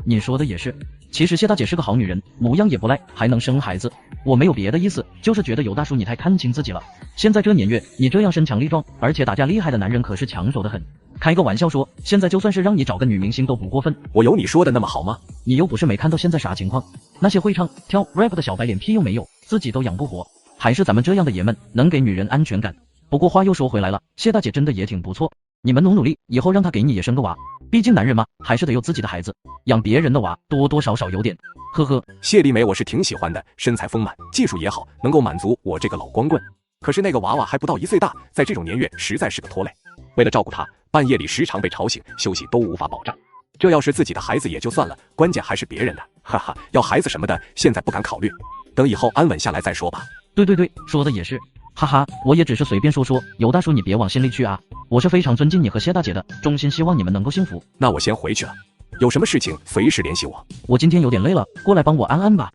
你说的也是。其实谢大姐是个好女人，模样也不赖，还能生孩子。我没有别的意思，就是觉得尤大叔你太看清自己了。现在这年月，你这样身强力壮，而且打架厉害的男人可是抢手的很。开个玩笑说，现在就算是让你找个女明星都不过分。我有你说的那么好吗？你又不是没看到现在啥情况，那些会唱跳 rap 的小白脸屁又没有，自己都养不活。还是咱们这样的爷们能给女人安全感。不过话又说回来了，谢大姐真的也挺不错，你们努力，以后让她给你也生个娃。毕竟男人嘛，还是得有自己的孩子，养别人的娃多多少少有点，呵呵。谢丽梅我是挺喜欢的，身材丰满，技术也好，能够满足我这个老光棍。可是那个娃娃还不到1岁大，在这种年月实在是个拖累。为了照顾他，半夜里时常被吵醒，休息都无法保障。这要是自己的孩子也就算了，关键还是别人的，哈哈，要孩子什么的，现在不敢考虑，等以后安稳下来再说吧。对，说的也是。哈哈，我也只是随便说说，尤大叔你别往心里去啊，我是非常尊敬你和谢大姐的，衷心希望你们能够幸福。那我先回去了，有什么事情随时联系我。我今天有点累了，过来帮我安安吧。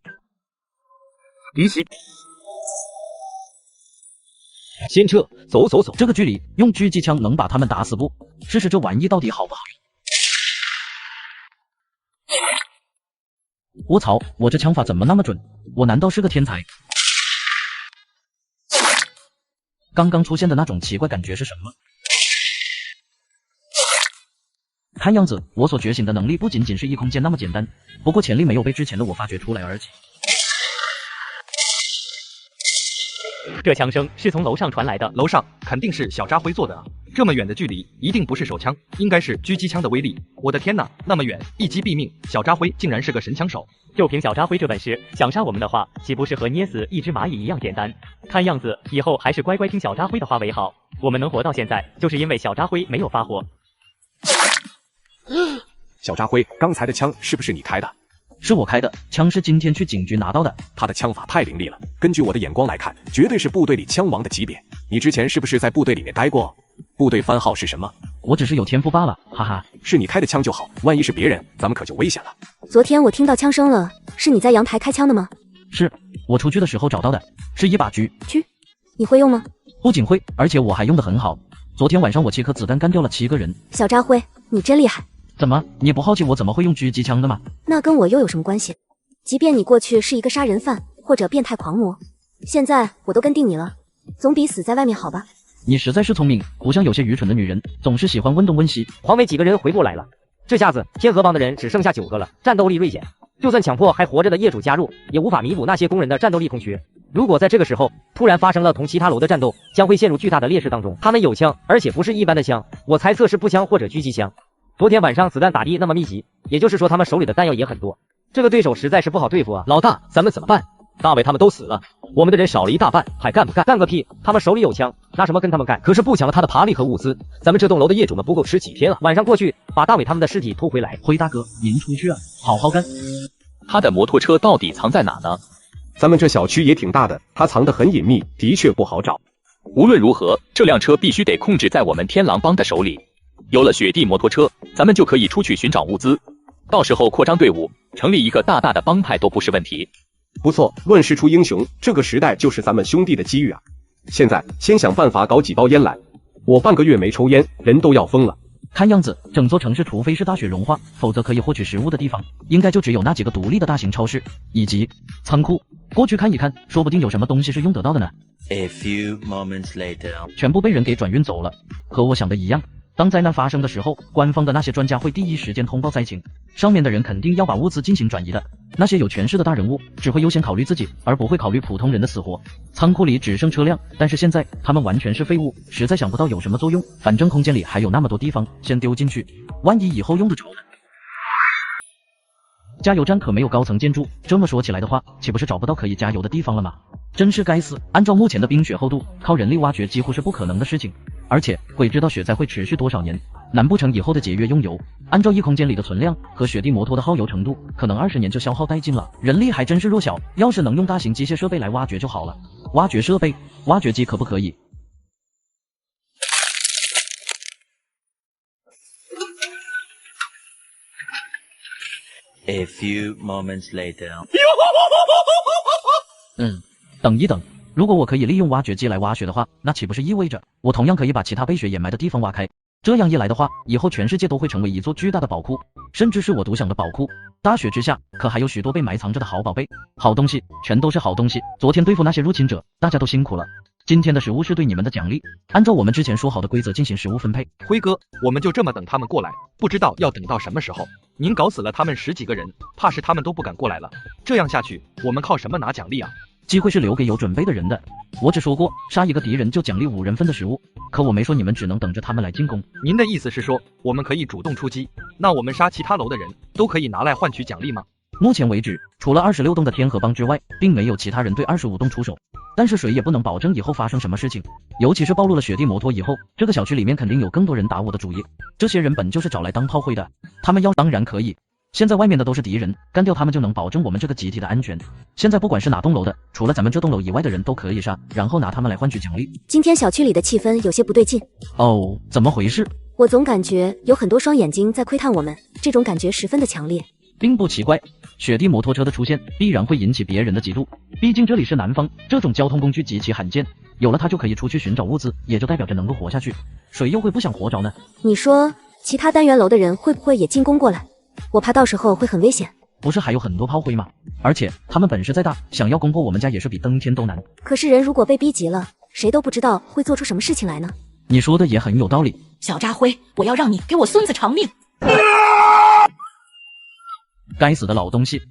离席。先撤，走。这个距离用狙击枪能把他们打死不？试试这玩意到底好不好用？我操，我这枪法怎么那么准？我难道是个天才？刚刚出现的那种奇怪感觉是什么？看样子我所觉醒的能力不仅仅是异空间那么简单，不过潜力没有被之前的我发掘出来而已。这枪声是从楼上传来的，楼上肯定是小扎辉做的啊！这么远的距离，一定不是手枪，应该是狙击枪的威力。我的天哪，那么远，一击毙命！小扎辉竟然是个神枪手。就凭小扎辉这本事，想杀我们的话，岂不是和捏死一只蚂蚁一样简单？看样子以后还是乖乖听小扎辉的话为好。我们能活到现在，就是因为小扎辉没有发火。小扎辉，刚才的枪是不是你开的？是我开的，枪是今天去警局拿到的。他的枪法太凌厉了，根据我的眼光来看，绝对是部队里枪王的级别。你之前是不是在部队里面待过？部队番号是什么？我只是有天赋罢了，哈哈。是你开的枪就好，万一是别人，咱们可就危险了。昨天我听到枪声了，是你在阳台开枪的吗？是我出去的时候找到的，是一把狙。你会用吗？不仅会，而且我还用得很好。昨天晚上我7颗子弹干掉了7个人。小扎辉，你真厉害。怎么，你不好奇我怎么会用狙击枪的吗？那跟我又有什么关系？即便你过去是一个杀人犯或者变态狂魔，现在我都跟定你了，总比死在外面好吧？你实在是聪明，不像有些愚蠢的女人，总是喜欢问东问西。黄梅几个人回过来了，这下子天河帮的人只剩下9个了，战斗力锐减。就算强迫还活着的业主加入，也无法弥补那些工人的战斗力空缺。如果在这个时候突然发生了同其他楼的战斗，将会陷入巨大的劣势当中。他们有枪，而且不是一般的枪，我猜测是步枪或者狙击枪。昨天晚上子弹打的那么密集，也就是说他们手里的弹药也很多。这个对手实在是不好对付啊！老大，咱们怎么办？大伟他们都死了，我们的人少了一大半，还干不干？干个屁！他们手里有枪，拿什么跟他们干？可是不抢了他的爬力和物资，咱们这栋楼的业主们不够吃几天啊！晚上过去把大伟他们的尸体偷回来。辉大哥，您出去啊，好好干。他的摩托车到底藏在哪呢？咱们这小区也挺大的，他藏得很隐秘，的确不好找。无论如何，这辆车必须得控制在我们天狼帮的手里。有了雪地摩托车，咱们就可以出去寻找物资，到时候扩张队伍，成立一个大大的帮派都不是问题。不错，乱世出英雄，这个时代就是咱们兄弟的机遇啊！现在先想办法搞几包烟来，我半个月没抽烟，人都要疯了。看样子，整座城市除非是大雪融化，否则可以获取食物的地方，应该就只有那几个独立的大型超市以及仓库。过去看一看，说不定有什么东西是用得到的呢。A few moments later， 全部被人给转运走了，和我想的一样。当灾难发生的时候，官方的那些专家会第一时间通报灾情，上面的人肯定要把物资进行转移的。那些有权势的大人物只会优先考虑自己，而不会考虑普通人的死活。仓库里只剩车辆，但是现在他们完全是废物，实在想不到有什么作用。反正空间里还有那么多地方，先丢进去，万一以后用得着呢。加油站可没有高层建筑，这么说起来的话，岂不是找不到可以加油的地方了吗？真是该死！按照目前的冰雪厚度，靠人力挖掘几乎是不可能的事情。而且鬼知道雪灾会持续多少年，难不成以后的节约用油，按照异空间里的存量和雪地摩托的耗油程度，可能20年就消耗殆尽了。人力还真是弱小，要是能用大型机械设备来挖掘就好了。挖掘设备，挖掘机可不可以？ A few moments later， 等一等，如果我可以利用挖掘机来挖雪的话，那岂不是意味着我同样可以把其他被雪掩埋的地方挖开？这样一来的话，以后全世界都会成为一座巨大的宝库，甚至是我独享的宝库。大雪之下，可还有许多被埋藏着的好宝贝、好东西，全都是好东西。昨天对付那些入侵者，大家都辛苦了。今天的食物是对你们的奖励，按照我们之前说好的规则进行食物分配。辉哥，我们就这么等他们过来，不知道要等到什么时候。您搞死了他们10几个人，怕是他们都不敢过来了。这样下去，我们靠什么拿奖励啊？机会是留给有准备的人的。我只说过杀一个敌人就奖励5人份的食物，可我没说你们只能等着他们来进攻。您的意思是说，我们可以主动出击，那我们杀其他楼的人都可以拿来换取奖励吗？目前为止，除了26栋的天河帮之外，并没有其他人对25栋出手。但是谁也不能保证以后发生什么事情，尤其是暴露了雪地摩托以后，这个小区里面肯定有更多人打我的主意。这些人本就是找来当炮灰的，他们要当然可以。现在外面的都是敌人，干掉他们就能保证我们这个集体的安全。现在不管是哪栋楼的，除了咱们这栋楼以外的人都可以杀，然后拿他们来换取奖励。今天小区里的气氛有些不对劲。哦，怎么回事？我总感觉有很多双眼睛在窥探我们，这种感觉十分的强烈。并不奇怪，雪地摩托车的出现必然会引起别人的嫉妒，毕竟这里是南方，这种交通工具极其罕见，有了它就可以出去寻找物资，也就代表着能够活下去，谁又会不想活着呢？你说其他单元楼的人会不会也进攻过来？我怕到时候会很危险。不是还有很多炮灰吗？而且他们本事再大，想要攻破我们家也是比登天都难。可是人如果被逼急了，谁都不知道会做出什么事情来呢？你说的也很有道理。小扎辉，我要让你给我孙子偿命！该死的老东西！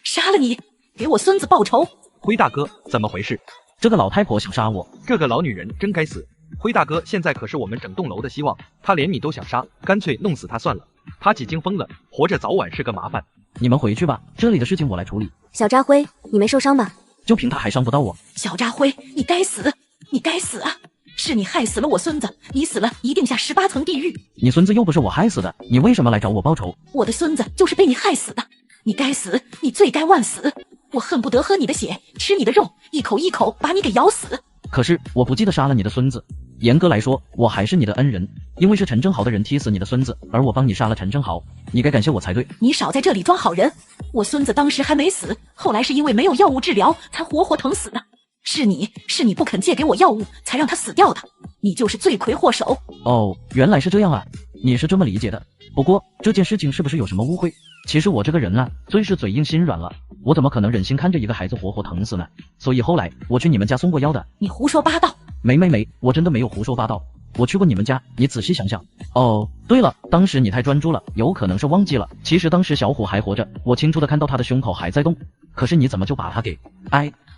杀了你，给我孙子报仇！辉大哥，怎么回事？这个老太婆想杀我，这个老女人真该死！辉大哥现在可是我们整栋楼的希望，她连你都想杀，干脆弄死她算了。她几经疯了，活着早晚是个麻烦。你们回去吧，这里的事情我来处理。小扎辉，你没受伤吧？就凭他还伤不到我。小扎辉，你该死，你该死啊！是你害死了我孙子，你死了一定下18层地狱。你孙子又不是我害死的，你为什么来找我报仇？我的孙子就是被你害死的，你该死，你罪该万死！我恨不得喝你的血，吃你的肉，一口一口把你给咬死。可是我不记得杀了你的孙子，严格来说，我还是你的恩人，因为是陈正豪的人踢死你的孙子，而我帮你杀了陈正豪，你该感谢我才对。你少在这里装好人，我孙子当时还没死，后来是因为没有药物治疗，才活活疼死的。是你不肯借给我药物，才让他死掉的，你就是罪魁祸首。哦，原来是这样啊，你是这么理解的。不过这件事情是不是有什么误会？其实我这个人啊，最是嘴硬心软了，我怎么可能忍心看着一个孩子活活疼死呢？所以后来我去你们家送过药的。你胡说八道！没，我真的没有胡说八道，我去过你们家，你仔细想想。哦，对了，当时你太专注了，有可能是忘记了。其实当时小虎还活着，我清楚的看到他的胸口还在动，可是你怎么就把他给……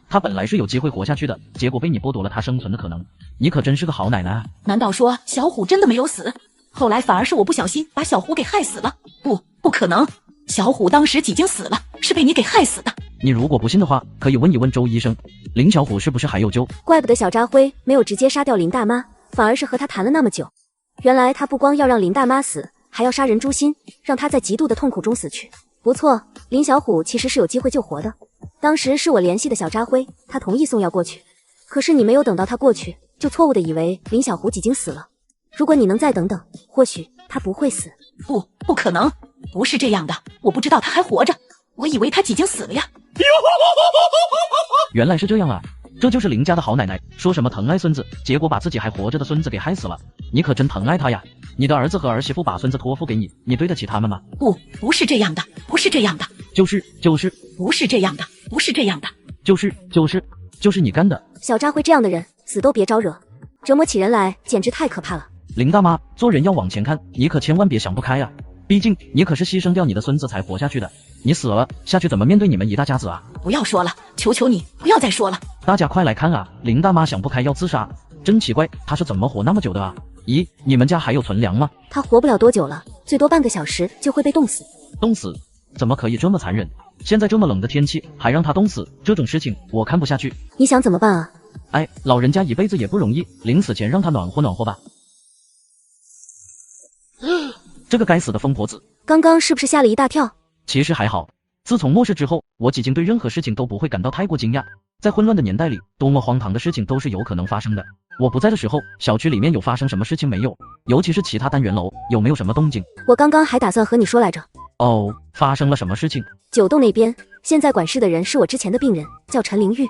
他本来是有机会活下去的，结果被你剥夺了他生存的可能。你可真是个好奶奶啊！难道说小虎真的没有死？后来反而是我不小心把小虎给害死了？不可能，小虎当时已经死了，是被你给害死的。你如果不信的话，可以问一问周医生，林小虎是不是还有救？怪不得小扎辉没有直接杀掉林大妈，反而是和他谈了那么久。原来他不光要让林大妈死，还要杀人诛心，让他在极度的痛苦中死去。不错，林小虎其实是有机会救活的。当时是我联系的小扎辉，他同意送药过去，可是你没有等到他过去，就错误的以为林小虎已经死了。如果你能再等等，或许他不会死。不可能，不是这样的，我不知道他还活着，我以为他已经死了呀。原来是这样啊，这就是林家的好奶奶，说什么疼爱孙子，结果把自己还活着的孙子给害死了。你可真疼爱他呀！你的儿子和儿媳妇把孙子托付给你，你对得起他们吗？不是这样的，不是这样的，就是不是这样的，不是这样的，就是你干的。小扎辉这样的人，死都别招惹，折磨起人来简直太可怕了。林大妈，做人要往前看，你可千万别想不开啊！毕竟你可是牺牲掉你的孙子才活下去的，你死了下去怎么面对你们一大家子啊？不要说了，求求你不要再说了。大家快来看啊，林大妈想不开要自杀，真奇怪，她是怎么活那么久的啊？咦，你们家还有存粮吗？她活不了多久了，最多半个小时就会被冻死。冻死？怎么可以这么残忍？现在这么冷的天气还让她冻死，这种事情我看不下去。你想怎么办啊？老人家一辈子也不容易，临死前让她暖和暖和吧。这个该死的疯婆子，刚刚是不是吓了一大跳？其实还好，自从末世之后，我几经对任何事情都不会感到太过惊讶。在混乱的年代里，多么荒唐的事情都是有可能发生的。我不在的时候，小区里面有发生什么事情没有？尤其是其他单元楼，有没有什么动静？我刚刚还打算和你说来着。哦，发生了什么事情？9栋那边，现在管事的人是我之前的病人，叫陈玲玉。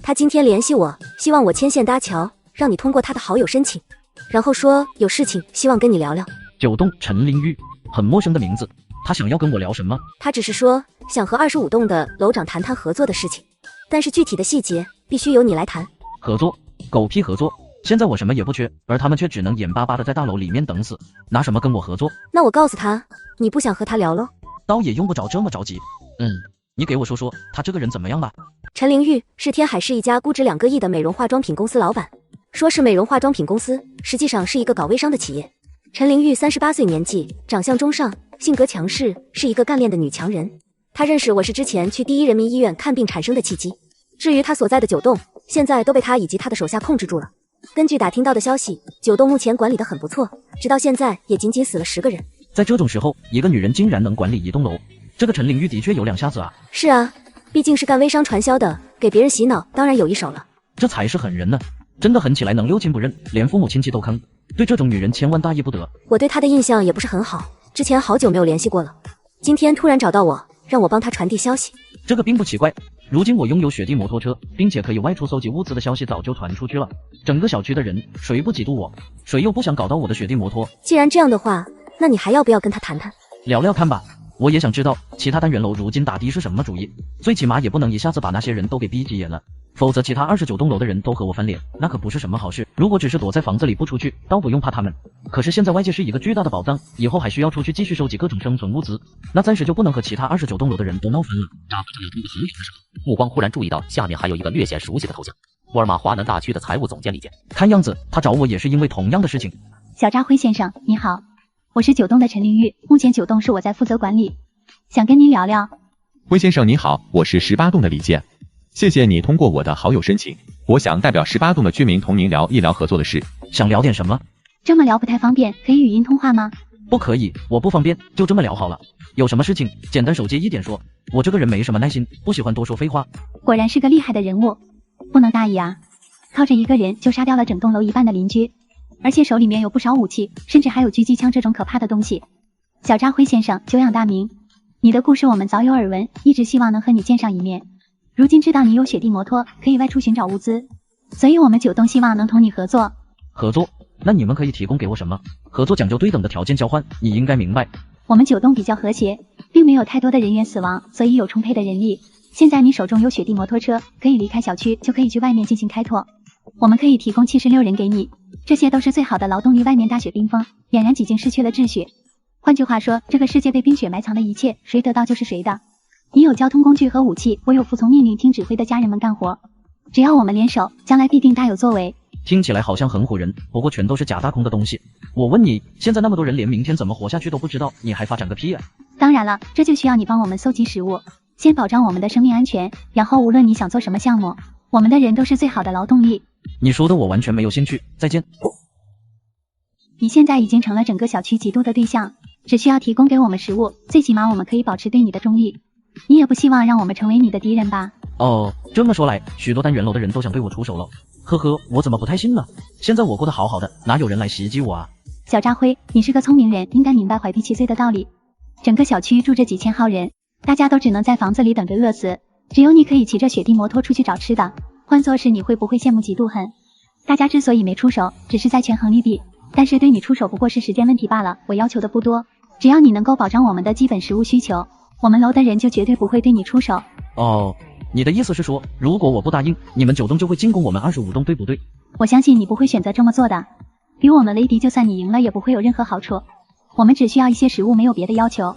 他今天联系我，希望我牵线搭桥，让你通过他的好友申请，然后说有事情希望跟你聊聊。9栋陈玲玉，很陌生的名字，他想要跟我聊什么？他只是说想和25栋的楼长谈谈合作的事情，但是具体的细节必须由你来谈。合作？狗屁合作！现在我什么也不缺，而他们却只能眼巴巴的在大楼里面等死，拿什么跟我合作？那我告诉他，你不想和他聊咯？倒也用不着这么着急。你给我说说他这个人怎么样了？陈玲玉是天海市一家估值2个亿的美容化妆品公司老板，说是美容化妆品公司，实际上是一个搞微商的企业。陈玲玉38岁年纪，长相中上，性格强势，是一个干练的女强人。她认识我是之前去第一人民医院看病产生的契机。至于她所在的九栋，现在都被她以及她的手下控制住了。根据打听到的消息，九栋目前管理得很不错，直到现在也仅仅死了10个人。在这种时候，一个女人竟然能管理一栋楼，这个陈玲玉的确有两下子啊。是啊，毕竟是干微商传销的，给别人洗脑当然有一手了。这才是狠人呢，真的狠起来能六亲不认，连父母亲戚都坑。对这种女人千万大意不得。我对她的印象也不是很好，之前好久没有联系过了，今天突然找到我，让我帮她传递消息。这个并不奇怪，如今我拥有雪地摩托车，并且可以外出搜集物资的消息早就传出去了。整个小区的人谁不嫉妒我，谁又不想搞到我的雪地摩托？既然这样的话，那你还要不要跟她谈谈？聊聊看吧，我也想知道其他单元楼如今打的是什么主意，最起码也不能一下子把那些人都给逼急眼了，否则其他29栋楼的人都和我翻脸，那可不是什么好事。如果只是躲在房子里不出去，倒不用怕他们，可是现在外界是一个巨大的宝藏，以后还需要出去继续收集各种生存物资，那暂时就不能和其他29栋楼的人都闹翻了。眨不着通的很远的时候，目光忽然注意到下面还有一个略显熟悉的头像，沃尔玛华南大区的财务总监李健。看样子他找我也是因为同样的事情。小扎辉先生，你好，我是九栋的陈玲玉，目前九栋是我在负责管理，想跟您聊聊。辉先生你好，我是18栋的李健，谢谢你通过我的好友申请，我想代表18栋的居民同您聊一聊合作的事。想聊点什么？这么聊不太方便，可以语音通话吗？不可以，我不方便，就这么聊好了。有什么事情简单手接一点说，我这个人没什么耐心，不喜欢多说废话。果然是个厉害的人物，不能大意啊，靠着一个人就杀掉了整栋楼一半的邻居，而且手里面有不少武器，甚至还有狙击枪这种可怕的东西。小扎辉先生，久仰大名，你的故事我们早有耳闻，一直希望能和你见上一面。如今知道你有雪地摩托，可以外出寻找物资，所以我们九栋希望能同你合作。合作？那你们可以提供给我什么？合作讲究对等的条件交换，你应该明白。我们九栋比较和谐，并没有太多的人员死亡，所以有充沛的人力。现在你手中有雪地摩托车，可以离开小区就可以去外面进行开拓，我们可以提供76人给你，这些都是最好的劳动力。外面大雪冰封，俨然几近失去了秩序。换句话说，这个世界被冰雪埋藏的一切，谁得到就是谁的。你有交通工具和武器，我有服从命令听指挥的家人们干活，只要我们联手，将来必定大有作为。听起来好像很唬人，不过全都是假大空的东西。我问你，现在那么多人连明天怎么活下去都不知道，你还发展个屁啊？当然了，这就需要你帮我们搜集食物，先保障我们的生命安全，然后无论你想做什么项目，我们的人都是最好的劳动力。你说的我完全没有兴趣，再见。你现在已经成了整个小区嫉妒的对象，只需要提供给我们食物，最起码我们可以保持对你的中立。你也不希望让我们成为你的敌人吧？哦，这么说来，许多单元楼的人都想对我出手了。呵呵，我怎么不太信呢？现在我过得好好的，哪有人来袭击我啊？小扎辉，你是个聪明人，应该明白怀璧其罪的道理。整个小区住着几千号人，大家都只能在房子里等着饿死，只有你可以骑着雪地摩托出去找吃的。换作是你会不会羡慕嫉妒恨？大家之所以没出手，只是在权衡利弊，但是对你出手不过是时间问题罢了。我要求的不多，只要你能够保障我们的基本食物需求，我们楼的人就绝对不会对你出手。哦，你的意思是说，如果我不答应，你们9栋就会进攻我们25栋，对不对？我相信你不会选择这么做的，与我们为敌，就算你赢了也不会有任何好处。我们只需要一些食物，没有别的要求，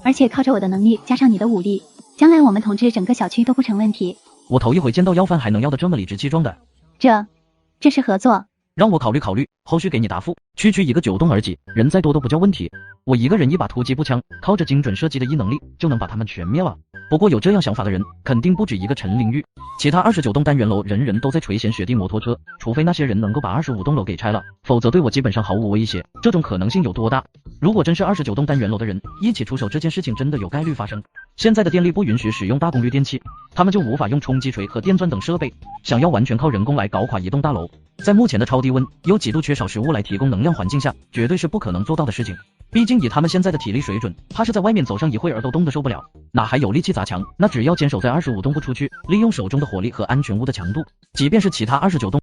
而且靠着我的能力加上你的武力，将来我们统治整个小区都不成问题。我头一回见到要饭还能要得这么理直气壮的。这是合作。让我考虑考虑，后续给你答复。区区一个9栋而已，人再多都不叫问题。我一个人一把突击步枪，靠着精准射击的能力就能把他们全灭了。不过有这样想法的人肯定不止一个陈玲玉，其他29栋单元楼人人都在垂涎雪地摩托车，除非那些人能够把25栋楼给拆了，否则对我基本上毫无威胁。这种可能性有多大？如果真是29栋单元楼的人一起出手，这件事情真的有概率发生。现在的电力不允许使用大功率电器，他们就无法用冲击锤和电钻等设备，想要完全靠人工来搞垮一栋大楼，在目前的超低温又极度缺少食物来提供能量环境下，绝对是不可能做到的事情。毕竟以他们现在的体力水准，怕是在外面走上一会儿都冻得受不了，哪还有力气砸墙？那只要坚守在25栋不出去，利用手中的火力和安全屋的强度，即便是其他29栋